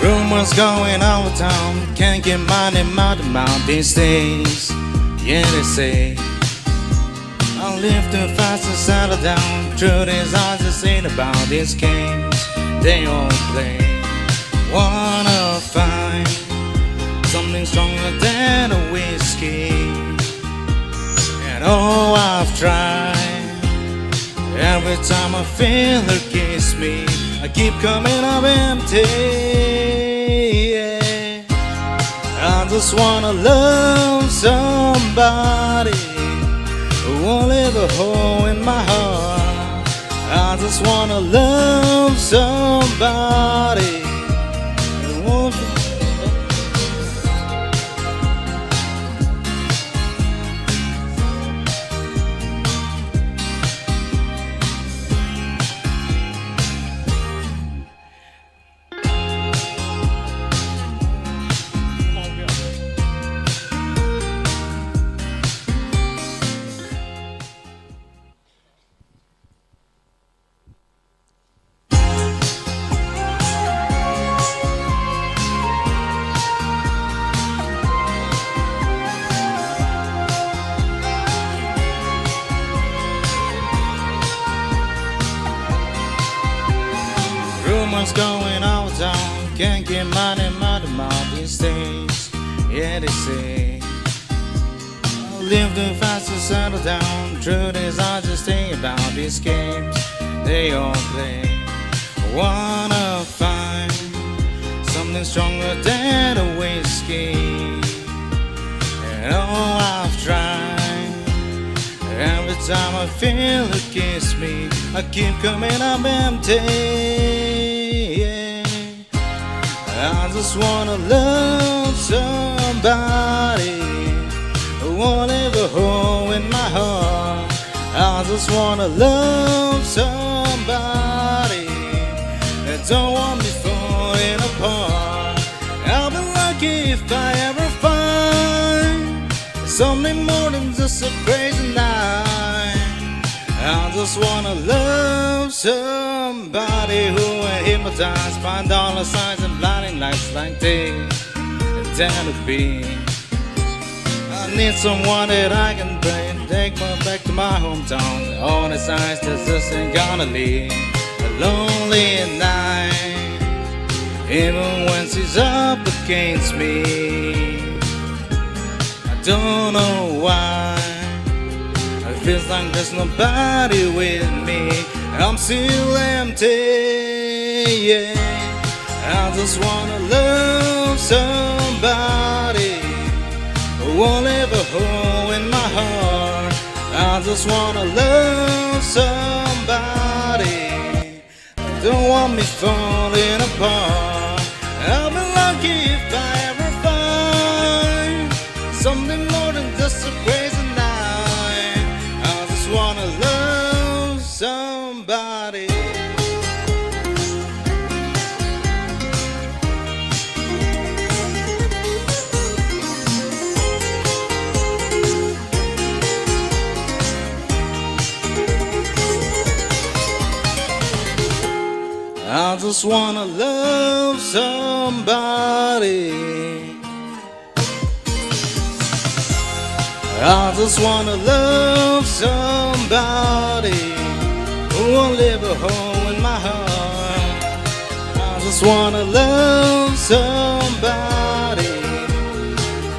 Rumors going all the town, can't get money mouth to mouth these days. Yeah, they say I'll live too fast to settle down. Truth is, I just ain't about these games they all play. Wanna find something stronger than a whiskey, and oh, I've tried. Every time I feel her kiss me, I keep coming up empty. I just wanna love somebody who won't leave a hole in my heart. I just wanna love somebody who won't. Rumors going all down, can't get money mouth to mouth these days. Yeah, they say I'll live too fast to settle down. Truth is, I just think about these games they all play. I wanna find something stronger than a whiskey, and oh, I've tried. Every time I feel against me, I keep coming up empty. Yeah. I just wanna love somebody who won't leave a hole in my heart. I just wanna love somebody that don't want me falling apart. I'll be lucky if I ever find something more than just a crazy night. I just wanna love somebody who ain't hypnotized by dollar signs and blinding lights like they intend to be. I need someone that I can bring, take me back to my hometown. All the signs that just ain't gonna leave a lonely night, even when she's up against me. I don't know why it feels like there's nobody with me. I'm still empty, yeah. I just wanna love somebody who won't leave a hole in my heart. I just wanna love somebody who don't want me falling apart. I'll be lucky if I ever find something more than just a crazy night. I just wanna love somebody. I just wanna love somebody. I just wanna love somebody who won't leave a hole in my heart. I just wanna love somebody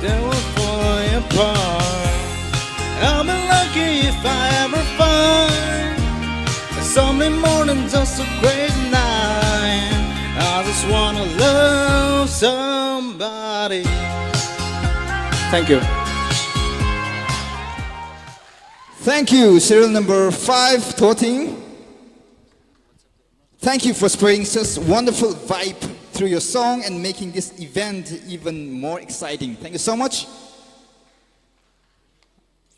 that will fall apart. I'll be lucky if I ever find something more than just a crazy night. I just wanna love somebody. Thank you. Thank you, serial number 5, Toting. Thank you for spreading such wonderful vibe through your song and making this event even more exciting. Thank you so much.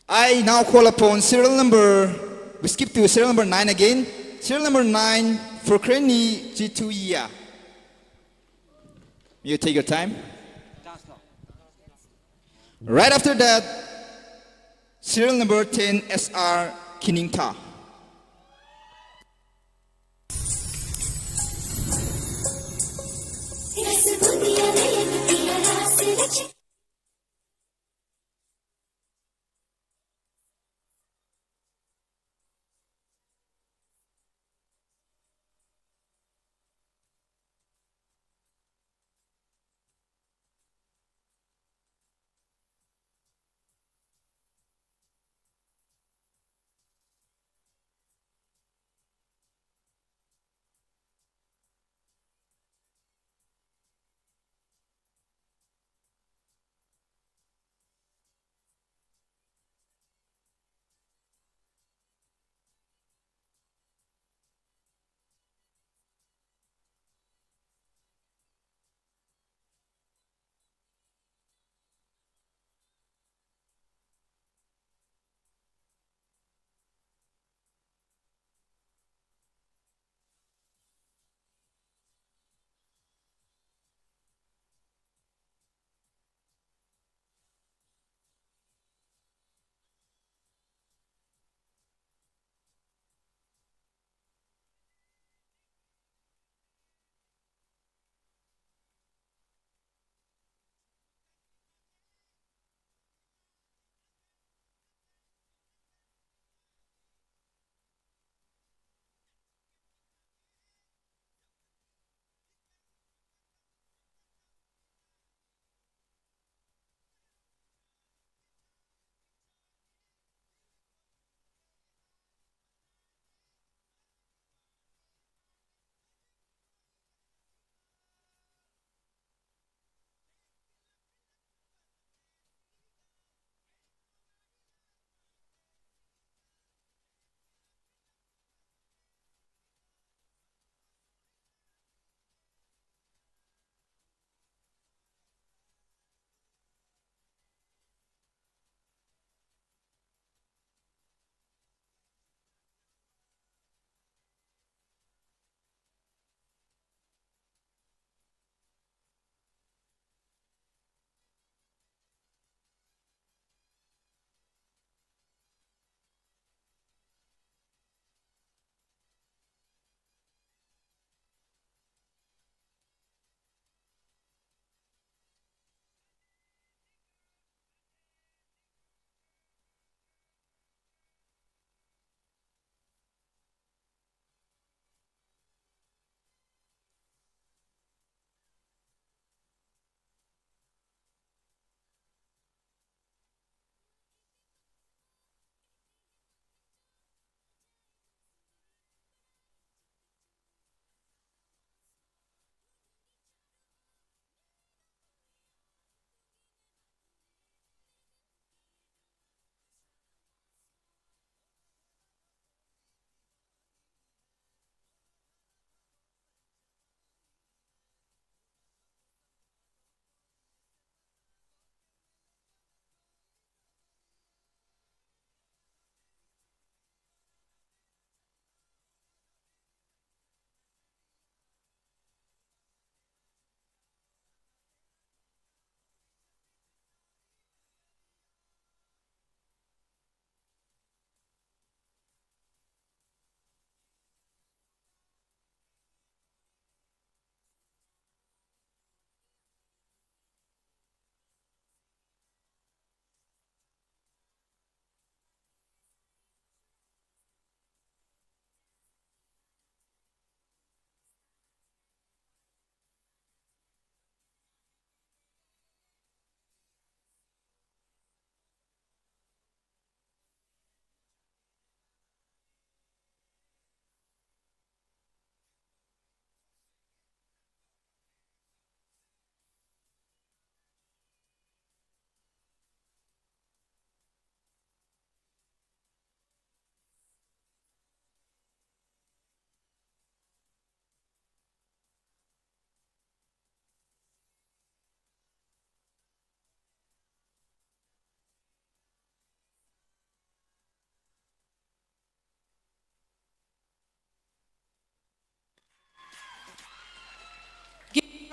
I now call upon serial number, we skip to serial number 9 again. Serial number 9, Fokreni Jituia. You take your time. Right after that, serial number 10, SR Kiningta.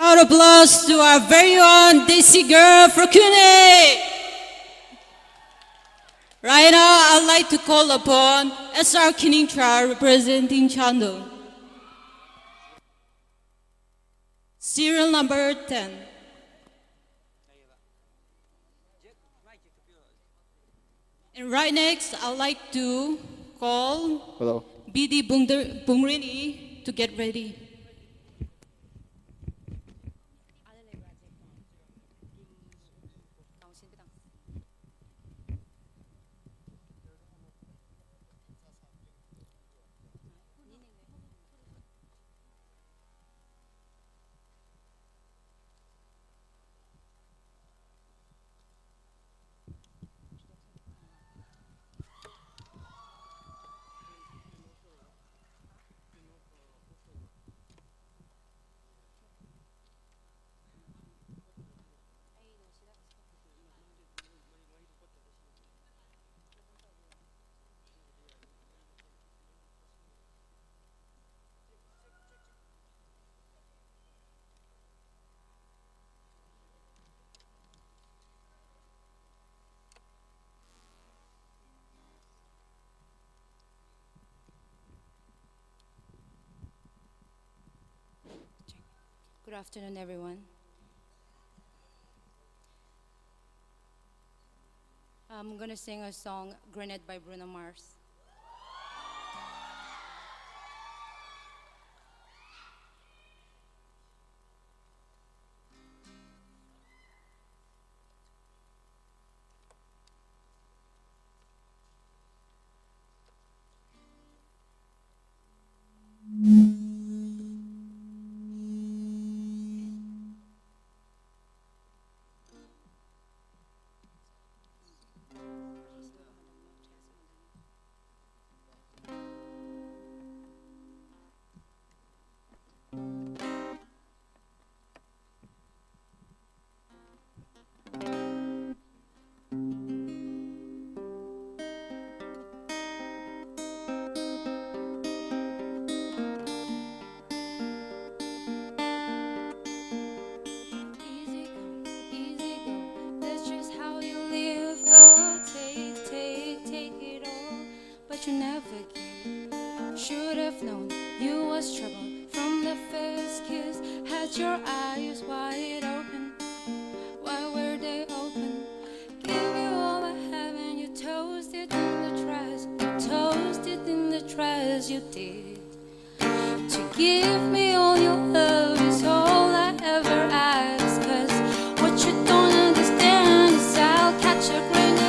Round of applause to our very own Desi girl, Frokune. Right now, I'd like to call upon SR Kinintra representing Chando. Serial number 10. And right next, I'd like to call BD Bungrini to get ready. Good afternoon, everyone. I'm going to sing a song, Grenade by Bruno Mars. You never gave. Should have known you was trouble from the first kiss. Had your eyes wide open. Why were they open? Give you all I have and you toasted in the trash. You toasted in the trash. You did. To give me all your love is all I ever ask. 'Cause what you don't understand is I'll catch a grenade.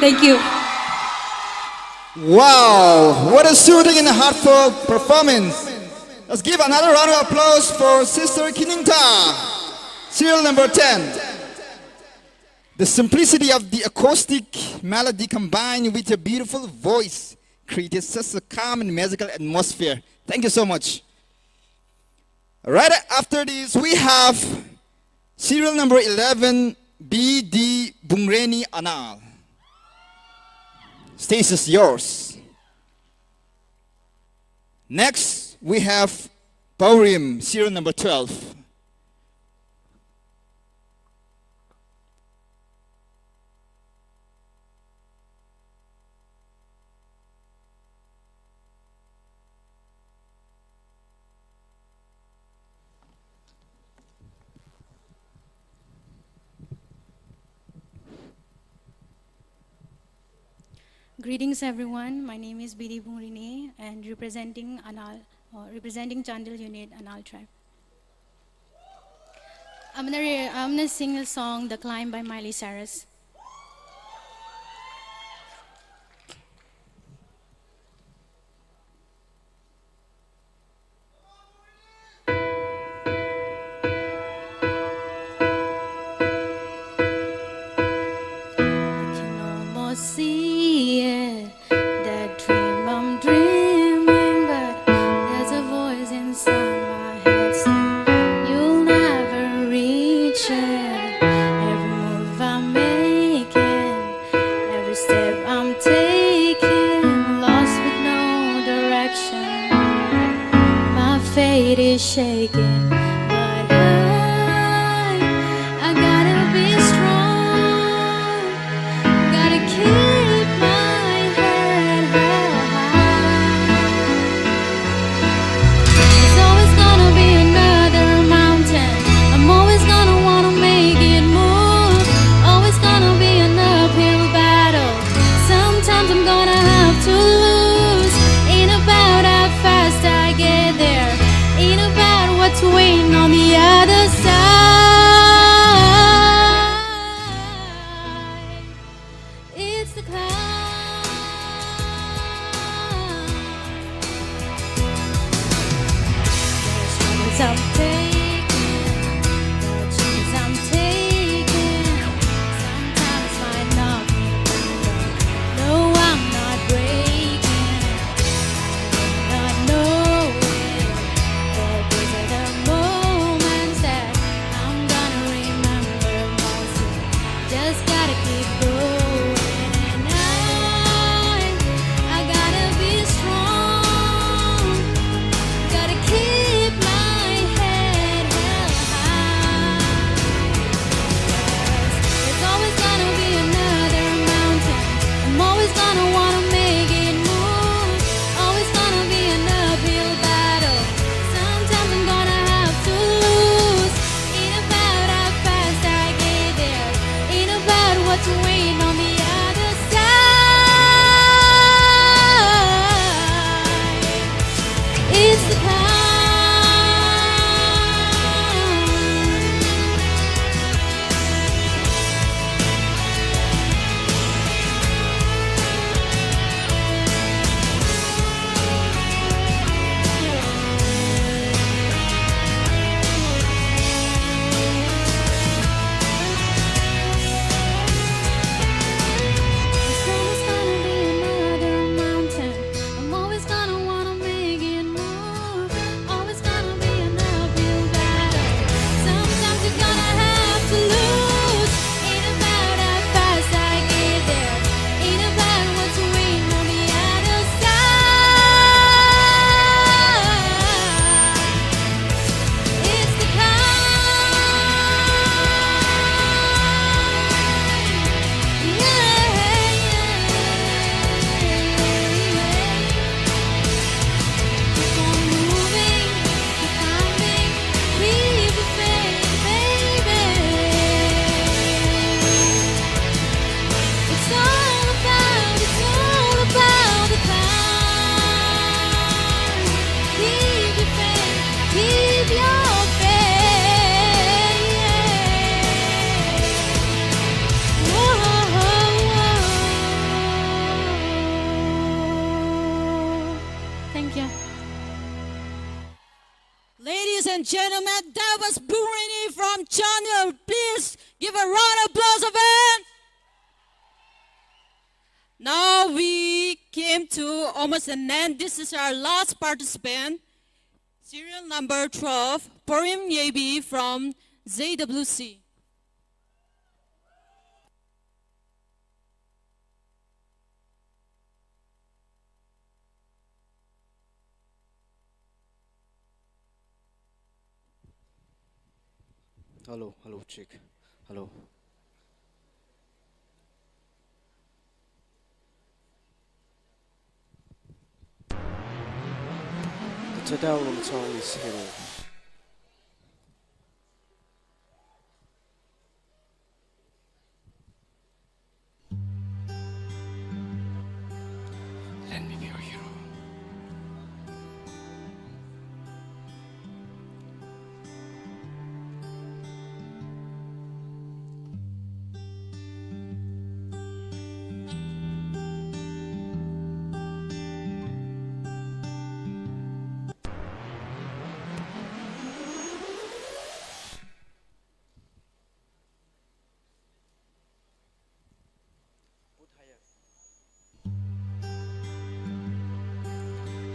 Thank you. Wow, what a soothing and heartfelt performance. Let's give another round of applause for Sister Kiningta, serial number 10. The simplicity of the acoustic melody combined with a beautiful voice created such a calm and magical atmosphere. Thank you so much. Right after this, we have serial number 11, B.D. Bungreni Anal. Stage is yours. Next, we have Paurim, serial number 12. Greetings everyone, my name is B.D. Bungrini and representing Chandel unit Anal tribe. I'm gonna sing a song, The Climb by Miley Cyrus. See it, that dream I'm dreaming, but there's a voice inside my head saying you'll never reach it. Every move I'm making, every step I'm taking, lost with no direction. My fate is shaking, but I gotta be strong. Keep my head held high. There's always gonna be another mountain. I'm always gonna wanna make and gentlemen, that was Burini from China. Please give a round of applause of it. Now we came to almost an end. This is our last participant, serial number 12, Porim Yebi from ZWC. Hello, check. Hello. The title of the song is Hero. Let me be your hero.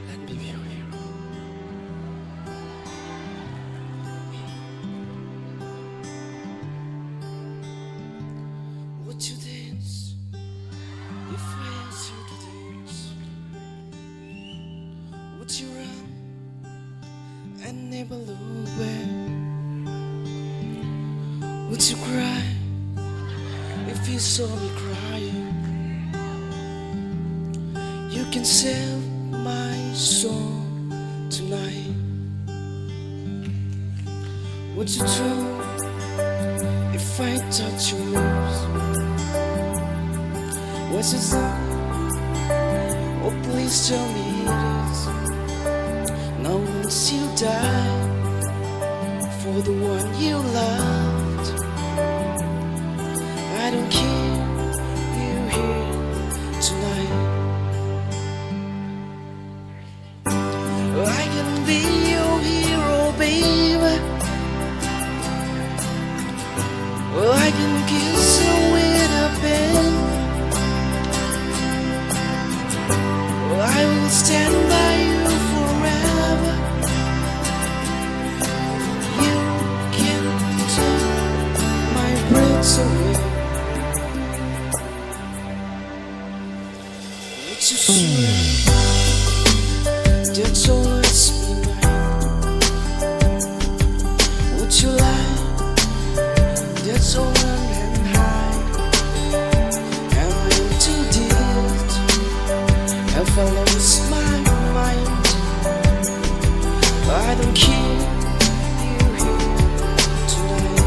Let me be your hero. Would you dance if I asked you to dance? Would you run and never look back? Would you cry if you saw me crying? You can save my soul tonight. Would you tremble if I touch your lips? What's your song? Oh, please tell me it is. Now once you die for the one you loved, I don't care you're here tonight. I can be your hero, baby. I can kiss you with a pen. I will stand by you forever. You can take my breath away. Would you swear that's always be mine? Would you lie? That's all and hide. Am I too deep? Have I lost my mind? I don't care you here tonight.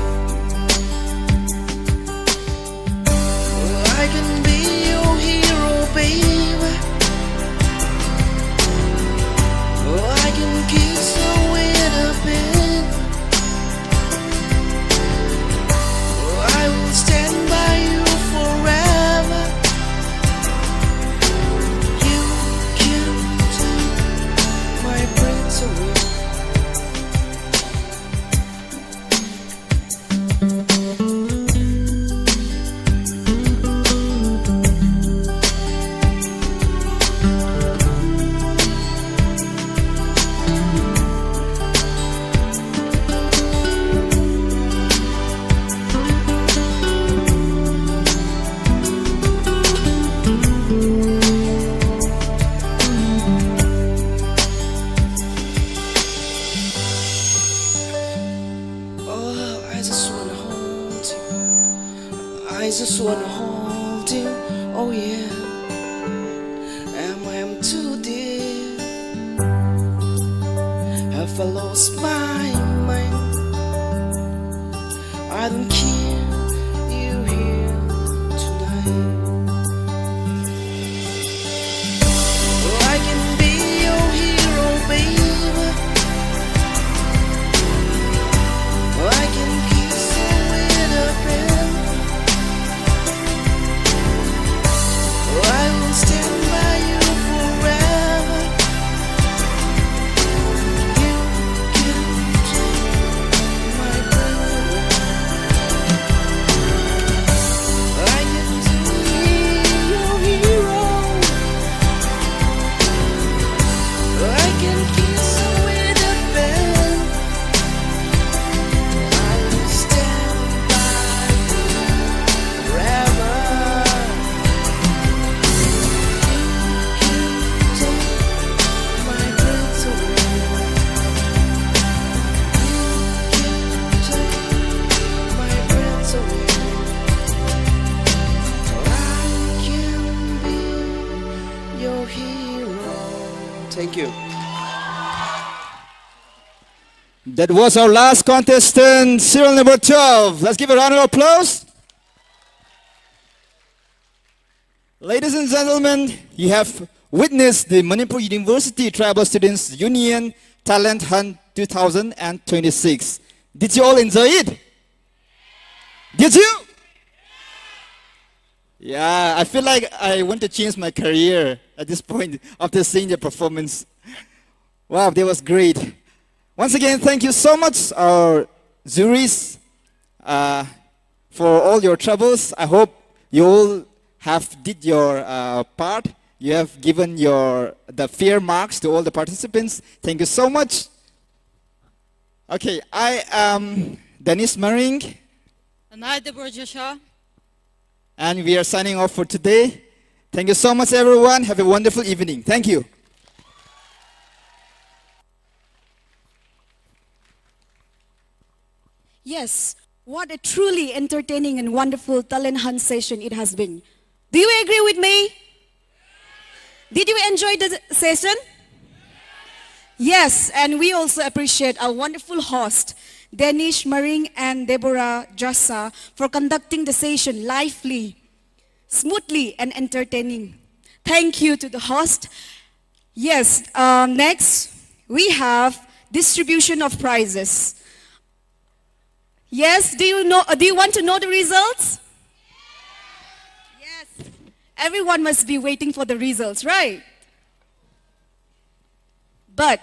I can be your hero, baby. I can kiss you with a pen. I will stand by you forever. You can take my breath away. Oh, I just wanna hold you. I just wanna hold you. Oh yeah. Am I too deep? Have I lost my mind? I don't care you here tonight. I can be your hero, baby. I can kiss you with a pen. I will stand by you forever. You can take Thank you. That was our last contestant, serial number 12. Let's give a round of applause. Ladies and gentlemen, you have witnessed the Manipur University Tribal Students Union Talent Hunt 2026. Did you all enjoy it? Did you? Yeah, I feel like I want to change my career at this point after seeing the performance. Wow, that was great. Once again, thank you so much, our juries, for all your troubles. I hope you all have did your part. You have given the fair marks to all the participants. Thank you so much. Okay, I am Dennis Maring. And I, Deborah Joshua. And we are signing off for today. Thank you so much, everyone. Have a wonderful evening. Thank you. Yes, what a truly entertaining and wonderful talent hunt session it has been. Do you agree with me? Did you enjoy the session? Yes, and we also appreciate our wonderful host, Danish Maring and Deborah Jassa, for conducting the session lively, smoothly, and entertaining. Thank you to the host. Yes, next we have distribution of prizes. Yes, do you want to know the results? Yes. Everyone must be waiting for the results, right? But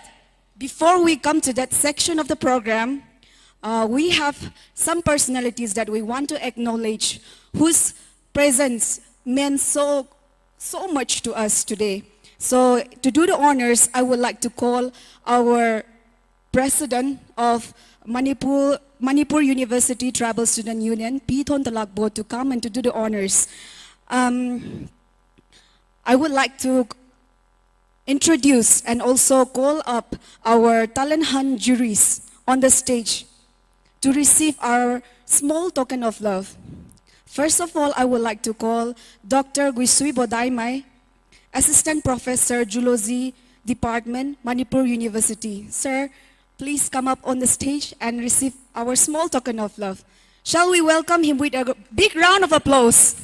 before we come to that section of the program, we have some personalities that we want to acknowledge whose presence meant so much to us today. So to do the honors, I would like to call our president of Manipur University Tribal Student Union, Pithon Talakbo, to come and to do the honors. I would like to introduce and also call up our talent hunt juries on the stage to receive our small token of love. First of all, I would like to call Dr. Guisui Bodaimai, Assistant Professor, Zoology Department, Manipur University. Sir, please come up on the stage and receive our small token of love. Shall we welcome him with a big round of applause?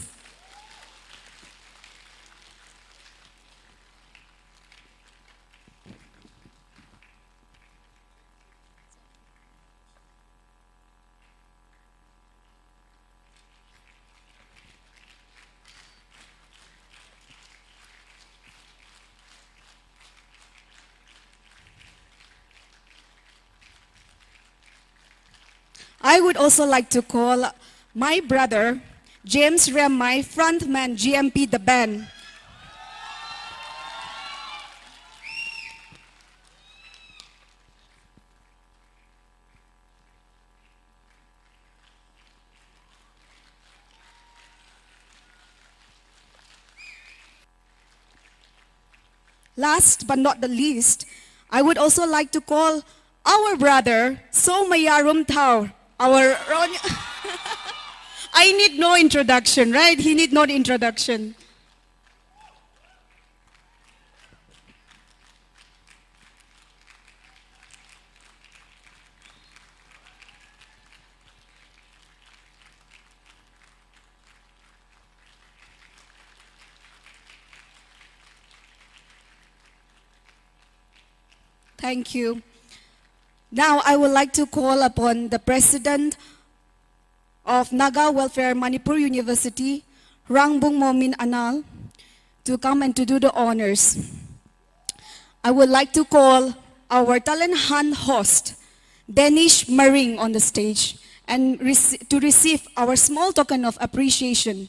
I would also like to call my brother, James Remai, frontman, GMP, the band. Last but not the least, I would also like to call our brother, Somayarum Tau, our I need no introduction, right? He need no introduction. Thank you. Now I would like to call upon the president of Naga Welfare Manipur University, Rangbung Momin Anal, to come and to do the honors. I would like to call our talent hunt host, Danish Maring, on the stage and to receive our small token of appreciation.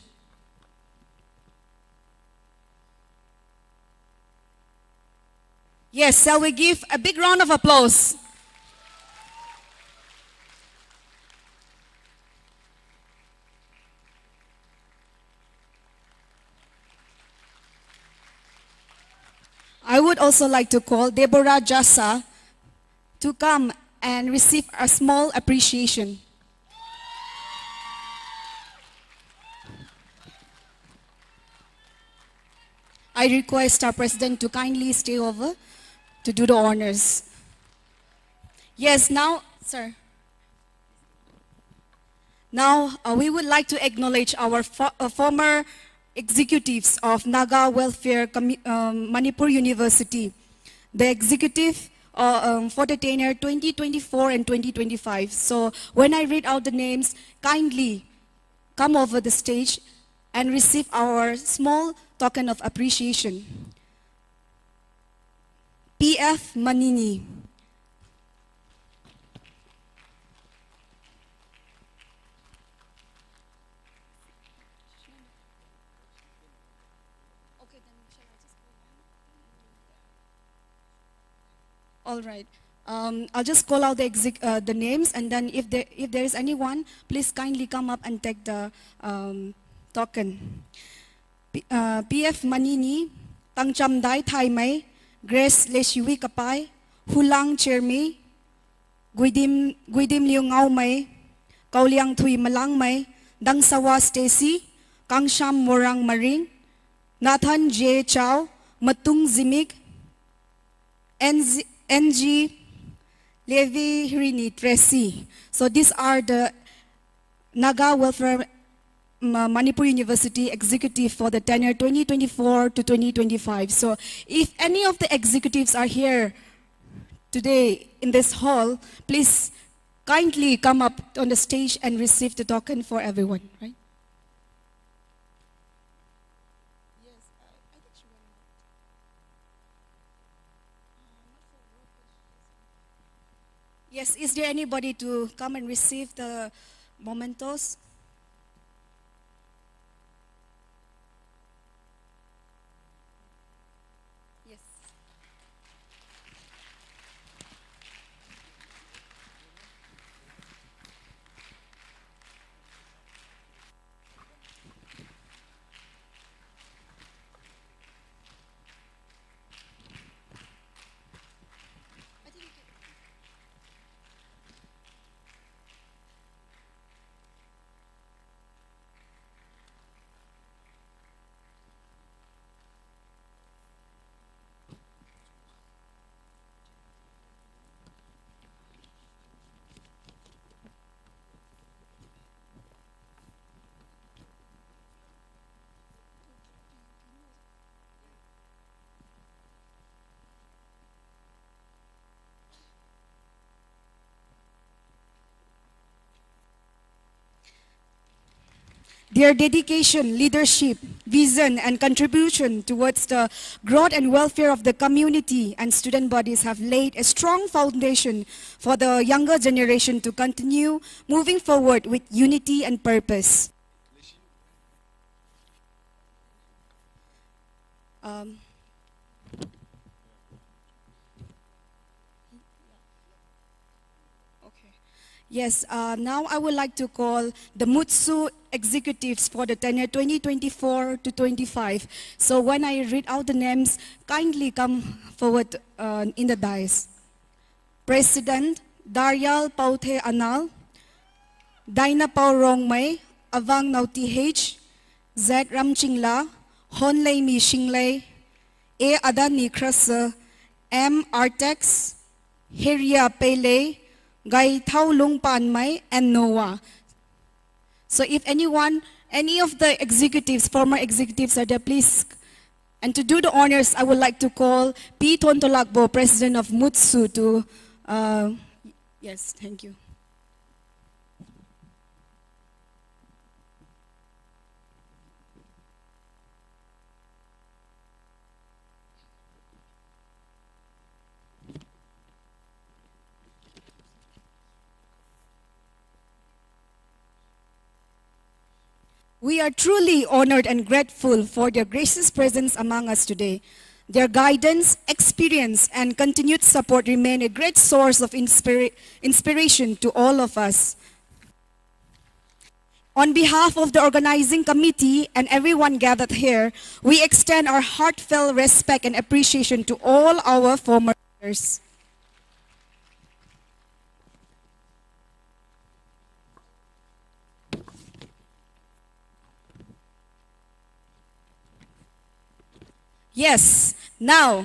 Yes, shall we give a big round of applause? I would also like to call Deborah Jassa to come and receive a small appreciation. I request our president to kindly stay over to do the honors. Yes, now, sir. Now, we would like to acknowledge our former executives of Naga Welfare Manipur University, the executive for the tenure 2024 and 2025. So when I read out the names, kindly come over the stage and receive our small token of appreciation. P.F. Manini. All right. I'll just call out the names, and then if there is anyone, please kindly come up and take the token. P.F. Manini, Tangcham Dai Thai Mai, Grace Leshiwi Kapai, Hulang Chermi, Guidim Liu Ngau Mai, Kauliang Thui Malang Mai, Dangsawa Stacy, Kangsham Morang Maring, Nathan J. Chow, Matung Zimig, NG Levi Hirini Tracy. So these are the Naga Welfare Manipur University executive for the tenure 2024 to 2025. So if any of the executives are here today in this hall, please kindly come up on the stage and receive the token for everyone, right? Yes, is there anybody to come and receive the mementos? Yes. Their dedication, leadership, vision, and contribution towards the growth and welfare of the community and student bodies have laid a strong foundation for the younger generation to continue moving forward with unity and purpose. Yes, now I would like to call the Mutsu executives for the tenure 2024 to 25. So when I read out the names, kindly come forward in the dais. President Daryal Pauthe Anal, Daina Pau Rongmei, Avang Nauti H, Z Ramchingla, Honlei Mi Shinglei, A Adani Krasa, M Artex, Heria Pele, Gai Thao Lung Pan Mai, and Noah. So if anyone, any of the executives, former executives are there, please. And to do the honors, I would like to call P. Tontolakbo, President of Mutsu, to, yes, thank you. We are truly honored and grateful for their gracious presence among us today. Their guidance, experience, and continued support remain a great source of inspiration to all of us. On behalf of the organizing committee and everyone gathered here, we extend our heartfelt respect and appreciation to all our former leaders. Yes, now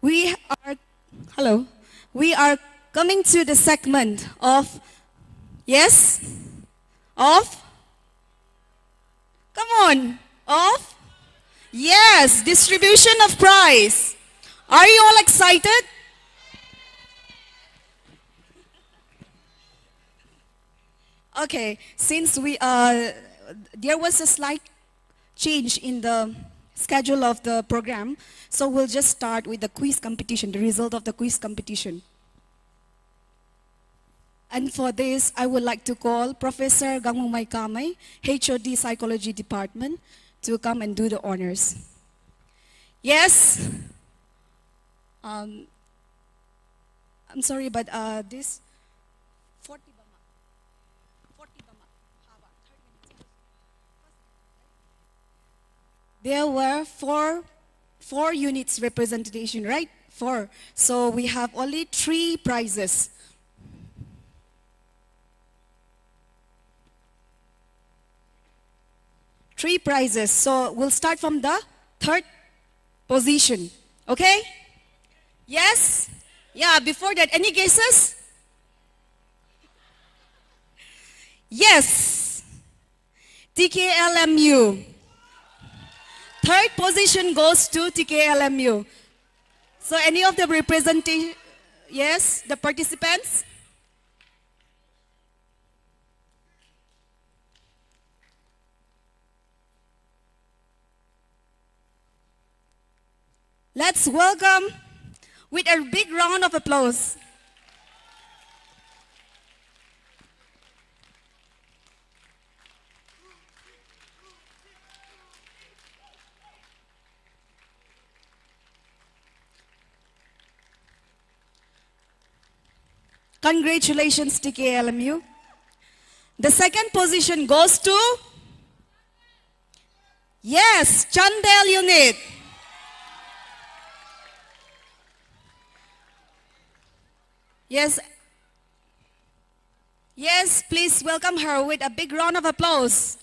we are Hello. We are coming to the segment of, yes? Of? Come on. Of? Yes, distribution of prize. Are you all excited? Okay, since there was a slight change in the schedule of the program, so we'll just start with the quiz competition, the result of the quiz competition. And for this, I would like to call Professor Gangmumay Kamay, HOD Psychology Department, to come and do the honors. Yes? I'm sorry, but this 40 there were four units representation, right? 4. So we have only 3 prizes. Three prizes. So we'll start from the 3rd position. Okay? Yes? Yeah, before that, any guesses? Yes. TKLMU. 3rd position goes to TKLMU. So any of the representation, yes, the participants? Let's welcome with a big round of applause. Congratulations, TKLMU. The 2nd position goes to, yes, Chandel unit. Yes. Yes, please welcome her with a big round of applause.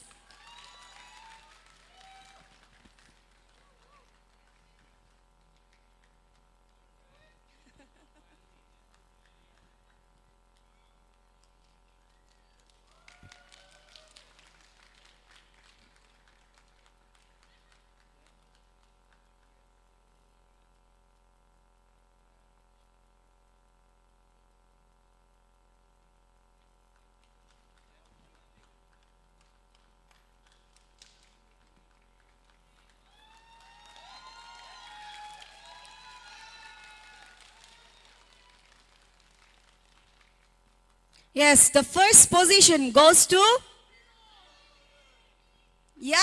Yes, the 1st position goes to, yeah?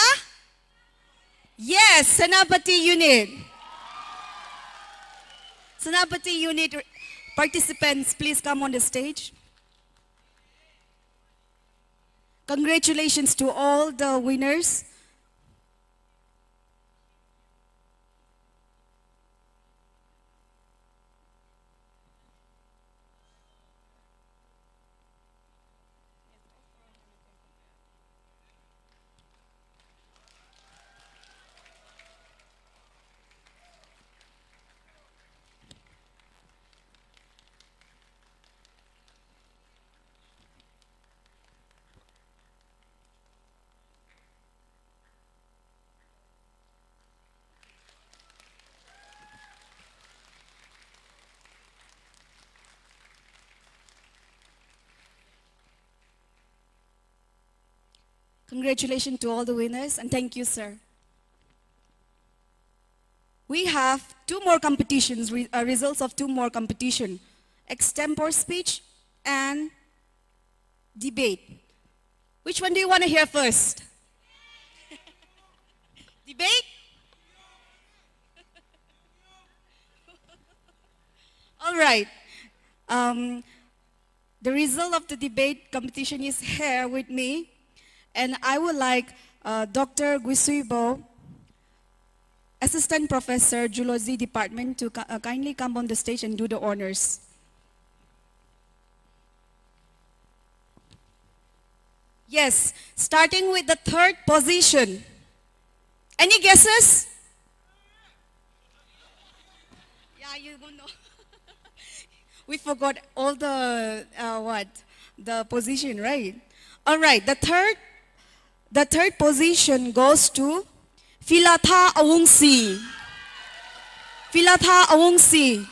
Yes, Senapati unit. Senapati unit participants, please come on the stage. Congratulations to all the winners. Congratulations to all the winners, and thank you, sir. We have 2 more competitions, results of 2 more competition. Extempore speech and debate. Which one do you want to hear first? Debate? All right. The result of the debate competition is here with me. And I would like Dr. Guisuibo, Assistant Professor, Zoology Department, to kindly come on the stage and do the honors. Yes, starting with the 3rd position. Any guesses? Yeah, you won't know. We forgot all the the position, right? All right. The third position goes to Philatha Awungsi. Philatha Awungsi.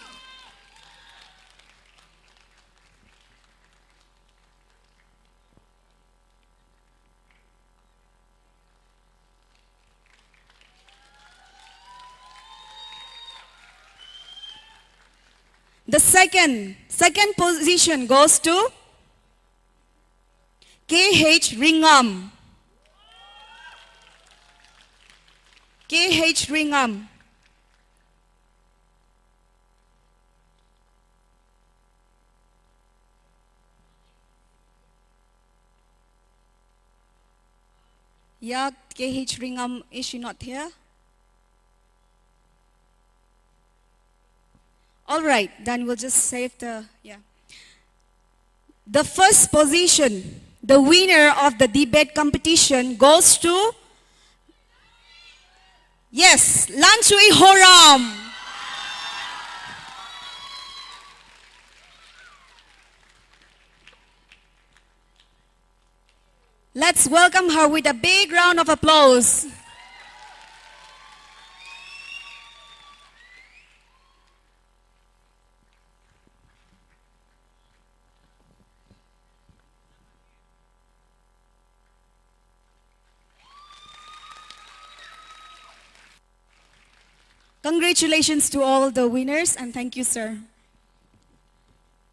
The second position goes to K.H. Ringam. K.H. Ringam. Yeah, K.H. Ringam, is she not here? All right, then we'll just save the, yeah. The first position, the winner of the debate competition goes to, yes, Lanchui Horam. Let's welcome her with a big round of applause. Congratulations to all the winners and thank you, sir.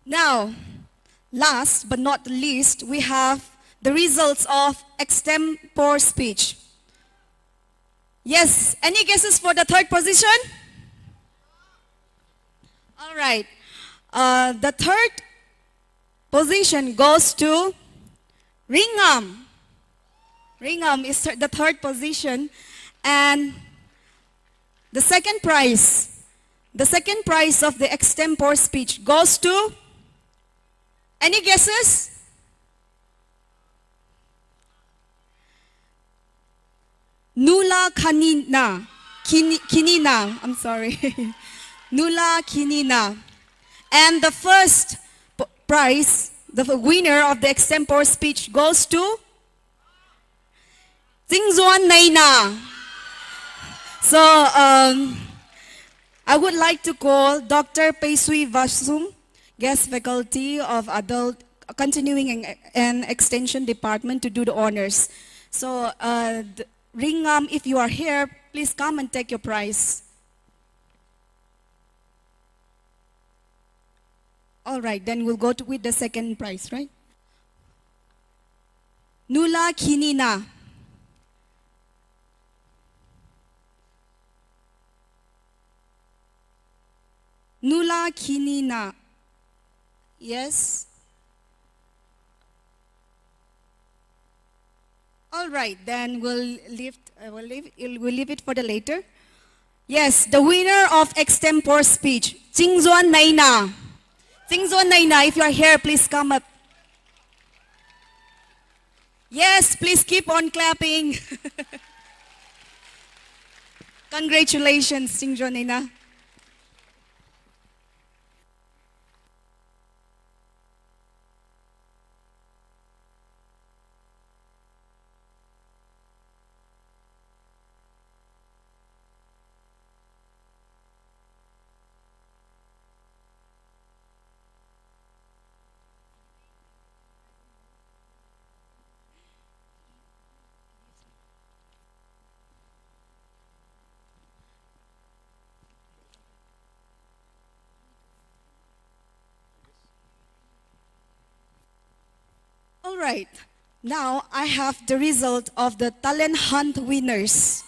Now, last but not least, we have the results of extempore speech. Yes, any guesses for the third position? All right. The third position goes to Ringam. Ringam is the third position. And the second prize of the extempore speech goes to, any guesses? Nula Kinina, I'm sorry. Nula Kinina. And the first prize, the winner of the extempore speech goes to Zingzuan Naina. So, I would like to call Dr. Paisui Vasum, guest faculty of Adult Continuing and Extension Department, to do the honors. So, Ringam, if you are here, please come and take your prize. All right, then we'll go with the second prize, right? Nula Kinina. Nula Kinina. Yes. All right, then we'll leave it for the later. Yes, the winner of extempore speech, Jingzuan Naina. Jingzuan Naina, if you are here, please come up. Yes, please keep on clapping. Congratulations, Jingzuan Naina. All right, now I have the result of the talent hunt winners.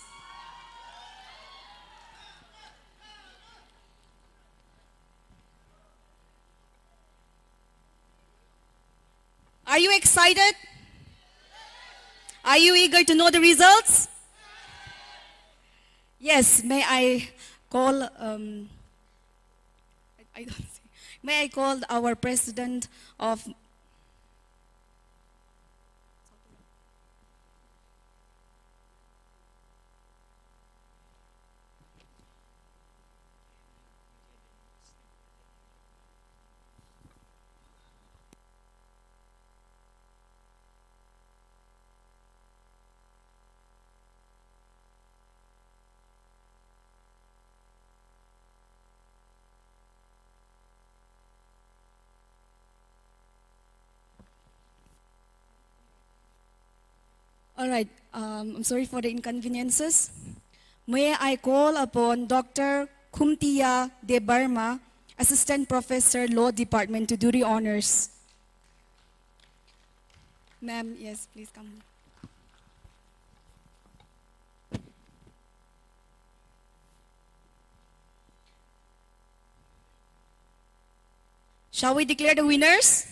Are you excited? Are you eager to know the results? Yes, may I call, I don't see. May I call our president of All right, I'm sorry for the inconveniences. May I call upon Dr. Kumtiya De Barma, Assistant Professor, Law Department, to do the honors. Ma'am, yes, please come. Shall we declare the winners?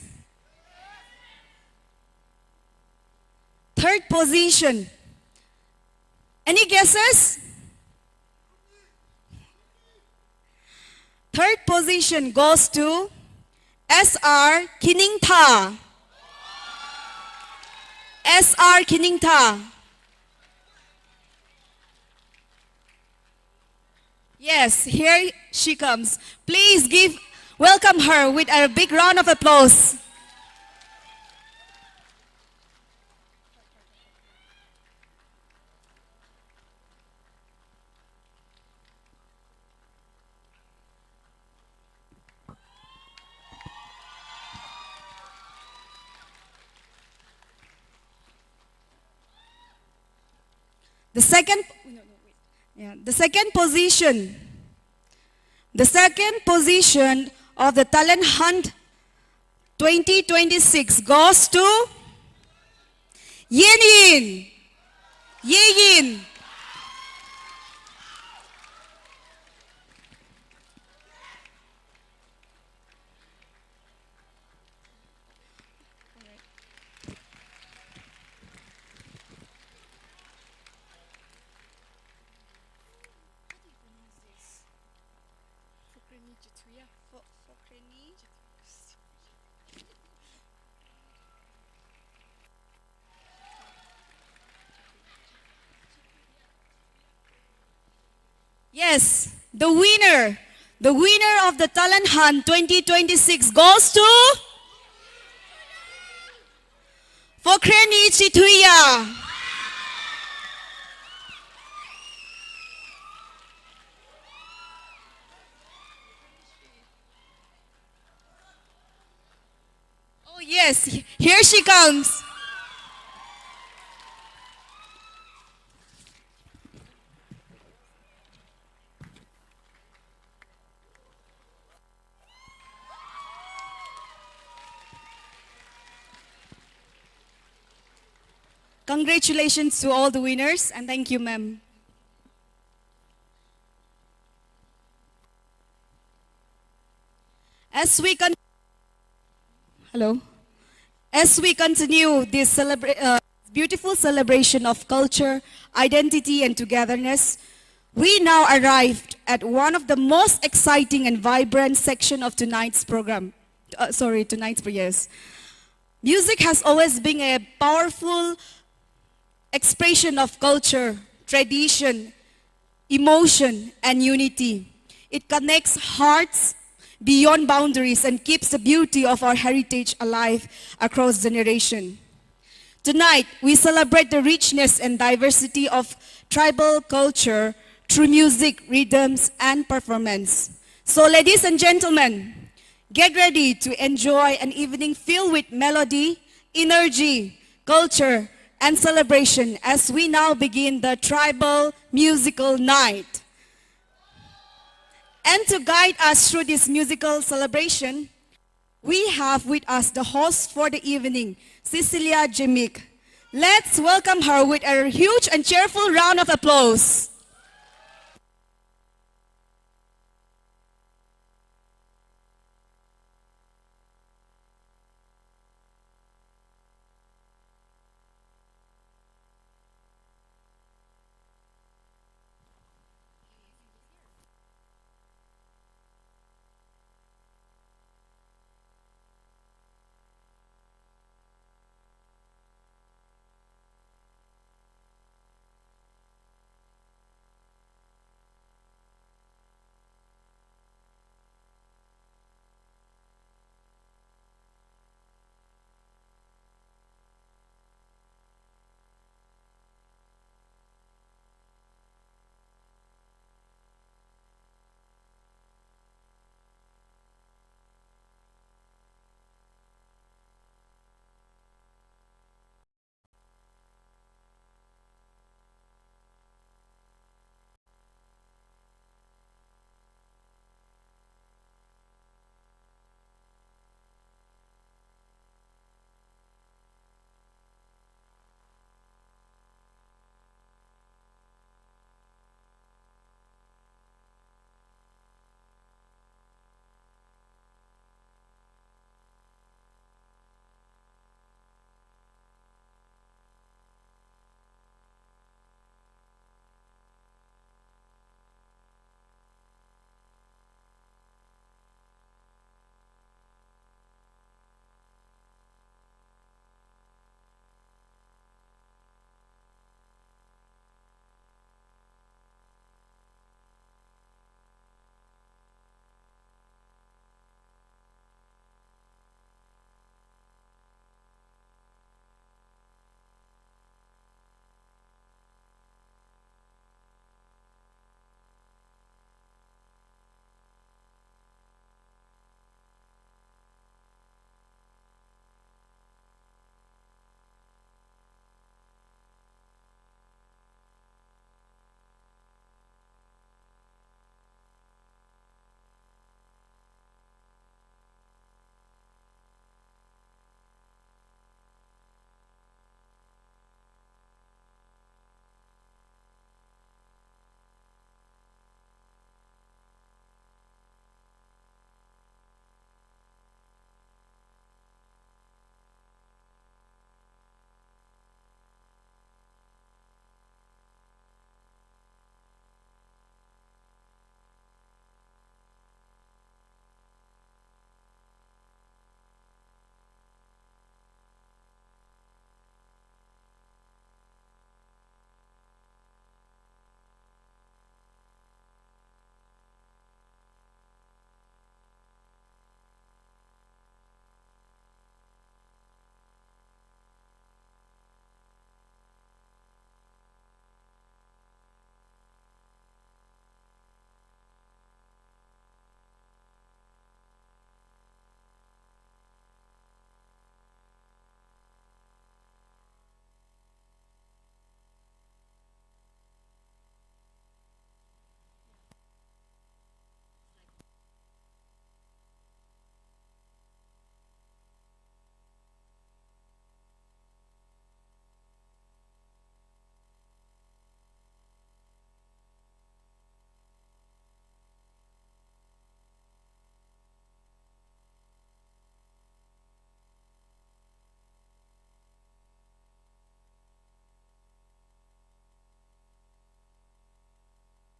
Third position. Any guesses? Third position goes to S.R. Kiningta. S.R. Kiningta. Yes, here she comes. Please welcome her with a big round of applause. The second position of the Talent Hunt 2026 goes to Yin. Yin. Yes, the winner of the Talent Hunt 2026 goes to Fokreni Chituya. Oh yes, here she comes. Congratulations to all the winners, and thank you, ma'am. As we continue this beautiful celebration of culture, identity, and togetherness, we now arrived at one of the most exciting and vibrant section of tonight's program. Yes. Music has always been a powerful expression of culture, tradition, emotion, and unity. It connects hearts beyond boundaries and keeps the beauty of our heritage alive across generations. Tonight, we celebrate the richness and diversity of tribal culture through music, rhythms, and performance. So, ladies and gentlemen, get ready to enjoy an evening filled with melody, energy, culture, and celebration as we now begin the tribal musical night. And to guide us through this musical celebration, we have with us the host for the evening, Cecilia Jimmick. Let's welcome her with a huge and cheerful round of applause.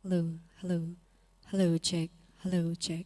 Hello, hello, hello, check, hello, check.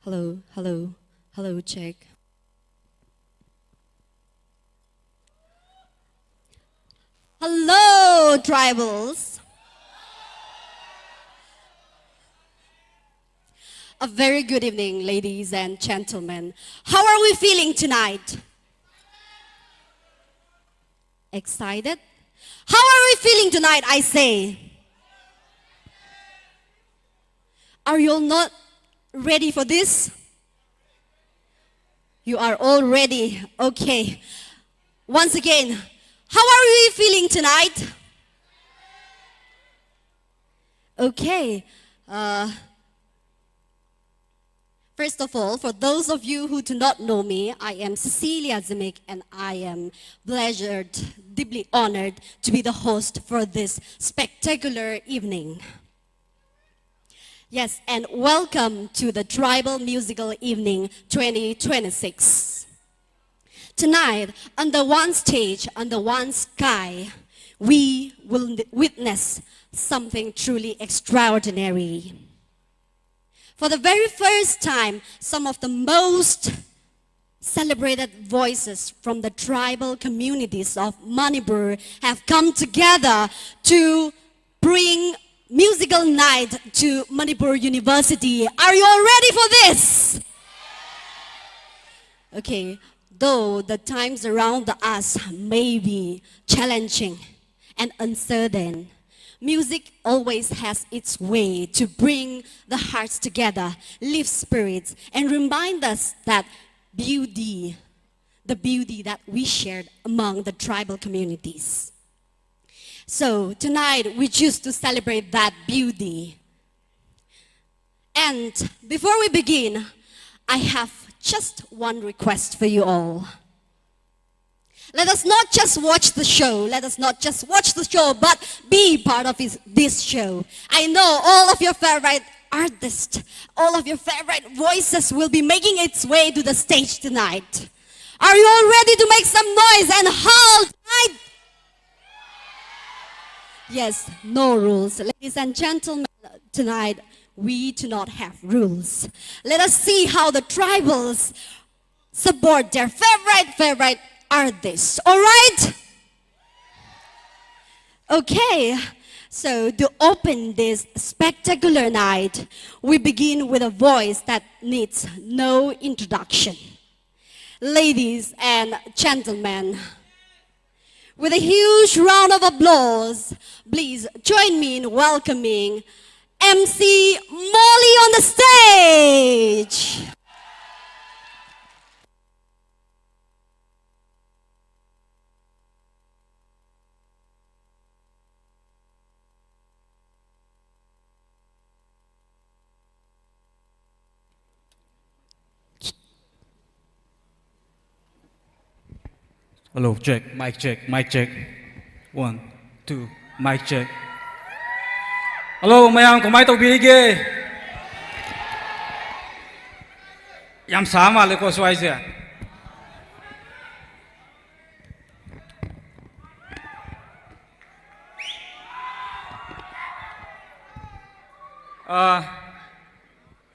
Hello, hello, hello, check. Hello, tribals. A very good evening, ladies and gentlemen. How are we feeling tonight? Excited? How are we feeling tonight, I say? Are you all not ready for this? You are all ready. Okay. Once again, how are we feeling tonight? Okay. First of all, for those of you who do not know me, I am Cecilia Zimik, and I am pleasured, deeply honored to be the host for this spectacular evening. Yes, and welcome to the Tribal Musical Evening 2026. Tonight, under one stage, under one sky, we will witness something truly extraordinary. For the very first time, some of the most celebrated voices from the tribal communities of Manipur have come together to bring musical musical night to Manipur University. Are you all ready for this? Okay, though the times around us may be challenging and uncertain, music always has its way to bring the hearts together, lift spirits, and remind us that beauty, the beauty that we shared among the tribal communities. So tonight we choose to celebrate that beauty. And before we begin, I have just one request for you all. Let us not just watch the show, but be part of this show. I know all of your favorite artists, all of your favorite voices will be making its way to the stage tonight. Are you all ready to make some noise and howl tonight? Yes, no rules. Ladies and gentlemen, tonight we do not have rules. Let us see how the tribals support their favorite artists. All right? Okay, so to open this spectacular night, we begin with a voice that needs no introduction. Ladies and gentlemen, with a huge round of applause, please join me in welcoming MC Molly on the stage. Hello, check, mic check, mic check. 1, 2, mic check. Hello, mayam, kumai tau birige. Yam sama le ko swai se.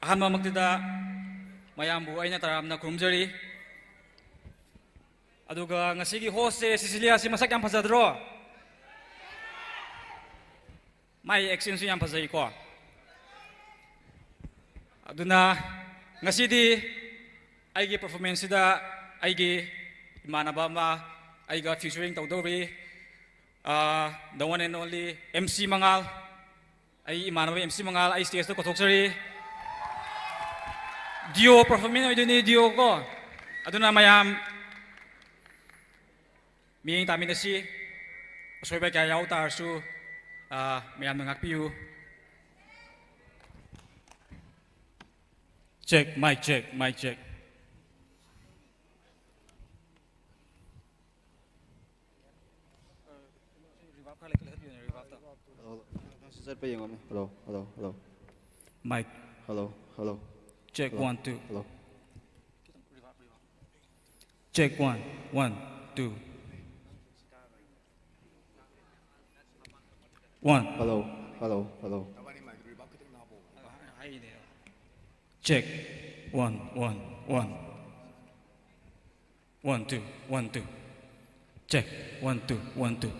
Ahan magtida mayam bu aina taram na krumjari. Aduga ngasigi host Cecilia si masak yang pasadro. Mai action su yang pasai ko. Aduna ngasidi aigi performance da aigi imanaba ma aiga featuring tawdori the one and only MC Mangal ai imanaba MC Mangal ai stage to kotoksari dio performance iduni dio ko aduna mayam Ming tamin na si Soy ba kaya yaw tarsu mayam nangakpiu. Check, mic check, mic check. Hello, hello, hello. Mic. Hello, hello. Check, hello. 1, 2. Hello. Check 1, 1, 2. 1. Hello, hello, hello. Check 1, 1, 1. 1, 2, 1, 2. Check 1, 2, 1, 2.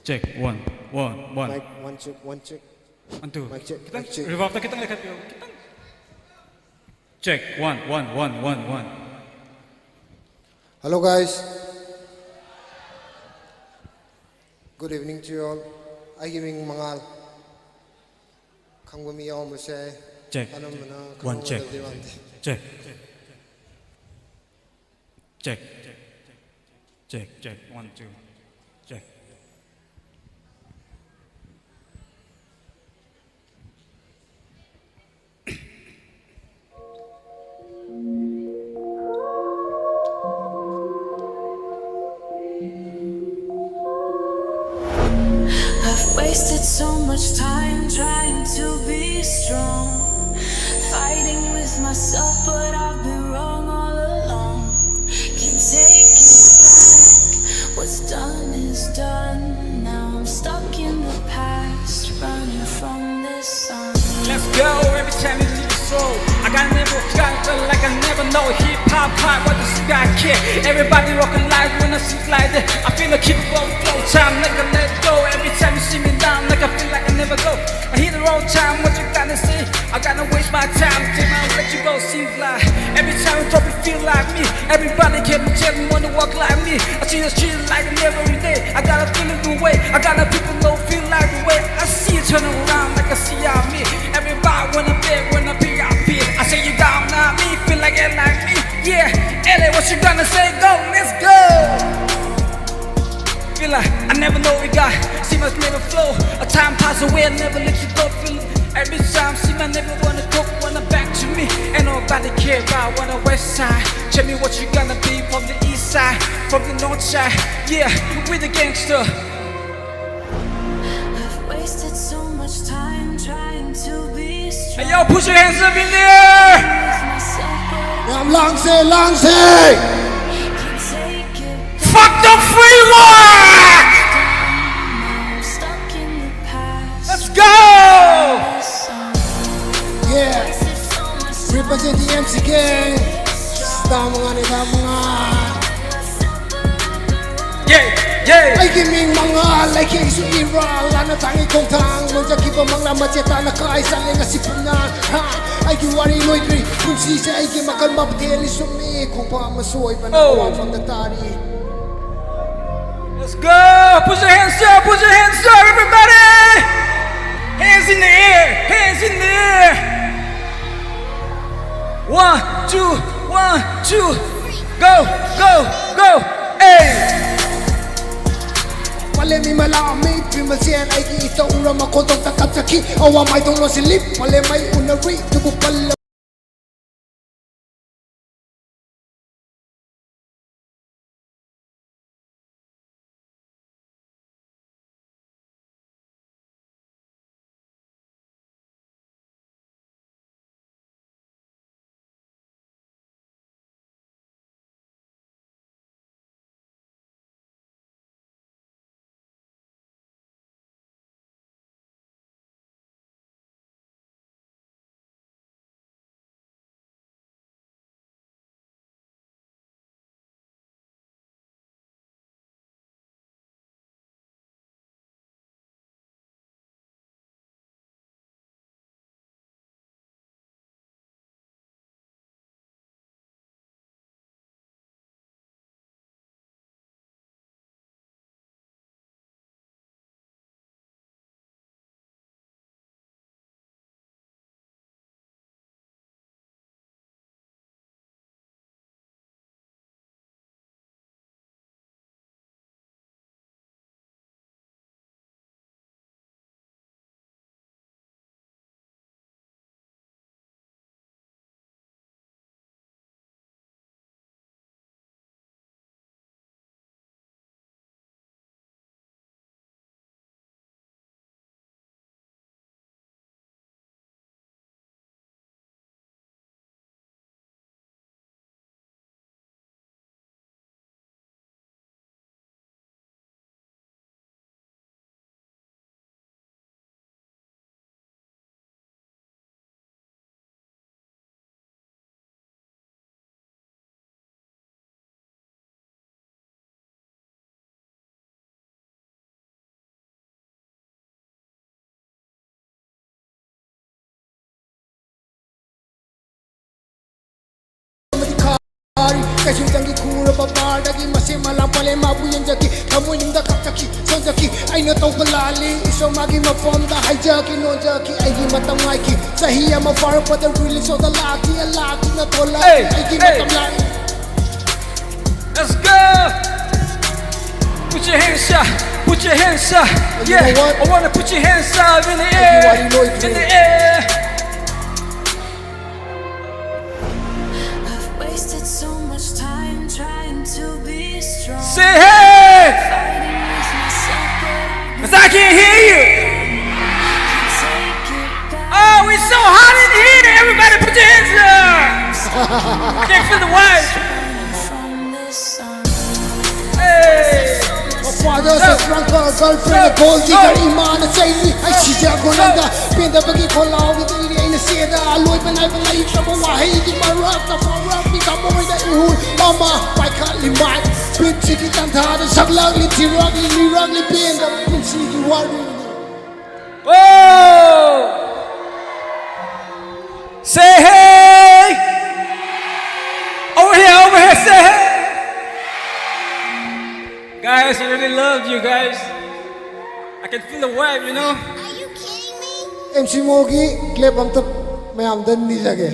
Check 1, 1, 1. Mic, one check, one check. 1, 2. Mic check, Kita mic check. revive kita lekat piu. Check 1, 1, 1, 1, 1. Hello guys. Good evening to you all. I giving Mangal. Kang mi yaw mo say. Check. 1 check. Check. Check. Check, check. 1, 2. Check. I've wasted so much time trying to be strong, fighting with myself, but I've been wrong all along. Can't take it back. What's done is done. Now I'm stuck in the past, running from this sun. Let's go, every time you leave the soul I got never got like I never know hip hop, what the sky care. Everybody rockin' like when I sing like that. I feel a keep on flow time like I let go. Every time you see me down, like I feel like I never go. I hear the wrong time, what you gotta say? I gotta waste my time, till I let you go. Seems like every time you drop it feel like me. Everybody can tell me wanna walk like me. I see the street like every day. I got a feeling the way, I got a people know feel like the way. I see you turning around like I see y'all me. Everybody when I'm there, when I be out here. I say you down now, me feel like it like me. Yeah, LA, what you gonna say? Go, let's go. Feel like I never know we got. See my never flow. A time pass away, I never let you go. Feel every time, see my never wanna go, wanna back to me. Ain't nobody care about on the west side. Tell me what you gonna be from the east side, from the north side. Yeah, we the gangster. I've wasted so much time trying to be strong. Hey yo, put your hands up in the air. I'm Langsay. Fuck the freeway. Let's go. Yeah, represent the MC gang. Yeah. Ay kiming mga like isu ira lana tangi kong tang manja kipa mangla macheta na kai saling asipuna ha ay kiwari loitri kung si sa ay kimakal mabdeli sumi kung pa masoy panawa from the tari. Let's go. Put your hands up, everybody. Hands in the air, hands in the air. 1, 2, 1, 2. Go. Hey. Pale mi malami, pimasyan ay kita ura makotong takatsaki. Awa may tong lo silip, pale may unari, tubo pala. Kasi jangi kura babar dagi masih malam pale mabuyan jaki kamu ning da kaptaki sonjaki ay no to galali iso magi ma form da hijaki no jaki ay gi matam maiki sahiya ma far but the release of the lucky na tola ay gi matam lai. Let's go. Put your hands up. Yeah, I wanna put your hands up in the air. Wasted so much time trying to be strong. Say hey! Cause I can't hear you. Oh, it's so hot in here. Everybody put your hands up. I can't feel the wife. Hey! Father says drunker girlfriend gold digger iman saini ay siya gonanda pinda bagi kola with the in the seda aloy panay panay trouble wahi di marap na farap ni kamoy da ihul mama bit chiki tantha saglagli tiragli liragli penga punsigi wari. Oh! Say hey! Over here, say hey! Guys, I really love you guys. I can feel the vibe, you know? MC Mogi, clap am tap mayam dan ni jage.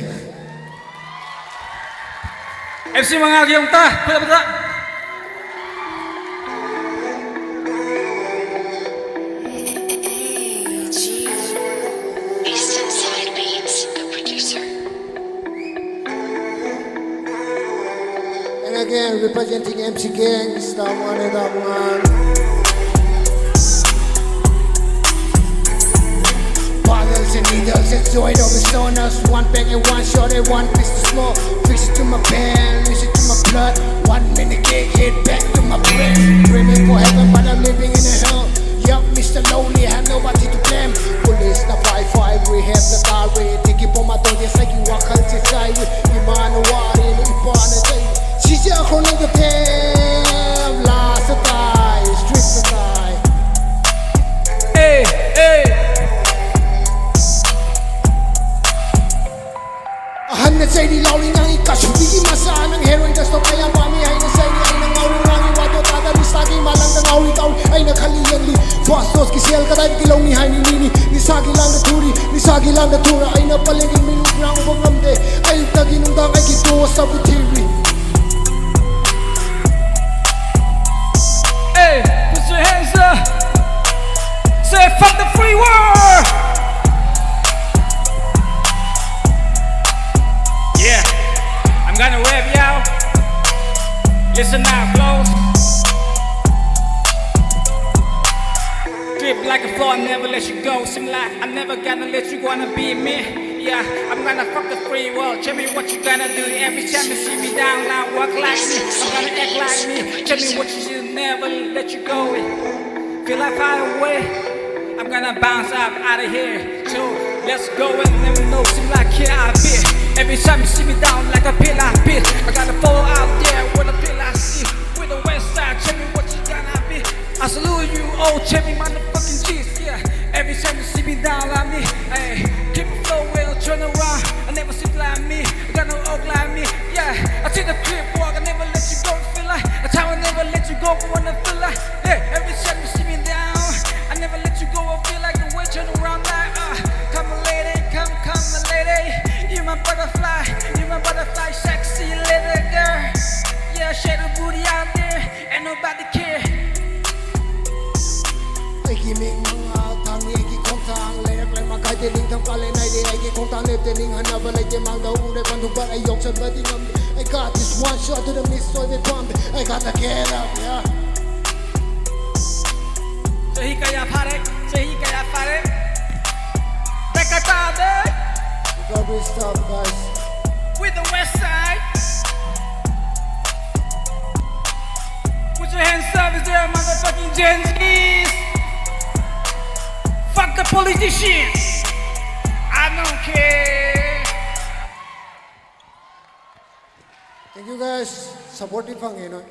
MC Mangagi yung ta, pala. And again, representing MC Gang, star one and that one. Bottles and needles and joy over stoners. One bag and one shot and one piece to smoke. Fix it to my pen, mix it to my blood. 1 minute gig, hit back to my brain. Dreaming for heaven, but I'm living in a hell. Yup, Mr. Lonely, have nobody to blame. Police na 5-5, we have the car rate. Tiki po matodi sa iwakan si Sai. Imano wari, no ipa na day. Sisi ako ng gatem. Last tie, street tie. Hey, hey. Ahan na sa'y nilawin ang ikasubigi masaan ang heroin das to kaya mami ay na sa'y ni ay nang ngawin rangi wato tada listagi malang nang ngawin kaw ay nakaliyang li Fastos kisel katay kilaw ni hay ni nini nisagi lang na turi nisagi lang na tura ay napalingin minugrang ubang ramde ay taginundang ay kituwa sa butiri. Hey, put your hands up. Say fuck the free world. Yeah, I'm gonna rap y'all. Listen now, close. Drip like a floor, I never let you go. Sing like I'm never gonna let you wanna be me. Yeah, I'm gonna fuck the free world. Tell me what you gonna do every time you see me down. Now walk like me, I'm gonna act like me. Tell me what you should never let you go. Feel like far away. I'm gonna bounce up out of here. So let's go and never know. Seem like here I'll be. Every time you see me down like a pill I beat. I gotta follow out there with a pill I see. With the west side, tell me what you gonna be. I salute you, oh, tell me motherfucking G's, yeah. Every time you see me down like me, hey, keep it flow well, turn around. I never sit like me, I got no oak like me, yeah. I take the crib walk, I never let you go, feel like. That's how I never let you go, wanna feel like. Hey, every time you see me down, I never let you go, I feel like the way turn around like, come my lady, come my lady. You my butterfly, sexy little girl. Yeah, shake the booty out there, ain't nobody care. Ay kiming mga tangi ay kikontang Layak lang magkatiling ng kalinay di ay kikontang Liptining hanabalay di mang daw unay panduban ay yok sa bading ambi I got this one shot to the miss so they pump I gotta get up, yeah. Say kaya pare, Bekatade. Recovery stop, guys. With the west side. Put your hands up, is there motherfucking Gen Z's? Fuck the politicians. I don't care. Thank you guys. Supportive ang ino.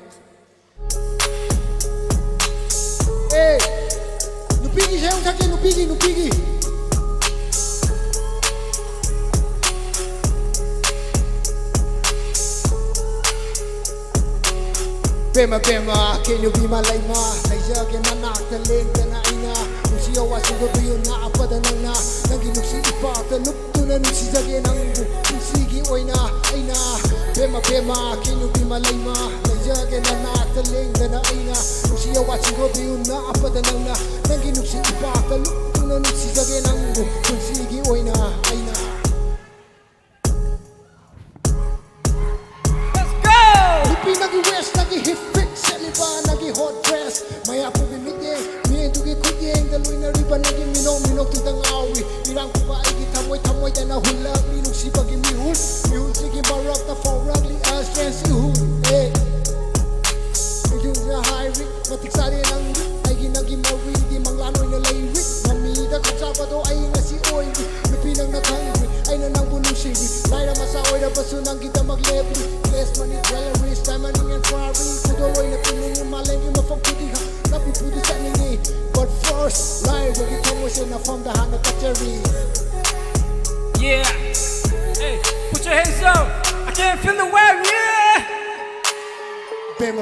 Hey, nupigi siya yung sakin, nupigi. Bema, can you be my light ma? Naisagyan na naktaling ka na ina Kung siya wasin ko ba yun na apadanang na Naginugsi ipatanok to na nagsisagyan ang Kung sige oy na, ay na Bema, can you be my light ma? Naisagyan na naktaling ka na ina Kung siya wasin ko ba yun na apadanang na Naginugsi ipatanok to na nagsisagyan ang Kung sige oy na, ay na Nagi-west, nagi-hip fix, saliba, nagi-hot dress Maya po bimigay, miye dugi kudyeng Daloy na riba, nagi-minok, tutang awi Mirang ko ba ay gitamoy, na nahulag Minong si pag-imihul, mihul sige marap na forag Li as trans ihul, eh Medyo na high-rick, matiksari ng rik Ay ginagi-marig, di manglanoy na layrik Mamida kung Sabado ay nga si Oy Lupinang nag-hungry, ay nanang bulong siri Laira masaoy na baso nang kita mag-lebri Less money, jewelry, diamonding and Ferrari 오이나 피는 말랭이 뭐 펑키디가 나 부부도 짠이니 But first live 여기 통화시나 from the hand of Kateri Yeah. Hey, put your hands up. I can feel the wave, yeah. Bema,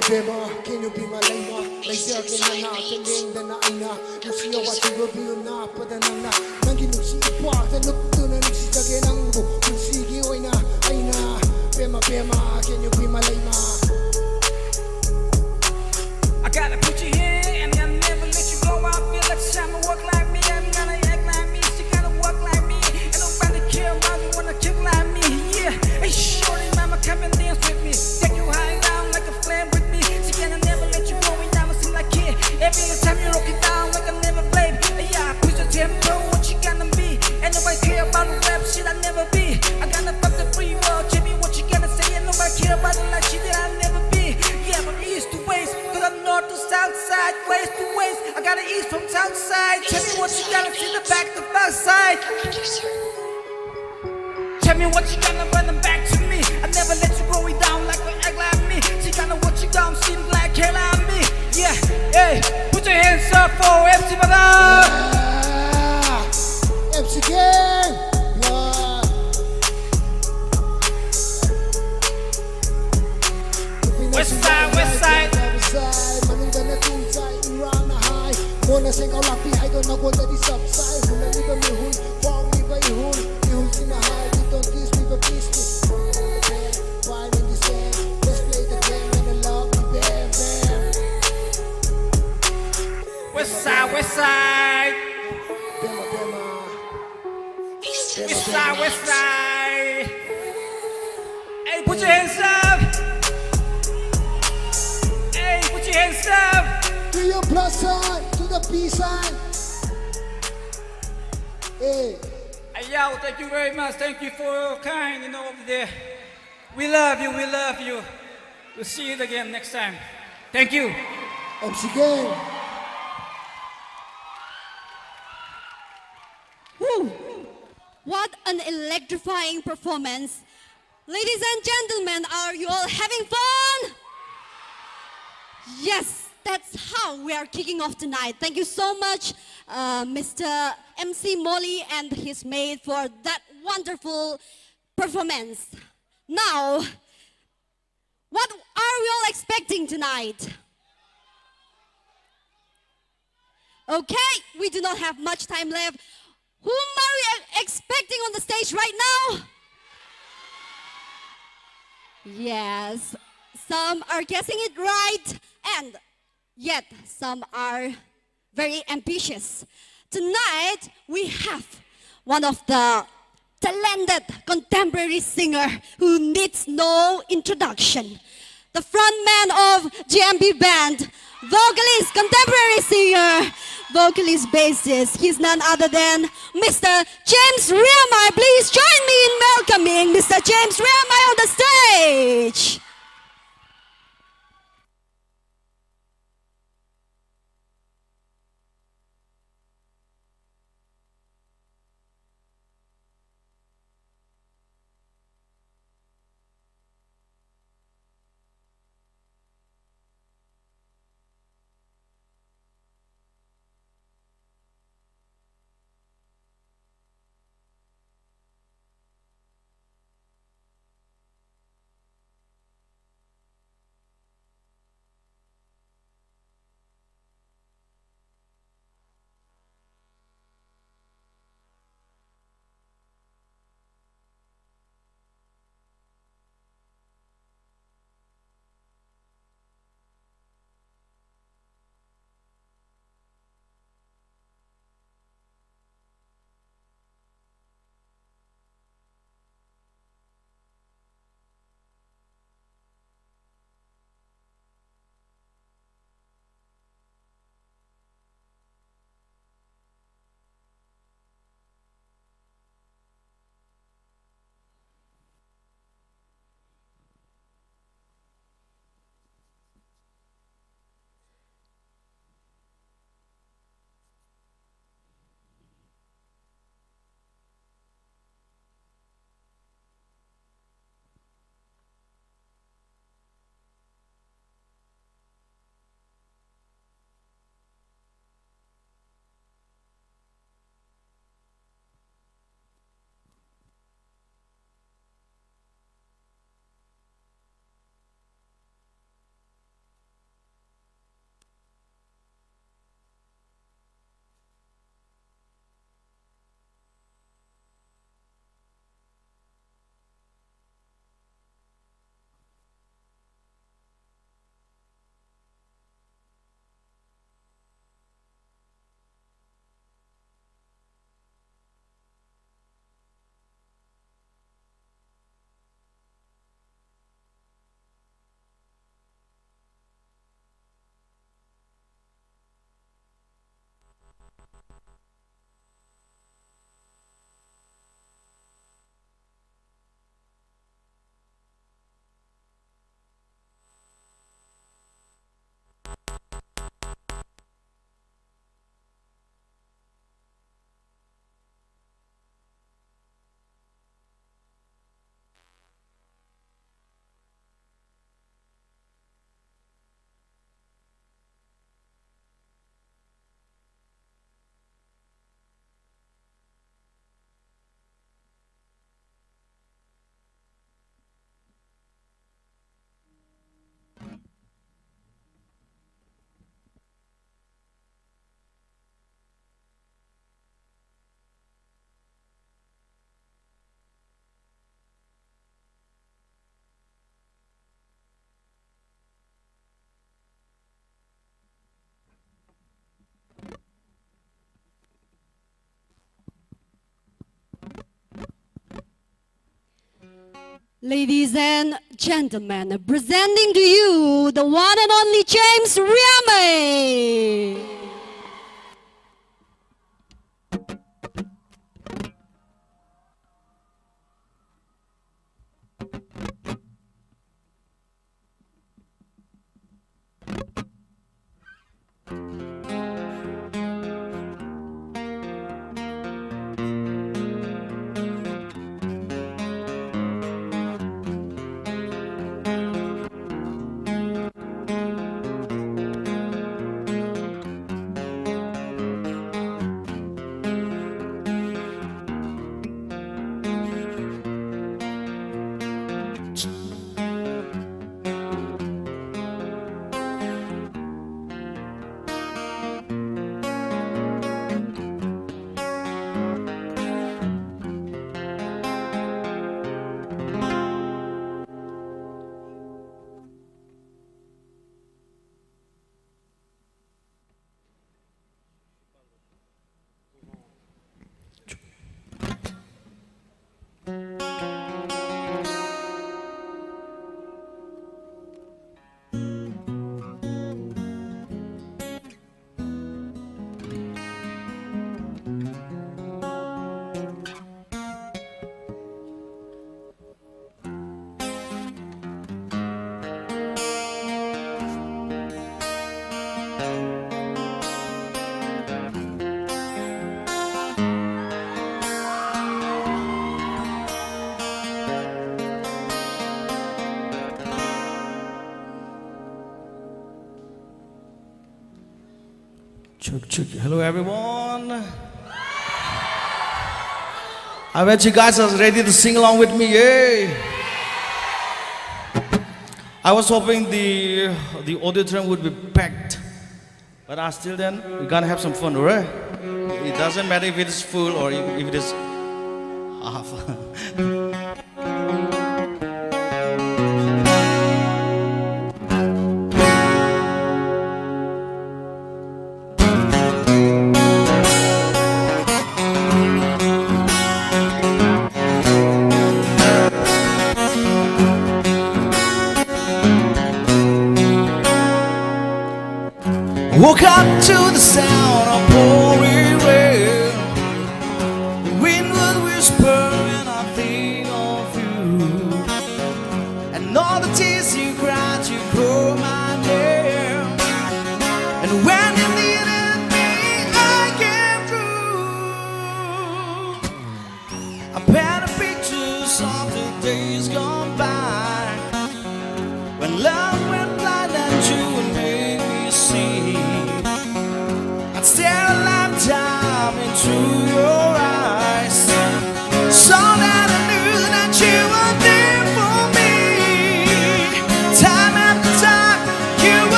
can you be my lama? Like there can na tending the na ina. You see what you will be na pada na nangi nuksi ipa the look to na nuksi jage nangu nuksi gi oina aina. Bema, can you be my lama? I gotta put you here and I'll never let you go. I feel like Shama work like me. I'm gonna act like me. She gotta work like me. And nobody care about me, wanna kick like me. Yeah, hey shorty, mama, come and dance with me. Take you high down like a flame with me. She gonna never let you go. And I'ma sing like kid. Every time you rock it down like I never played. Yeah, push your tempo, what you gonna be? And nobody care about the rap shit I never be. I gotta fuck the free world. Tell me what you gonna say. And nobody care about the like shit that I'll never be. Yeah, but east to west, cause I'm north to south side, west to west. I gotta east from south side. Tell me what you gotta see the back to back side. Tell me what you gonna run them back to me. I never let you go down like an act like me. She gonna watch you down, seem like hell on me. Yeah, hey, put your hands up for MC Madam. Yeah, MC Gang, blood. West side, west side. Manungga na tinsay, irang na high. Mona sing au lapi hai do na go da di subside. Hula liba mi hun, fong liba ihun. Ihun sing na high, we don't kiss, we go peace. Wine in the sand, let's play the game and the love me bam bam. West side, west side. West side, west side. Hey, put your hands up. Hey, put your hands up. To your plus sign, to the peace sign. Hey. Hey, yo, thank you very much. Thank you for your kind, over there. We love you, we love you. We'll see you again next time. Thank you. MC Gang. Woo! What an electrifying performance. Ladies and gentlemen, are you all having fun? Yes, that's how we are kicking off tonight. Thank you so much, Mr. MC Molly and his maid for that wonderful performance. Now, what are we all expecting tonight? Okay, we do not have much time left. Whom are we expecting on the stage right now? Yes, some are guessing it right, and yet some are very ambitious. Tonight, we have one of the talented contemporary singer who needs no introduction. The frontman of GMB band, vocalist, contemporary singer, vocalist, bassist. He's none other than Mr. James Riamai. Please join me in welcoming Mr. James Riamai on the stage. Ladies and gentlemen, presenting to you the one and only James Riame. Hello everyone. I bet you guys are ready to sing along with me, yay! I was hoping the auditorium would be packed, but still then we're gonna have some fun, alright? It doesn't matter if it is full or if it is half. Woke up to the sound of pouring rain. The wind would whisper when I think of you, and all the tears you cried, you call my name. And when you needed me, I came through. I painted pictures of the days gone by, when love went blind and you and made me see.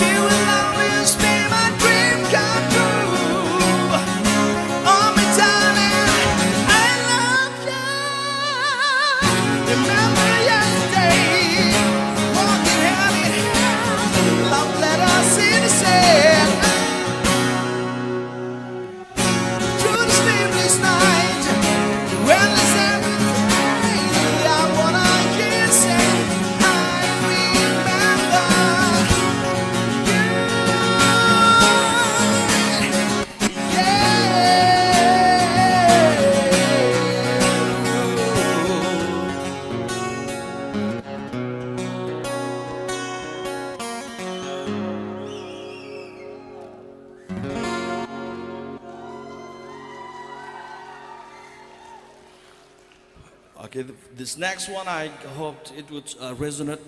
She will always be my dream come true. Oh, my darling, I love you. Remember yesterday, walking hand in hand, love letters in the sand. Through the sleepless night, the endless every day, I wanna hear you say, I remember you. Okay, this next one, I hoped it would resonate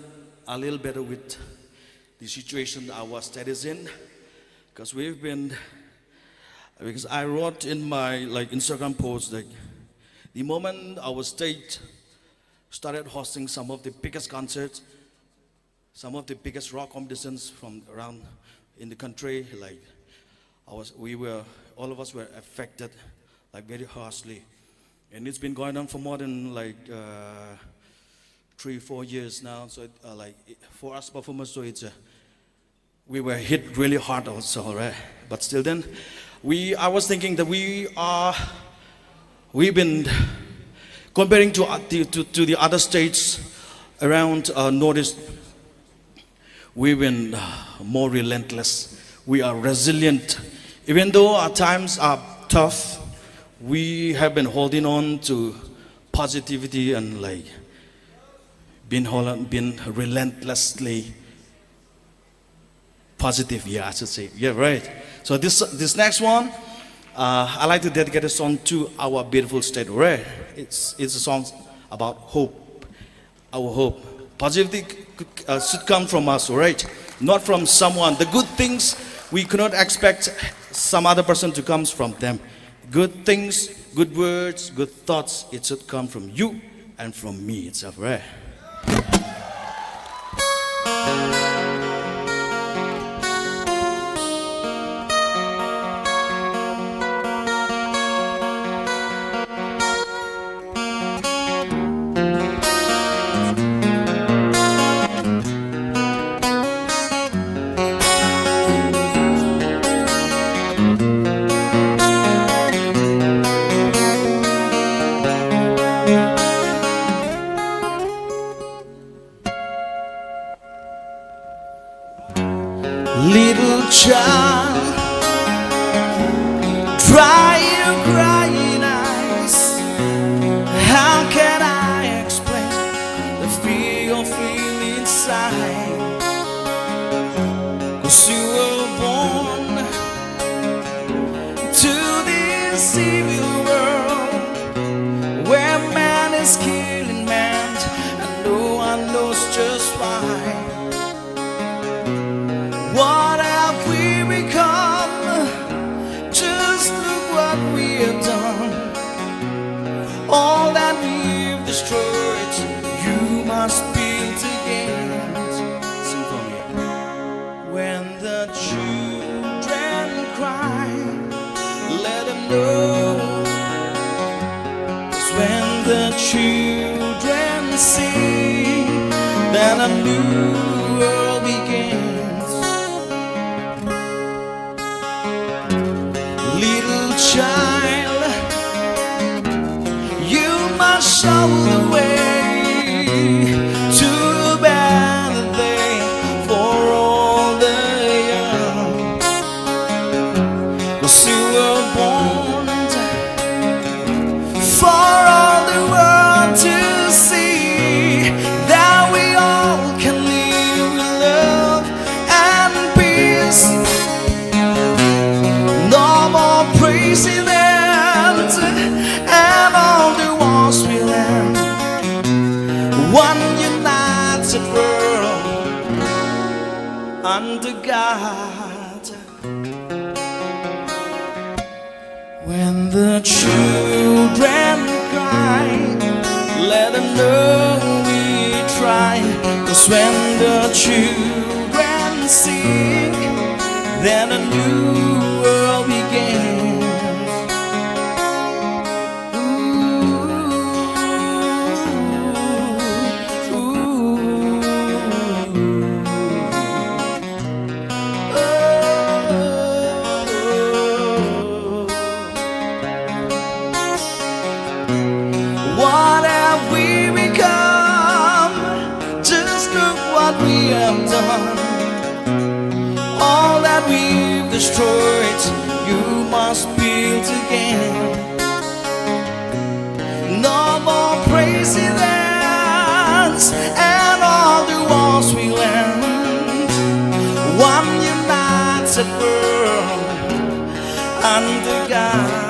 a little better with the situation our state is in, because I wrote in my Instagram post that the moment our state started hosting some of the biggest concerts, some of the biggest rock competitions from around in the country, all of us were affected very harshly. And it's been going on for more than 3-4 years now. So for us performers, so we were hit really hard also, right? But still then, I was thinking that we've been comparing to the other states around Northeast. We've been more relentless. We are resilient. Even though our times are tough, we have been holding on to positivity and been relentlessly positive. Yeah, I should say. Yeah, right. So this next one, I like to dedicate a song to our beautiful state. Right? It's a song about hope. Our hope, positivity should come from us. Right? Not from someone. The good things we cannot expect some other person to come from them. Good things, good words, good thoughts, it should come from you and from me itself, right? Little child, dry your crying eyes. How can I explain the fear you feel inside? 'Cause you were born to this evil world where man is killing man and no one knows just why. What have we become? Just look what we have done. All that we've destroyed, you must build again. Sing for me. When the children cry, let them know. 'Cause when the children sing, then a new world begins. Little child, you must show the way to a better day for all the young. 'Cause you were born for all the world to see that we all can live with love and peace. No more president and all the wars will end. One united world under God. When the children cry, let them know we try. 'Cause when the children see, sing, then a new world begins. What have we become? Just look what we have done. All that we've destroyed, you must build again. No more presidents and all the wars we learned. One united world under God.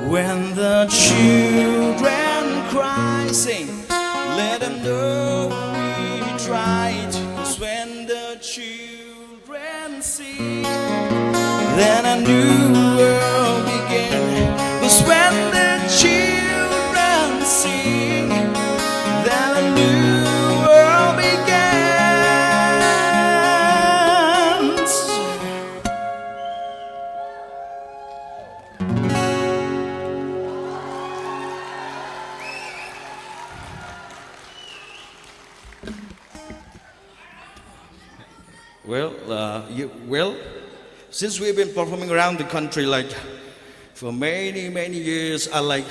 When the children cry, sing, let them know we tried. 'Cause when the children sing, then a new world begins. 'Cause when the children sing, then a new world begins. Well, since we've been performing around the country like for many, many years, I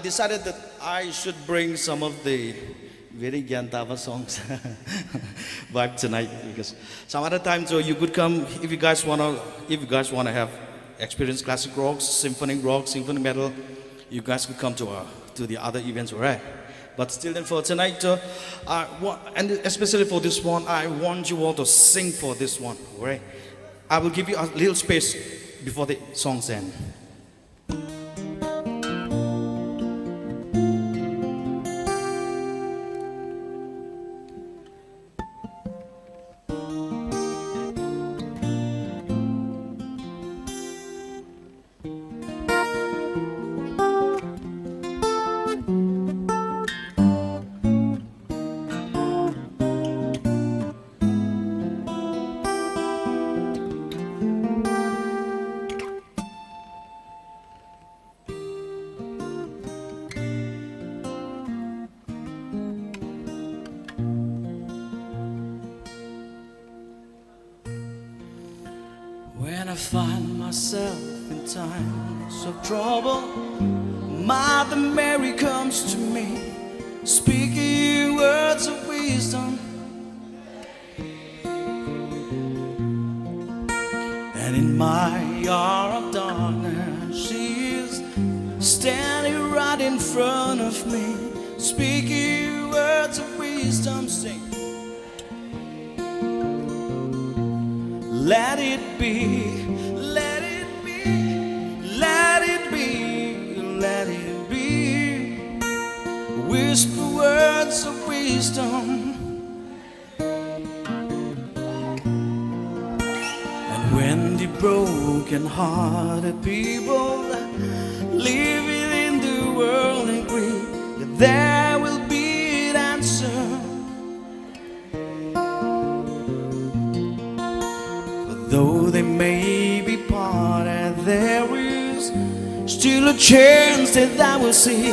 decided that I should bring some of the very Gyantava songs back tonight, because some other times you could come if you guys wanna have experience classic rock, symphony metal. You guys could come to the other events, alright? But still, then for tonight, and especially for this one, I want you all to sing for this one, alright? I will give you a little space before the songs end. When I find myself in times of trouble, Mother Mary comes to me, speaking words of wisdom. And in my hour of darkness, she is standing right in front of me, speaking words of wisdom. Sing. Let it be, let it be, let it be, let it be. Whisper words of wisdom. And when the broken-hearted people living in the world agree that there will be an answer, though they may be parted, there is still a chance that I will see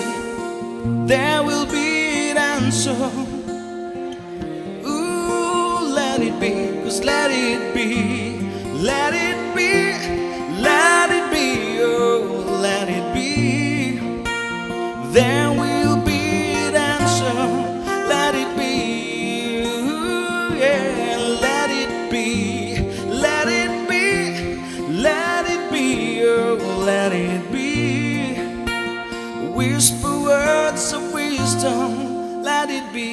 there will be an answer. Ooh, let it be, 'cause let it be, let it be, let it be, oh, let it be. There will be an answer, let it be, ooh, yeah, let it be. Let it be, let it be, oh, let it be. Whisper words of wisdom, let it be.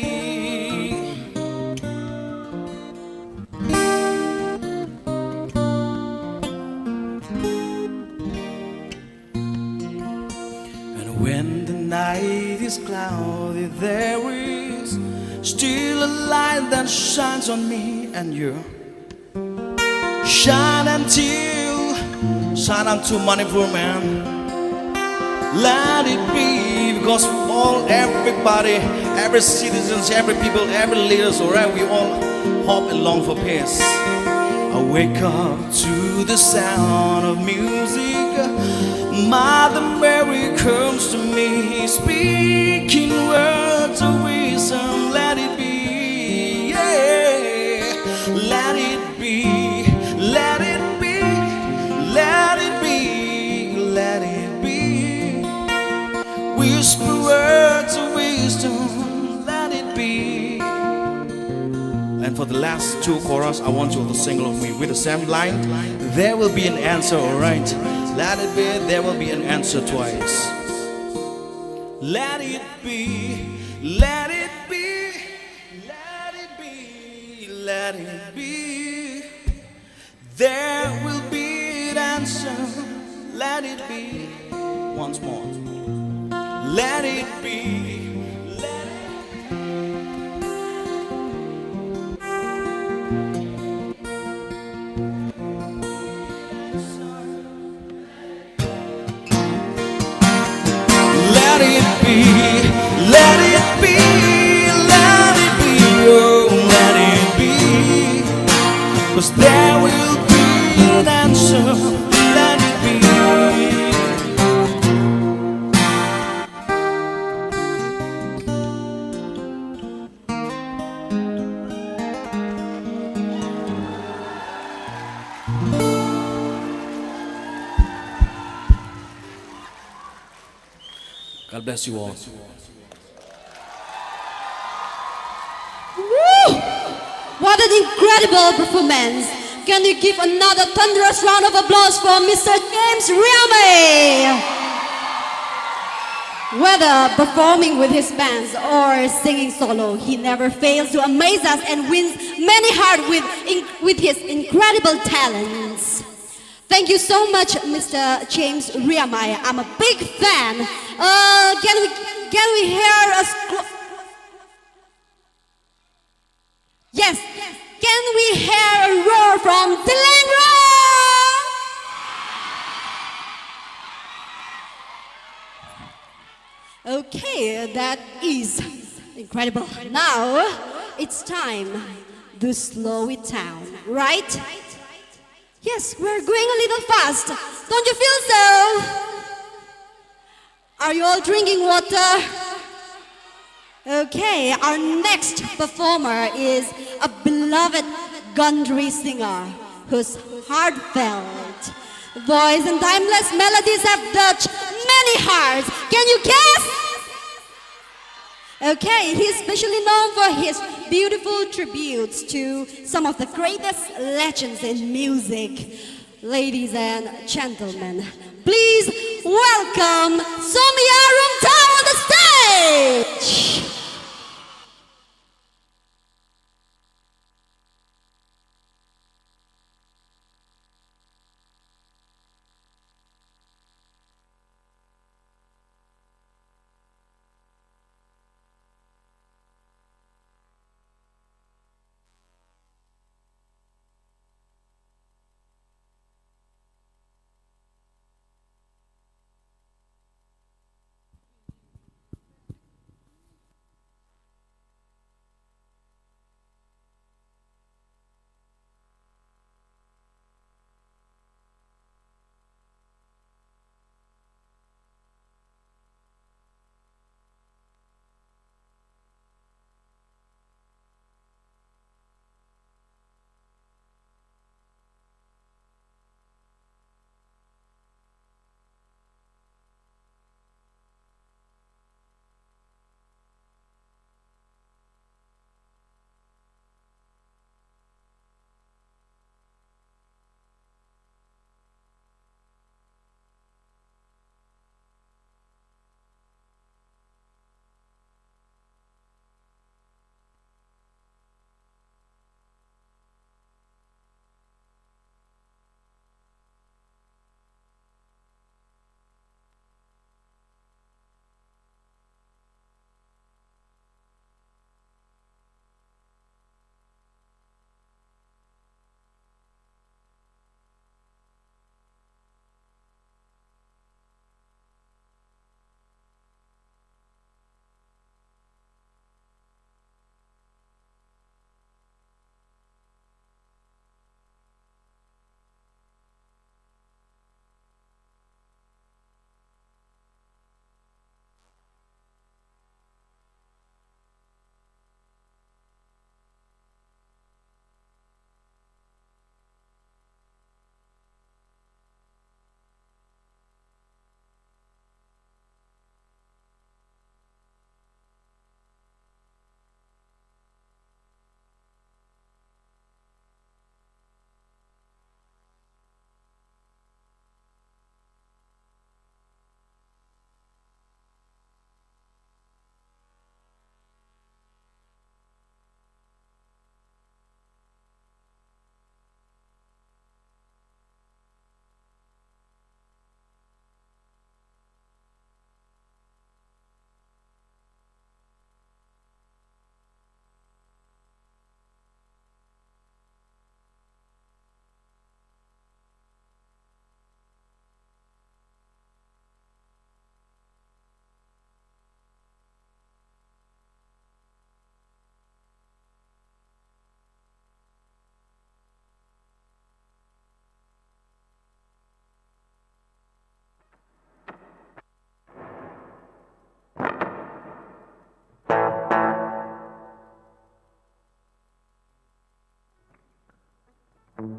And when the night is cloudy, there is still a light that shines on me and you. Shine until Manipur, man. let it be. Because all, everybody, every citizens, every people, every leaders, alright, we all hope and long for peace. I wake up to the sound of music. Mother Mary comes to me, speaking words of wisdom. Let it be, yeah. Let it be, let it be, let it be, let it be. Whisper words of wisdom, let it be. And for the last two chorus, I want you all to sing along with me with the same line. There will be an answer, alright. Let it be, there will be an answer twice. Let it be, let it be, let it be, let it be. There will be an answer, let it be. Once more. Let it be, let it Let it be, let it be, let it be, oh, let it be. 'Cause there will be an answer, let it be. God bless you all. Woo! What an incredible performance! Can you give another thunderous round of applause for Mr. James Riame? Whether performing with his bands or singing solo, he never fails to amaze us and wins many hearts with his incredible talents. Thank you so much, Mr. James Riame. I'm a big fan. Can we hear us? Yes. Can we hear a roar from Dilendra? Okay, that is incredible. Now it's time to slow it down, right? Yes, we're going a little fast. Don't you feel so? Are you all drinking water? Okay, our next performer is a beloved Gundry singer whose heartfelt voice and timeless melodies have touched many hearts. Can you guess? Okay, he's especially known for his beautiful tributes to some of the greatest legends in music. Ladies and gentlemen, please welcome Somia Rumtao on the stage! Hello.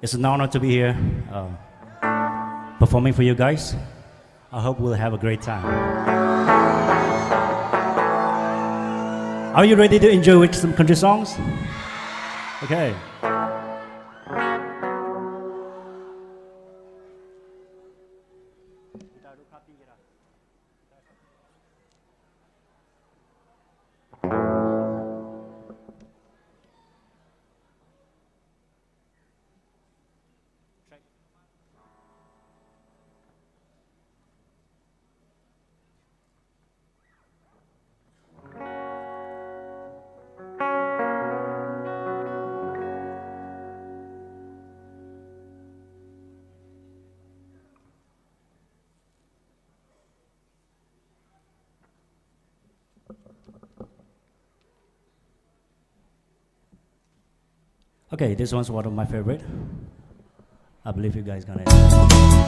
It's an honor to be here performing for you guys. I hope we'll have a great time. Are you ready to enjoy with some country songs? Okay. Okay, this one's one of my favorite. I believe you guys gonna enjoy.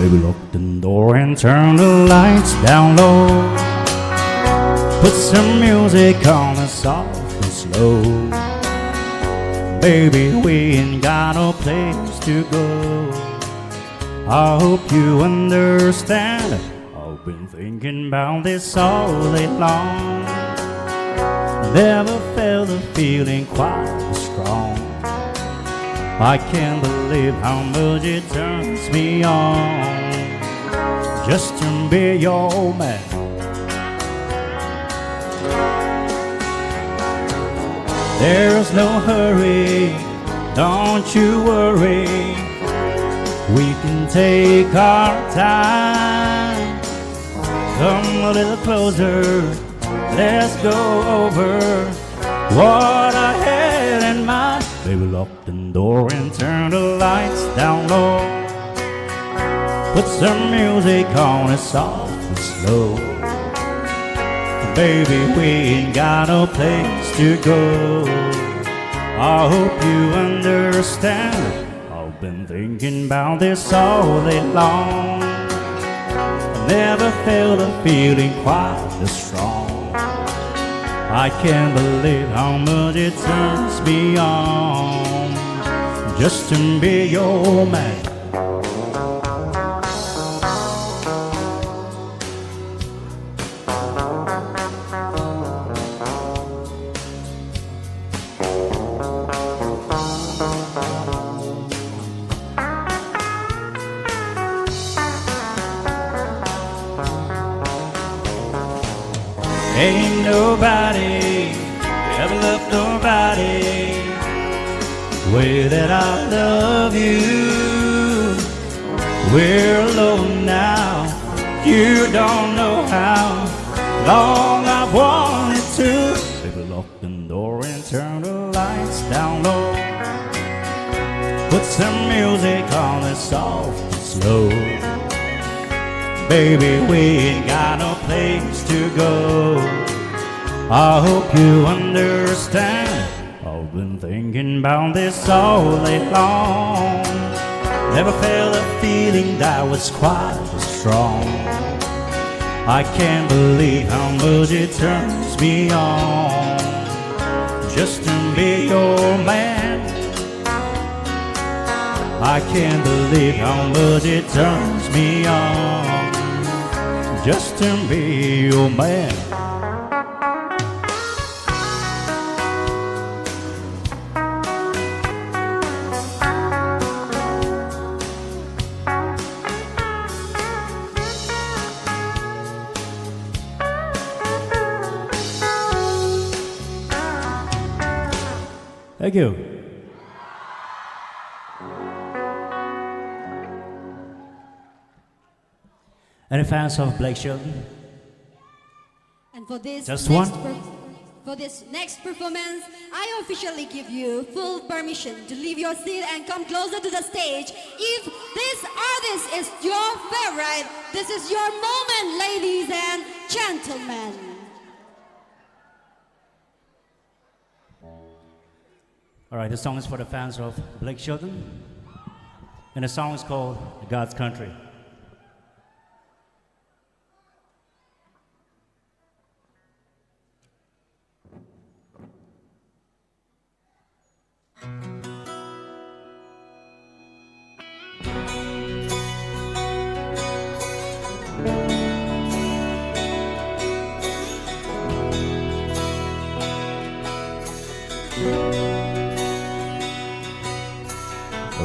Baby, lock the door and turn the lights down low. Put some music on and soft and slow. Baby, we ain't got no place to go. I hope you understand. I've been thinking about this all day long. Never felt a feeling quite as strong. I can't believe how much it turns me on just to be your man. There's no hurry, don't you worry. We can take our time. Come a little closer, let's go over what I had in mind. Baby, lock the door and turn the lights down low. Put some music on, it's soft and slow. Baby, we ain't got no place to go. I hope you understand. I've been thinking about this all day long. I never felt a feeling quite as strong. I can't believe how much it turns me on just to be your man. Ain't nobody ever loved nobody way that I love you. We're alone now, you don't know how long I've wanted to. Baby, lock the door and turn the lights down low. Put some music on that's soft and slow. Baby, we ain't got no place to go. I hope you understand. I've been thinking about this all day long. Never felt a feeling that was quite as strong. I can't believe how much it turns me on just to be your man. I can't believe how much it turns me on just to be your man. Thank you. Any fans of Blake Shelton? And for this Just next one? For this next performance, I officially give you full permission to leave your seat and come closer to the stage. If this artist is your favorite, this is your moment, ladies and gentlemen. All right, this song is for the fans of Blake Shelton, and the song is called God's Country.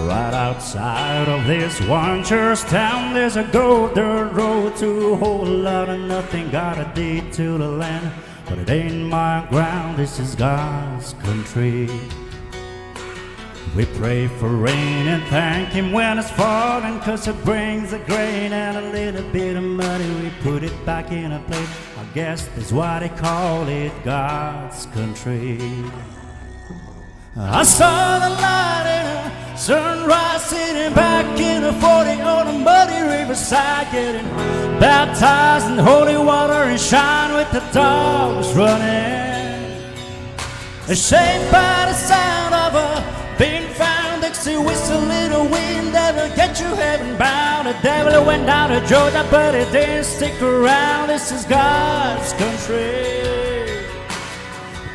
Right outside of this one church town, there's a golden road to a whole lot of nothing. Got a deed to the land, but it ain't my ground. This is God's country. We pray for rain and thank Him when it's falling, 'cause it brings the grain and a little bit of money. We put it back in a plate. I guess that's why they call it God's country. I saw the light in a sunrise, sitting back in a 40 on a muddy riverside, getting baptized in holy water and shine with the dogs running. Shaped by the sound of a being found, Dixie whistle, little wind that'll get you heaven bound. The devil went down to Georgia, but it didn't stick around. This is God's country.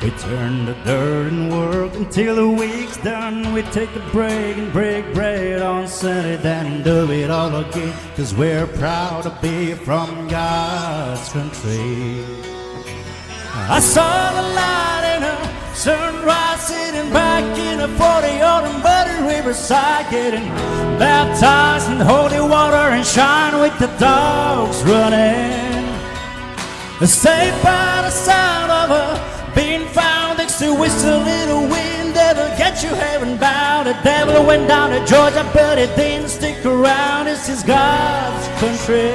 We turn the dirt and work until the week's done. We take a break and break bread on Sunday, then do it all again, 'cause we're proud to be from God's country. I saw the light in a sunrise, sitting back in a 40 on a muddy riverside, getting baptized in holy water and shine with the dogs running. Saved by the sound of a being found, Dixie whistle, little wind that'll get you heaven bound. The devil went down to Georgia, but it didn't stick around. This is God's country.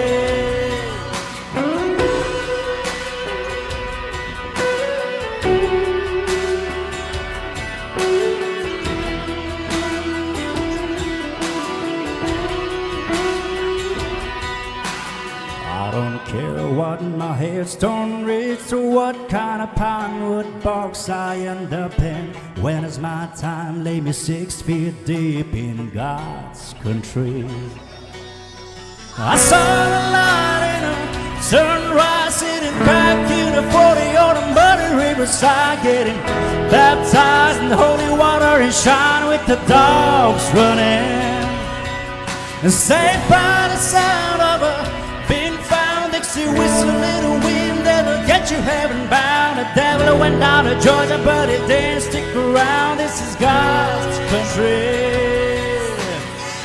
I don't care what my headstone reads or what kind of pine wood box I end up in. When it's my time, lay me 6 feet deep in God's country. I saw the light in a sunrise, sitting back in a 40 on a muddy riverside, getting baptized in holy water and shine with the dogs running. And saved by the sound of a being found, Dixie whistle, little wind that'll get you heaven bound. The devil went down to Georgia, but it didn't stick around. This is God's country.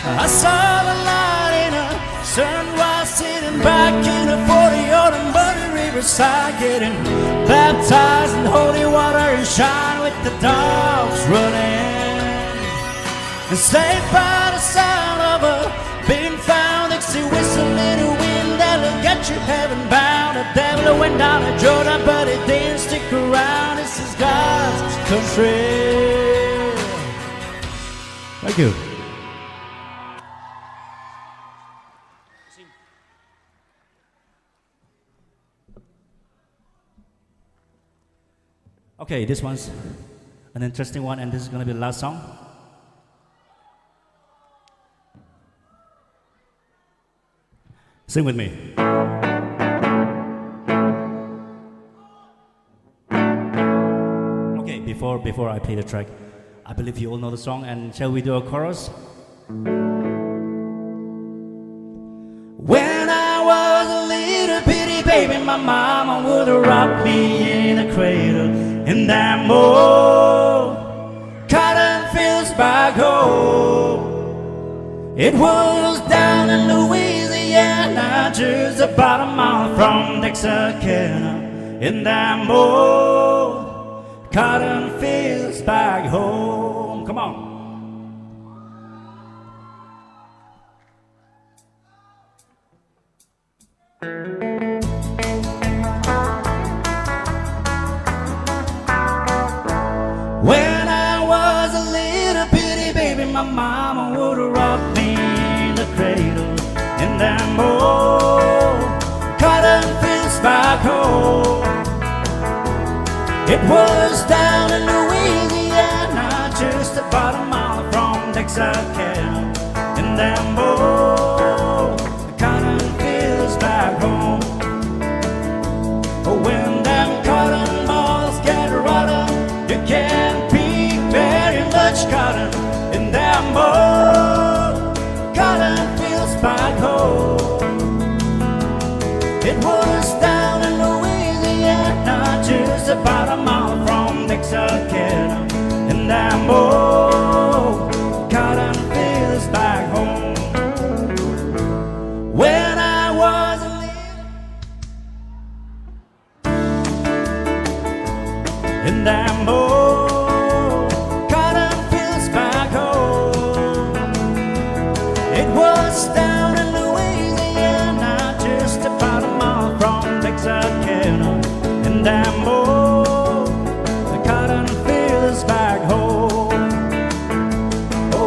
I saw the light in a sunrise, sitting back in a 40 on a muddy riverside, getting baptized in holy water and shine with the dogs running. And saved by the sound of a being found, Dixie whistle, little wind that'll get you heaven bound. The devil went down to Georgia, but it didn't stick around. This is God's country. Thank you. Okay, this one's an interesting one, and this is going to be the last song. Sing with me. Okay, before I play the track, I believe you all know the song, and shall we do a chorus? When I was a little bitty baby, my mama would rock me in a cradle in that old cotton fields back home. It was down in Louisiana, just about a mile from Texarkana, in that old cotton fields back home. Come on. When I was a little bitty baby, my mama would rock me in the cradle in them old cotton fields back home. It was down in Louisiana, just about a mile from Texarkana, in them old cotton fields back home. When them cotton balls get rotten, you can't pick very much cotton in them old cotton fields back home. It was down in Louisiana, just about a mile from Texarkana, in them old cotton fields back home. When I was a in them old cotton fields back home. It was down in Louisiana, just about a mile from Texarkana, in them old cotton fields back home.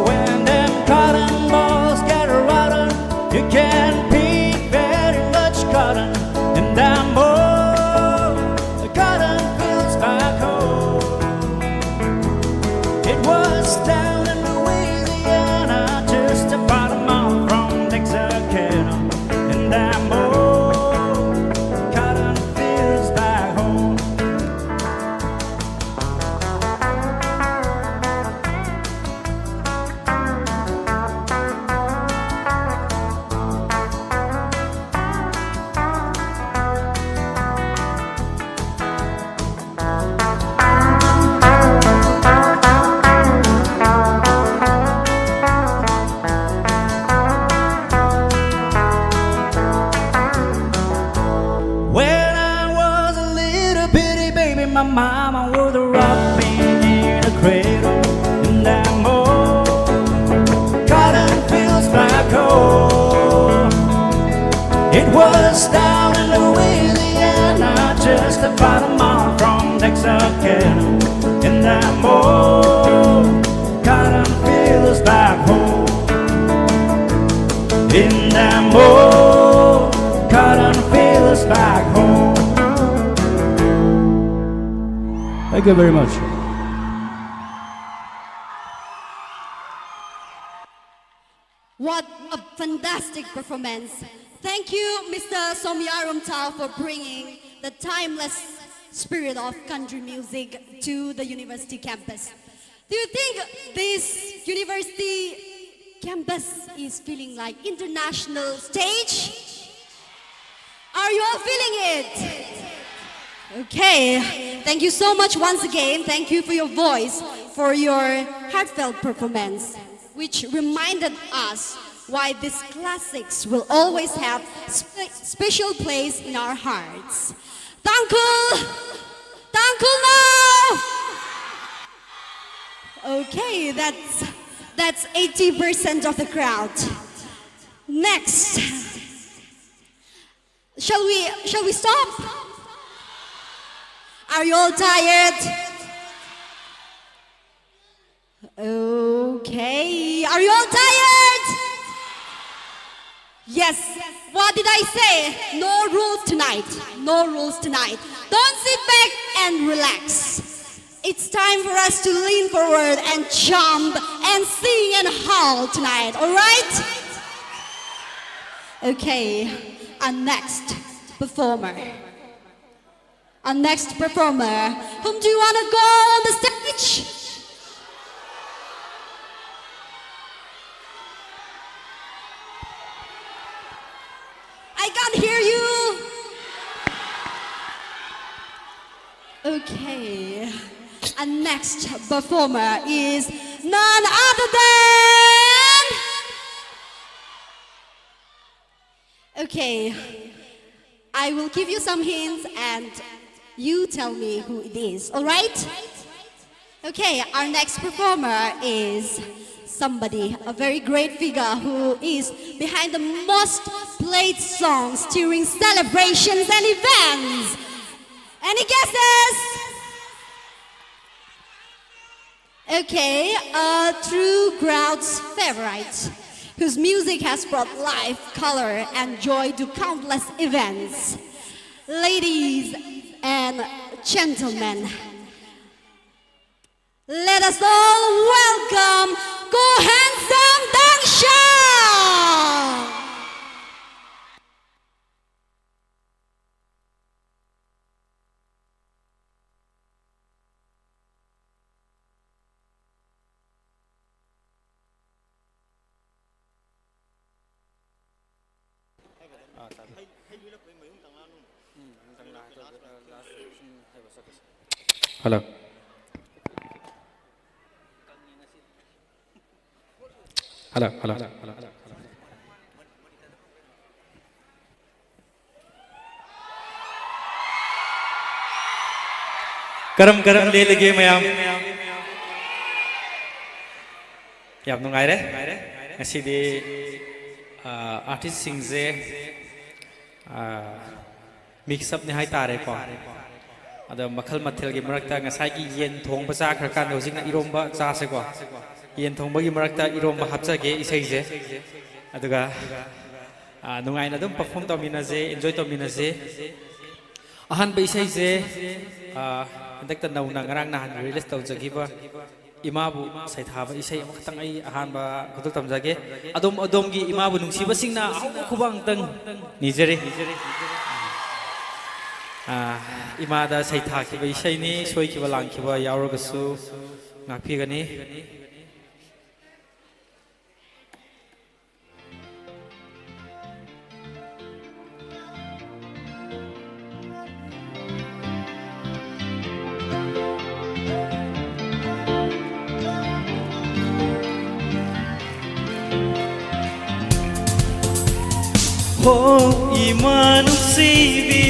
When them cotton balls get rotten, you can't pick very much cotton in them old cotton fields back home. It was down in Louisiana, just about a mile from Texarkana, in them old cotton fields back home. When I was a little bitty baby, my mama would rock me in a cradle in them old cotton fields back home. It was down in Louisiana, just about a mile from Texarkana, in them old cotton fields back home. In them old cotton fields back home. Thank you very much. What a fantastic performance. Thank you, Mr. Somyarum Tao, for bringing the timeless spirit of country music to the university campus. Do you think this university campus is feeling like international stage? Are you all feeling it? Okay, thank you so much once again. Thank you for your voice, for your heartfelt performance, which reminded us why these classics will always have special place in our hearts. Thankul! Thankul now! Okay, that's 80% of the crowd. Next. Shall we stop? Are you all tired? Okay. Are you all tired? Yes. What did I say? No rules tonight. No rules tonight. Don't sit back and relax. It's time for us to lean forward and jump and sing and howl tonight, all right? Okay, our next performer. Our next performer. Whom do you want to go on the stage? can't hear you. Okay. And next performer is none other than... Okay. I will give you some hints and you tell me who it is, all right? Okay, our next performer is somebody, a very great figure who is behind the most played songs during celebrations and events. Any guesses? Okay, a true crowd's favorite, whose music has brought life, color, and joy to countless events. Ladies and gentlemen, let us all welcome Go Handsome Dangsha! Hello. Hello. Karam le lege mayam. Yap nungai re. Ngasi di artist sing je mix up ni hai tare ko. Ada makhal mathil gi marakta ngasai gi yen thong bacha khar kan hojing na iromba cha se ko. Yen thong bagi marakta iromba hapcha ge isai je. Aduga nungai na dum perform to mina je enjoy to mina je. Ahan ba isai je dakta nauna ngarang na han release to jagiba imabu sai thaba isai amakhtang ai ahan ba khutuk tamjage adom gi imabu nungsiba singna khubang tang nijere imada sai tha ki ba isai ni soi ki ba lang ki ba yauragasu ngakpi gani Oh, iman sibi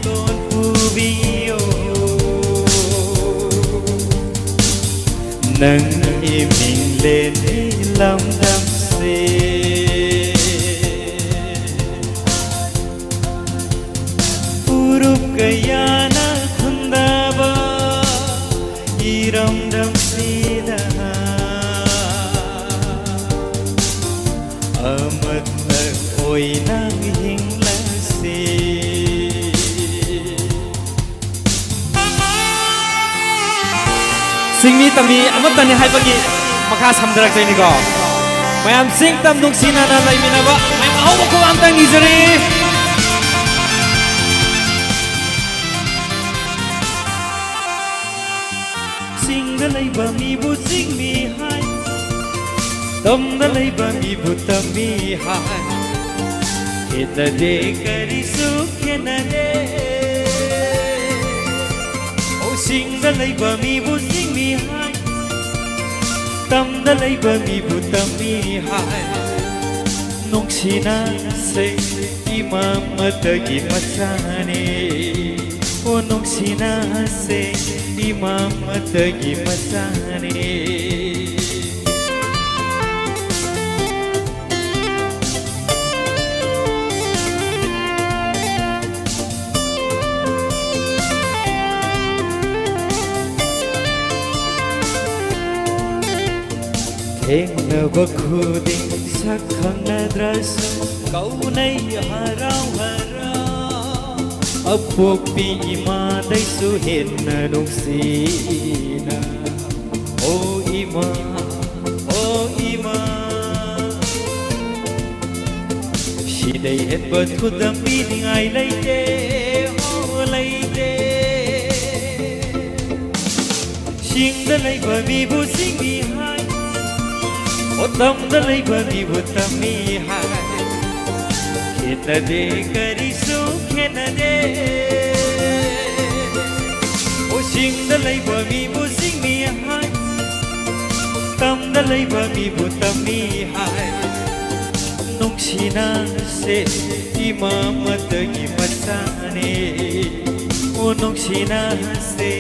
don pubio nang iming lên lam đam se urup kayana khundaba iram dam sida amat oi nang hing la si sing mi tami amat tani hai bagi makha samdarak jai ni go mayam sing tam nung sina na lai minaba mayam au ko am tang izari sing da lai ba mi bu sing mi hai Tom da lai ba mi bu tam mi hai Kena de kari su kena de Oh sing da lai ba mi bu sing mi hai Tam da lai ba mi bu tam mi hai Nong sina se imam matagi masane Oh nong sina se imam matagi masane Thengna khuding sak khangnadrasu kaunai harau harau apokpi ima daisu henna nungsina o ima shidai het bat khudam bi ngai laite o laite sing da lai ba mi bu sing mi hai O tam da lai ba mi bu tam mi hai Khenade karisu khenade O sing da laiba mi bu sing mi hai Tam da laiba mi bu tam mi hai Nungsina se imamatagi masane O nungsina se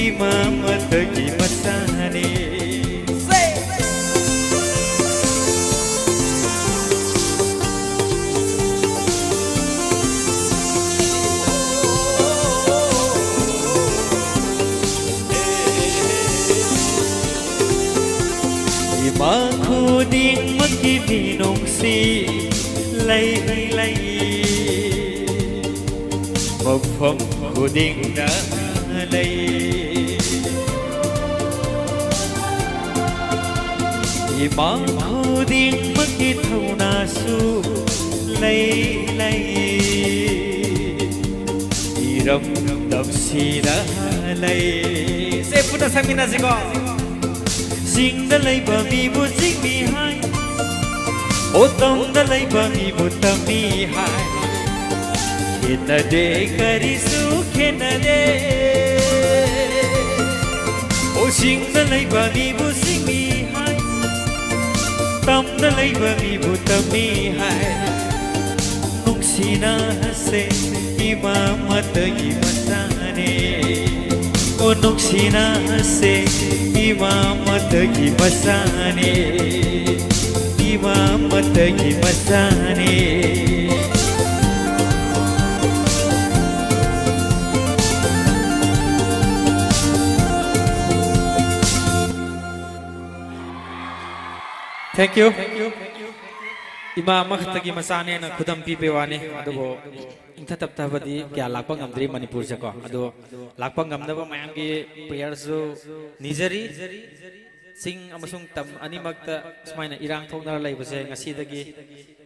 imamatagi masane Ima khuding magkininong si lay lay Magpam khuding na lay Ima khuding magkitaw na su lay lay Iram dam si na lay Se puta sang mina si ko Sing da lay ba mi bu sing mi hai O tam da lay ba mi bu tam mi hai Khenade karisu khenade O sing da lay ba mi bu sing mi hai Tam da lay ba mi bu tam mi hai Nungsina se imamatagi masane O nungsina se imamatagi masane imamatagi masane Thank you. Ima makhtagi masane na khudam pi pewani adubo ingtha tap tabadi kya lakpa ngamdri Manipur se ko adu lakpa ngamdaba mayam gi prayers jo nijari sing amasung tam animakta smaina irang thoknar laibase ngasi dagi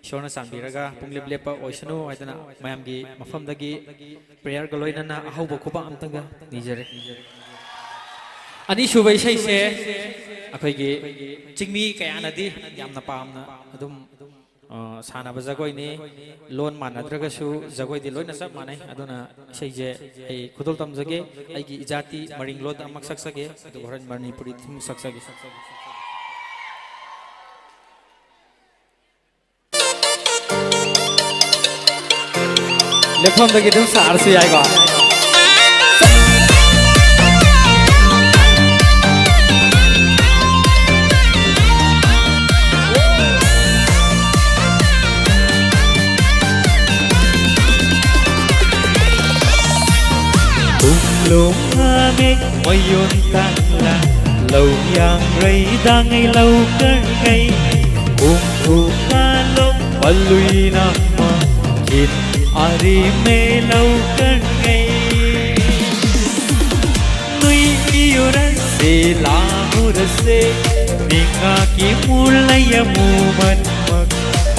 shona sanbiraga punglip lepa oisanu aidana mayam gi mafam dagi prayer galoina na ahauba khuba amtanga nijare ani shubai sai se akhoi gi chingmi kaya nadi yamna pamna adum sanaba jagoi ni lon manadragasu jagoi di loina sab manai aduna seije ai khudol tamjage ai gi ijati maring lod amak saksage adu horan Manipuri thum saksage lekham dagi dum sar su yai ga Lung mek mayon tang la lâu yang rây đang ngay lâu cơn ngay thu ca lông balui na ma kit ari me lâu cơn ngay nui iura se la ura se ninga ki mulaya mu man mak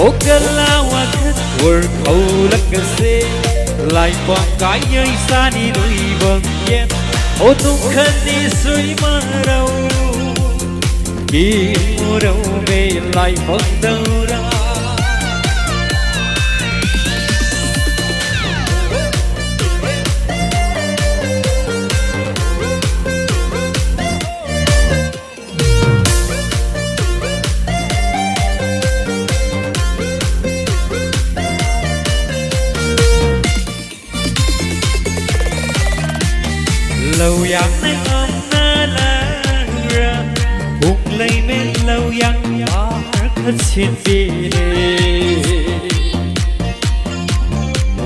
okala wa khat wor khâu lak se lại quang cái ơi xa đi đôi vầng yen ô tung khăn đi suy mà đâu khi mùa đâu về lại vâng đâu ra lâu yang nay om na la ra buông lấy bên lâu yang ba khất xin đi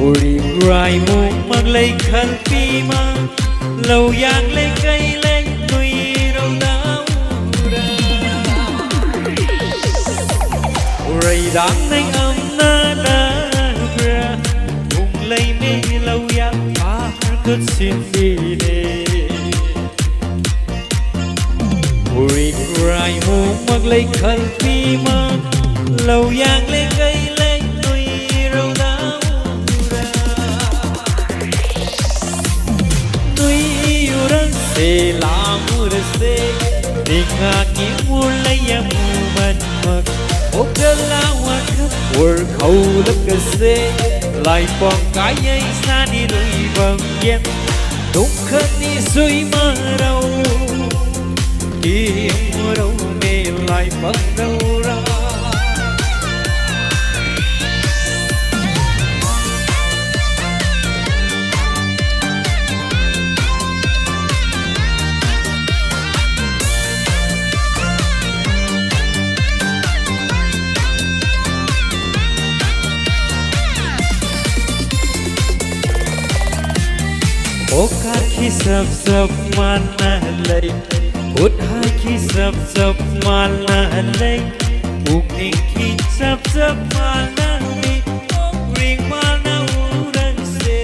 uri rai mung mang lấy khăn pi ma lâu yang lấy cây lấy tùy đâu đau ra uri đang nay om na la ra buông lấy bên lâu yang ba khất xin đi uri rai mung mang lấy khăn pi ma lâu yang lấy cây lấy tùy đâu đau ra tùy yêu ra se la mu ra se dinga ki mulaya mu man mak Okalawa work hold up cái xe lại còn cái ấy xa đi lùi bằng yên đúng khất đi suy mơ đâu kia mưa đâu mê lại bắt đầu ra Oka ki sab sab mana lay Udha ki sab sab mana lay Ugni ki sab sab mana lay Ring mana uran se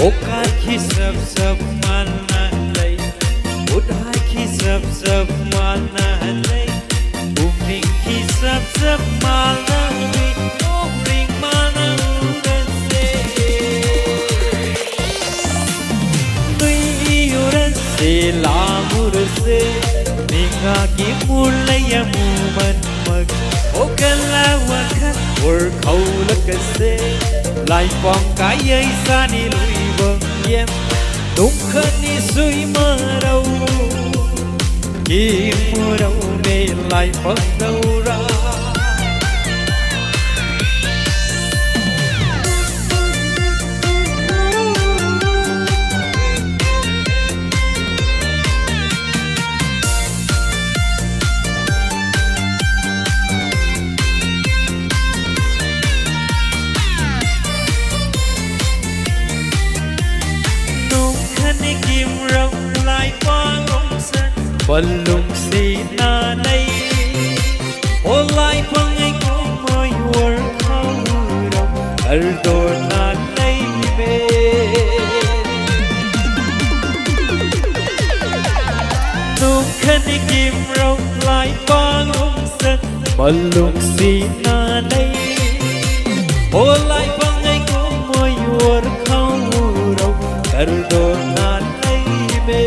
Oka ki sab sab mana lay Udha ki sab sab mana lay Ugni ki sab sab mana lay la murse ninga ki mulaya muman mag okala wakha or kaula kase lai pong kai ai sa ni lui bang yem dum khani sui marau ki murau me lai pong dau ra Balung si na nay Olay pangay ko may work hurang Aldo na nay be Nung kanikim raw lay pangong san Balung si na nay Olay pangay ko may work hurang Aldo na nay be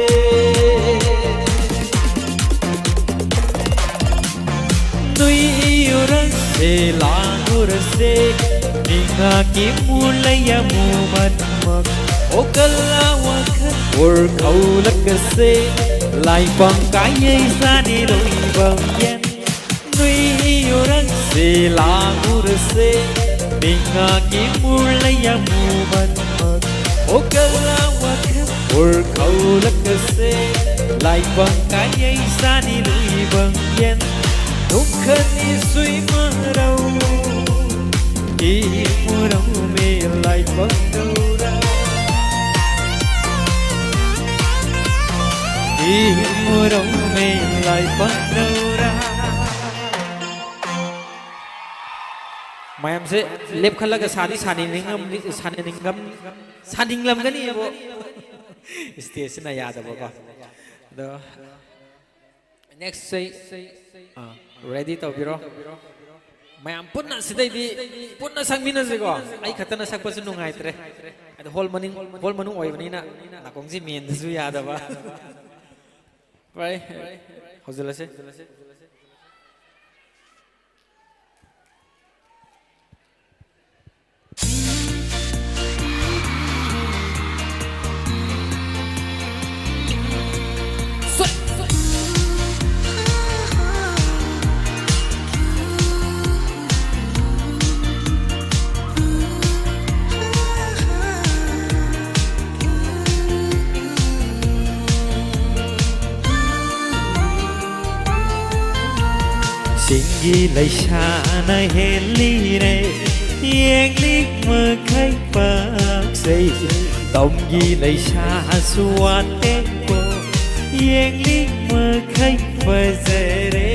se la urse ninga ki mulaya muman mak okala wakha or kaula kase lai pang kai ai sa ni loi bang yen nui urang se la urse ninga ki mulaya muman mak okala wakha or kaula kase lai pang kai ai sa ni loi bang yen Dukhani sui marau Ki murau me lai pandaura Ki murau me lai pandaura Mayam se lep khalaga sadi saninglam gani abo stage na yada baba the next say ready to biro mayam punna sidai di punna sangmina se ko ai khatana sakpa su nungai tre ad hol manung oi bani na nakong ji men su ya da ba pai hozula se Singi lai sha na heli re yeng lik mơ khai pak say tông gi lai sha suat tempo yeng lik mơ khai fazere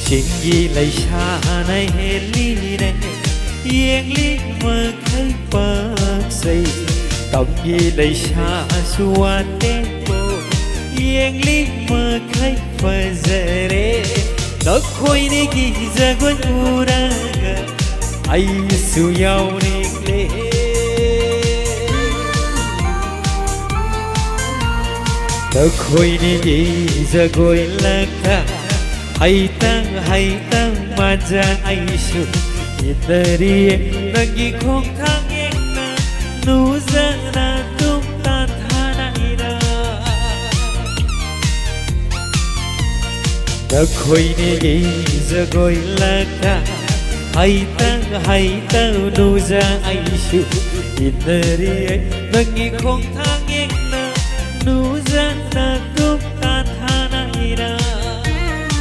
Singi lai sha na heli re yeng lik mơ khai pak say tông gi lai sha suat tempo Yeng lik mơ khai fazare Đợt khôi đi ghi ra quân uraga Ai su yau nik le The Queenie is a going like that. Haitang maja aishu. Itari nagi kong tanging na nuza na tumtan thana ira. The Queenie is a going like that. Haitang nuza aishu. Itari nagi kong tanging na nuza na tumtan thana ira.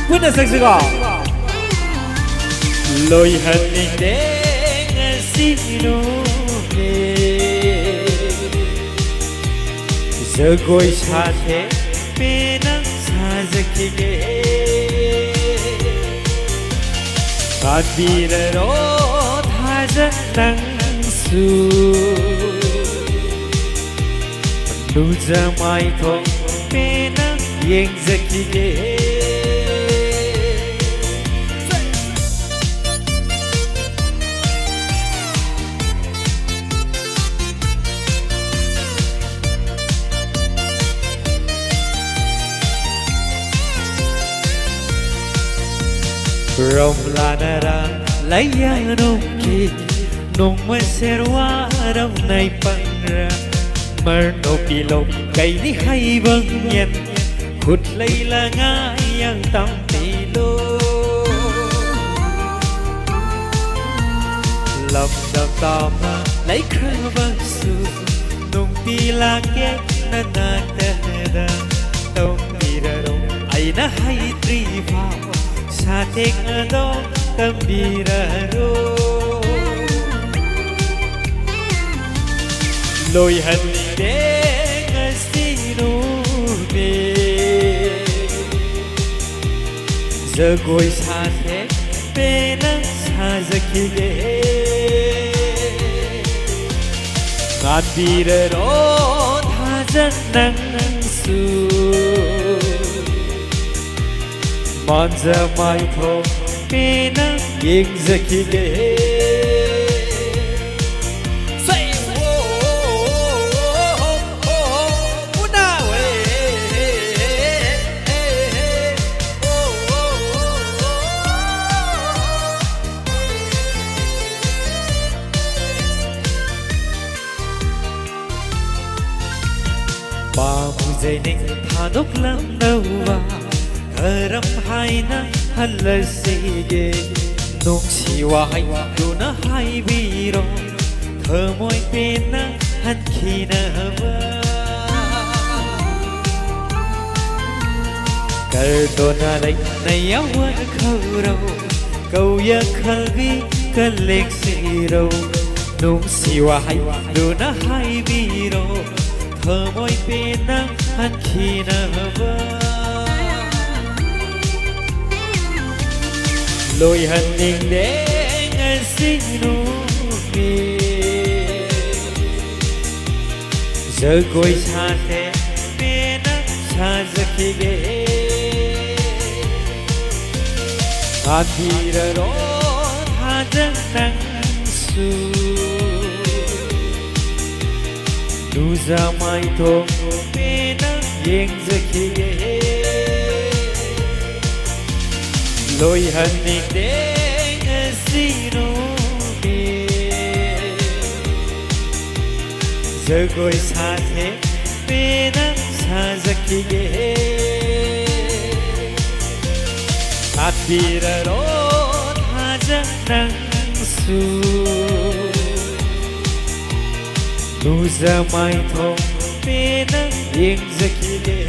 Witness Mexico. Loi haning deng sino ne. Zagoi sathe penang sajkige. Kadira ro thaja nang su. Nuja mai thong penang yeng zakige. Rom lanara layano ki nung maserwa ram nai pangra marno pilo kai ni hai bang yen khut lai la nga yang tam pilo lam dam tam lai khang bang su nung pila ke na na da tong pira ro ai na hai tri va Satik adong tambiraro Loi haning deng astino ne Zagoi sathe penang sajkige Ngabiraro thajan nang su Manza mai tho pena yeng zakige Say wo una we Ba mu zaining thanok lam nawa Karam haina halasige nung siwa hai duna hai biro thamoi pena hankhina ba kardona lai nayawa kharo kauya khalbi kalek siro nung siwa hai duna hai biro thamoi pena hankhina ba Loi haning deng sino ne Zagoi sathe penang sajkige Adira ro thajan nang su Nuza mai thong penang yeng zakige Loi haning deng sino ne Zagoi sathe penang sajkige Adira ro thajan nang su Nuza mai thong penang yeng zakige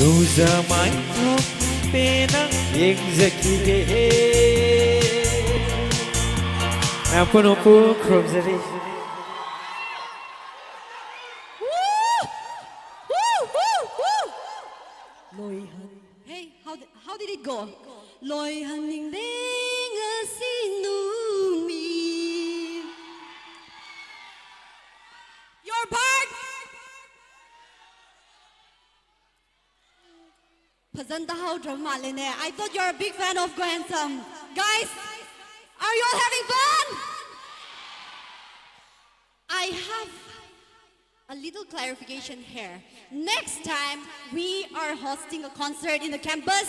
Nuza mai thong penang yeng zakige Naponopu kromzari Hey, how did it go? Loi haning deng sinu mi. Your part. Pazanta how drama lene. I thought you're a big fan of Grandson. Guys, are you all having fun? I have a little clarification here. Next time we are hosting a concert in the campus,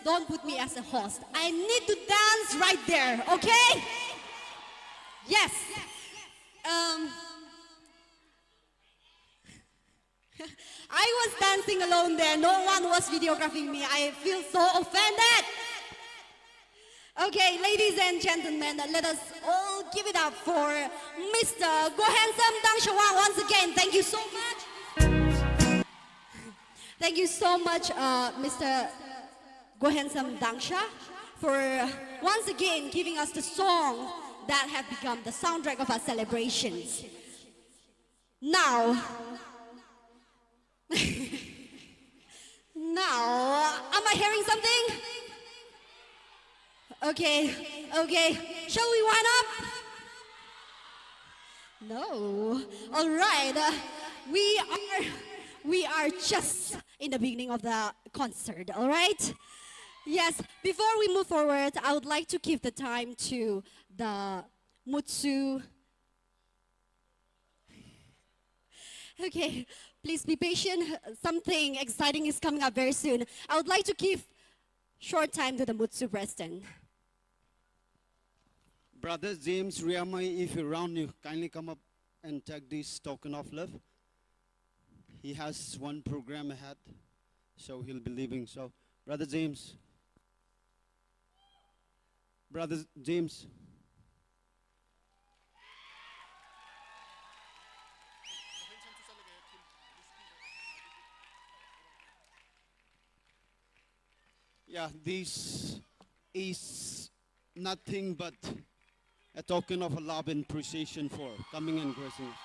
don't put me as a host. I need to dance right there, okay? Yes. I was dancing alone there. No one was videographing me. I feel so offended. Okay, ladies and gentlemen, let us all give it up for Mr. Go Handsome Dang Shawang once again. Thank you so much. Thank you so much, Mr. Go Handsome Dangsha, for once again giving us the song that have become the soundtrack of our celebrations. Now, am I hearing something? Okay, shall we wind up? No, all right, we are just in the beginning of the concert, all right? Yes, before we move forward, I would like to give the time to the Mutsu. Okay, please be patient. Something exciting is coming up very soon. I would like to give short time to the Mutsu president. Brother James Riamai, if you're around, you kindly come up and take this token of love. He has one program ahead, so he'll be leaving. So, Brother James. Brother James. Yeah, this is nothing but a token of a love and appreciation for coming and gracing us.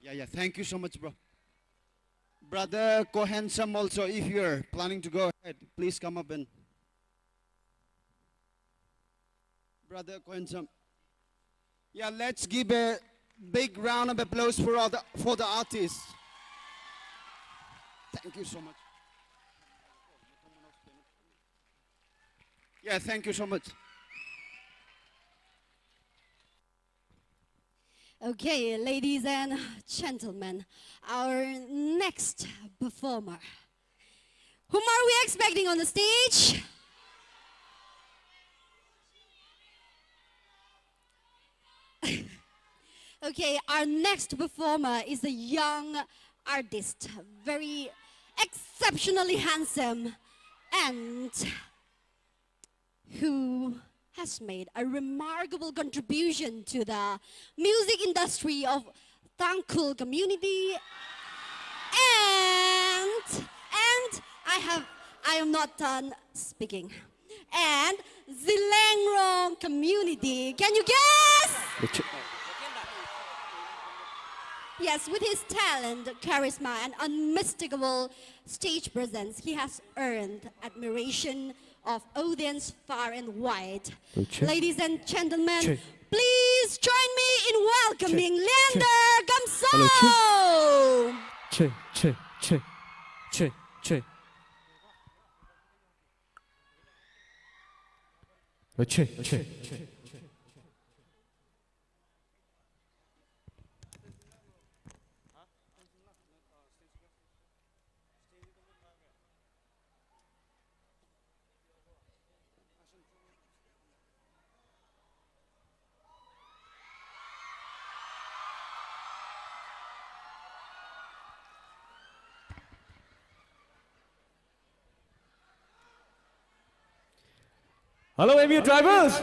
Yeah, thank you so much, bro. Brother Kohansam also, if you're planning to go ahead, please come up and... Brother Kohansam. Yeah, let's give a big round of applause for the artists. Thank you so much. Yeah, thank you so much. Okay, ladies and gentlemen, our next performer. Whom are we expecting on the stage? Okay, our next performer is a young artist, very exceptionally handsome, and who has made a remarkable contribution to the music industry of Tangkhul community, and I am not done speaking, and Zilengrong community. Can you guess? Yes, with his talent, charisma, and unmistakable stage presence, he has earned admiration of audience far and wide. Ladies and gentlemen, please join me in welcoming Leander Gamso! Hello, MU drivers!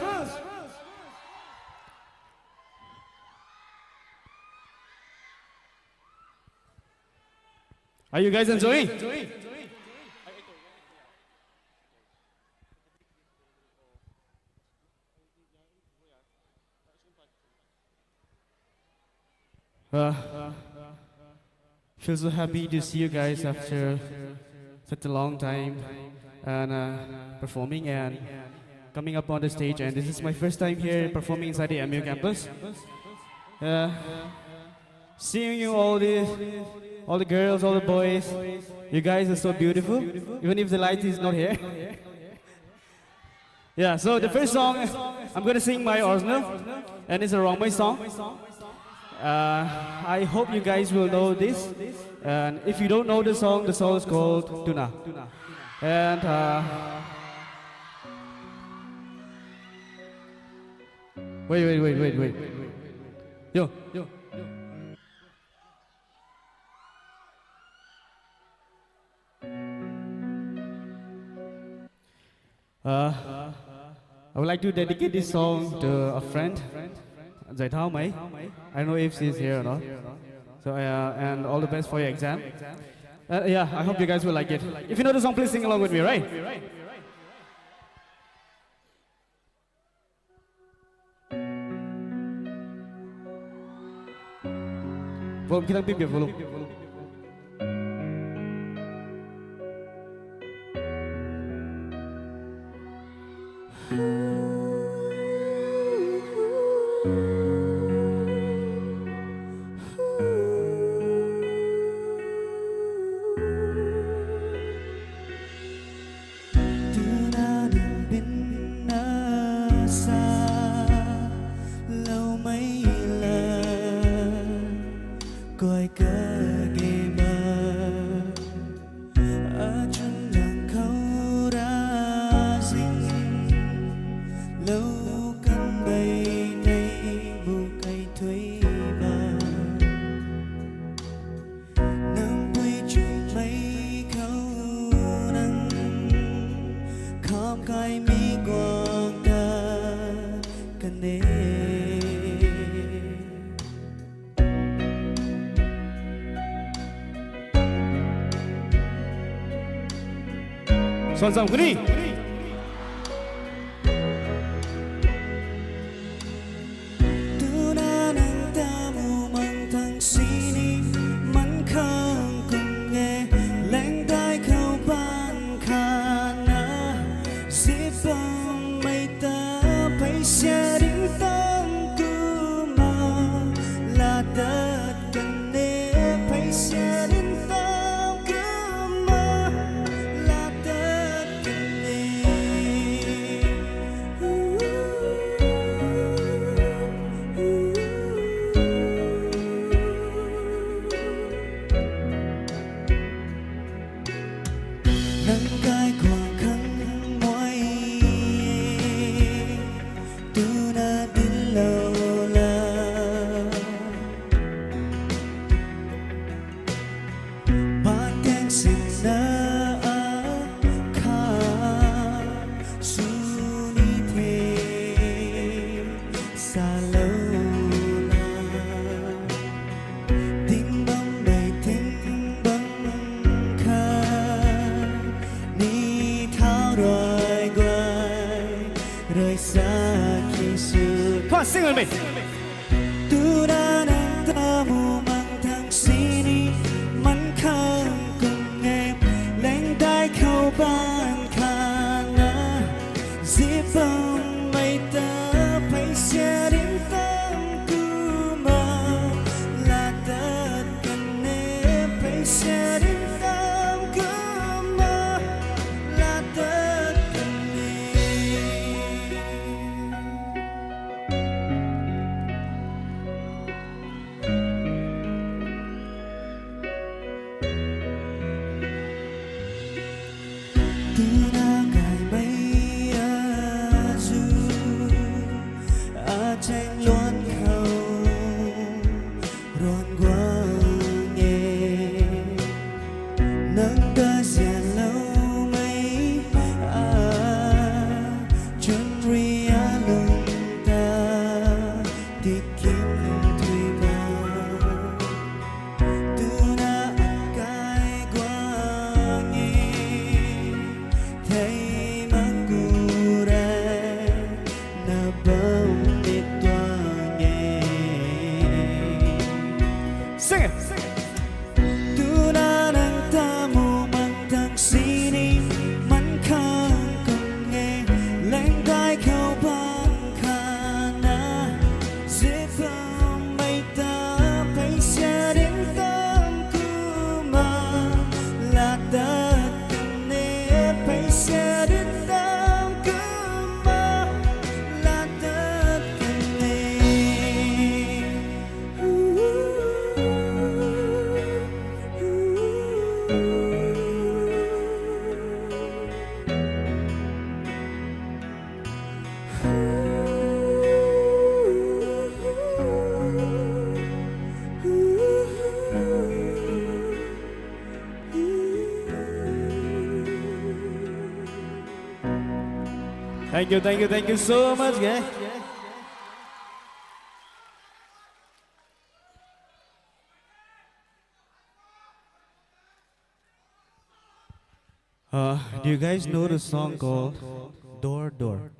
Are you guys enjoying? Feel so happy to see you guys after such a long time and performing and coming up on the stage, and this is my first time here performing inside the MU campus. Seeing you all the girls, all the boys, you guys are so beautiful, even if the light is not here. Yeah, so the first song, I'm going to sing my original, and it's a Rongmei song. I hope you guys will know this. And if you don't know the song is called Tuna. And wait. Yo. I would like to dedicate this song to a friend, Zai Thao Mai. I don't know if she's here or not. So and all the best for your exam. Yeah, I hope you guys will like it. If you know the song, please sing along with me, right? Volume, kita bip volume. Son Sam Kuni. Sing with me. Hãy subscribe cho kênh Ghiền Mì Gõ để không bỏ lỡ Thank you so much, guys. Do you guys know the song called Door Door?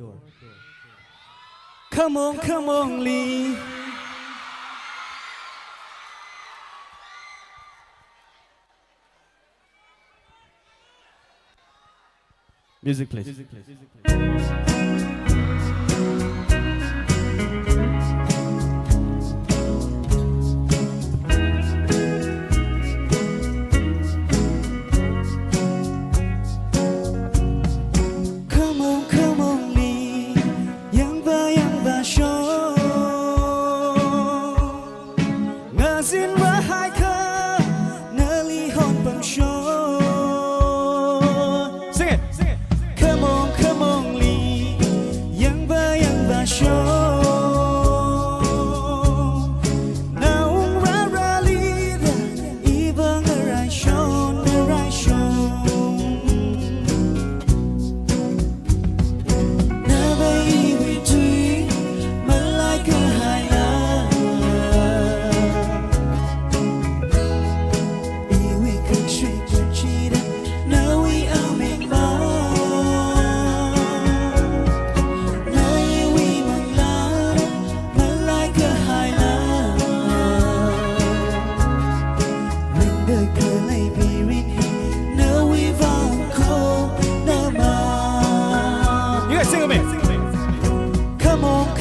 Come on, Lee. Music, please. Come on, Lee. Yang ba show. Ngazin wa hai ka. Nali hon bang show. Sing it. Come on, Lee. Yang ba show. Naung ra li da. Ibang arai show.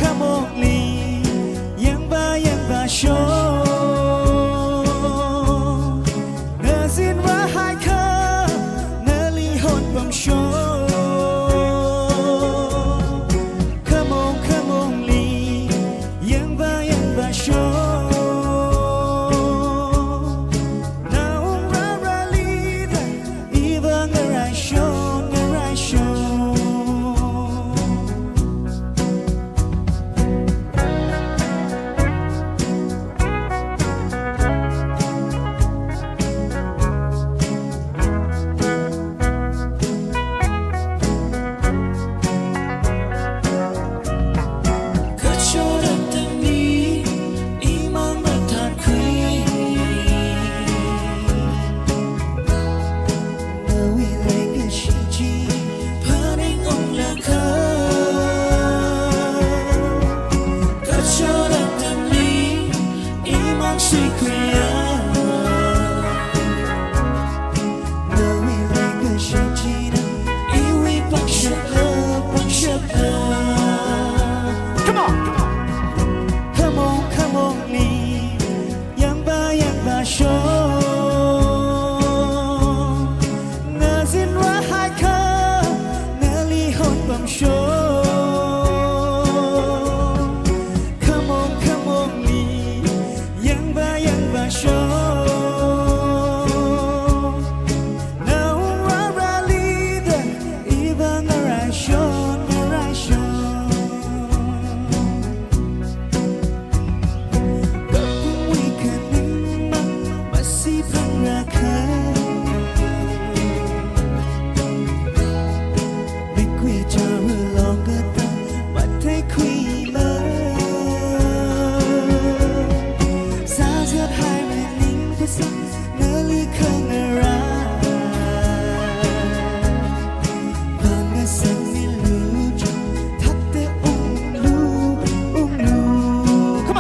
Come on, Lee. Yang ba show. Ngazin wa hai ka. Nali hon bang show. Come on, Lee. Yang ba show. Naung ra li da. Ibang arai show. Come on, Lee. Yang ba show. Ngazin wa hai ka. Nali hon bang show. Come on, Lee. Yang ba show.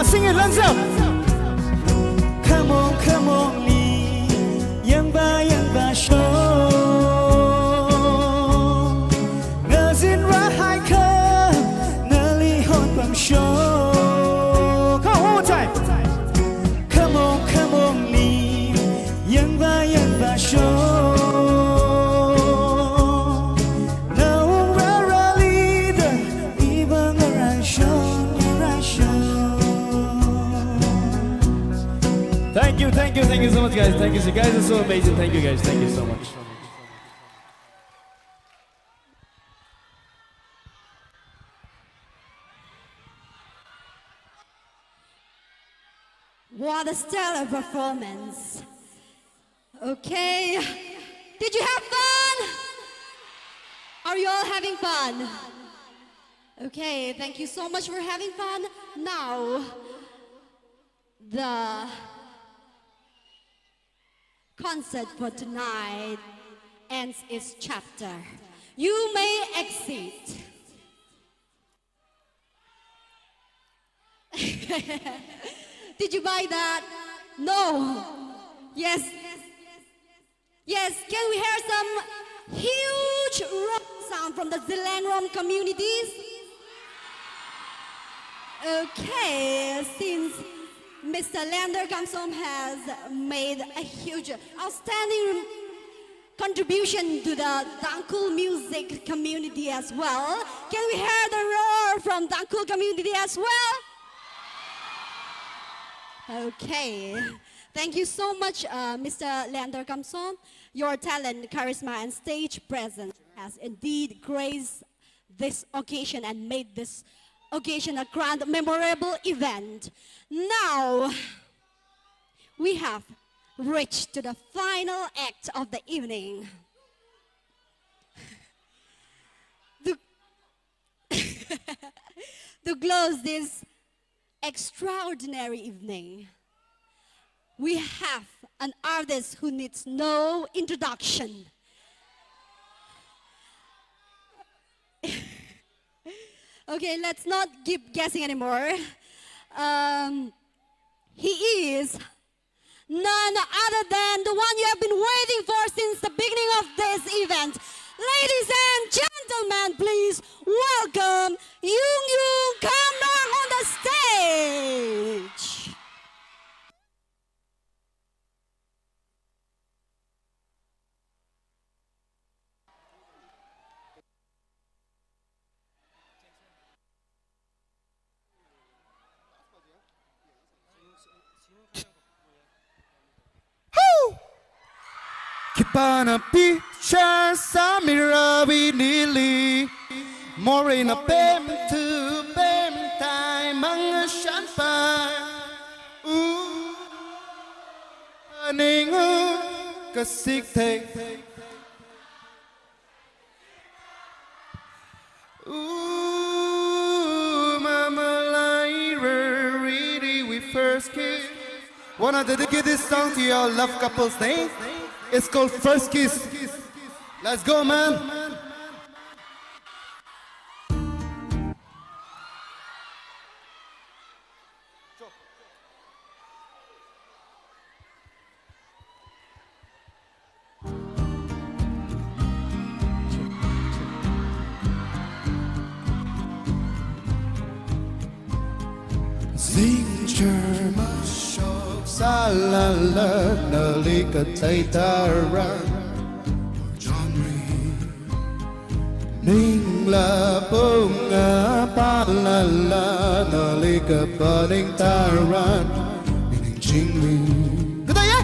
Sing it, let's go. Come on, Lee. Yang ba show. Ngazin wa hai ka. Nali hon bang show. Come on, one more time. Come on, Lee. Yang ba show. Thank you so much, guys. Thank you. You guys are so amazing. Thank you, guys. Thank you so much. What a stellar performance. Okay. Did you have fun? Are you all having fun? Okay, thank you so much for having fun. Now, the concert for tonight ends its chapter. You may exit. Did you buy that? No. Yes. Yes, can we hear some huge rock sound from the Zilanrom communities? Okay, since Mr. Lander Kamsom has made a huge, outstanding contribution to the Dangkul music community as well, can we hear the roar from Dangkul community as well? Okay, thank you so much, Mr. Lander Kamsom. Your talent, charisma, and stage presence has indeed graced this occasion and made this occasion a grand, memorable event. Now, we have reached to the final act of the evening. To close this extraordinary evening, we have an artist who needs no introduction. Okay, let's not keep guessing anymore. He is none other than the one you have been waiting for since the beginning of this event. Ladies and gentlemen, please welcome Young Young Kamdong on the stage. Keep on a picture, Samira Vinili. More in a bem to bem time, ang shanpa. Ooh, ning kasik take. Ooh, mama lyra, really we first kiss. Wanna dedicate this song to your love couples, eh? It's called First Kiss. Let's go, man. Zinger mashok salala nalika taitara Ning la bunga palala nalika paning taran Ning jingli Kedaya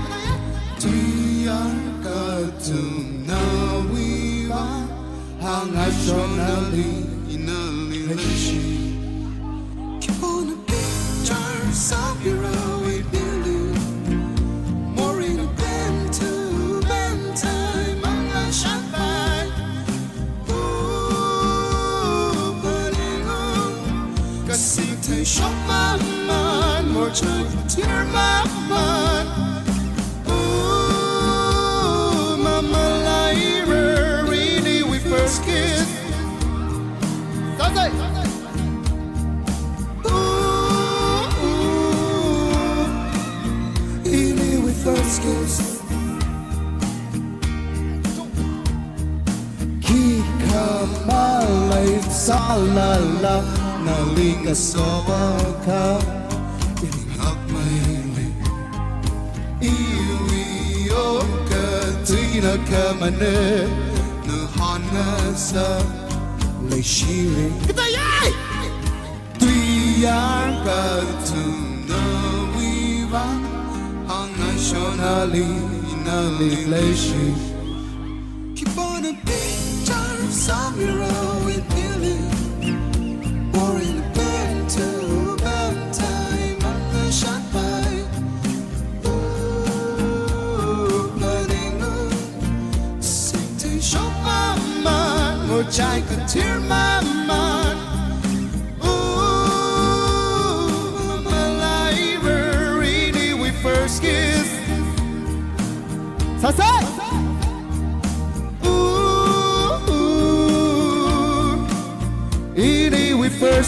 Tiang katung nawiwa Hang ashonali inali leshi Keep on a picture Sabira we believe More in a bend to bend time Ang shanghai Kasi tay shock my mind More time tear my mind Ooh, mama lyra Really we first kissed Sunday Ooh, really we first kissed Kika malay salala Nalika sobaka Inihak maili Iwi oka Tina kamane Nuhana sa Lay shiri Kitayay Tuyang katuna wiwa Hanga shonali Inali lay shiri Keep on a picture Samira with Billy Or in a bed to bed time on the shot by Ooh, blooding on Sick to show my mind More chai could tear my mind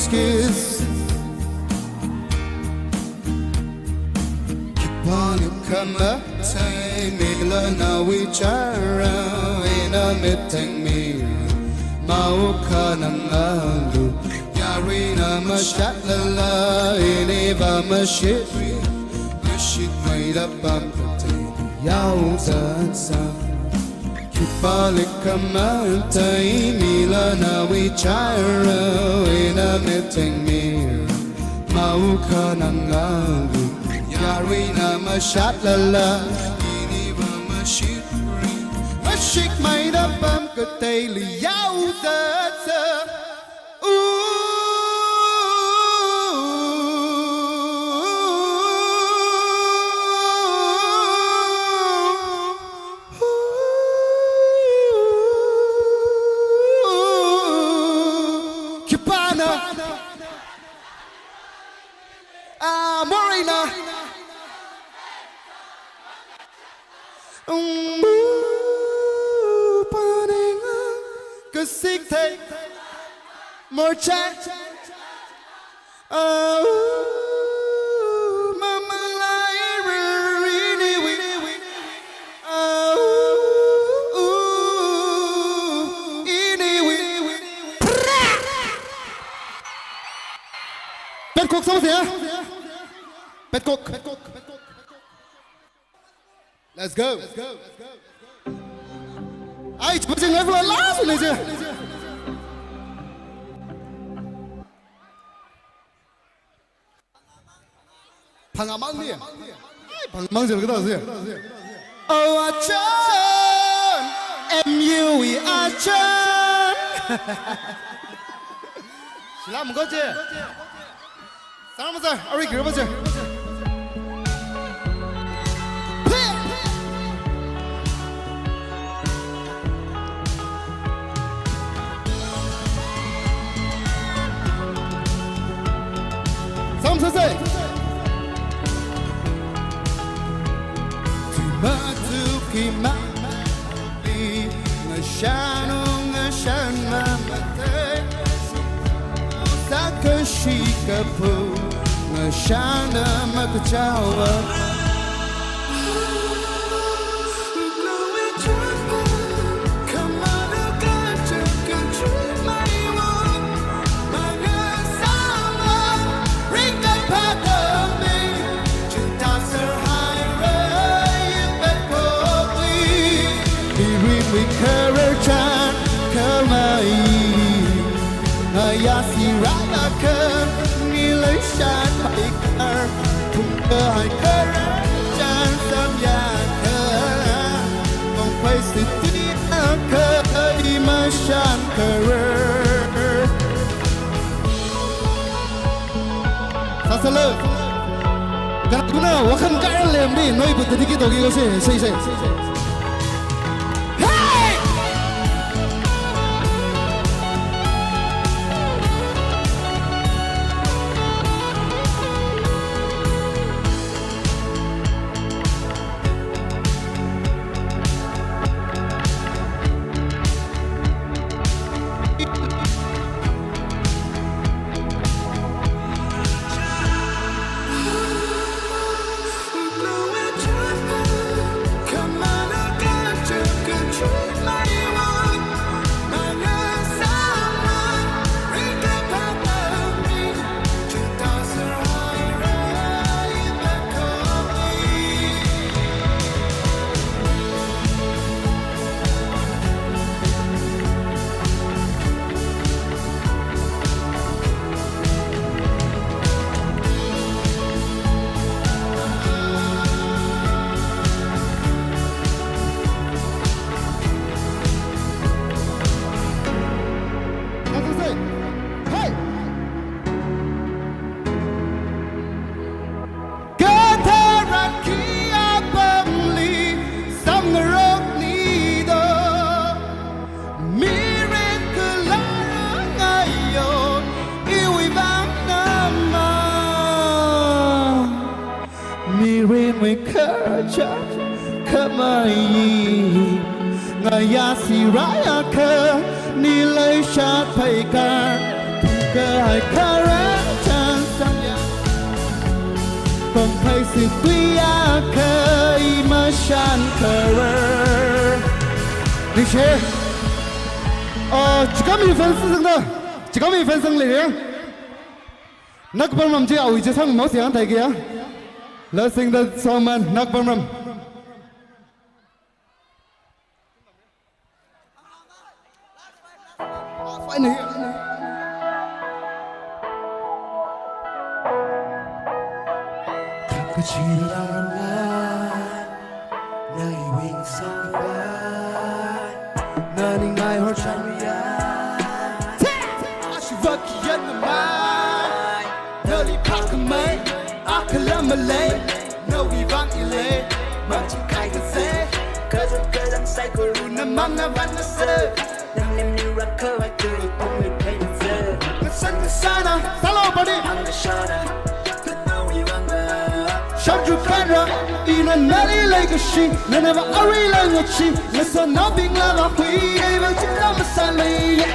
first kiss. Kama tay mila na wichara ina mitang mi mau kanangalu yari na mashalala ini ba mashiri mashik mai da bam tay yau zansa kibalik kama tay mila na wichara ina mitang mi mau kanangalu Yarina mashalala ini ba mashikri mashik mai da bam ka daily yau da sa Kipana Morena Kasik take more chat. Mama library. Bedcock sama ya. Bedcock. Let's go. Ay, cepet level langsung aja. Pangamang nih. Pangamang sih kita sih. Oh acan, MUI acan. Silam kau je. Salam besar, Ari kira besar. Selesai. Matuki mali ngashanu ngashan mamate sakashika pu ngashana makachawa Ayasi raya ke nilai shan baikar Tunggu hai kerajaan samya ke Mengpai setia ke imashan kerer Sasala Gana guna wakan kaya lem di Noi buta dikit ogi ko say Ngayasi raya ke nilai syat paikar Tunggu hai si tuya kai mashan karer Đi xe chỉ có mình phân sinh đó chỉ có mình phân sinh liền nắc bơm mầm chỉ ảo chỉ sang máu xiang thầy kia lỡ sinh được xong man nắc bơm mầm phải này 그 지나간 날 나의 윙성 너는 나의 홀참이야 아쉬웠기 않는 말 너리 파크메 아클라말레 너 위방일레 멋진 카이그세 그저 사이클로 난 만나봤어 난 미라클 할때 꿈을 패했어 그 산나 살로버리 한가셔라 Shadrukara, ina nari like a she, never worry like a she. Listen, nothing like a we, even to come aside.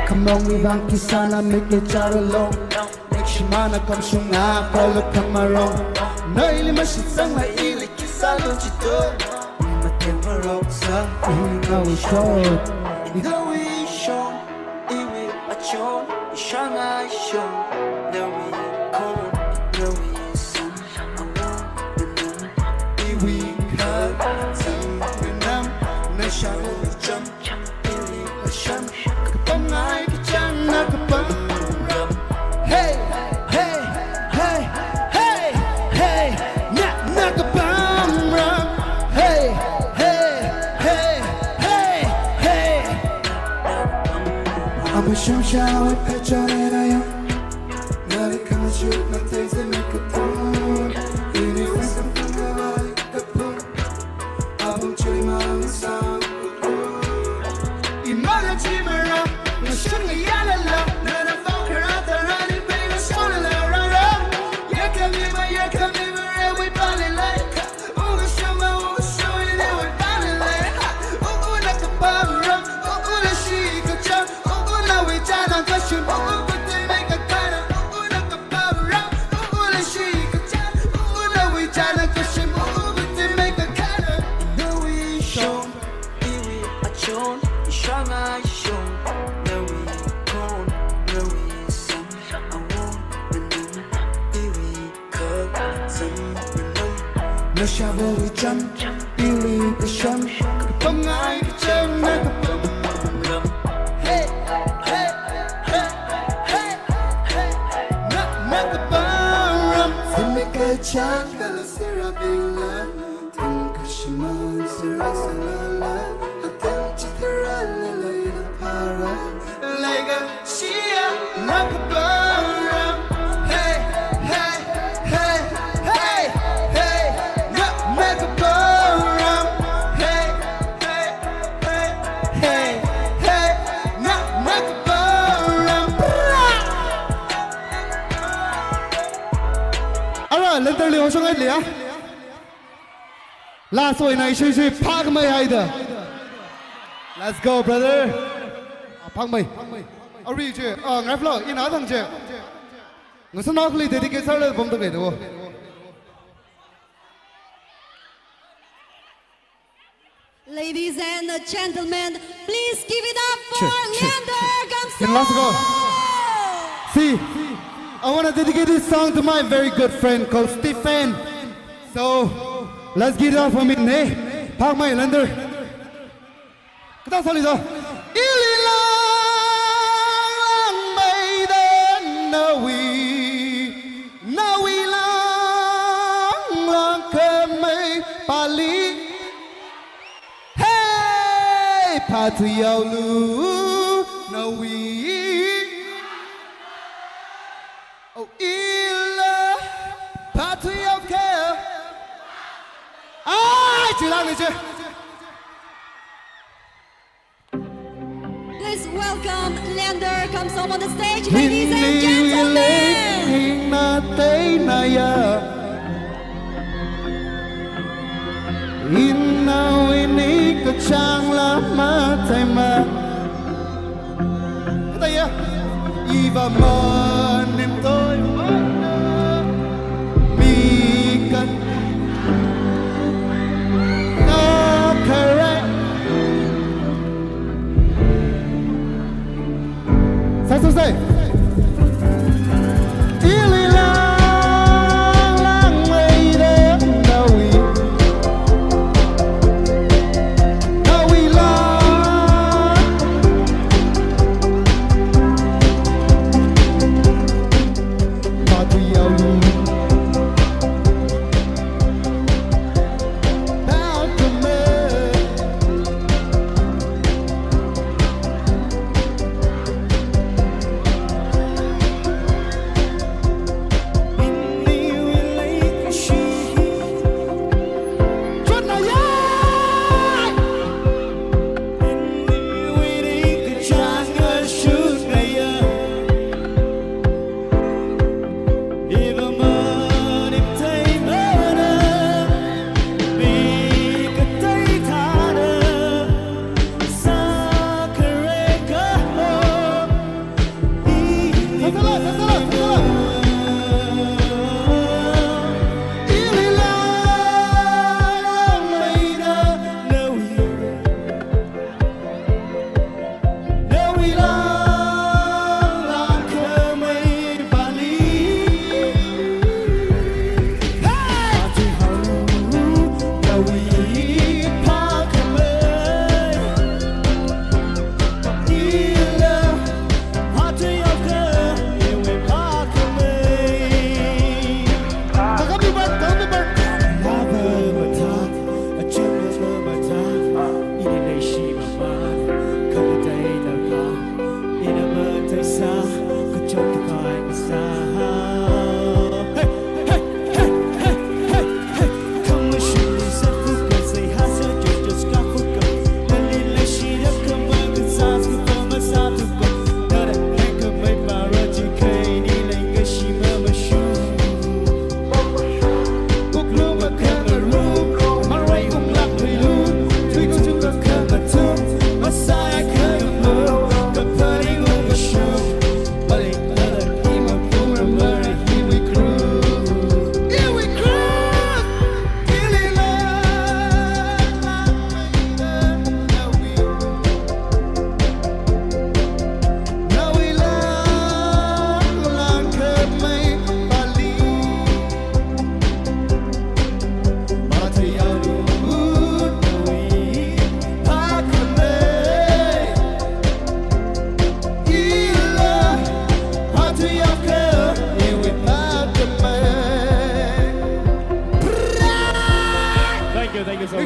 Come on, we want Kisana, make it jar alone. Make Shimana come shung up, all the camera. No, ili mashitsang, my ili Kisano Chito. My temper roxa, we know we show. We know we show, we are shown, Shana show. No, we come, no, we. Shadow jump, ili a sham, kapang ay kachang na kapang ram. Hey, hey, hey, hey, hey, na kapang ram. Hey, hey, hey, hey, hey. I'm a sham shadow at Petron and I am. Not a kind shoot, not taste and make a tune. In it was something like a pool. I'm chilling my sound. Chimera, no sugar yalla la, none of our character running baby, son of la rara. Yeah, come here, we bally like. Oh, show it, we bally like. Oh, like a barra, oh, the she could jump. Oh, now we trying to catch you. Oh, but they make a kind of. Oh, like a barra, oh, the she could jump. Oh, now we trying to catch you. Oh, but they make a kind of. No, we show, we are shown. Shanghai show, no we con, no we sun. I want the new, we cut some no shovel we jump, we the shum. Kapang ay kachang na kapang ram. Hey, hey, hey, hey, hey, na kapang ram. Simi kachang kala sira bingla, ting kashiman sira salala. Like a Shia Nakabara. Hey, hey, hey, hey, hey, Nakabara. Hey, hey, hey, hey, hey, Nakabara. Alright, let's do it. Let's do it. Last one, I should say, park my hider. Let's go, brother. Phang mày, ở đây chứ, ngay floor, in áo thằng chứ, người ta nói cái gì thì sao lại bấm được vậy đâu? Ladies and gentlemen, please give it up for Lander. Let's go. See, I want to dedicate this song to my very good friend called Stephen. So, let's give it up for me, hey, phang mày Lander. Cái ta sao đi rồi? Nawi lang kami pali. Hey, patuyaulu nawi. Oh, ila patuyauke. Ai, chỉ lang này chứ. Please welcome Lander comes up on the stage, ladies and gentlemen. Inau ini kecang lama tema. Kata ya, Iva manem tôi mikan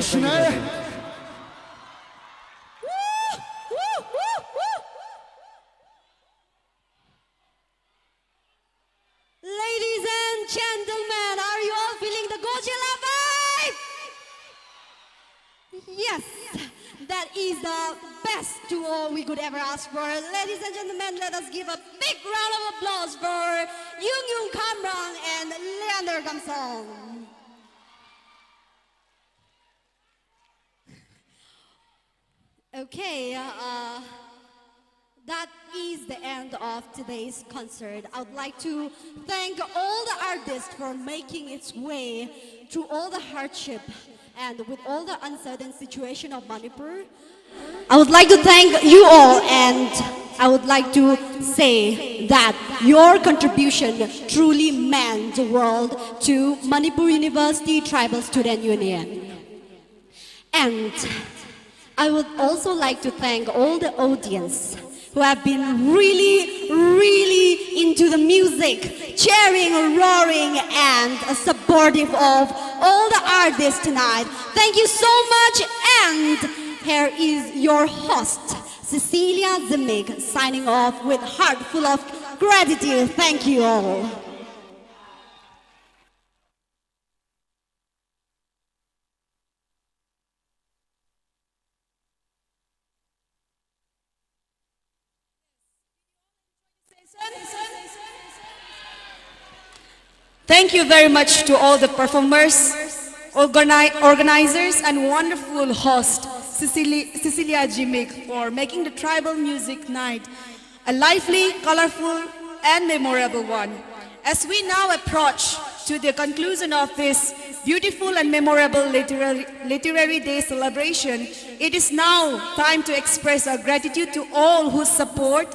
Ladies and gentlemen, are you all feeling the Coachella vibe? Yes, that is the best duo we could ever ask for. Ladies and gentlemen, let us give a big round of applause for Yung Yung Kamrang and Leander Gamsong. Okay, that is the end of today's concert. I would like to thank all the artists for making its way through all the hardship and with all the uncertain situation of Manipur. I would like to thank you all, and I would like to say that your contribution truly meant the world to Manipur University Tribal Student Union. And I would also like to thank all the audience who have been really into the music, cheering, roaring, and supportive of all the artists tonight. Thank you so much, and here is your host, Cecilia Zimig, signing off with heart full of gratitude. Thank you all. Thank you very much to all the performers, organizers, and wonderful host, Cecilia Jimik, for making the tribal music night a lively, colorful, and memorable one. As we now approach to the conclusion of this beautiful and memorable literary day celebration, it is now time to express our gratitude to all whose support,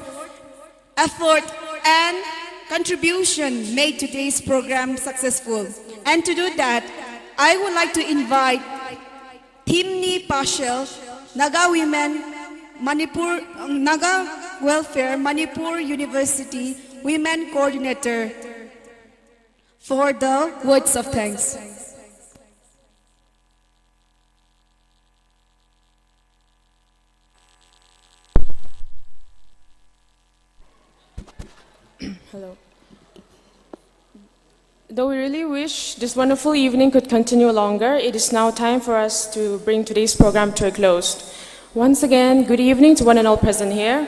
effort, and contribution made today's program successful. And to do that, I would like to invite Timni Pashel, Naga Women, Naga Welfare, Manipur University Women Coordinator, for the words of thanks. Hello. Though we really wish this wonderful evening could continue longer, it is now time for us to bring today's program to a close. Once again, good evening to one and all present here.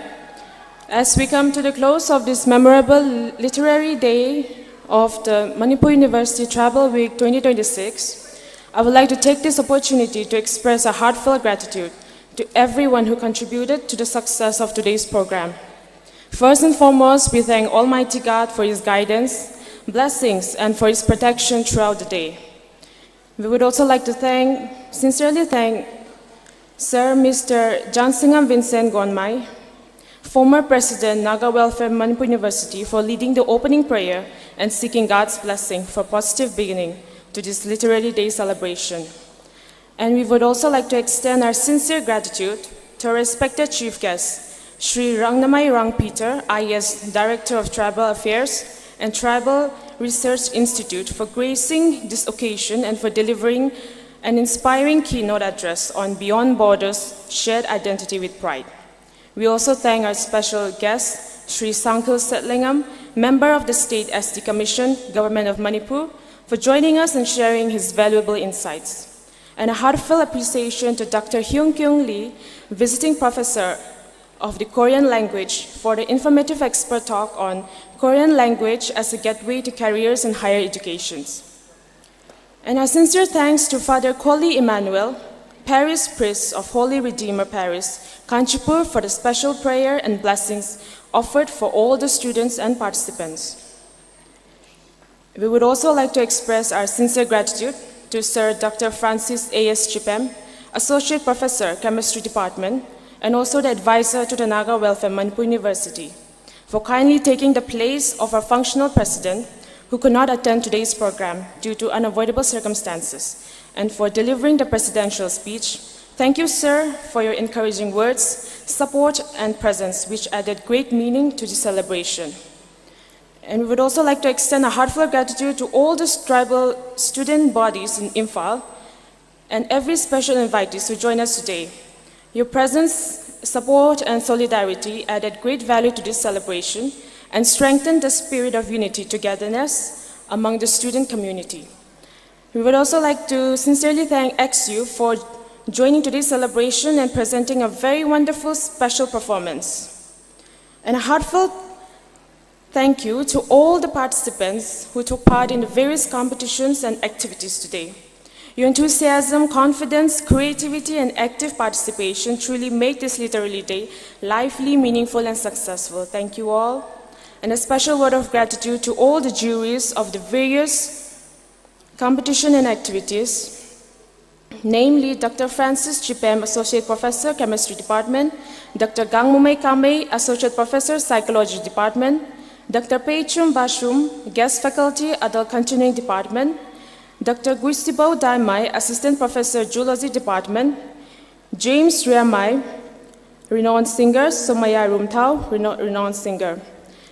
As we come to the close of this memorable literary day of the Manipur University Travel Week 2026, I would like to take this opportunity to express a heartfelt gratitude to everyone who contributed to the success of today's program. First and foremost, we thank Almighty God for His guidance, blessings, and for His protection throughout the day. We would also like to sincerely thank Sir Mr. Jansingham Vincent Gonmai, former President, Naga Welfare Manipur University, for leading the opening prayer and seeking God's blessing for positive beginning to this literary day celebration. And we would also like to extend our sincere gratitude to our respected chief guest, Sri Rangnamai Rang Peter, IAS Director of Tribal Affairs and Tribal Research Institute, for gracing this occasion and for delivering an inspiring keynote address on Beyond Borders, Shared Identity with Pride. We also thank our special guest, Sri Sankil Setlingam, member of the State SD Commission, Government of Manipur, for joining us and sharing his valuable insights. And a heartfelt appreciation to Dr. Hyung Kyung Lee, visiting professor of the Korean language, for the informative expert talk on Korean language as a gateway to careers in higher educations. And our sincere thanks to Father Colli Emmanuel, Parish Priest of Holy Redeemer Parish, Kanchipur, for the special prayer and blessings offered for all the students and participants. We would also like to express our sincere gratitude to Sir Dr. Francis A.S. Chipem, Associate Professor, Chemistry Department, and also the advisor to the Naga Welfare Manipur University, for kindly taking the place of our functional president, who could not attend today's program due to unavoidable circumstances, and for delivering the presidential speech. Thank you, sir, for your encouraging words, support, and presence, which added great meaning to the celebration. And we would also like to extend a heartfelt gratitude to all the tribal student bodies in Imphal, and every special invitees who join us today. Your presence, support, and solidarity added great value to this celebration and strengthened the spirit of unity, togetherness among the student community. We would also like to sincerely thank XU for joining today's celebration and presenting a very wonderful special performance. And a heartfelt thank you to all the participants who took part in the various competitions and activities today. Your enthusiasm, confidence, creativity, and active participation truly make this literary day lively, meaningful, and successful. Thank you all. And a special word of gratitude to all the juries of the various competition and activities, namely Dr. Francis Chipem, Associate Professor, Chemistry Department, Dr. Gangmumei Kamei, Associate Professor, Psychology Department, Dr. Peichum Bashum, Guest Faculty, Adult Continuing Department, Dr. Guisibo Daimai, Assistant Professor, Zoology Department, James Riamai, renowned singer, Somaya Rumtao, renowned singer.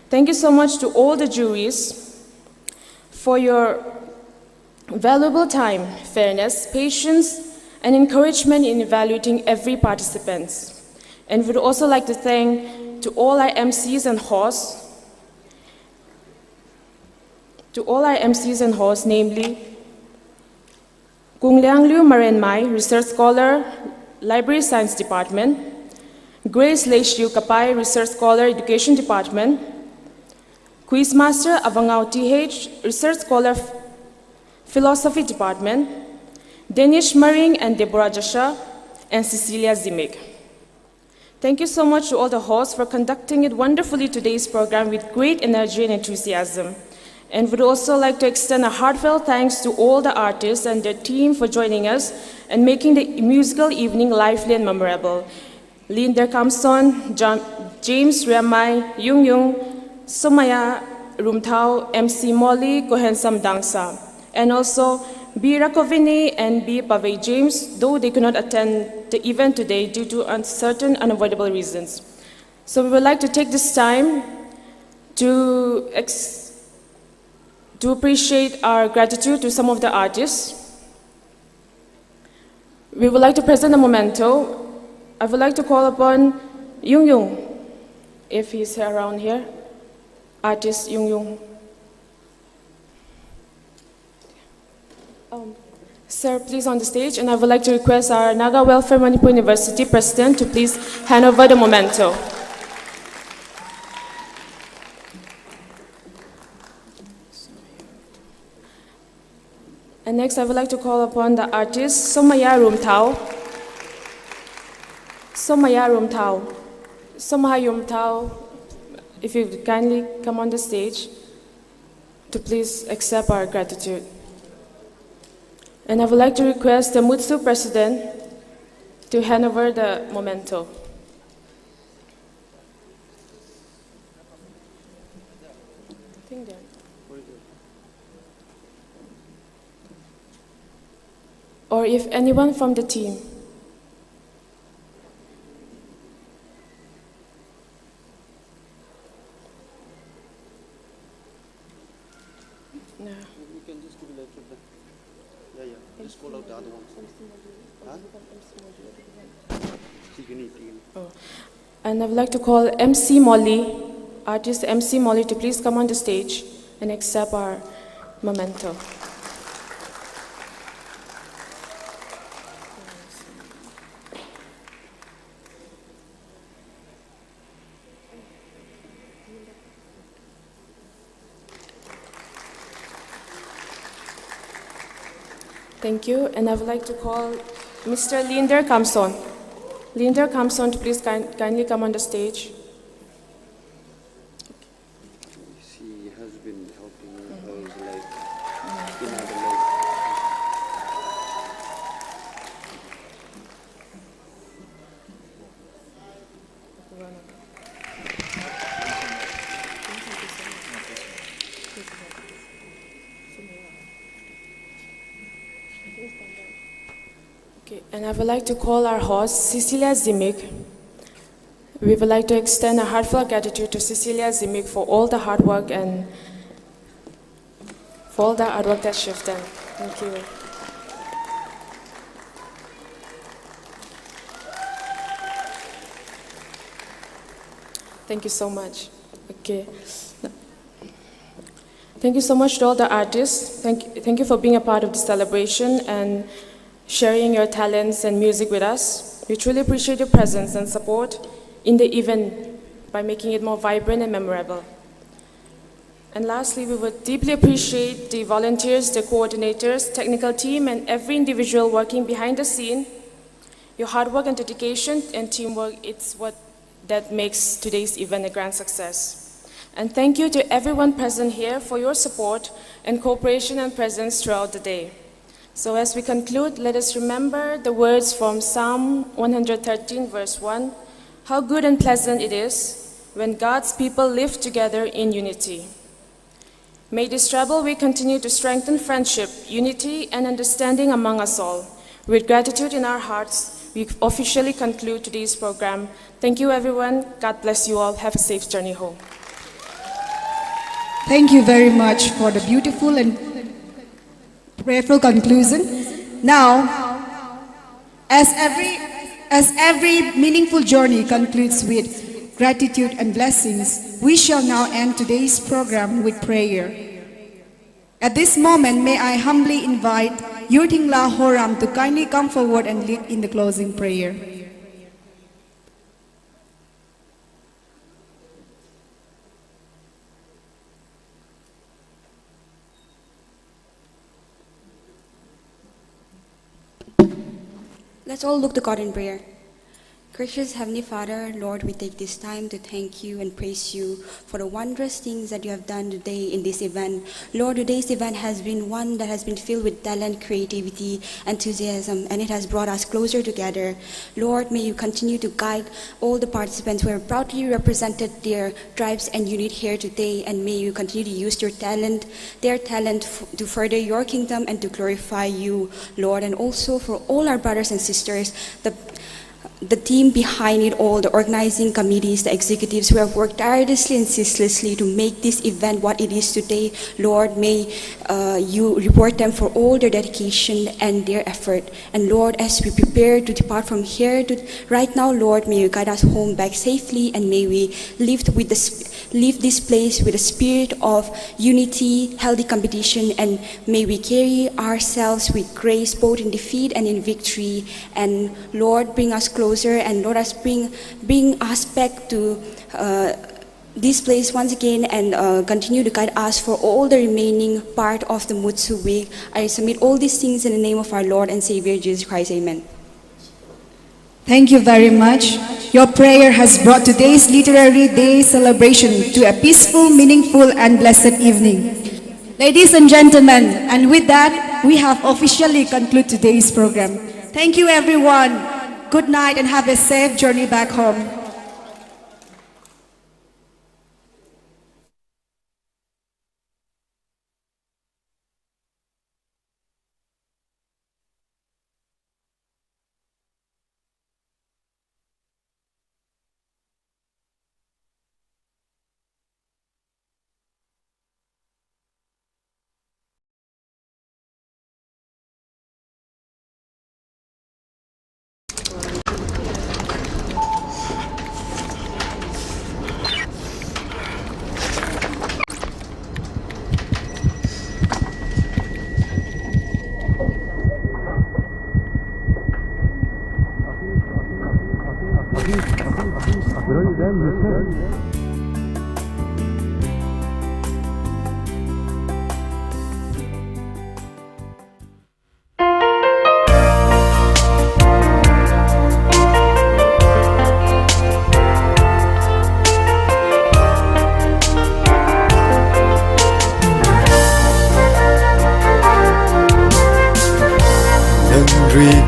Thank you so much to all the juries for your valuable time, fairness, patience, and encouragement in evaluating every participant. And we would also like to thank to all our MCs and hosts, namely Kung Liang Liu Maren Mai, Research Scholar, Library Science Department, Grace Leishiu Kapai, Research Scholar, Education Department, Quizmaster Avangao TH, Research Scholar, Philosophy Department, Danish Maring and Deborah Jasha, and Cecilia Zimig. Thank you so much to all the hosts for conducting it wonderfully today's program with great energy and enthusiasm. And would also like to extend a heartfelt thanks to all the artists and their team for joining us and making the musical evening lively and memorable. Linder Kamson, James Riamai, Yung Yung, Somaya Rumtao, MC Molly, Kohensam Dangsa, and also B. Rakovini and B. Pave James, though they could not attend the event today due to uncertain, unavoidable reasons. So we would like to take this time to appreciate our gratitude to some of the artists. We would like to present a memento. I would like to call upon Yung Yung, if he's around here. Artist Yung Yung. Sir, please on the stage, and I would like to request our Naga Welfare Manipur University President to please hand over the memento. And next, I would like to call upon the artist Somaya Rumtao. Somaya Rumtao. Somaya Rumtao, if you kindly come on the stage to please accept our gratitude. And I would like to request the Mutsu President to hand over the memento. Or if anyone from the team. No. You can just give it later then. Yeah. Just call out the other ones. Huh? Oh. And I would like to call MC Molly, artist MC Molly, to please come on the stage and accept our memento. Thank you, and I would like to call Mr. Linder Kamson. Linder Kamson to please kindly come on the stage. She has been helping those like in other Okay, and I would like to call our host, Cecilia Zimig. We would like to extend a heartfelt gratitude to Cecilia Zimig for all the hard work and for all the hard work that she's done. Thank you. Thank you so much. Okay. Thank you so much to all the artists. Thank you for being a part of the celebration and sharing your talents and music with us. We truly appreciate your presence and support in the event by making it more vibrant and memorable. And lastly, we would deeply appreciate the volunteers, the coordinators, technical team, and every individual working behind the scene. Your hard work and dedication and teamwork, it's what that makes today's event a grand success. And thank you to everyone present here for your support and cooperation and presence throughout the day. So as we conclude, let us remember the words from Psalm 113, verse 1. How good and pleasant it is when God's people live together in unity. May this treble week continue to strengthen friendship, unity, and understanding among us all. With gratitude in our hearts, we officially conclude today's program. Thank you, everyone. God bless you all. Have a safe journey home. Thank you very much for the beautiful and prayerful conclusion. Now, as every meaningful journey concludes with gratitude and blessings, we shall now end today's program with prayer. At this moment, may I humbly invite Yurtingla Horam to kindly come forward and lead in the closing prayer. Let's all look to God in prayer. Gracious Heavenly Father, Lord, we take this time to thank you and praise you for the wondrous things that you have done today in this event. Lord, today's event has been one that has been filled with talent, creativity, enthusiasm, and it has brought us closer together. Lord, may you continue to guide all the participants who have proudly represented their tribes and unit here today, and may you continue to use their talent to further your kingdom and to glorify you, Lord, and also for all our brothers and sisters, the team behind it all, the organizing committees, the executives who have worked tirelessly and ceaselessly to make this event what it is today. Lord, may you reward them for all their dedication and their effort. And Lord, as we prepare to depart from here right now, Lord, may you guide us home back safely, and may we leave this place with a spirit of unity, healthy competition, and may we carry ourselves with grace both in defeat and in victory. And Lord, bring us closer, and Lord, us bring us back to this place once again, and continue to guide us for all the remaining part of the Mutsu week. I submit all these things in the name of our Lord and Savior Jesus Christ. Amen. Thank you very much. Your prayer has brought today's Literary Day celebration to a peaceful, meaningful, and blessed evening. Ladies and gentlemen, and with that, we have officially concluded today's program. Thank you, everyone. Good night and have a safe journey back home.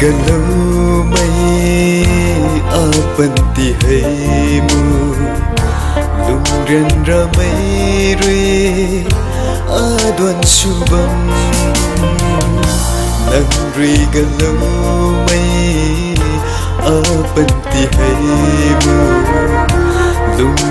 Galau mai apanti hai mu lungren ramai rui adwan shubam nangri galau mai apanti hai mu lungren